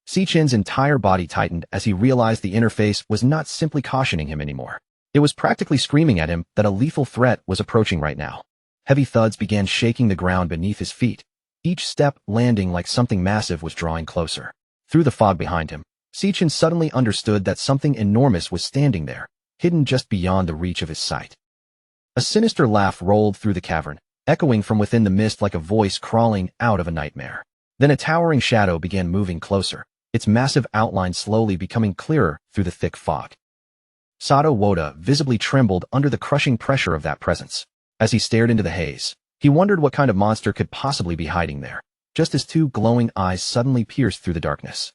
Si-chin's entire body tightened as he realized the interface was not simply cautioning him anymore. It was practically screaming at him that a lethal threat was approaching right now. Heavy thuds began shaking the ground beneath his feet, each step landing like something massive was drawing closer. Through the fog behind him, Si-chin suddenly understood that something enormous was standing there, hidden just beyond the reach of his sight. A sinister laugh rolled through the cavern, echoing from within the mist like a voice crawling out of a nightmare. Then a towering shadow began moving closer, its massive outline slowly becoming clearer through the thick fog. Sato Woda visibly trembled under the crushing pressure of that presence. As he stared into the haze, he wondered what kind of monster could possibly be hiding there, just as two glowing eyes suddenly pierced through the darkness.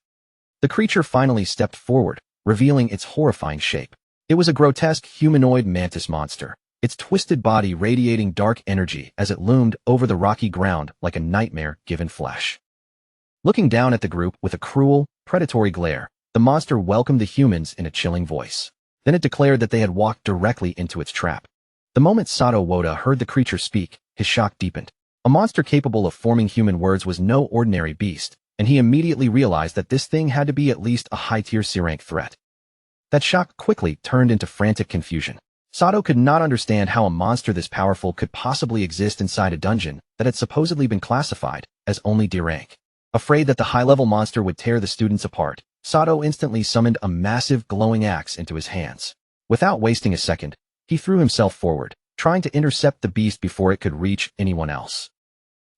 The creature finally stepped forward, revealing its horrifying shape. It was a grotesque humanoid mantis monster, its twisted body radiating dark energy as it loomed over the rocky ground like a nightmare given flesh. Looking down at the group with a cruel, predatory glare, the monster welcomed the humans in a chilling voice. Then it declared that they had walked directly into its trap. The moment Sato Woda heard the creature speak, his shock deepened. A monster capable of forming human words was no ordinary beast, and he immediately realized that this thing had to be at least a high-tier C-rank threat. That shock quickly turned into frantic confusion. Sato could not understand how a monster this powerful could possibly exist inside a dungeon that had supposedly been classified as only D rank. Afraid that the high-level monster would tear the students apart, Sato instantly summoned a massive glowing axe into his hands. Without wasting a second, he threw himself forward, trying to intercept the beast before it could reach anyone else.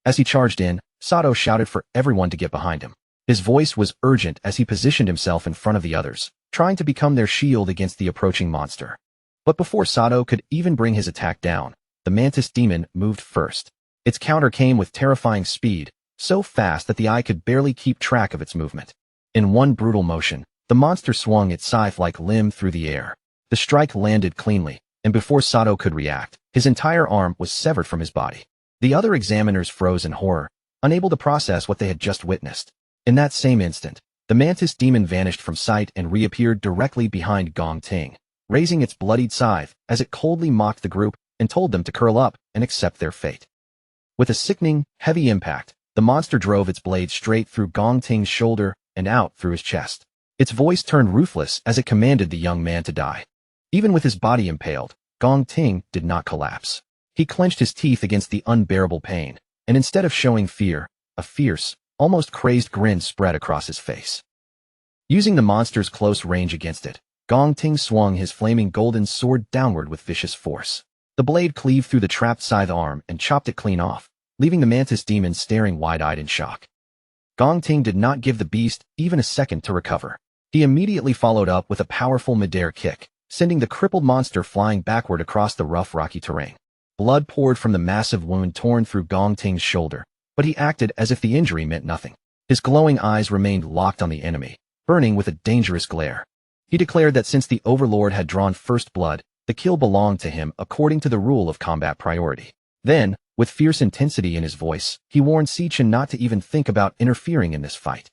As he charged in, Sato shouted for everyone to get behind him. His voice was urgent as he positioned himself in front of the others, trying to become their shield against the approaching monster. But before Sato could even bring his attack down, the mantis demon moved first. Its counter came with terrifying speed, so fast that the eye could barely keep track of its movement. In one brutal motion, the monster swung its scythe-like limb through the air. The strike landed cleanly, and before Sato could react, his entire arm was severed from his body. The other examiners froze in horror, unable to process what they had just witnessed. In that same instant, the mantis demon vanished from sight and reappeared directly behind Gong Ting, raising its bloodied scythe as it coldly mocked the group and told them to curl up and accept their fate. With a sickening, heavy impact, the monster drove its blade straight through Gong Ting's shoulder and out through his chest. Its voice turned ruthless as it commanded the young man to die. Even with his body impaled, Gong Ting did not collapse. He clenched his teeth against the unbearable pain, and instead of showing fear, a fierce, almost crazed grin spread across his face. Using the monster's close range against it, Gong Ting swung his flaming golden sword downward with vicious force. The blade cleaved through the trapped scythe arm and chopped it clean off, leaving the mantis demon staring wide-eyed in shock. Gong Ting did not give the beast even a second to recover. He immediately followed up with a powerful midair kick, sending the crippled monster flying backward across the rough rocky terrain. Blood poured from the massive wound torn through Gong Ting's shoulder, but he acted as if the injury meant nothing. His glowing eyes remained locked on the enemy, burning with a dangerous glare. He declared that since the Overlord had drawn first blood, the kill belonged to him according to the rule of combat priority. Then, with fierce intensity in his voice, he warned Sichin not to even think about interfering in this fight.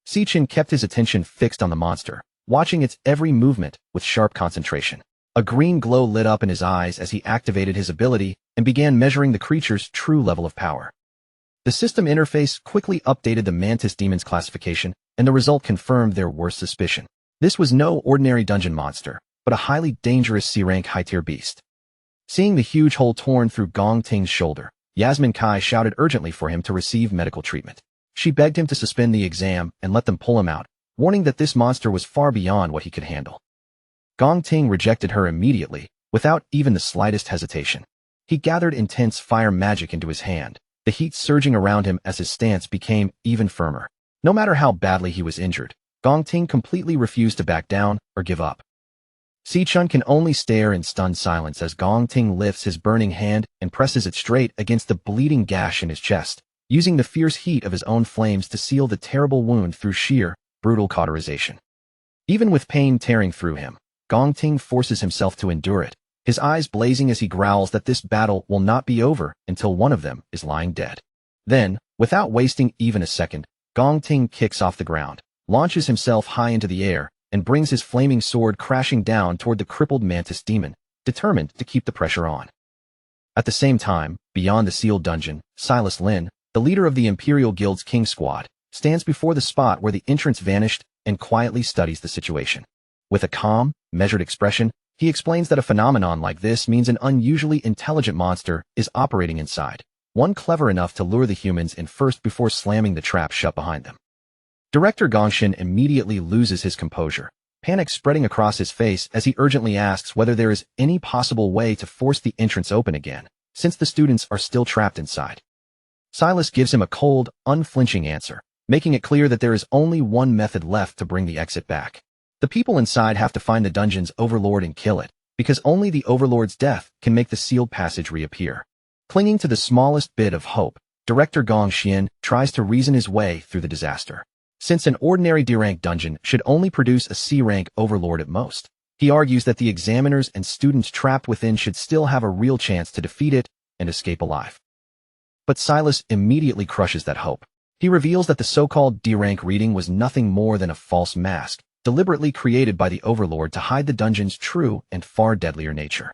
Sichin kept his attention fixed on the monster, watching its every movement with sharp concentration. A green glow lit up in his eyes as he activated his ability and began measuring the creature's true level of power. The system interface quickly updated the mantis demon's classification, and the result confirmed their worst suspicion. This was no ordinary dungeon monster, but a highly dangerous C-rank high-tier beast. Seeing the huge hole torn through Gong Ting's shoulder, Yasmin Kai shouted urgently for him to receive medical treatment. She begged him to suspend the exam and let them pull him out, warning that this monster was far beyond what he could handle. Gong Ting rejected her immediately, without even the slightest hesitation. He gathered intense fire magic into his hand, the heat surging around him as his stance became even firmer. No matter how badly he was injured, Gong Ting completely refused to back down or give up. Si-chun can only stare in stunned silence as Gong Ting lifts his burning hand and presses it straight against the bleeding gash in his chest, using the fierce heat of his own flames to seal the terrible wound through sheer, brutal cauterization. Even with pain tearing through him, Gong Ting forces himself to endure it, his eyes blazing as he growls that this battle will not be over until one of them is lying dead. Then, without wasting even a second, Gong Ting kicks off the ground, launches himself high into the air, and brings his flaming sword crashing down toward the crippled mantis demon, determined to keep the pressure on. At the same time, beyond the sealed dungeon, Silas Lin, the leader of the Imperial Guild's King Squad, stands before the spot where the entrance vanished and quietly studies the situation. With a calm, measured expression, he explains that a phenomenon like this means an unusually intelligent monster is operating inside, one clever enough to lure the humans in first before slamming the trap shut behind them. Director Gongshin immediately loses his composure, panic spreading across his face as he urgently asks whether there is any possible way to force the entrance open again, since the students are still trapped inside. Silas gives him a cold, unflinching answer, making it clear that there is only one method left to bring the exit back. The people inside have to find the dungeon's overlord and kill it, because only the overlord's death can make the sealed passage reappear. Clinging to the smallest bit of hope, Director Gong Xian tries to reason his way through the disaster. Since an ordinary D-rank dungeon should only produce a C-rank overlord at most, he argues that the examiners and students trapped within should still have a real chance to defeat it and escape alive. But Silas immediately crushes that hope. He reveals that the so-called D-rank reading was nothing more than a false mask, deliberately created by the overlord to hide the dungeon's true and far deadlier nature.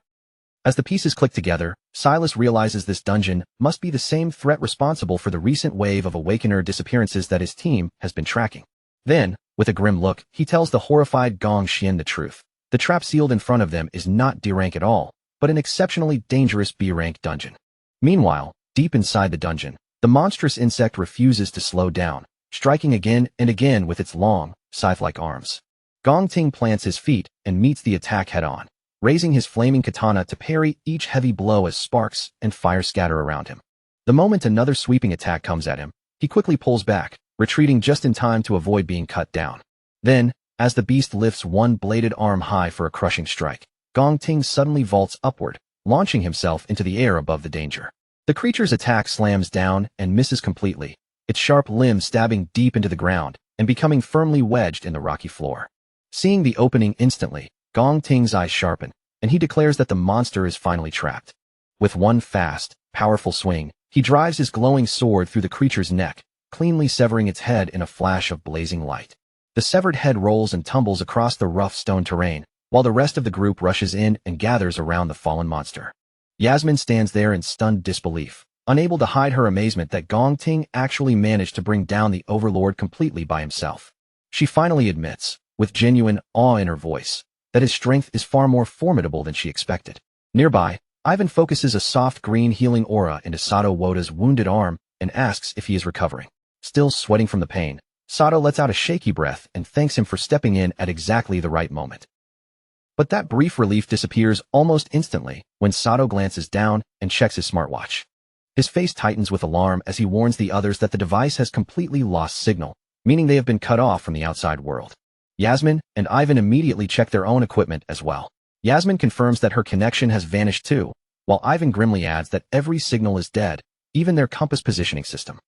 As the pieces click together, Silas realizes this dungeon must be the same threat responsible for the recent wave of Awakener disappearances that his team has been tracking. Then, with a grim look, he tells the horrified Gong Xian the truth. The trap sealed in front of them is not D-rank at all, but an exceptionally dangerous B-rank dungeon. Meanwhile, deep inside the dungeon, the monstrous insect refuses to slow down, striking again and again with its long, scythe-like arms. Gong Ting plants his feet and meets the attack head-on, raising his flaming katana to parry each heavy blow as sparks and fire scatter around him. The moment another sweeping attack comes at him, he quickly pulls back, retreating just in time to avoid being cut down. Then, as the beast lifts one bladed arm high for a crushing strike, Gong Ting suddenly vaults upward, launching himself into the air above the danger. The creature's attack slams down and misses completely, its sharp limb stabbing deep into the ground and becoming firmly wedged in the rocky floor. Seeing the opening instantly, Gong Ting's eyes sharpen, and he declares that the monster is finally trapped. With one fast, powerful swing, he drives his glowing sword through the creature's neck, cleanly severing its head in a flash of blazing light. The severed head rolls and tumbles across the rough stone terrain, while the rest of the group rushes in and gathers around the fallen monster. Yasmin stands there in stunned disbelief, unable to hide her amazement that Gong Ting actually managed to bring down the overlord completely by himself. She finally admits, with genuine awe in her voice, that his strength is far more formidable than she expected. Nearby, Ivan focuses a soft green healing aura into Sato Woda's wounded arm and asks if he is recovering. Still sweating from the pain, Sato lets out a shaky breath and thanks him for stepping in at exactly the right moment. But that brief relief disappears almost instantly when Sato glances down and checks his smartwatch. His face tightens with alarm as he warns the others that the device has completely lost signal, meaning they have been cut off from the outside world. Yasmin and Ivan immediately check their own equipment as well. Yasmin confirms that her connection has vanished too, while Ivan grimly adds that every signal is dead, even their compass positioning system.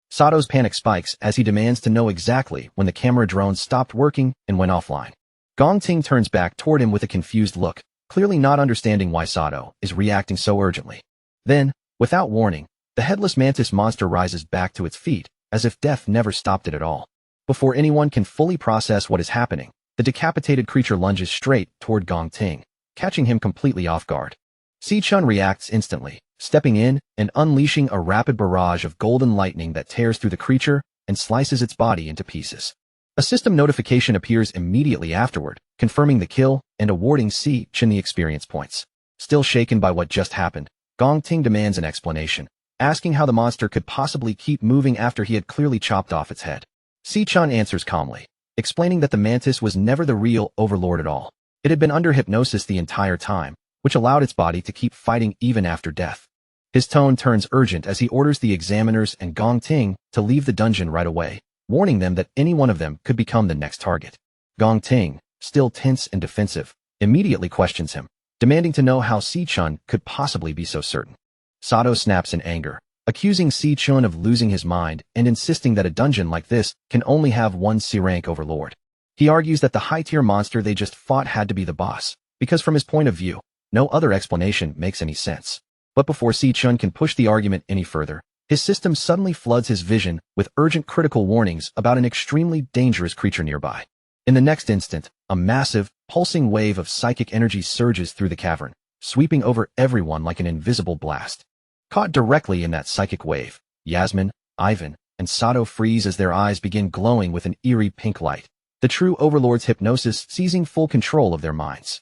Sato's panic spikes as he demands to know exactly when the camera drone stopped working and went offline. Gong Ting turns back toward him with a confused look, clearly not understanding why Sato is reacting so urgently. Then, without warning, the headless mantis monster rises back to its feet, as if death never stopped it at all. Before anyone can fully process what is happening, the decapitated creature lunges straight toward Gong Ting, catching him completely off guard. Si-chun reacts instantly, stepping in and unleashing a rapid barrage of golden lightning that tears through the creature and slices its body into pieces. A system notification appears immediately afterward, confirming the kill and awarding Si-chun the experience points. Still shaken by what just happened, Gong Ting demands an explanation, asking how the monster could possibly keep moving after he had clearly chopped off its head. Si-chun answers calmly, explaining that the mantis was never the real overlord at all. It had been under hypnosis the entire time, which allowed its body to keep fighting even after death. His tone turns urgent as he orders the examiners and Gong Ting to leave the dungeon right away, warning them that any one of them could become the next target. Gong Ting, still tense and defensive, immediately questions him, demanding to know how Si-chun could possibly be so certain. Sato snaps in anger, accusing Si-chun of losing his mind and insisting that a dungeon like this can only have one C-rank overlord. He argues that the high-tier monster they just fought had to be the boss, because from his point of view, no other explanation makes any sense. But before Si-chun can push the argument any further, his system suddenly floods his vision with urgent critical warnings about an extremely dangerous creature nearby. In the next instant, a massive, pulsing wave of psychic energy surges through the cavern, sweeping over everyone like an invisible blast. Caught directly in that psychic wave, Yasmin, Ivan, and Sato freeze as their eyes begin glowing with an eerie pink light, the true overlord's hypnosis seizing full control of their minds.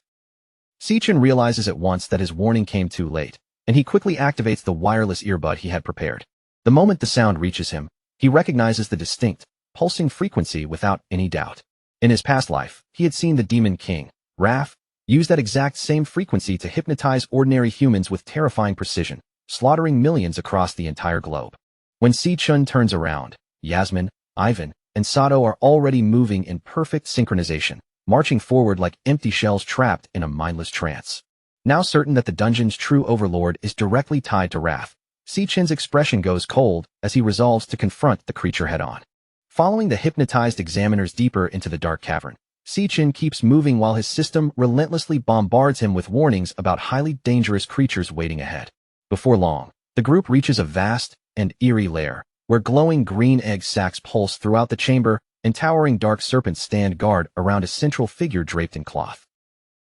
Si-chun realizes at once that his warning came too late, and he quickly activates the wireless earbud he had prepared. The moment the sound reaches him, he recognizes the distinct, pulsing frequency without any doubt. In his past life, he had seen the Demon King, Raph, use that exact same frequency to hypnotize ordinary humans with terrifying precision, slaughtering millions across the entire globe. When Si-chun turns around, Yasmin, Ivan, and Sato are already moving in perfect synchronization, marching forward like empty shells trapped in a mindless trance. Now certain that the dungeon's true overlord is directly tied to Raph, Si-chun's expression goes cold as he resolves to confront the creature head-on. Following the hypnotized examiners deeper into the dark cavern, Si-chun keeps moving while his system relentlessly bombards him with warnings about highly dangerous creatures waiting ahead. Before long, the group reaches a vast and eerie lair, where glowing green egg sacs pulse throughout the chamber and towering dark serpents stand guard around a central figure draped in cloth.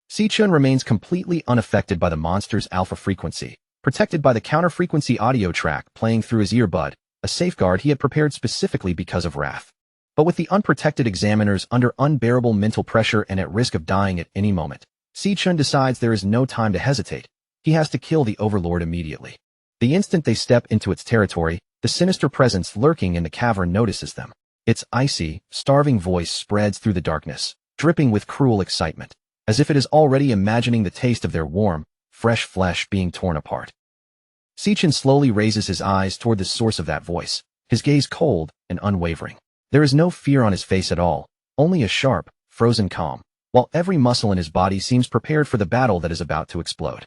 Si-chun remains completely unaffected by the monster's alpha frequency, protected by the counter-frequency audio track playing through his earbud, a safeguard he had prepared specifically because of Raph. But with the unprotected examiners under unbearable mental pressure and at risk of dying at any moment, Si-chun decides there is no time to hesitate. He has to kill the overlord immediately. The instant they step into its territory, the sinister presence lurking in the cavern notices them. Its icy, starving voice spreads through the darkness, dripping with cruel excitement, as if it is already imagining the taste of their warm, fresh flesh being torn apart. Sichin slowly raises his eyes toward the source of that voice, his gaze cold and unwavering. There is no fear on his face at all, only a sharp, frozen calm, while every muscle in his body seems prepared for the battle that is about to explode.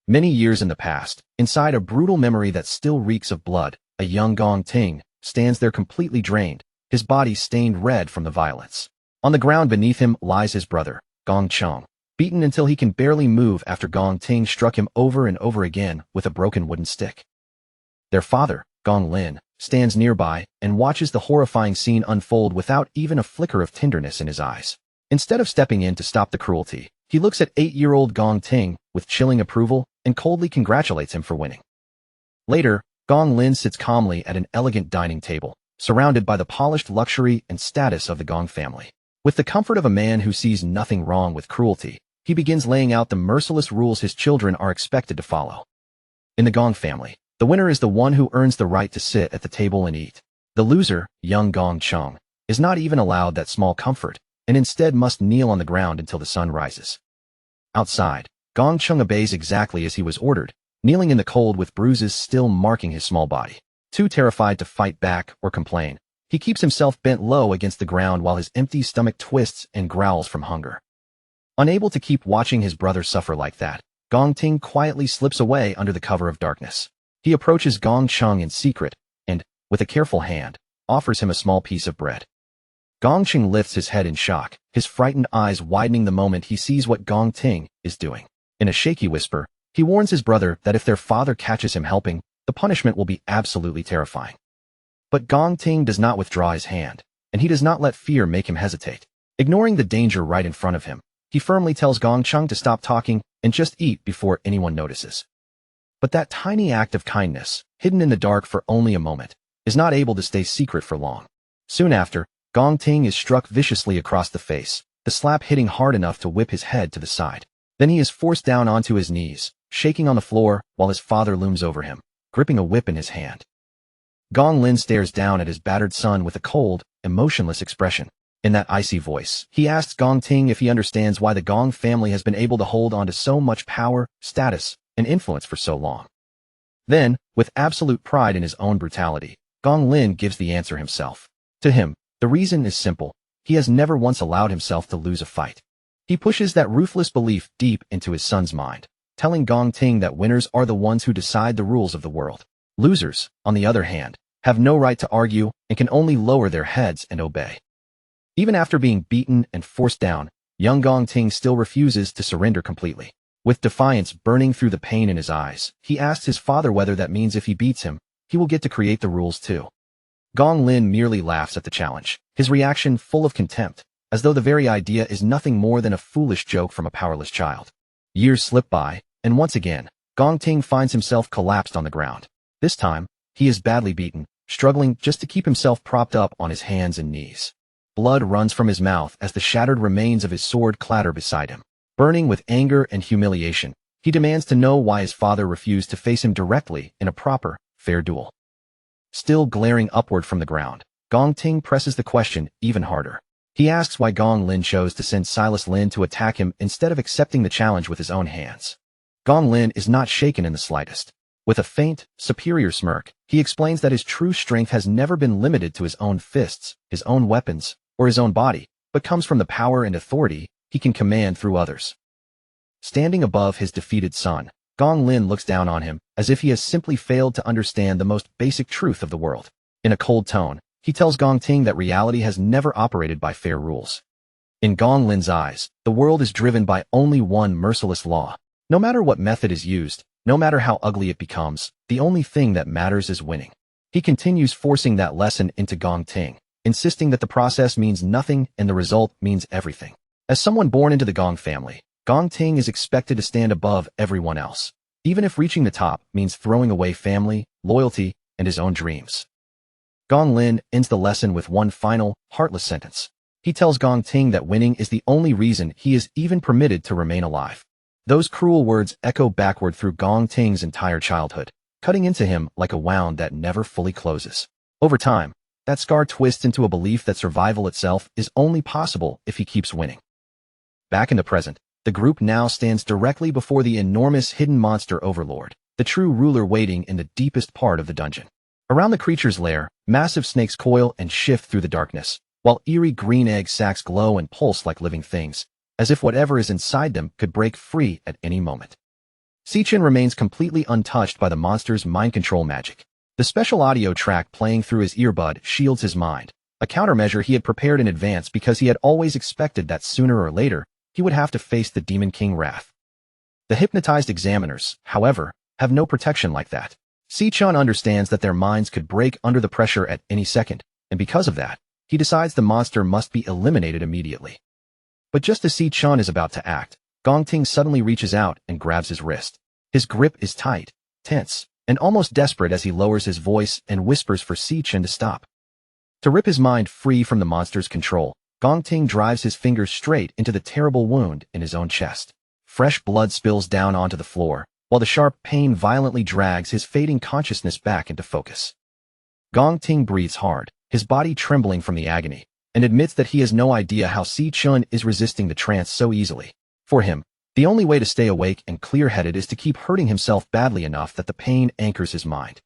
Many years in the past, inside a brutal memory that still reeks of blood, a young Gong Ting stands there completely drained, his body stained red from the violence. On the ground beneath him lies his brother, Gong Cheng, beaten until he can barely move after Gong Ting struck him over and over again with a broken wooden stick. Their father, Gong Lin, stands nearby and watches the horrifying scene unfold without even a flicker of tenderness in his eyes. Instead of stepping in to stop the cruelty, he looks at 8-year-old Gong Ting with chilling approval and coldly congratulates him for winning. Later, Gong Lin sits calmly at an elegant dining table, surrounded by the polished luxury and status of the Gong family. With the comfort of a man who sees nothing wrong with cruelty, he begins laying out the merciless rules his children are expected to follow. In the Gong family, the winner is the one who earns the right to sit at the table and eat. The loser, young Gong Cheng, is not even allowed that small comfort, and instead must kneel on the ground until the sun rises. Outside, Gong Cheng obeys exactly as he was ordered, kneeling in the cold with bruises still marking his small body. Too terrified to fight back or complain, he keeps himself bent low against the ground while his empty stomach twists and growls from hunger. Unable to keep watching his brother suffer like that, Gong Ting quietly slips away under the cover of darkness. He approaches Gong Cheng in secret and, with a careful hand, offers him a small piece of bread. Gong Cheng lifts his head in shock, his frightened eyes widening the moment he sees what Gong Ting is doing. In a shaky whisper, he warns his brother that if their father catches him helping, the punishment will be absolutely terrifying. But Gong Ting does not withdraw his hand, and he does not let fear make him hesitate. Ignoring the danger right in front of him, he firmly tells Gong Cheng to stop talking and just eat before anyone notices. But that tiny act of kindness, hidden in the dark for only a moment, is not able to stay secret for long. Soon after, Gong Ting is struck viciously across the face, the slap hitting hard enough to whip his head to the side. Then he is forced down onto his knees, shaking on the floor while his father looms over him, gripping a whip in his hand. Gong Lin stares down at his battered son with a cold, emotionless expression. In that icy voice, he asks Gong Ting if he understands why the Gong family has been able to hold on to so much power, status, and influence for so long. Then, with absolute pride in his own brutality, Gong Lin gives the answer himself. To him, the reason is simple. He has never once allowed himself to lose a fight. He pushes that ruthless belief deep into his son's mind, telling Gong Ting that winners are the ones who decide the rules of the world. Losers, on the other hand, have no right to argue and can only lower their heads and obey. Even after being beaten and forced down, young Gong Ting still refuses to surrender completely. With defiance burning through the pain in his eyes, he asks his father whether that means if he beats him, he will get to create the rules too. Gong Lin merely laughs at the challenge, his reaction full of contempt, as though the very idea is nothing more than a foolish joke from a powerless child. Years slip by, and once again, Gong Ting finds himself collapsed on the ground. This time, he is badly beaten, struggling just to keep himself propped up on his hands and knees. Blood runs from his mouth as the shattered remains of his sword clatter beside him. Burning with anger and humiliation, he demands to know why his father refused to face him directly in a proper, fair duel. Still glaring upward from the ground, Gong Ting presses the question even harder. He asks why Gong Lin chose to send Silas Lin to attack him instead of accepting the challenge with his own hands. Gong Lin is not shaken in the slightest. With a faint, superior smirk, he explains that his true strength has never been limited to his own fists, his own weapons, or his own body, but comes from the power and authority he can command through others. Standing above his defeated son, Gong Lin looks down on him as if he has simply failed to understand the most basic truth of the world. In a cold tone, he tells Gong Ting that reality has never operated by fair rules. In Gong Lin's eyes, the world is driven by only one merciless law. No matter what method is used, no matter how ugly it becomes, the only thing that matters is winning. He continues forcing that lesson into Gong Ting, insisting that the process means nothing and the result means everything. As someone born into the Gong family, Gong Ting is expected to stand above everyone else, even if reaching the top means throwing away family, loyalty, and his own dreams. Gong Lin ends the lesson with one final, heartless sentence. He tells Gong Ting that winning is the only reason he is even permitted to remain alive. Those cruel words echo backward through Gong Ting's entire childhood, cutting into him like a wound that never fully closes. Over time, That scar twists into a belief that survival itself is only possible if he keeps winning. Back in the present, the group now stands directly before the enormous hidden monster overlord, the true ruler waiting in the deepest part of the dungeon. Around the creature's lair, massive snakes coil and shift through the darkness, while eerie green egg sacs glow and pulse like living things, as if whatever is inside them could break free at any moment. Sichin remains completely untouched by the monster's mind control magic. The special audio track playing through his earbud shields his mind, a countermeasure he had prepared in advance because he had always expected that sooner or later he would have to face the Demon King wrath. The hypnotized examiners, however, have no protection like that. Sichin understands that their minds could break under the pressure at any second, and because of that, he decides the monster must be eliminated immediately. But just as Sichin is about to act, Gongting suddenly reaches out and grabs his wrist. His grip is tight, tense, and almost desperate as he lowers his voice and whispers for Sichin to stop. To rip his mind free from the monster's control, Gongting drives his fingers straight into the terrible wound in his own chest. Fresh blood spills down onto the floor, while the sharp pain violently drags his fading consciousness back into focus. Gongting breathes hard, his body trembling from the agony, and admits that he has no idea how Sichin is resisting the trance so easily. For him, the only way to stay awake and clear-headed is to keep hurting himself badly enough that the pain anchors his mind.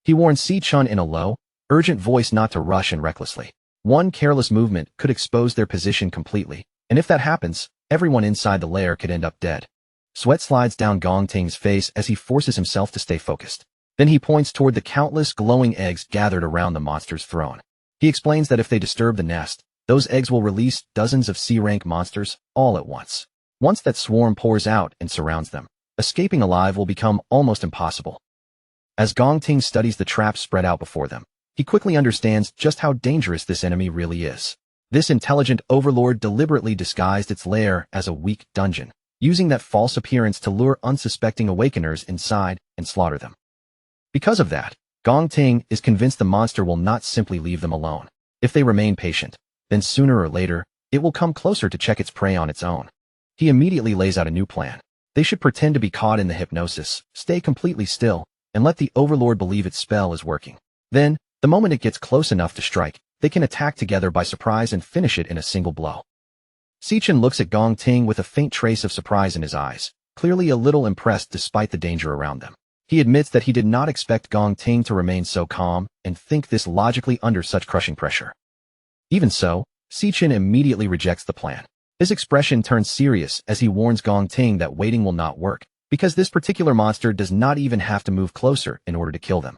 He warns Sichin in a low, urgent voice not to rush and recklessly. One careless movement could expose their position completely, and if that happens, everyone inside the lair could end up dead. Sweat slides down Gongting's face as he forces himself to stay focused. Then he points toward the countless glowing eggs gathered around the monster's throne. He explains that if they disturb the nest, those eggs will release dozens of C-rank monsters all at once. Once that swarm pours out and surrounds them, escaping alive will become almost impossible. As Gongting studies the traps spread out before them, he quickly understands just how dangerous this enemy really is. This intelligent overlord deliberately disguised its lair as a weak dungeon, using that false appearance to lure unsuspecting awakeners inside and slaughter them. Because of that, Gongting is convinced the monster will not simply leave them alone. If they remain patient, then sooner or later, it will come closer to check its prey on its own. He immediately lays out a new plan. They should pretend to be caught in the hypnosis, stay completely still, and let the overlord believe its spell is working. Then, the moment it gets close enough to strike, they can attack together by surprise and finish it in a single blow. Sichin looks at Gongting with a faint trace of surprise in his eyes, clearly a little impressed despite the danger around them. He admits that he did not expect Gongting to remain so calm and think this logically under such crushing pressure. Even so, Sichin immediately rejects the plan. His expression turns serious as he warns Gongting that waiting will not work, because this particular monster does not even have to move closer in order to kill them.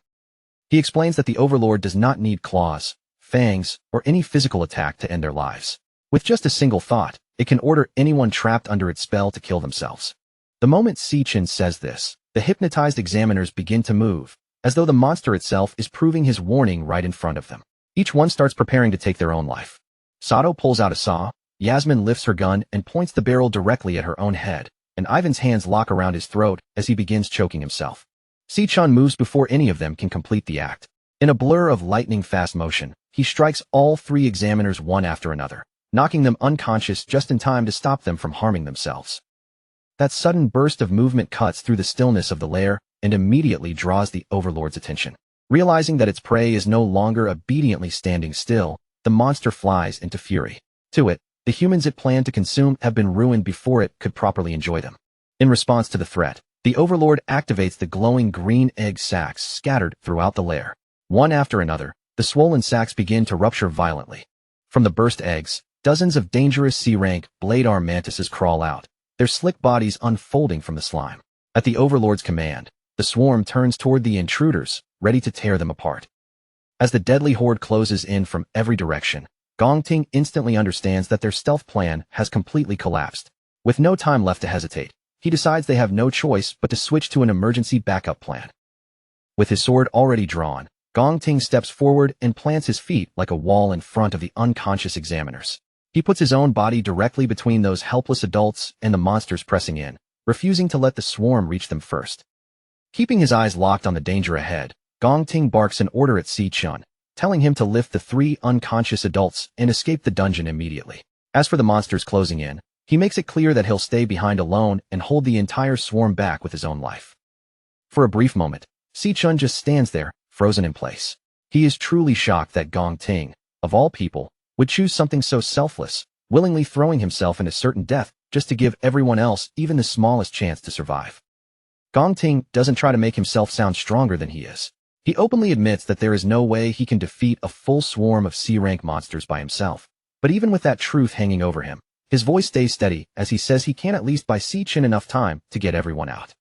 He explains that the overlord does not need claws, fangs, or any physical attack to end their lives. With just a single thought, it can order anyone trapped under its spell to kill themselves. The moment Sichin says this, the hypnotized examiners begin to move, as though the monster itself is proving his warning right in front of them. Each one starts preparing to take their own life. Sato pulls out a saw, Yasmin lifts her gun and points the barrel directly at her own head, and Ivan's hands lock around his throat as he begins choking himself. Sichin moves before any of them can complete the act. In a blur of lightning-fast motion, he strikes all three examiners one after another, knocking them unconscious just in time to stop them from harming themselves. That sudden burst of movement cuts through the stillness of the lair and immediately draws the overlord's attention. Realizing that its prey is no longer obediently standing still, the monster flies into fury. To it, the humans it planned to consume have been ruined before it could properly enjoy them. In response to the threat, the overlord activates the glowing green egg sacs scattered throughout the lair. One after another, the swollen sacs begin to rupture violently. From the burst eggs, dozens of dangerous C-rank blade arm mantises crawl out, their slick bodies unfolding from the slime. At the overlord's command, the swarm turns toward the intruders, ready to tear them apart. As the deadly horde closes in from every direction, Gongting instantly understands that their stealth plan has completely collapsed. With no time left to hesitate, he decides they have no choice but to switch to an emergency backup plan. With his sword already drawn, Gongting steps forward and plants his feet like a wall in front of the unconscious examiners. He puts his own body directly between those helpless adults and the monsters pressing in, refusing to let the swarm reach them first. Keeping his eyes locked on the danger ahead, Gongting barks an order at Sichin, telling him to lift the three unconscious adults and escape the dungeon immediately. As for the monsters closing in, he makes it clear that he'll stay behind alone and hold the entire swarm back with his own life. For a brief moment, Sichin just stands there, frozen in place. He is truly shocked that Gong Ting, of all people, would choose something so selfless, willingly throwing himself into certain death just to give everyone else even the smallest chance to survive. Gong Ting doesn't try to make himself sound stronger than he is. He openly admits that there is no way he can defeat a full swarm of C-rank monsters by himself. But even with that truth hanging over him, his voice stays steady as he says he can at least buy Si-Chin enough time to get everyone out.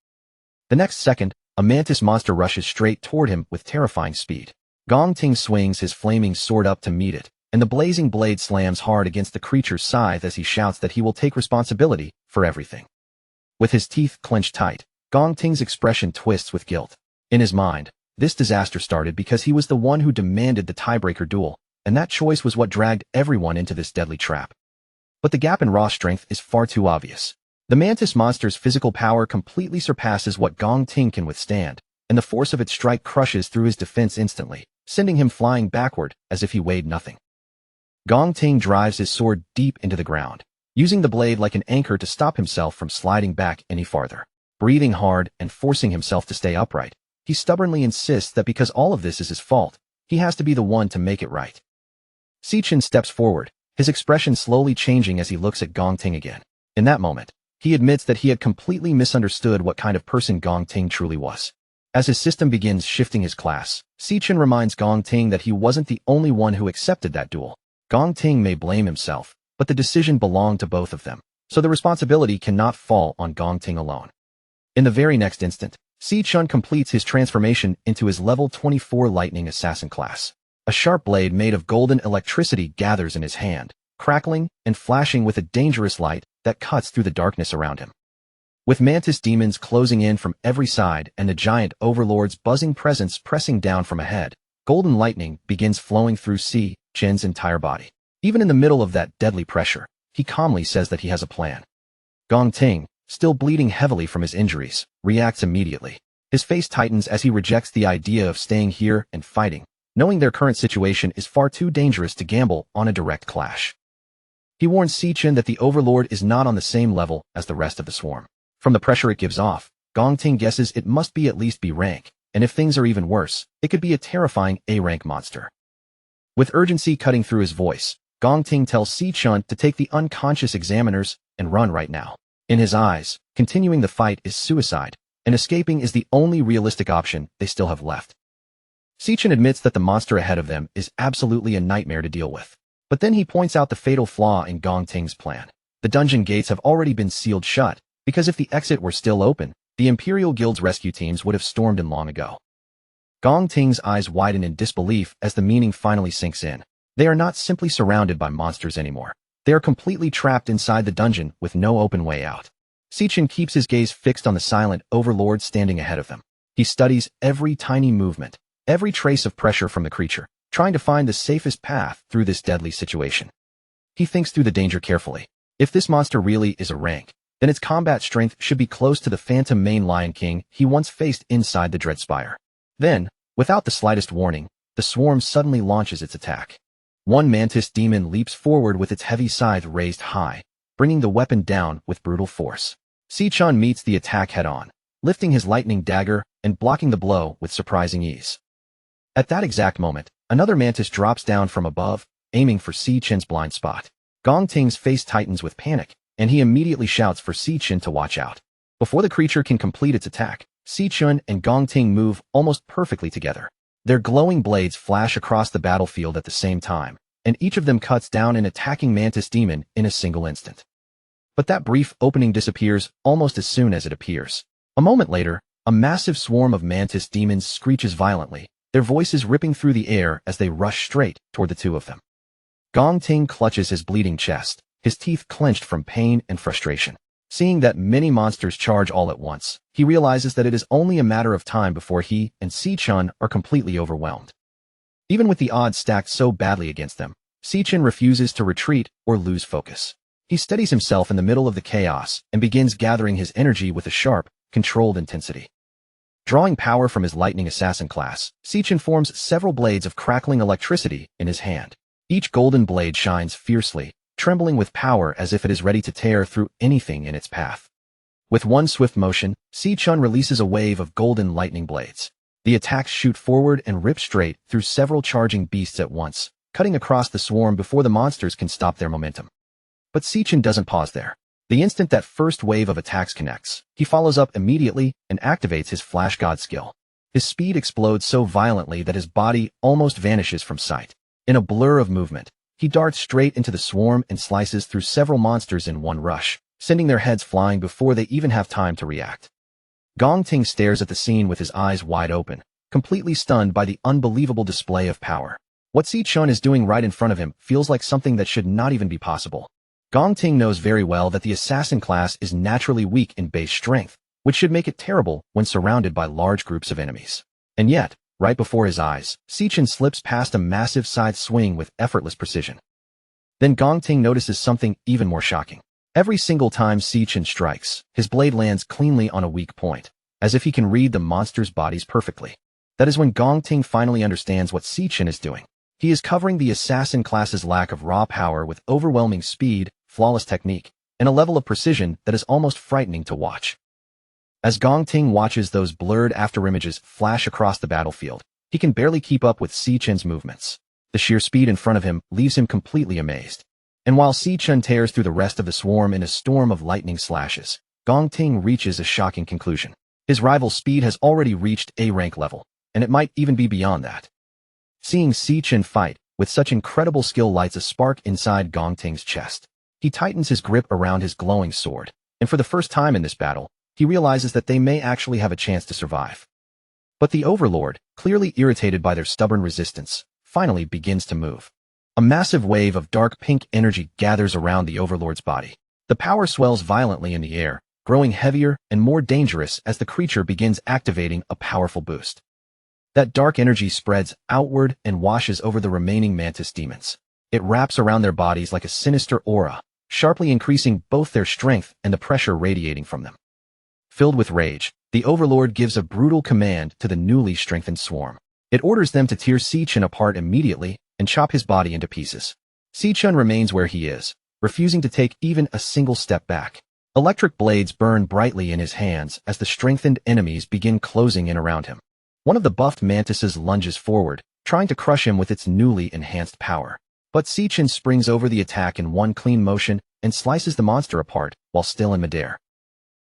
The next second, a mantis monster rushes straight toward him with terrifying speed. Gong Ting swings his flaming sword up to meet it, and the blazing blade slams hard against the creature's scythe as he shouts that he will take responsibility for everything. With his teeth clenched tight, Gong Ting's expression twists with guilt. In his mind, this disaster started because he was the one who demanded the tiebreaker duel, and that choice was what dragged everyone into this deadly trap. But the gap in raw strength is far too obvious. The mantis monster's physical power completely surpasses what Gong Ting can withstand, and the force of its strike crushes through his defense instantly, sending him flying backward as if he weighed nothing. Gong Ting drives his sword deep into the ground, using the blade like an anchor to stop himself from sliding back any farther. Breathing hard and forcing himself to stay upright, he stubbornly insists that because all of this is his fault, he has to be the one to make it right. Si-Chin steps forward, his expression slowly changing as he looks at Gong Ting again. In that moment, he admits that he had completely misunderstood what kind of person Gong Ting truly was. As his system begins shifting his class, Si-Chin reminds Gong Ting that he wasn't the only one who accepted that duel. Gong Ting may blame himself, but the decision belonged to both of them, so the responsibility cannot fall on Gong Ting alone. In the very next instant, Si-Chun completes his transformation into his level 24 lightning assassin class. A sharp blade made of golden electricity gathers in his hand, crackling and flashing with a dangerous light that cuts through the darkness around him. With mantis demons closing in from every side and the giant overlord's buzzing presence pressing down from ahead, golden lightning begins flowing through Si-Chin's entire body. Even in the middle of that deadly pressure, he calmly says that he has a plan. Gong Ting, still bleeding heavily from his injuries, reacts immediately. His face tightens as he rejects the idea of staying here and fighting, knowing their current situation is far too dangerous to gamble on a direct clash. He warns Si-Chin that the Overlord is not on the same level as the rest of the swarm. From the pressure it gives off, Gong Ting guesses it must be at least B rank, and if things are even worse, it could be a terrifying A rank monster. With urgency cutting through his voice, Gong Ting tells Si-Chun to take the unconscious examiners and run right now. In his eyes, continuing the fight is suicide, and escaping is the only realistic option they still have left. Si-Chin admits that the monster ahead of them is absolutely a nightmare to deal with. But then he points out the fatal flaw in Gong Ting's plan. The dungeon gates have already been sealed shut, because if the exit were still open, the Imperial Guild's rescue teams would have stormed in long ago. Gong Ting's eyes widen in disbelief as the meaning finally sinks in. They are not simply surrounded by monsters anymore. They are completely trapped inside the dungeon with no open way out. Si-Chin keeps his gaze fixed on the silent overlord standing ahead of them. He studies every tiny movement, every trace of pressure from the creature, trying to find the safest path through this deadly situation. He thinks through the danger carefully. If this monster really is a rank, then its combat strength should be close to the phantom main Lion King he once faced inside the Dread Spire. Then, without the slightest warning, the swarm suddenly launches its attack. One mantis demon leaps forward with its heavy scythe raised high, bringing the weapon down with brutal force. Si-Chun meets the attack head-on, lifting his lightning dagger and blocking the blow with surprising ease. At that exact moment, another mantis drops down from above, aiming for Si-Chin's blind spot. Gong Ting's face tightens with panic, and he immediately shouts for Si-Chin to watch out. Before the creature can complete its attack, Si-Chun and Gong Ting move almost perfectly together. Their glowing blades flash across the battlefield at the same time, and each of them cuts down an attacking mantis demon in a single instant. But that brief opening disappears almost as soon as it appears. A moment later, a massive swarm of mantis demons screeches violently, their voices ripping through the air as they rush straight toward the two of them. Gong Ting clutches his bleeding chest, his teeth clenched from pain and frustration. Seeing that many monsters charge all at once, he realizes that it is only a matter of time before he and Si-Chun are completely overwhelmed. Even with the odds stacked so badly against them, Si-Chin refuses to retreat or lose focus. He steadies himself in the middle of the chaos and begins gathering his energy with a sharp, controlled intensity. Drawing power from his lightning assassin class, Si-Chin forms several blades of crackling electricity in his hand. Each golden blade shines fiercely, trembling with power as if it is ready to tear through anything in its path. With one swift motion, Si-Chun releases a wave of golden lightning blades. The attacks shoot forward and rip straight through several charging beasts at once, cutting across the swarm before the monsters can stop their momentum. But Sichin doesn't pause there. The instant that first wave of attacks connects, he follows up immediately and activates his Flash God skill. His speed explodes so violently that his body almost vanishes from sight. In a blur of movement, he darts straight into the swarm and slices through several monsters in one rush, sending their heads flying before they even have time to react. Gong Ting stares at the scene with his eyes wide open, completely stunned by the unbelievable display of power. What Sichin is doing right in front of him feels like something that should not even be possible. Gong Ting knows very well that the assassin class is naturally weak in base strength, which should make it terrible when surrounded by large groups of enemies. And yet, right before his eyes, Sichin slips past a massive side swing with effortless precision. Then Gong Ting notices something even more shocking. Every single time Sichin strikes, his blade lands cleanly on a weak point, as if he can read the monster's bodies perfectly. That is when Gong Ting finally understands what Sichin is doing. He is covering the assassin class's lack of raw power with overwhelming speed, flawless technique, and a level of precision that is almost frightening to watch. As Gong Ting watches those blurred afterimages flash across the battlefield, he can barely keep up with Sichin's movements. The sheer speed in front of him leaves him completely amazed. And while Sichin tears through the rest of the swarm in a storm of lightning slashes, Gong Ting reaches a shocking conclusion. His rival's speed has already reached A-rank level, and it might even be beyond that. Seeing Sichin fight with such incredible skill lights a spark inside Gong Ting's chest. He tightens his grip around his glowing sword, and for the first time in this battle, he realizes that they may actually have a chance to survive. But the Overlord, clearly irritated by their stubborn resistance, finally begins to move. A massive wave of dark pink energy gathers around the Overlord's body. The power swells violently in the air, growing heavier and more dangerous as the creature begins activating a powerful boost. That dark energy spreads outward and washes over the remaining Mantis demons. It wraps around their bodies like a sinister aura, sharply increasing both their strength and the pressure radiating from them. Filled with rage, the Overlord gives a brutal command to the newly strengthened swarm. It orders them to tear Sichin apart immediately and chop his body into pieces. Sichin remains where he is, refusing to take even a single step back. Electric blades burn brightly in his hands as the strengthened enemies begin closing in around him. One of the buffed mantises lunges forward, trying to crush him with its newly enhanced power. But Sichin springs over the attack in one clean motion and slices the monster apart while still in midair.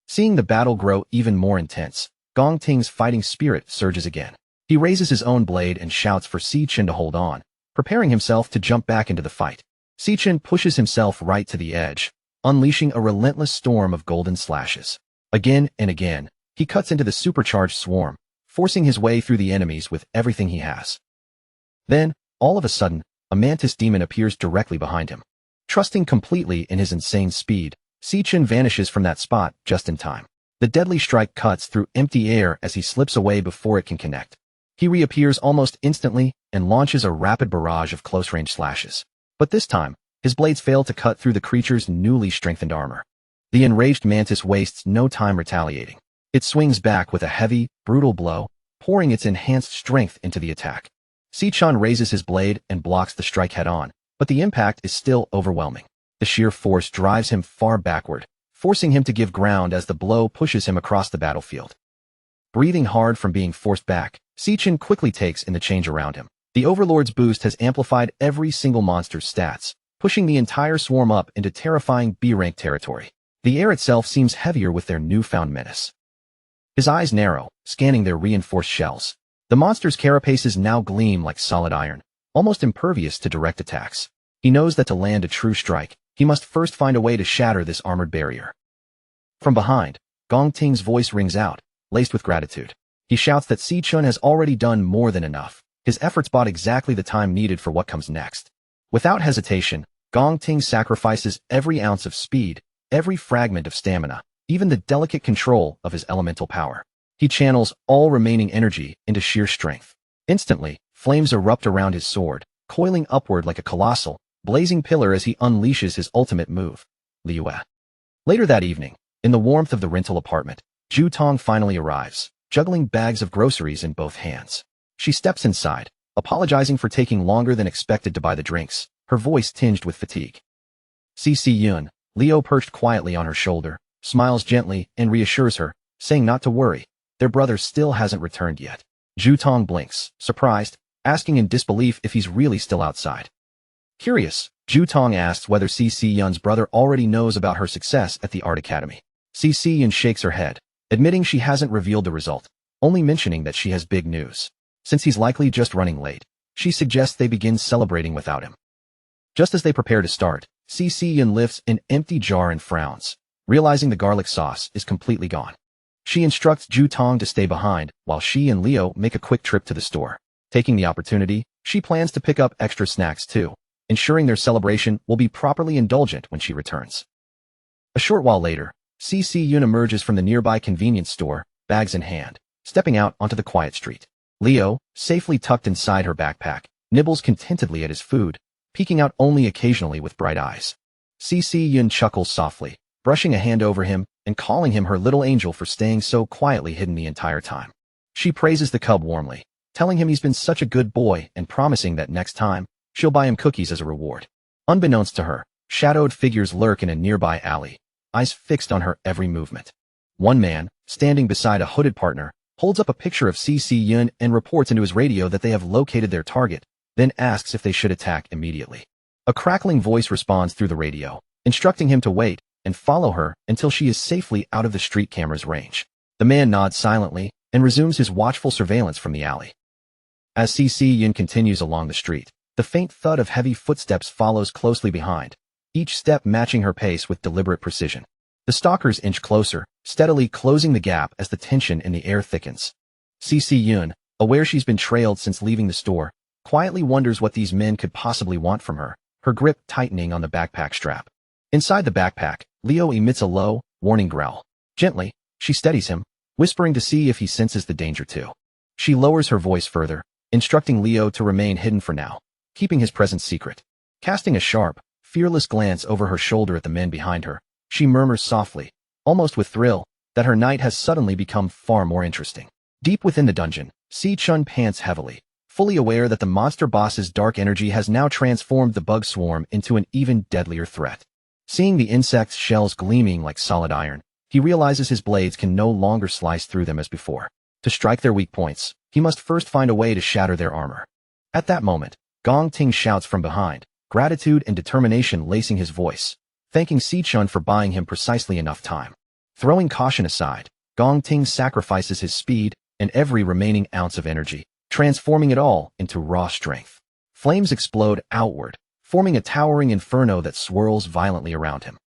Seeing the battle grow even more intense, Gong Ting's fighting spirit surges again. He raises his own blade and shouts for Sichin to hold on, preparing himself to jump back into the fight. Sichin pushes himself right to the edge, unleashing a relentless storm of golden slashes. Again and again, he cuts into the supercharged swarm, forcing his way through the enemies with everything he has. Then, all of a sudden, a mantis demon appears directly behind him. Trusting completely in his insane speed, Sichin vanishes from that spot just in time. The deadly strike cuts through empty air as he slips away before it can connect. He reappears almost instantly and launches a rapid barrage of close-range slashes. But this time, his blades fail to cut through the creature's newly strengthened armor. The enraged mantis wastes no time retaliating. It swings back with a heavy, brutal blow, pouring its enhanced strength into the attack. Sichin raises his blade and blocks the strike head-on, but the impact is still overwhelming. The sheer force drives him far backward, forcing him to give ground as the blow pushes him across the battlefield. Breathing hard from being forced back, Sichin quickly takes in the change around him. The Overlord's boost has amplified every single monster's stats, pushing the entire swarm up into terrifying B-rank territory. The air itself seems heavier with their newfound menace. His eyes narrow, scanning their reinforced shells. The monster's carapaces now gleam like solid iron, almost impervious to direct attacks. He knows that to land a true strike, he must first find a way to shatter this armored barrier. From behind, Gong Ting's voice rings out, laced with gratitude. He shouts that Sichin has already done more than enough. His efforts bought exactly the time needed for what comes next. Without hesitation, Gong Ting sacrifices every ounce of speed, every fragment of stamina, even the delicate control of his elemental power. He channels all remaining energy into sheer strength. Instantly, flames erupt around his sword, coiling upward like a colossal, blazing pillar as he unleashes his ultimate move, Liue. Later that evening, in the warmth of the rental apartment, Ju Tong finally arrives, juggling bags of groceries in both hands. She steps inside, apologizing for taking longer than expected to buy the drinks, her voice tinged with fatigue. CC Yun, Leo perched quietly on her shoulder, smiles gently and reassures her, saying not to worry, their brother still hasn't returned yet. Zhu Tong blinks, surprised, asking in disbelief if he's really still outside. Curious, Zhu Tong asks whether CC Yun's brother already knows about her success at the art academy. CC Yun shakes her head, admitting she hasn't revealed the result, only mentioning that she has big news. Since he's likely just running late, she suggests they begin celebrating without him. Just as they prepare to start, CC Yun lifts an empty jar and frowns, realizing the garlic sauce is completely gone. She instructs Zhu Tong to stay behind while she and Leo make a quick trip to the store. Taking the opportunity, she plans to pick up extra snacks too, ensuring their celebration will be properly indulgent when she returns. A short while later, CC Yun emerges from the nearby convenience store, bags in hand, stepping out onto the quiet street. Leo, safely tucked inside her backpack, nibbles contentedly at his food, peeking out only occasionally with bright eyes. CC Yun chuckles softly, brushing a hand over him and calling him her little angel for staying so quietly hidden the entire time. She praises the cub warmly, telling him he's been such a good boy and promising that next time, she'll buy him cookies as a reward. Unbeknownst to her, shadowed figures lurk in a nearby alley, eyes fixed on her every movement. One man, standing beside a hooded partner, holds up a picture of CC Yun and reports into his radio that they have located their target, then asks if they should attack immediately. A crackling voice responds through the radio, instructing him to wait and follow her until she is safely out of the street camera's range. The man nods silently and resumes his watchful surveillance from the alley. As CC Yun continues along the street, the faint thud of heavy footsteps follows closely behind, each step matching her pace with deliberate precision. The stalkers inch closer, steadily closing the gap as the tension in the air thickens. CC Yun, aware she's been trailed since leaving the store, quietly wonders what these men could possibly want from her, her grip tightening on the backpack strap. Inside the backpack, Leo emits a low, warning growl. Gently, she steadies him, whispering to see if he senses the danger too. She lowers her voice further, instructing Leo to remain hidden for now, keeping his presence secret. Casting a sharp, fearless glance over her shoulder at the men behind her, she murmurs softly, almost with thrill, that her night has suddenly become far more interesting. Deep within the dungeon, Si-chun pants heavily, fully aware that the monster boss's dark energy has now transformed the bug swarm into an even deadlier threat. Seeing the insect's shells gleaming like solid iron, he realizes his blades can no longer slice through them as before. To strike their weak points, he must first find a way to shatter their armor. At that moment, Gong Ting shouts from behind, gratitude and determination lacing his voice, thanking Si-chun for buying him precisely enough time. Throwing caution aside, Gong Ting sacrifices his speed and every remaining ounce of energy, transforming it all into raw strength. Flames explode outward, forming a towering inferno that swirls violently around him.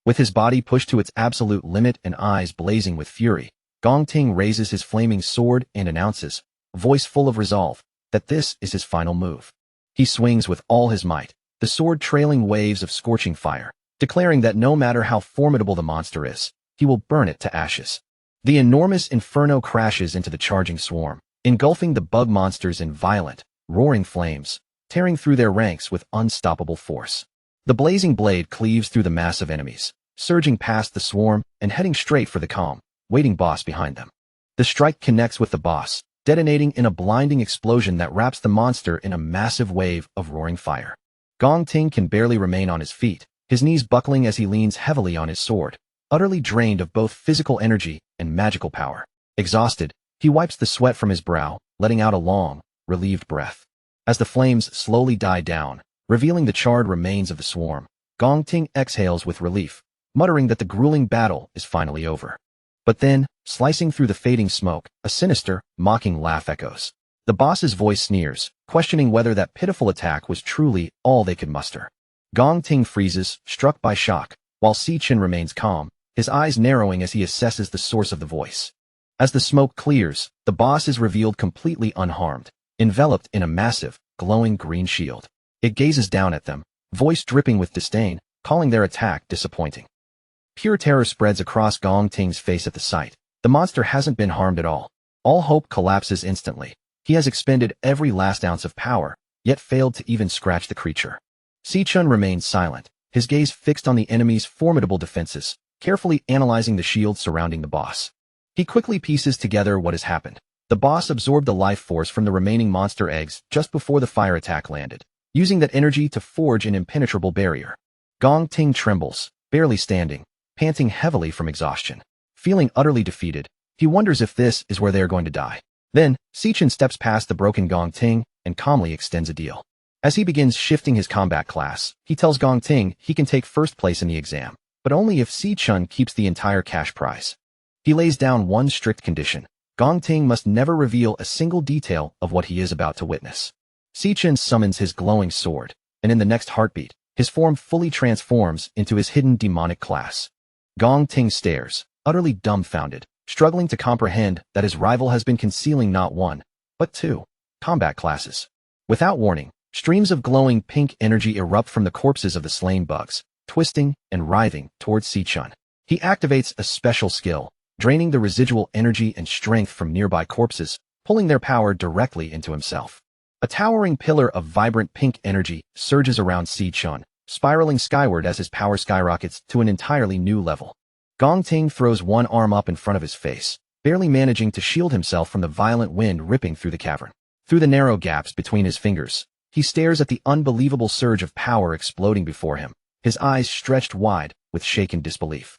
With his body pushed to its absolute limit and eyes blazing with fury, Gong Ting raises his flaming sword and announces, a voice full of resolve, that this is his final move. He swings with all his might, the sword trailing waves of scorching fire, declaring that no matter how formidable the monster is, he will burn it to ashes. The enormous inferno crashes into the charging swarm, engulfing the bug monsters in violent, roaring flames, tearing through their ranks with unstoppable force. The blazing blade cleaves through the mass of enemies, surging past the swarm and heading straight for the calm, waiting boss behind them. The strike connects with the boss, detonating in a blinding explosion that wraps the monster in a massive wave of roaring fire. Gong Ting can barely remain on his feet, his knees buckling as he leans heavily on his sword, utterly drained of both physical energy and magical power. Exhausted, he wipes the sweat from his brow, letting out a long, relieved breath. As the flames slowly die down, revealing the charred remains of the swarm, Gong Ting exhales with relief, muttering that the grueling battle is finally over. But then, slicing through the fading smoke, a sinister, mocking laugh echoes. The boss's voice sneers, questioning whether that pitiful attack was truly all they could muster. Gong Ting freezes, struck by shock, while Si-chun remains calm, his eyes narrowing as he assesses the source of the voice. As the smoke clears, the boss is revealed completely unharmed, enveloped in a massive, glowing green shield. It gazes down at them, voice dripping with disdain, calling their attack disappointing. Pure terror spreads across Gong Ting's face at the sight. The monster hasn't been harmed at all. All hope collapses instantly. He has expended every last ounce of power, yet failed to even scratch the creature. Si-chun remains silent, his gaze fixed on the enemy's formidable defenses, carefully analyzing the shield surrounding the boss. He quickly pieces together what has happened. The boss absorbed the life force from the remaining monster eggs just before the fire attack landed, using that energy to forge an impenetrable barrier. Gong Ting trembles, barely standing, panting heavily from exhaustion. Feeling utterly defeated, he wonders if this is where they are going to die. Then, Si-Chen steps past the broken Gong Ting and calmly extends a deal. As he begins shifting his combat class, he tells Gong Ting he can take first place in the exam, but only if Si-Chen keeps the entire cash prize. He lays down one strict condition. Gong Ting must never reveal a single detail of what he is about to witness. Si-Chen summons his glowing sword, and in the next heartbeat, his form fully transforms into his hidden demonic class. Gong Ting stares, utterly dumbfounded, struggling to comprehend that his rival has been concealing not one, but two combat classes. Without warning, streams of glowing pink energy erupt from the corpses of the slain bugs, twisting and writhing towards Si-Chen. He activates a special skill, draining the residual energy and strength from nearby corpses, pulling their power directly into himself. A towering pillar of vibrant pink energy surges around Si-Chen, spiraling skyward as his power skyrockets to an entirely new level. Gong Ting throws one arm up in front of his face, barely managing to shield himself from the violent wind ripping through the cavern. Through the narrow gaps between his fingers, he stares at the unbelievable surge of power exploding before him, his eyes stretched wide with shaken disbelief.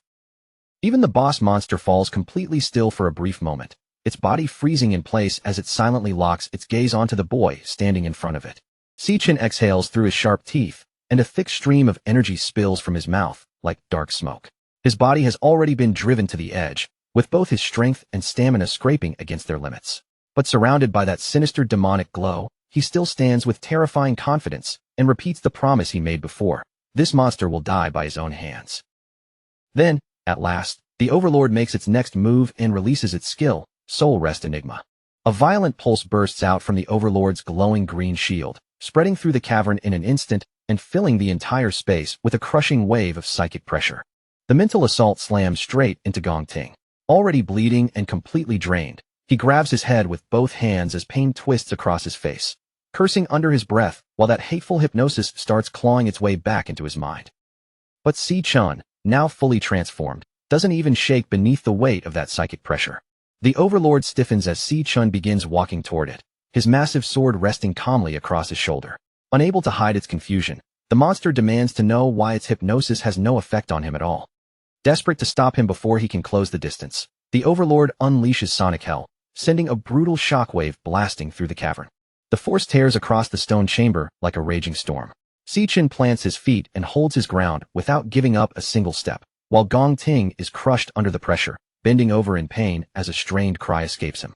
Even the boss monster falls completely still for a brief moment, its body freezing in place as it silently locks its gaze onto the boy standing in front of it. Si-Chen exhales through his sharp teeth, and a thick stream of energy spills from his mouth, like dark smoke. His body has already been driven to the edge, with both his strength and stamina scraping against their limits. But surrounded by that sinister demonic glow, he still stands with terrifying confidence and repeats the promise he made before. This monster will die by his own hands. Then, at last, the Overlord makes its next move and releases its skill, Soul Rest Enigma. A violent pulse bursts out from the Overlord's glowing green shield, spreading through the cavern in an instant and filling the entire space with a crushing wave of psychic pressure. The mental assault slams straight into Gong Ting. Already bleeding and completely drained, he grabs his head with both hands as pain twists across his face, cursing under his breath while that hateful hypnosis starts clawing its way back into his mind. But Si-Chen, now fully transformed, doesn't even shake beneath the weight of that psychic pressure. The Overlord stiffens as Si-Chen begins walking toward it, his massive sword resting calmly across his shoulder. Unable to hide its confusion, the monster demands to know why its hypnosis has no effect on him at all. Desperate to stop him before he can close the distance, the Overlord unleashes Sonic Hell, sending a brutal shockwave blasting through the cavern. The force tears across the stone chamber like a raging storm. Si-Chen plants his feet and holds his ground without giving up a single step, while Gong Ting is crushed under the pressure, bending over in pain as a strained cry escapes him.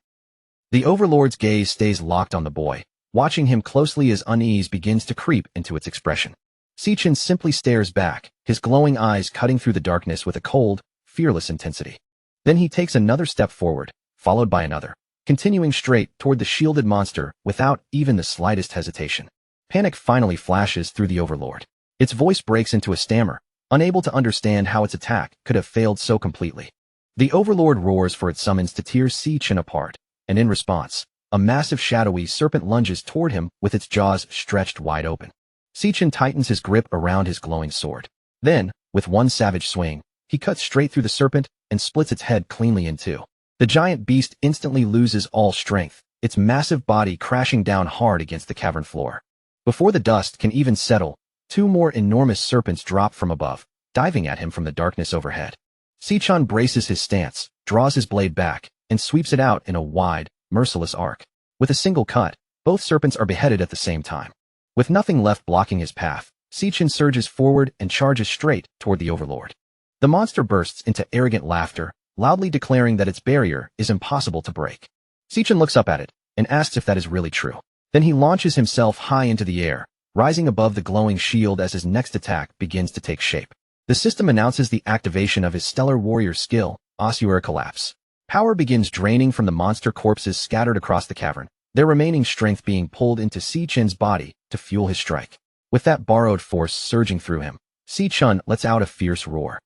The Overlord's gaze stays locked on the boy, watching him closely as unease begins to creep into its expression. Si-Chen simply stares back, his glowing eyes cutting through the darkness with a cold, fearless intensity. Then he takes another step forward, followed by another, continuing straight toward the shielded monster without even the slightest hesitation. Panic finally flashes through the Overlord. Its voice breaks into a stammer, unable to understand how its attack could have failed so completely. The Overlord roars for its summons to tear Si-Chen apart, and in response, a massive shadowy serpent lunges toward him with its jaws stretched wide open. Si-Chen tightens his grip around his glowing sword. Then, with one savage swing, he cuts straight through the serpent and splits its head cleanly in two. The giant beast instantly loses all strength, its massive body crashing down hard against the cavern floor. Before the dust can even settle, two more enormous serpents drop from above, diving at him from the darkness overhead. Si-Chen braces his stance, draws his blade back, and sweeps it out in a wide, merciless arc. With a single cut, both serpents are beheaded at the same time. With nothing left blocking his path, Si-Chen surges forward and charges straight toward the Overlord. The monster bursts into arrogant laughter, loudly declaring that its barrier is impossible to break. Si-Chen looks up at it and asks if that is really true. Then he launches himself high into the air, rising above the glowing shield as his next attack begins to take shape. The system announces the activation of his Stellar Warrior skill, Ossuary Collapse. Power begins draining from the monster corpses scattered across the cavern, their remaining strength being pulled into Si-Chen's body to fuel his strike. With that borrowed force surging through him, Si-Chen lets out a fierce roar.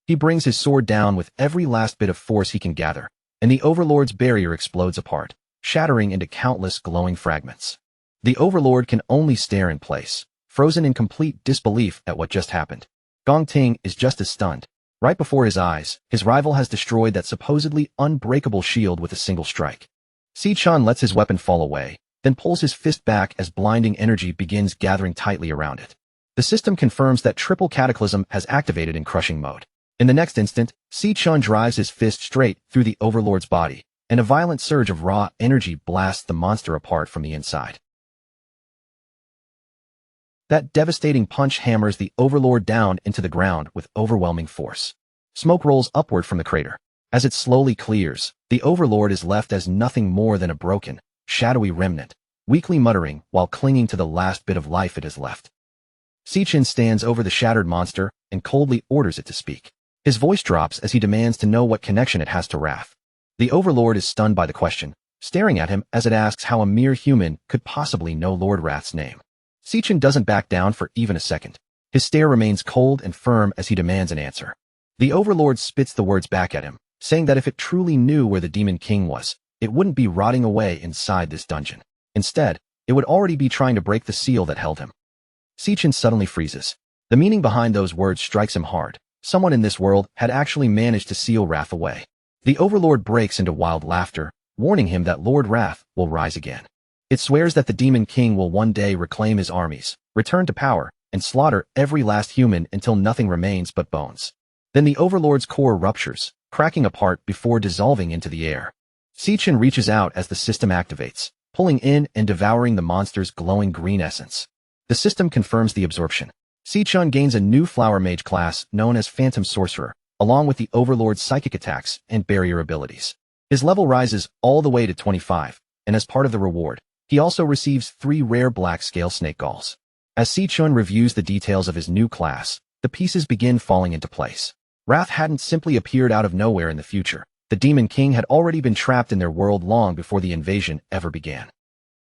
He brings his sword down with every last bit of force he can gather, and the Overlord's barrier explodes apart, shattering into countless glowing fragments. The Overlord can only stare in place, frozen in complete disbelief at what just happened. Gong Ting is just as stunned. Right before his eyes, his rival has destroyed that supposedly unbreakable shield with a single strike. Si-Chen lets his weapon fall away, then pulls his fist back as blinding energy begins gathering tightly around it. The system confirms that triple cataclysm has activated in crushing mode. In the next instant, Si-Chen drives his fist straight through the Overlord's body, and a violent surge of raw energy blasts the monster apart from the inside. That devastating punch hammers the Overlord down into the ground with overwhelming force. Smoke rolls upward from the crater. As it slowly clears, the Overlord is left as nothing more than a broken, shadowy remnant, weakly muttering while clinging to the last bit of life it has left. Sichin stands over the shattered monster and coldly orders it to speak. His voice drops as he demands to know what connection it has to Wrath. The Overlord is stunned by the question, staring at him as it asks how a mere human could possibly know Lord Wrath's name. Sichin doesn't back down for even a second. His stare remains cold and firm as he demands an answer. The Overlord spits the words back at him, saying that if it truly knew where the Demon King was, it wouldn't be rotting away inside this dungeon. Instead, it would already be trying to break the seal that held him. Sichin suddenly freezes. The meaning behind those words strikes him hard. Someone in this world had actually managed to seal Wrath away. The Overlord breaks into wild laughter, warning him that Lord Wrath will rise again. It swears that the Demon King will one day reclaim his armies, return to power, and slaughter every last human until nothing remains but bones. Then the Overlord's core ruptures, cracking apart before dissolving into the air. Sichin reaches out as the system activates, pulling in and devouring the monster's glowing green essence. The system confirms the absorption. Sichin gains a new Flower Mage class known as Phantom Sorcerer, along with the Overlord's psychic attacks and barrier abilities. His level rises all the way to 25, and as part of the reward, he also receives 3 rare black scale snake galls. As Sichin reviews the details of his new class, the pieces begin falling into place. Wrath hadn't simply appeared out of nowhere in the future. The Demon King had already been trapped in their world long before the invasion ever began.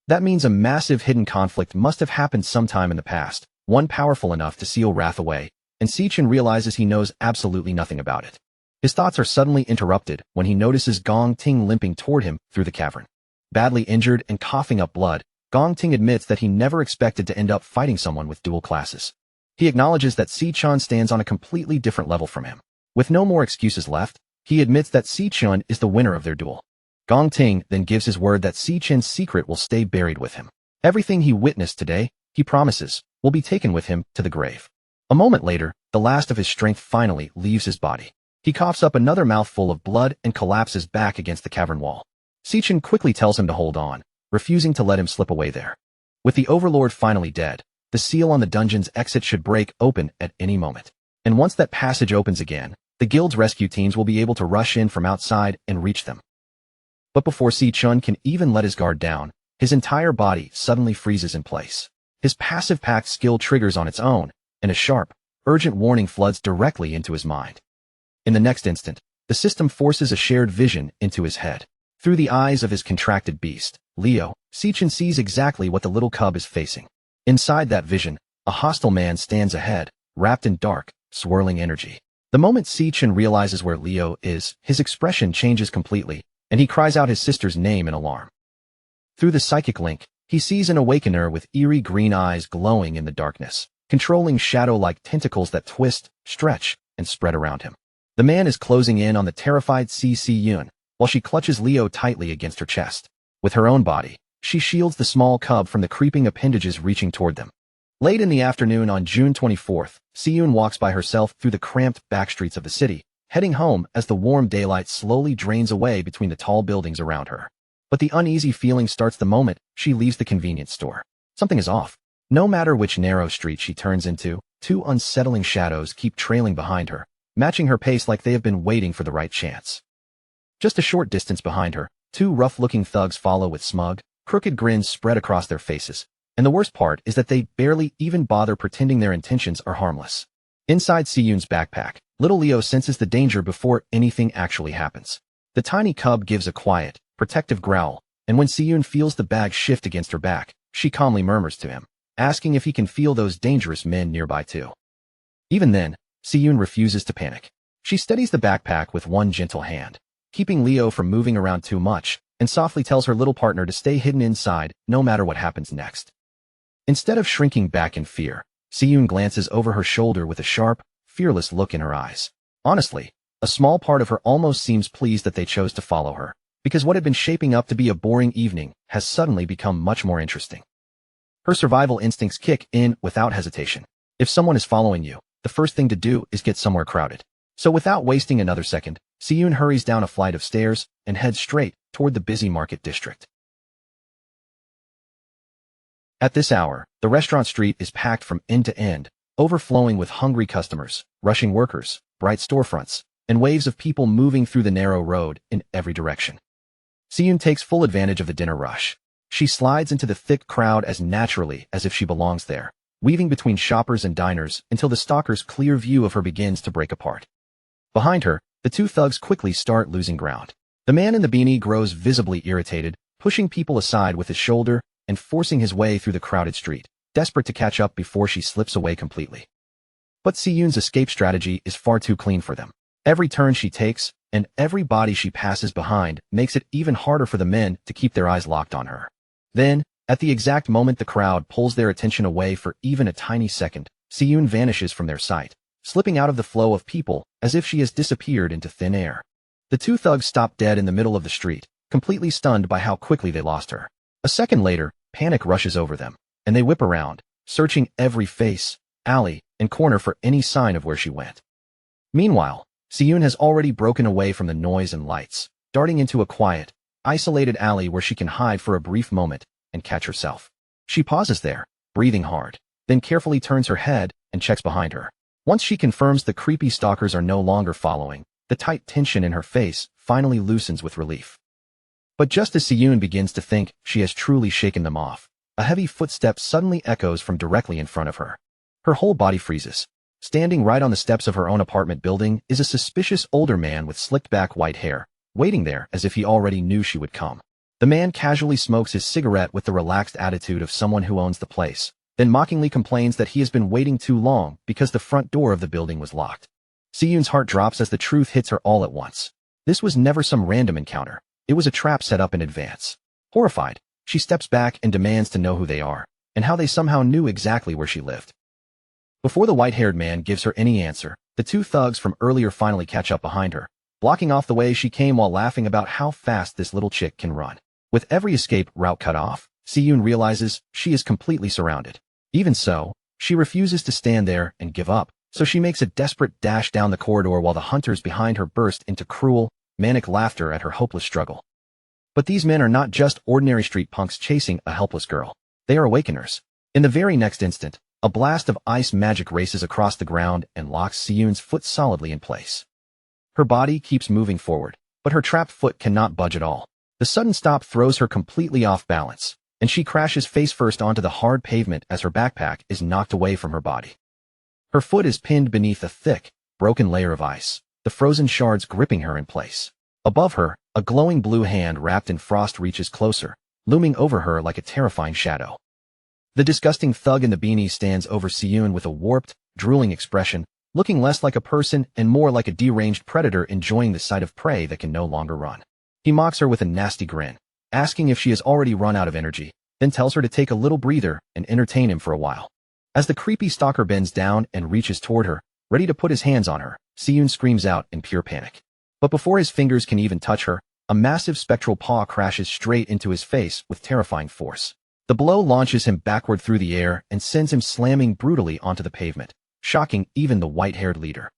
That means a massive hidden conflict must have happened sometime in the past, one powerful enough to seal Wrath away, and Sichin realizes he knows absolutely nothing about it. His thoughts are suddenly interrupted when he notices Gong Ting limping toward him through the cavern. Badly injured and coughing up blood, Gong Ting admits that he never expected to end up fighting someone with dual classes. He acknowledges that Sichin stands on a completely different level from him. With no more excuses left, he admits that Sichin is the winner of their duel. Gong Ting then gives his word that Sichin's secret will stay buried with him. Everything he witnessed today, he promises, will be taken with him to the grave. A moment later, the last of his strength finally leaves his body. He coughs up another mouthful of blood and collapses back against the cavern wall. Sichin quickly tells him to hold on, refusing to let him slip away there. With the Overlord finally dead, the seal on the dungeon's exit should break open at any moment. And once that passage opens again, the guild's rescue teams will be able to rush in from outside and reach them. But before Sichin can even let his guard down, his entire body suddenly freezes in place. His passive pact skill triggers on its own, and a sharp, urgent warning floods directly into his mind. In the next instant, the system forces a shared vision into his head. Through the eyes of his contracted beast, Leo, Sichin sees exactly what the little cub is facing. Inside that vision, a hostile man stands ahead, wrapped in dark, swirling energy. The moment Sichin realizes where Leo is, his expression changes completely, and he cries out his sister's name in alarm. Through the psychic link, he sees an awakener with eerie green eyes glowing in the darkness, controlling shadow-like tentacles that twist, stretch, and spread around him. The man is closing in on the terrified Yun, while she clutches Leo tightly against her chest. With her own body, she shields the small cub from the creeping appendages reaching toward them. Late in the afternoon on June 24th, Siyun walks by herself through the cramped backstreets of the city, heading home as the warm daylight slowly drains away between the tall buildings around her. But the uneasy feeling starts the moment she leaves the convenience store. Something is off. No matter which narrow street she turns into, 2 unsettling shadows keep trailing behind her, matching her pace like they have been waiting for the right chance. Just a short distance behind her, 2 rough-looking thugs follow with smug, crooked grins spread across their faces. And the worst part is that they barely even bother pretending their intentions are harmless. Inside Siyun's backpack, little Leo senses the danger before anything actually happens. The tiny cub gives a quiet, protective growl, and when Siyun feels the bag shift against her back, she calmly murmurs to him, asking if he can feel those dangerous men nearby too. Even then, Siyun refuses to panic. She steadies the backpack with one gentle hand, keeping Leo from moving around too much, and softly tells her little partner to stay hidden inside no matter what happens next. Instead of shrinking back in fear, Siyun glances over her shoulder with a sharp, fearless look in her eyes. Honestly, a small part of her almost seems pleased that they chose to follow her, because what had been shaping up to be a boring evening has suddenly become much more interesting. Her survival instincts kick in without hesitation. If someone is following you, the first thing to do is get somewhere crowded. So without wasting another second, Siyun hurries down a flight of stairs and heads straight toward the busy market district. At this hour, the restaurant street is packed from end to end, overflowing with hungry customers, rushing workers, bright storefronts, and waves of people moving through the narrow road in every direction. Siyun takes full advantage of the dinner rush. She slides into the thick crowd as naturally as if she belongs there, weaving between shoppers and diners until the stalker's clear view of her begins to break apart. Behind her, the two thugs quickly start losing ground. The man in the beanie grows visibly irritated, pushing people aside with his shoulder and forcing his way through the crowded street, desperate to catch up before she slips away completely. But Siyun's escape strategy is far too clean for them. Every turn she takes and every body she passes behind makes it even harder for the men to keep their eyes locked on her. Then, at the exact moment the crowd pulls their attention away for even a tiny second, Siyun vanishes from their sight, slipping out of the flow of people as if she has disappeared into thin air. The two thugs stop dead in the middle of the street, completely stunned by how quickly they lost her. A second later, panic rushes over them, and they whip around, searching every face, alley, and corner for any sign of where she went. Meanwhile, Siyun has already broken away from the noise and lights, darting into a quiet, isolated alley where she can hide for a brief moment and catch herself. She pauses there, breathing hard, then carefully turns her head and checks behind her. Once she confirms the creepy stalkers are no longer following, the tight tension in her face finally loosens with relief. But just as Siyun begins to think she has truly shaken them off, a heavy footstep suddenly echoes from directly in front of her. Her whole body freezes. Standing right on the steps of her own apartment building is a suspicious older man with slicked-back white hair, waiting there as if he already knew she would come. The man casually smokes his cigarette with the relaxed attitude of someone who owns the place, then mockingly complains that he has been waiting too long because the front door of the building was locked. Siyun's heart drops as the truth hits her all at once. This was never some random encounter. It was a trap set up in advance. Horrified, she steps back and demands to know who they are, and how they somehow knew exactly where she lived. Before the white-haired man gives her any answer, the two thugs from earlier finally catch up behind her, blocking off the way she came while laughing about how fast this little chick can run. With every escape route cut off, Siyun realizes she is completely surrounded. Even so, she refuses to stand there and give up, so she makes a desperate dash down the corridor while the hunters behind her burst into cruel, manic laughter at her hopeless struggle. But these men are not just ordinary street punks chasing a helpless girl. They are awakeners. In the very next instant, a blast of ice magic races across the ground and locks Siyun's foot solidly in place. Her body keeps moving forward, but her trapped foot cannot budge at all. The sudden stop throws her completely off balance, and she crashes face first onto the hard pavement as her backpack is knocked away from her body. Her foot is pinned beneath a thick, broken layer of ice, the frozen shards gripping her in place. Above her, a glowing blue hand wrapped in frost reaches closer, looming over her like a terrifying shadow. The disgusting thug in the beanie stands over Siyun with a warped, drooling expression, looking less like a person and more like a deranged predator enjoying the sight of prey that can no longer run. He mocks her with a nasty grin, asking if she has already run out of energy, then tells her to take a little breather and entertain him for a while. As the creepy stalker bends down and reaches toward her, ready to put his hands on her, Siyun screams out in pure panic. But before his fingers can even touch her, a massive spectral paw crashes straight into his face with terrifying force. The blow launches him backward through the air and sends him slamming brutally onto the pavement, shocking even the white-haired leader.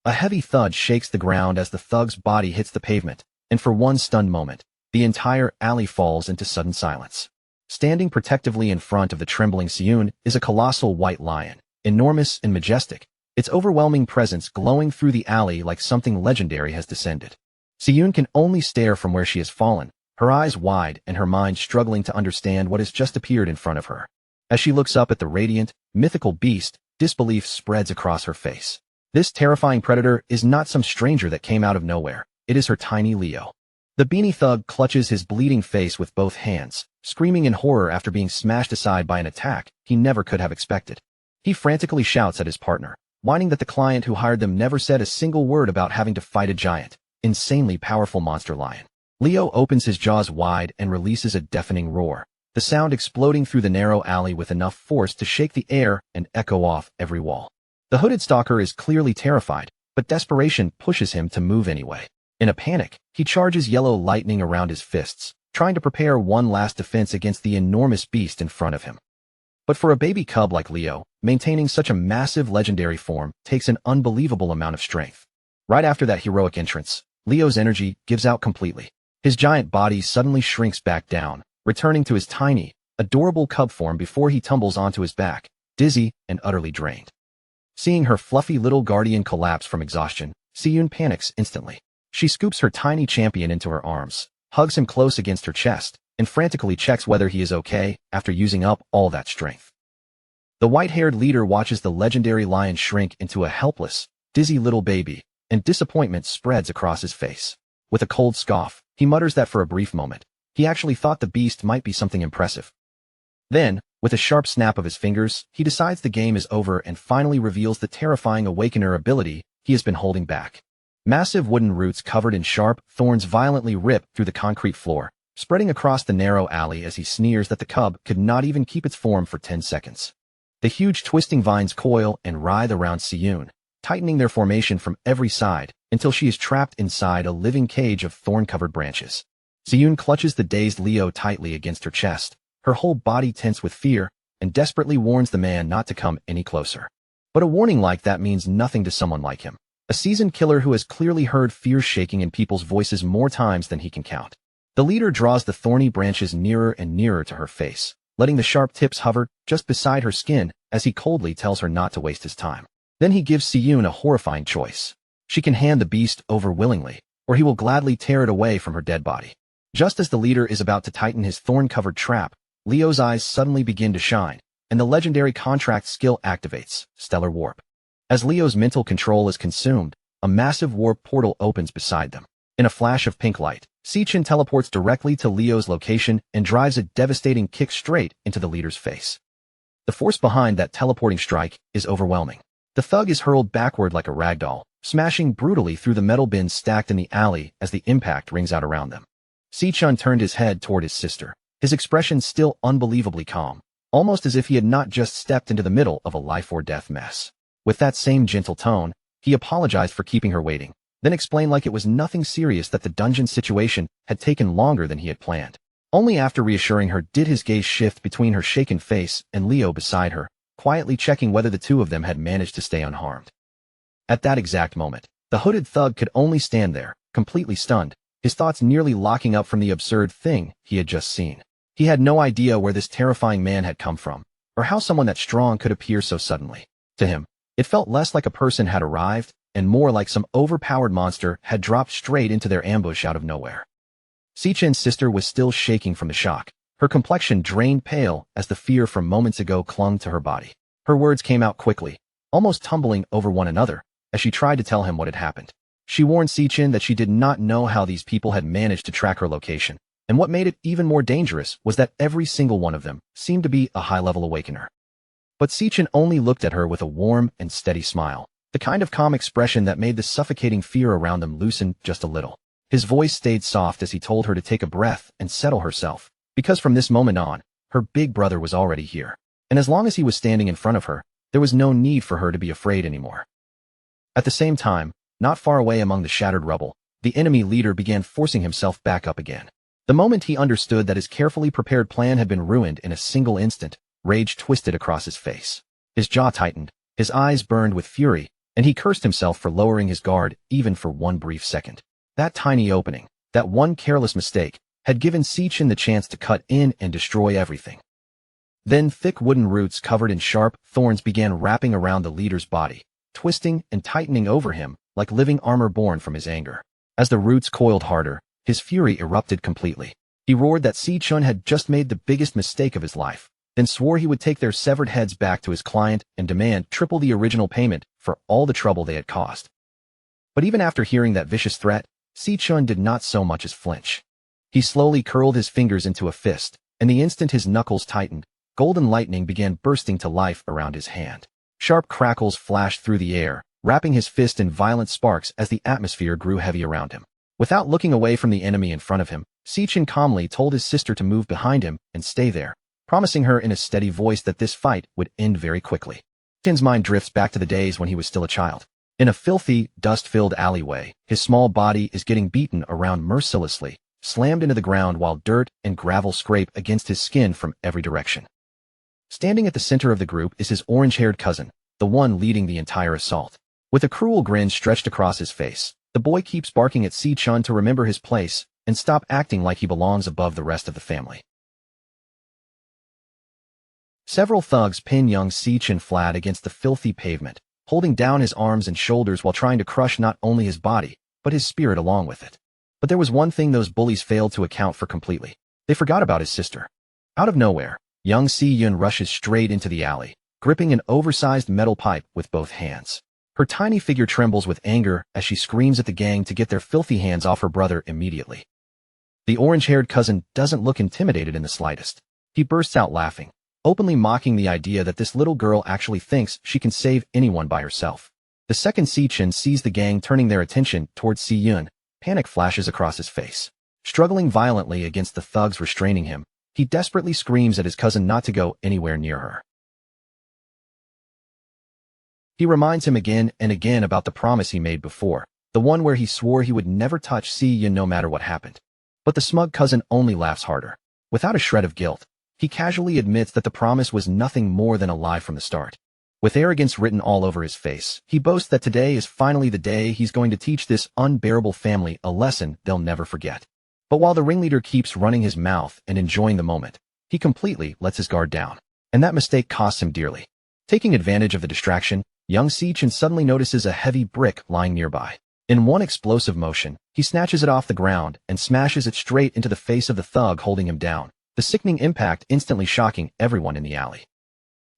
A heavy thud shakes the ground as the thug's body hits the pavement, and for one stunned moment, the entire alley falls into sudden silence. Standing protectively in front of the trembling Siyun is a colossal white lion, enormous and majestic, its overwhelming presence glowing through the alley like something legendary has descended. Siyun can only stare from where she has fallen, her eyes wide and her mind struggling to understand what has just appeared in front of her. As she looks up at the radiant, mythical beast, disbelief spreads across her face. This terrifying predator is not some stranger that came out of nowhere. It is her tiny Leo. The beanie thug clutches his bleeding face with both hands, screaming in horror after being smashed aside by an attack he never could have expected. He frantically shouts at his partner, whining that the client who hired them never said a single word about having to fight a giant, insanely powerful monster lion. Leo opens his jaws wide and releases a deafening roar, the sound exploding through the narrow alley with enough force to shake the air and echo off every wall. The hooded stalker is clearly terrified, but desperation pushes him to move anyway. In a panic, he charges yellow lightning around his fists, trying to prepare one last defense against the enormous beast in front of him. But for a baby cub like Leo, maintaining such a massive legendary form takes an unbelievable amount of strength. Right after that heroic entrance, Leo's energy gives out completely. His giant body suddenly shrinks back down, returning to his tiny, adorable cub form before he tumbles onto his back, dizzy and utterly drained. Seeing her fluffy little guardian collapse from exhaustion, Siyun panics instantly. She scoops her tiny champion into her arms, hugs him close against her chest, and frantically checks whether he is okay after using up all that strength. The white-haired leader watches the legendary lion shrink into a helpless, dizzy little baby, and disappointment spreads across his face. With a cold scoff, he mutters that for a brief moment, he actually thought the beast might be something impressive. Then, with a sharp snap of his fingers, he decides the game is over and finally reveals the terrifying Awakener ability he has been holding back. Massive wooden roots covered in sharp thorns violently rip through the concrete floor, spreading across the narrow alley as he sneers that the cub could not even keep its form for 10 seconds. The huge twisting vines coil and writhe around Siyun, tightening their formation from every side until she is trapped inside a living cage of thorn-covered branches. Siyun clutches the dazed Leo tightly against her chest, her whole body tense with fear, and desperately warns the man not to come any closer. But a warning like that means nothing to someone like him, a seasoned killer who has clearly heard fear shaking in people's voices more times than he can count. The leader draws the thorny branches nearer and nearer to her face, letting the sharp tips hover just beside her skin as he coldly tells her not to waste his time. Then he gives Siyun a horrifying choice. She can hand the beast over willingly, or he will gladly tear it away from her dead body. Just as the leader is about to tighten his thorn-covered trap, Leo's eyes suddenly begin to shine, and the legendary contract skill activates, Stellar Warp. As Leo's mental control is consumed, a massive warp portal opens beside them. In a flash of pink light, Sichin teleports directly to Leo's location and drives a devastating kick straight into the leader's face. The force behind that teleporting strike is overwhelming. The thug is hurled backward like a ragdoll, smashing brutally through the metal bins stacked in the alley as the impact rings out around them. Sichun turned his head toward his sister, his expression still unbelievably calm, almost as if he had not just stepped into the middle of a life-or-death mess. With that same gentle tone, he apologized for keeping her waiting, then explained like it was nothing serious that the dungeon situation had taken longer than he had planned. Only after reassuring her did his gaze shift between her shaken face and Leo beside her, quietly checking whether the two of them had managed to stay unharmed. At that exact moment, the hooded thug could only stand there, completely stunned, his thoughts nearly locking up from the absurd thing he had just seen. He had no idea where this terrifying man had come from, or how someone that strong could appear so suddenly. To him, it felt less like a person had arrived, and more like some overpowered monster had dropped straight into their ambush out of nowhere. Sichin's sister was still shaking from the shock, her complexion drained pale as the fear from moments ago clung to her body. Her words came out quickly, almost tumbling over one another, as she tried to tell him what had happened. She warned Sichin that she did not know how these people had managed to track her location, and what made it even more dangerous was that every single one of them seemed to be a high-level awakener. But Sichin only looked at her with a warm and steady smile, the kind of calm expression that made the suffocating fear around them loosen just a little. His voice stayed soft as he told her to take a breath and settle herself, because from this moment on, her big brother was already here, and as long as he was standing in front of her, there was no need for her to be afraid anymore. At the same time, not far away among the shattered rubble, the enemy leader began forcing himself back up again. The moment he understood that his carefully prepared plan had been ruined in a single instant, rage twisted across his face. His jaw tightened, his eyes burned with fury, and he cursed himself for lowering his guard even for one brief second. That tiny opening, that one careless mistake, had given Sichin the chance to cut in and destroy everything. Then thick wooden roots covered in sharp thorns began wrapping around the leader's body, twisting and tightening over him like living armor born from his anger. As the roots coiled harder, his fury erupted completely. He roared that Sichin had just made the biggest mistake of his life, then swore he would take their severed heads back to his client and demand triple the original payment for all the trouble they had caused. But even after hearing that vicious threat, Sichin did not so much as flinch. He slowly curled his fingers into a fist, and the instant his knuckles tightened, golden lightning began bursting to life around his hand. Sharp crackles flashed through the air, wrapping his fist in violent sparks as the atmosphere grew heavy around him. Without looking away from the enemy in front of him, Sichin calmly told his sister to move behind him and stay there, promising her in a steady voice that this fight would end very quickly. Sichin's mind drifts back to the days when he was still a child. In a filthy, dust-filled alleyway, his small body is getting beaten around mercilessly, slammed into the ground while dirt and gravel scrape against his skin from every direction. Standing at the center of the group is his orange-haired cousin, the one leading the entire assault. With a cruel grin stretched across his face, the boy keeps barking at Si-chun to remember his place and stop acting like he belongs above the rest of the family. Several thugs pin young Si-chun flat against the filthy pavement, holding down his arms and shoulders while trying to crush not only his body, but his spirit along with it. But there was one thing those bullies failed to account for completely. They forgot about his sister. Out of nowhere, young Si-yun rushes straight into the alley, gripping an oversized metal pipe with both hands. Her tiny figure trembles with anger as she screams at the gang to get their filthy hands off her brother immediately. The orange-haired cousin doesn't look intimidated in the slightest. He bursts out laughing, openly mocking the idea that this little girl actually thinks she can save anyone by herself. The second Si-chun sees the gang turning their attention towards Si-yun. Panic flashes across his face. Struggling violently against the thugs restraining him, he desperately screams at his cousin not to go anywhere near her. He reminds him again and again about the promise he made before, the one where he swore he would never touch Si-yun no matter what happened. But the smug cousin only laughs harder. Without a shred of guilt, he casually admits that the promise was nothing more than a lie from the start. With arrogance written all over his face, he boasts that today is finally the day he's going to teach this unbearable family a lesson they'll never forget. But while the ringleader keeps running his mouth and enjoying the moment, he completely lets his guard down. And that mistake costs him dearly. Taking advantage of the distraction, young Si-chun suddenly notices a heavy brick lying nearby. In one explosive motion, he snatches it off the ground and smashes it straight into the face of the thug holding him down, the sickening impact instantly shocking everyone in the alley.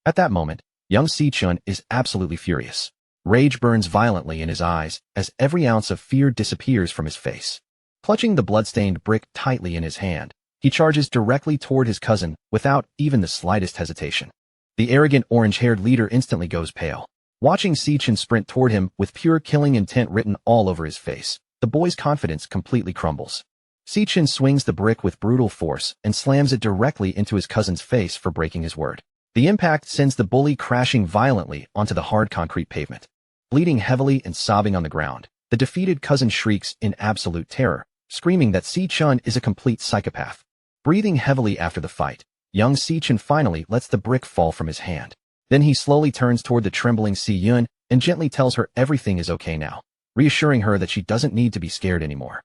At that moment, young Si-chun is absolutely furious. Rage burns violently in his eyes as every ounce of fear disappears from his face. Clutching the blood-stained brick tightly in his hand, he charges directly toward his cousin without even the slightest hesitation. The arrogant orange-haired leader instantly goes pale. Watching Si-chun sprint toward him with pure killing intent written all over his face, the boy's confidence completely crumbles. Si-chun swings the brick with brutal force and slams it directly into his cousin's face for breaking his word. The impact sends the bully crashing violently onto the hard concrete pavement. Bleeding heavily and sobbing on the ground, the defeated cousin shrieks in absolute terror, screaming that Si-chun is a complete psychopath. Breathing heavily after the fight, young Si-chun finally lets the brick fall from his hand. Then he slowly turns toward the trembling Si-yun and gently tells her everything is okay now, reassuring her that she doesn't need to be scared anymore.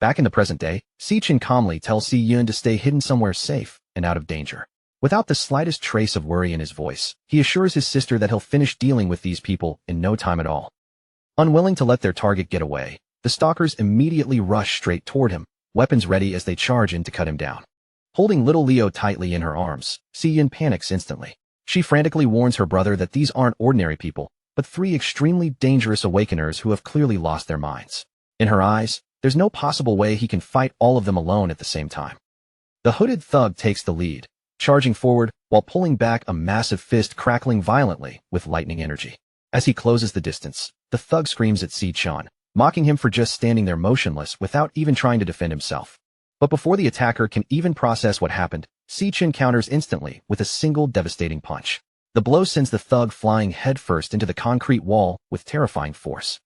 Back in the present day, Si-chun calmly tells Si-yun to stay hidden somewhere safe and out of danger. Without the slightest trace of worry in his voice, he assures his sister that he'll finish dealing with these people in no time at all. Unwilling to let their target get away, the stalkers immediately rush straight toward him, weapons ready as they charge in to cut him down. Holding little Leo tightly in her arms, Si-yun panics instantly. She frantically warns her brother that these aren't ordinary people, but three extremely dangerous awakeners who have clearly lost their minds. In her eyes, there's no possible way he can fight all of them alone at the same time. The hooded thug takes the lead, charging forward while pulling back a massive fist crackling violently with lightning energy. As he closes the distance, the thug screams at Si-chun, mocking him for just standing there motionless without even trying to defend himself. But before the attacker can even process what happened, Si-chun counters instantly with a single devastating punch. The blow sends the thug flying headfirst into the concrete wall with terrifying force.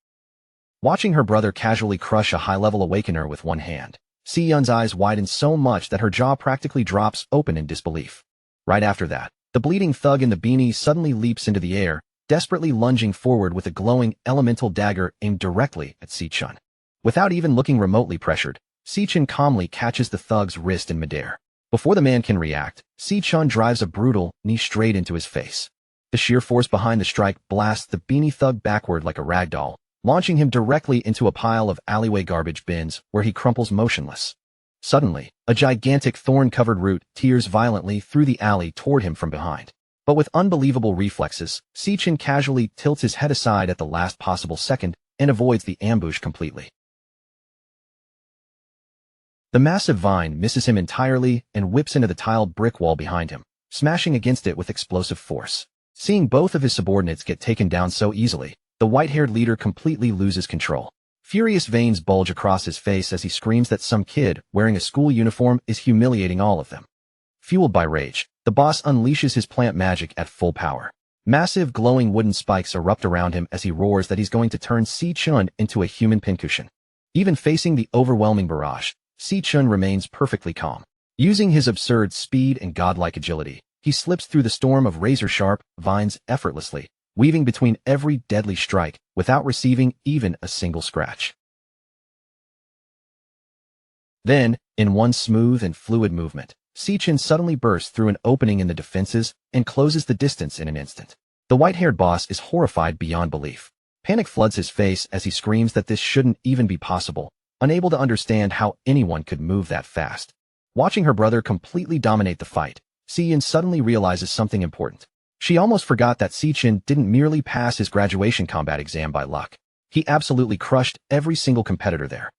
Watching her brother casually crush a high-level awakener with one hand, Si-yun's eyes widen so much that her jaw practically drops open in disbelief. Right after that, the bleeding thug in the beanie suddenly leaps into the air, desperately lunging forward with a glowing elemental dagger aimed directly at Si-chun. Without even looking remotely pressured, Si-chun calmly catches the thug's wrist in midair. Before the man can react, Si-chun drives a brutal knee straight into his face. The sheer force behind the strike blasts the beanie thug backward like a ragdoll, launching him directly into a pile of alleyway garbage bins where he crumples motionless. Suddenly, a gigantic thorn-covered root tears violently through the alley toward him from behind. But with unbelievable reflexes, Si-chun casually tilts his head aside at the last possible second and avoids the ambush completely. The massive vine misses him entirely and whips into the tiled brick wall behind him, smashing against it with explosive force. Seeing both of his subordinates get taken down so easily, the white-haired leader completely loses control. Furious veins bulge across his face as he screams that some kid wearing a school uniform is humiliating all of them. Fueled by rage, the boss unleashes his plant magic at full power. Massive glowing wooden spikes erupt around him as he roars that he's going to turn Si-chun into a human pincushion. Even facing the overwhelming barrage, Si-chun remains perfectly calm. Using his absurd speed and godlike agility, he slips through the storm of razor-sharp vines effortlessly, weaving between every deadly strike without receiving even a single scratch. Then, in one smooth and fluid movement, Sichin suddenly bursts through an opening in the defenses and closes the distance in an instant. The white-haired boss is horrified beyond belief. Panic floods his face as he screams that this shouldn't even be possible, unable to understand how anyone could move that fast. Watching her brother completely dominate the fight, Sichin suddenly realizes something important. She almost forgot that Sichin didn't merely pass his graduation combat exam by luck. He absolutely crushed every single competitor there.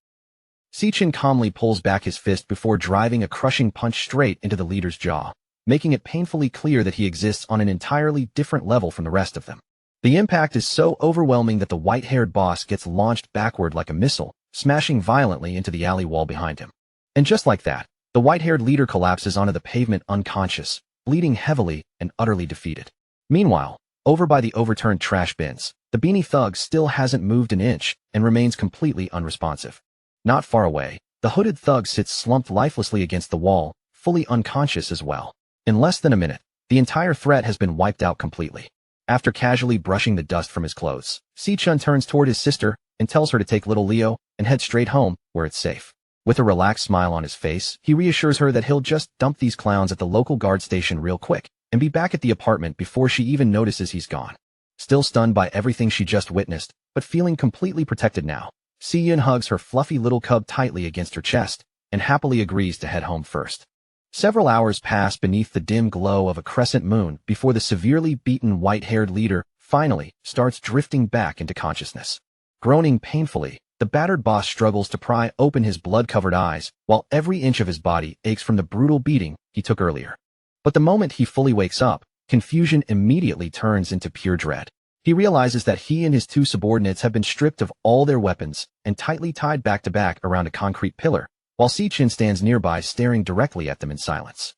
Sichin calmly pulls back his fist before driving a crushing punch straight into the leader's jaw, making it painfully clear that he exists on an entirely different level from the rest of them. The impact is so overwhelming that the white-haired boss gets launched backward like a missile, smashing violently into the alley wall behind him. And just like that, the white-haired leader collapses onto the pavement unconscious, bleeding heavily and utterly defeated. Meanwhile, over by the overturned trash bins, the beanie thug still hasn't moved an inch and remains completely unresponsive. Not far away, the hooded thug sits slumped lifelessly against the wall, fully unconscious as well. In less than a minute, the entire threat has been wiped out completely. After casually brushing the dust from his clothes, Sichin turns toward his sister and tells her to take little Leo and head straight home, where it's safe. With a relaxed smile on his face, he reassures her that he'll just dump these clowns at the local guard station real quick and be back at the apartment before she even notices he's gone. Still stunned by everything she just witnessed, but feeling completely protected now, Sichin hugs her fluffy little cub tightly against her chest and happily agrees to head home first. Several hours pass beneath the dim glow of a crescent moon before the severely beaten white-haired leader finally starts drifting back into consciousness. Groaning painfully, the battered boss struggles to pry open his blood-covered eyes while every inch of his body aches from the brutal beating he took earlier. But the moment he fully wakes up, confusion immediately turns into pure dread. He realizes that he and his two subordinates have been stripped of all their weapons and tightly tied back to back around a concrete pillar, while Sichin stands nearby staring directly at them in silence.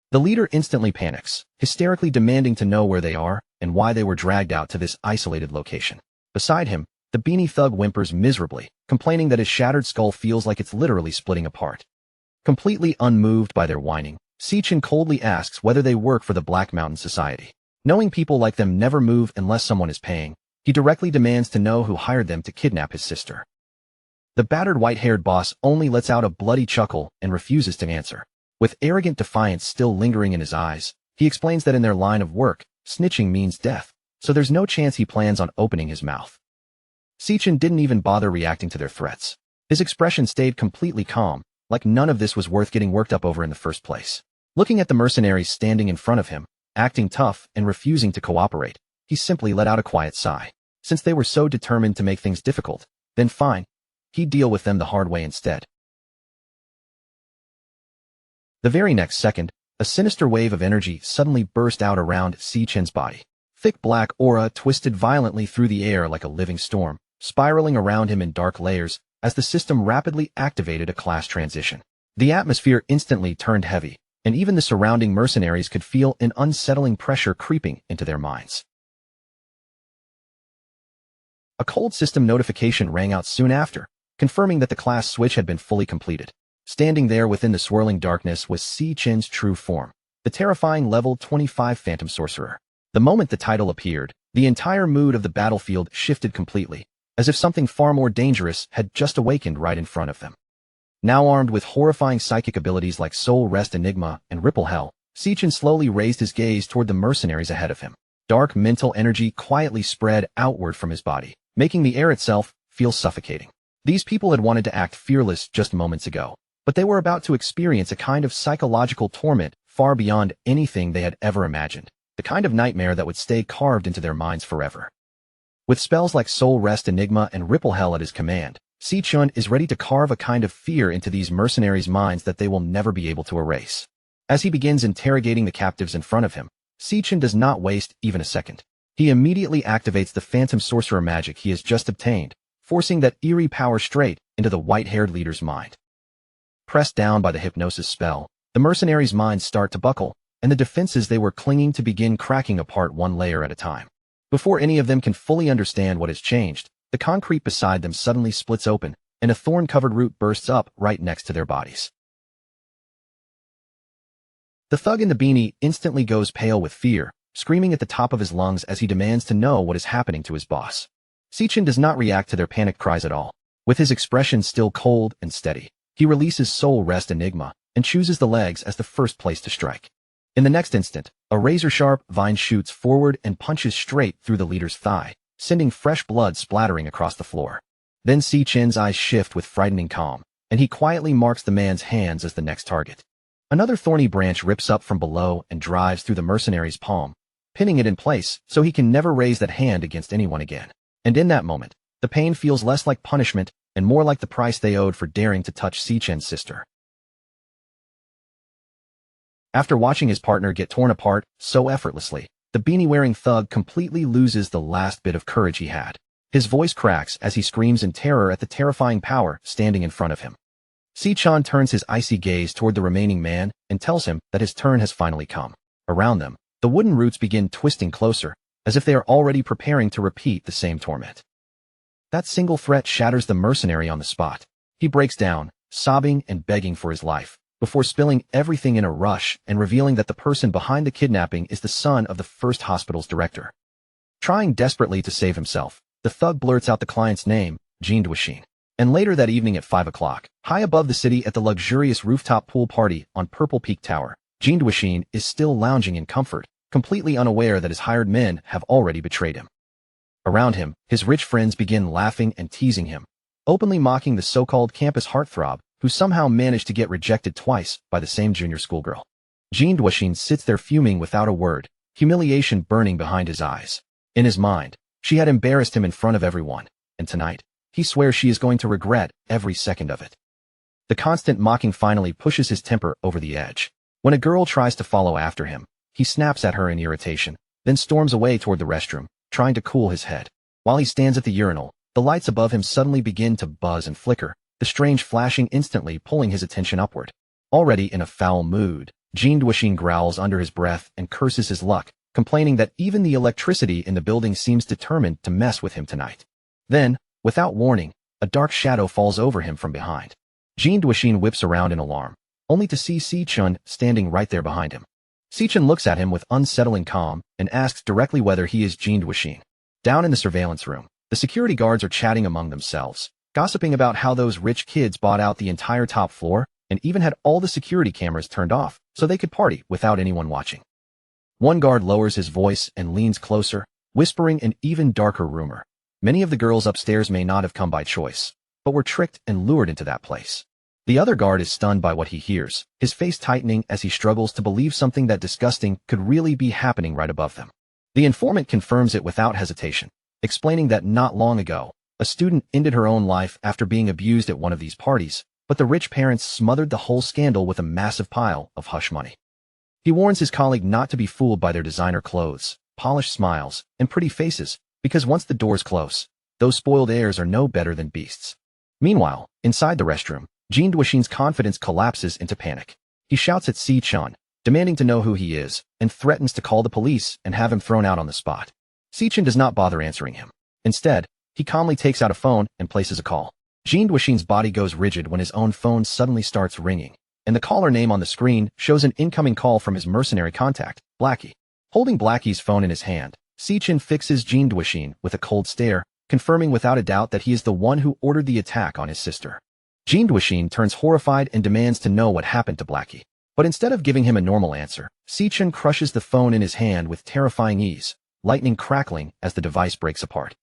The leader instantly panics, hysterically demanding to know where they are and why they were dragged out to this isolated location. Beside him, the beanie thug whimpers miserably, complaining that his shattered skull feels like it's literally splitting apart. Completely unmoved by their whining, Sichin coldly asks whether they work for the Black Mountain Society. Knowing people like them never move unless someone is paying, he directly demands to know who hired them to kidnap his sister. The battered white-haired boss only lets out a bloody chuckle and refuses to answer. With arrogant defiance still lingering in his eyes, he explains that in their line of work, snitching means death, so there's no chance he plans on opening his mouth. Sichin didn't even bother reacting to their threats. His expression stayed completely calm, like none of this was worth getting worked up over in the first place. Looking at the mercenaries standing in front of him, acting tough and refusing to cooperate, he simply let out a quiet sigh. Since they were so determined to make things difficult, then fine, he'd deal with them the hard way instead. The very next second, a sinister wave of energy suddenly burst out around Sichin's body. Thick black aura twisted violently through the air like a living storm, spiraling around him in dark layers as the system rapidly activated a class transition. The atmosphere instantly turned heavy, and even the surrounding mercenaries could feel an unsettling pressure creeping into their minds. A cold system notification rang out soon after, confirming that the class switch had been fully completed. Standing there within the swirling darkness was Sichin's true form, the terrifying level 25 Phantom Sorcerer. The moment the title appeared, the entire mood of the battlefield shifted completely, as if something far more dangerous had just awakened right in front of them. Now armed with horrifying psychic abilities like Soul Rest Enigma and Ripple Hell, Sichin slowly raised his gaze toward the mercenaries ahead of him. Dark mental energy quietly spread outward from his body, making the air itself feel suffocating. These people had wanted to act fearless just moments ago, but they were about to experience a kind of psychological torment far beyond anything they had ever imagined, the kind of nightmare that would stay carved into their minds forever. With spells like Soul Rest Enigma and Ripple Hell at his command, Sichin is ready to carve a kind of fear into these mercenaries' minds that they will never be able to erase. As he begins interrogating the captives in front of him, Sichin does not waste even a second. He immediately activates the Phantom Sorcerer magic he has just obtained, forcing that eerie power straight into the white-haired leader's mind. Pressed down by the hypnosis spell, the mercenaries' minds start to buckle, and the defenses they were clinging to begin cracking apart one layer at a time. Before any of them can fully understand what has changed, the concrete beside them suddenly splits open, and a thorn-covered root bursts up right next to their bodies. The thug in the beanie instantly goes pale with fear, screaming at the top of his lungs as he demands to know what is happening to his boss. Si-chin does not react to their panicked cries at all. With his expression still cold and steady, he releases Soul Rest Enigma and chooses the legs as the first place to strike. In the next instant, a razor-sharp vine shoots forward and punches straight through the leader's thigh, sending fresh blood splattering across the floor. Then Si-chin's eyes shift with frightening calm, and he quietly marks the man's hands as the next target. Another thorny branch rips up from below and drives through the mercenary's palm, pinning it in place so he can never raise that hand against anyone again. And in that moment, the pain feels less like punishment and more like the price they owed for daring to touch Si-chin's sister. After watching his partner get torn apart so effortlessly, the beanie-wearing thug completely loses the last bit of courage he had. His voice cracks as he screams in terror at the terrifying power standing in front of him. Si-chan turns his icy gaze toward the remaining man and tells him that his turn has finally come. Around them, the wooden roots begin twisting closer, as if they are already preparing to repeat the same torment. That single threat shatters the mercenary on the spot. He breaks down, sobbing and begging for his life, before spilling everything in a rush and revealing that the person behind the kidnapping is the son of the first hospital's director. Trying desperately to save himself, the thug blurts out the client's name, Jean Duishin. And later that evening at 5 o'clock, high above the city at the luxurious rooftop pool party on Purple Peak Tower, Jean Duishin is still lounging in comfort, completely unaware that his hired men have already betrayed him. Around him, his rich friends begin laughing and teasing him, openly mocking the so-called campus heartthrob who somehow managed to get rejected twice by the same junior schoolgirl. Jean Duishin sits there fuming without a word, humiliation burning behind his eyes. In his mind, she had embarrassed him in front of everyone, and tonight, he swears she is going to regret every second of it. The constant mocking finally pushes his temper over the edge. When a girl tries to follow after him, he snaps at her in irritation, then storms away toward the restroom, trying to cool his head. While he stands at the urinal, the lights above him suddenly begin to buzz and flicker, the strange flashing instantly pulling his attention upward. Already in a foul mood, Jean Duishin growls under his breath and curses his luck, complaining that even the electricity in the building seems determined to mess with him tonight. Then, without warning, a dark shadow falls over him from behind. Jean Duishin whips around in alarm, only to see Si-chan standing right there behind him. Si-chan looks at him with unsettling calm and asks directly whether he is Jean Duishin. Down in the surveillance room, the security guards are chatting among themselves, gossiping about how those rich kids bought out the entire top floor and even had all the security cameras turned off so they could party without anyone watching. One guard lowers his voice and leans closer, whispering an even darker rumor. Many of the girls upstairs may not have come by choice, but were tricked and lured into that place. The other guard is stunned by what he hears, his face tightening as he struggles to believe something that disgusting could really be happening right above them. The informant confirms it without hesitation, explaining that not long ago, a student ended her own life after being abused at one of these parties, but the rich parents smothered the whole scandal with a massive pile of hush money. He warns his colleague not to be fooled by their designer clothes, polished smiles, and pretty faces, because once the doors close, those spoiled heirs are no better than beasts. Meanwhile, inside the restroom, Jean Duishin's confidence collapses into panic. He shouts at Si-chan, demanding to know who he is, and threatens to call the police and have him thrown out on the spot. Si-chan does not bother answering him. Instead, he calmly takes out a phone and places a call. Jean Duishin's body goes rigid when his own phone suddenly starts ringing, and the caller name on the screen shows an incoming call from his mercenary contact, Blackie. Holding Blackie's phone in his hand, Si-chan fixes Jean Duishin with a cold stare, confirming without a doubt that he is the one who ordered the attack on his sister. Jean Duishin turns horrified and demands to know what happened to Blackie. But instead of giving him a normal answer, Si-chan crushes the phone in his hand with terrifying ease, lightning crackling as the device breaks apart.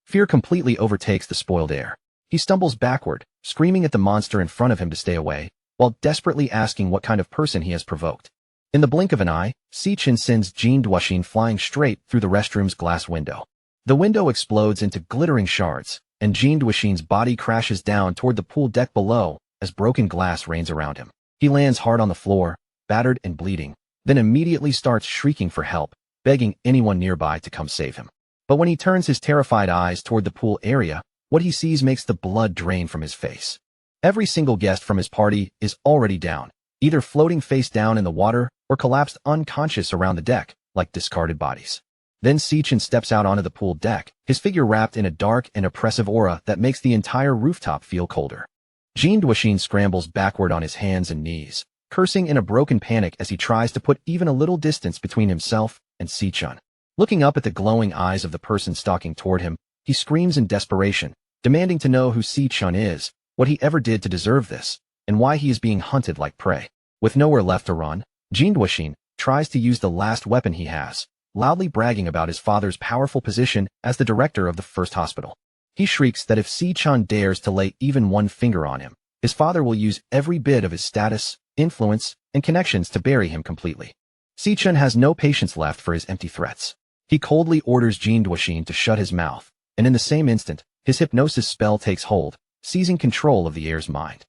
Fear completely overtakes the spoiled heir. He stumbles backward, screaming at the monster in front of him to stay away, while desperately asking what kind of person he has provoked. In the blink of an eye, Si-chan sends Jean Duishin flying straight through the restroom's glass window. The window explodes into glittering shards, and Jean Duishin's body crashes down toward the pool deck below as broken glass rains around him. He lands hard on the floor, battered and bleeding, then immediately starts shrieking for help, begging anyone nearby to come save him. But when he turns his terrified eyes toward the pool area, what he sees makes the blood drain from his face. Every single guest from his party is already down, either floating face down in the water or collapsed unconscious around the deck, like discarded bodies. Then Si-chan steps out onto the pool deck, his figure wrapped in a dark and oppressive aura that makes the entire rooftop feel colder. Jean Duishin scrambles backward on his hands and knees, cursing in a broken panic as he tries to put even a little distance between himself and Si-chun. Looking up at the glowing eyes of the person stalking toward him, he screams in desperation, demanding to know who Si-chun is, what he ever did to deserve this, and why he is being hunted like prey. With nowhere left to run, Jinduoshin tries to use the last weapon he has, loudly bragging about his father's powerful position as the director of the first hospital. He shrieks that if Si-chun dares to lay even one finger on him, his father will use every bit of his status, influence, and connections to bury him completely. Si-chun has no patience left for his empty threats. He coldly orders Jinduoshin to shut his mouth, and in the same instant, his hypnosis spell takes hold, seizing control of the heir's mind.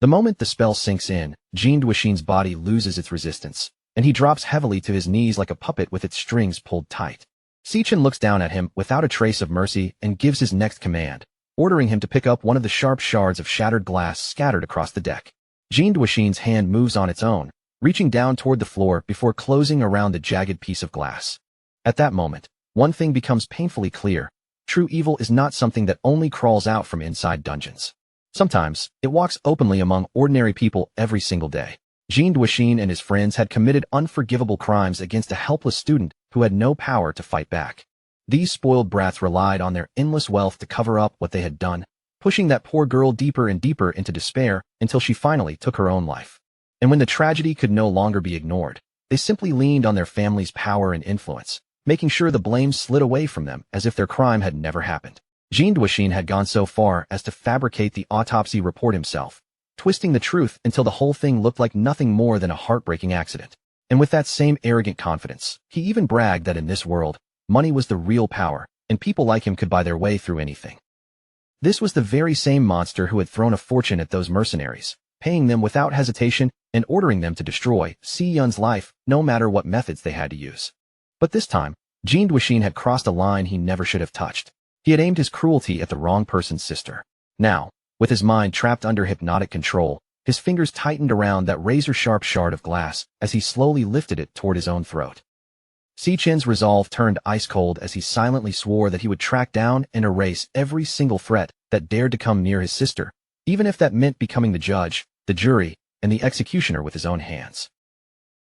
The moment the spell sinks in, Jinduoshin's body loses its resistance, and he drops heavily to his knees like a puppet with its strings pulled tight. Si-chun looks down at him without a trace of mercy and gives his next command, ordering him to pick up one of the sharp shards of shattered glass scattered across the deck. Jinduoshin's hand moves on its own, reaching down toward the floor before closing around the jagged piece of glass. At that moment, one thing becomes painfully clear. True evil is not something that only crawls out from inside dungeons. Sometimes, it walks openly among ordinary people every single day. Jinduoshin and his friends had committed unforgivable crimes against a helpless student who had no power to fight back. These spoiled brats relied on their endless wealth to cover up what they had done, pushing that poor girl deeper and deeper into despair until she finally took her own life. And when the tragedy could no longer be ignored, they simply leaned on their family's power and influence, making sure the blame slid away from them as if their crime had never happened. Jinduoshin had gone so far as to fabricate the autopsy report himself, twisting the truth until the whole thing looked like nothing more than a heartbreaking accident. And with that same arrogant confidence, he even bragged that in this world, money was the real power, and people like him could buy their way through anything. This was the very same monster who had thrown a fortune at those mercenaries, paying them without hesitation and ordering them to destroy Si-chun's life no matter what methods they had to use. But this time, Jinduoshin had crossed a line he never should have touched. He had aimed his cruelty at the wrong person's sister. Now, with his mind trapped under hypnotic control, his fingers tightened around that razor-sharp shard of glass as he slowly lifted it toward his own throat. Si-chun's resolve turned ice-cold as he silently swore that he would track down and erase every single threat that dared to come near his sister, even if that meant becoming the judge, the jury, and the executioner with his own hands.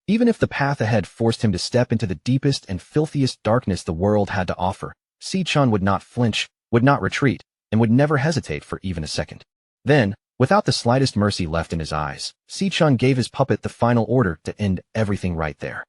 Even if the path ahead forced him to step into the deepest and filthiest darkness the world had to offer, Si-chun would not flinch, would not retreat, and would never hesitate for even a second. Then, without the slightest mercy left in his eyes, Si-chun gave his puppet the final order to end everything right there.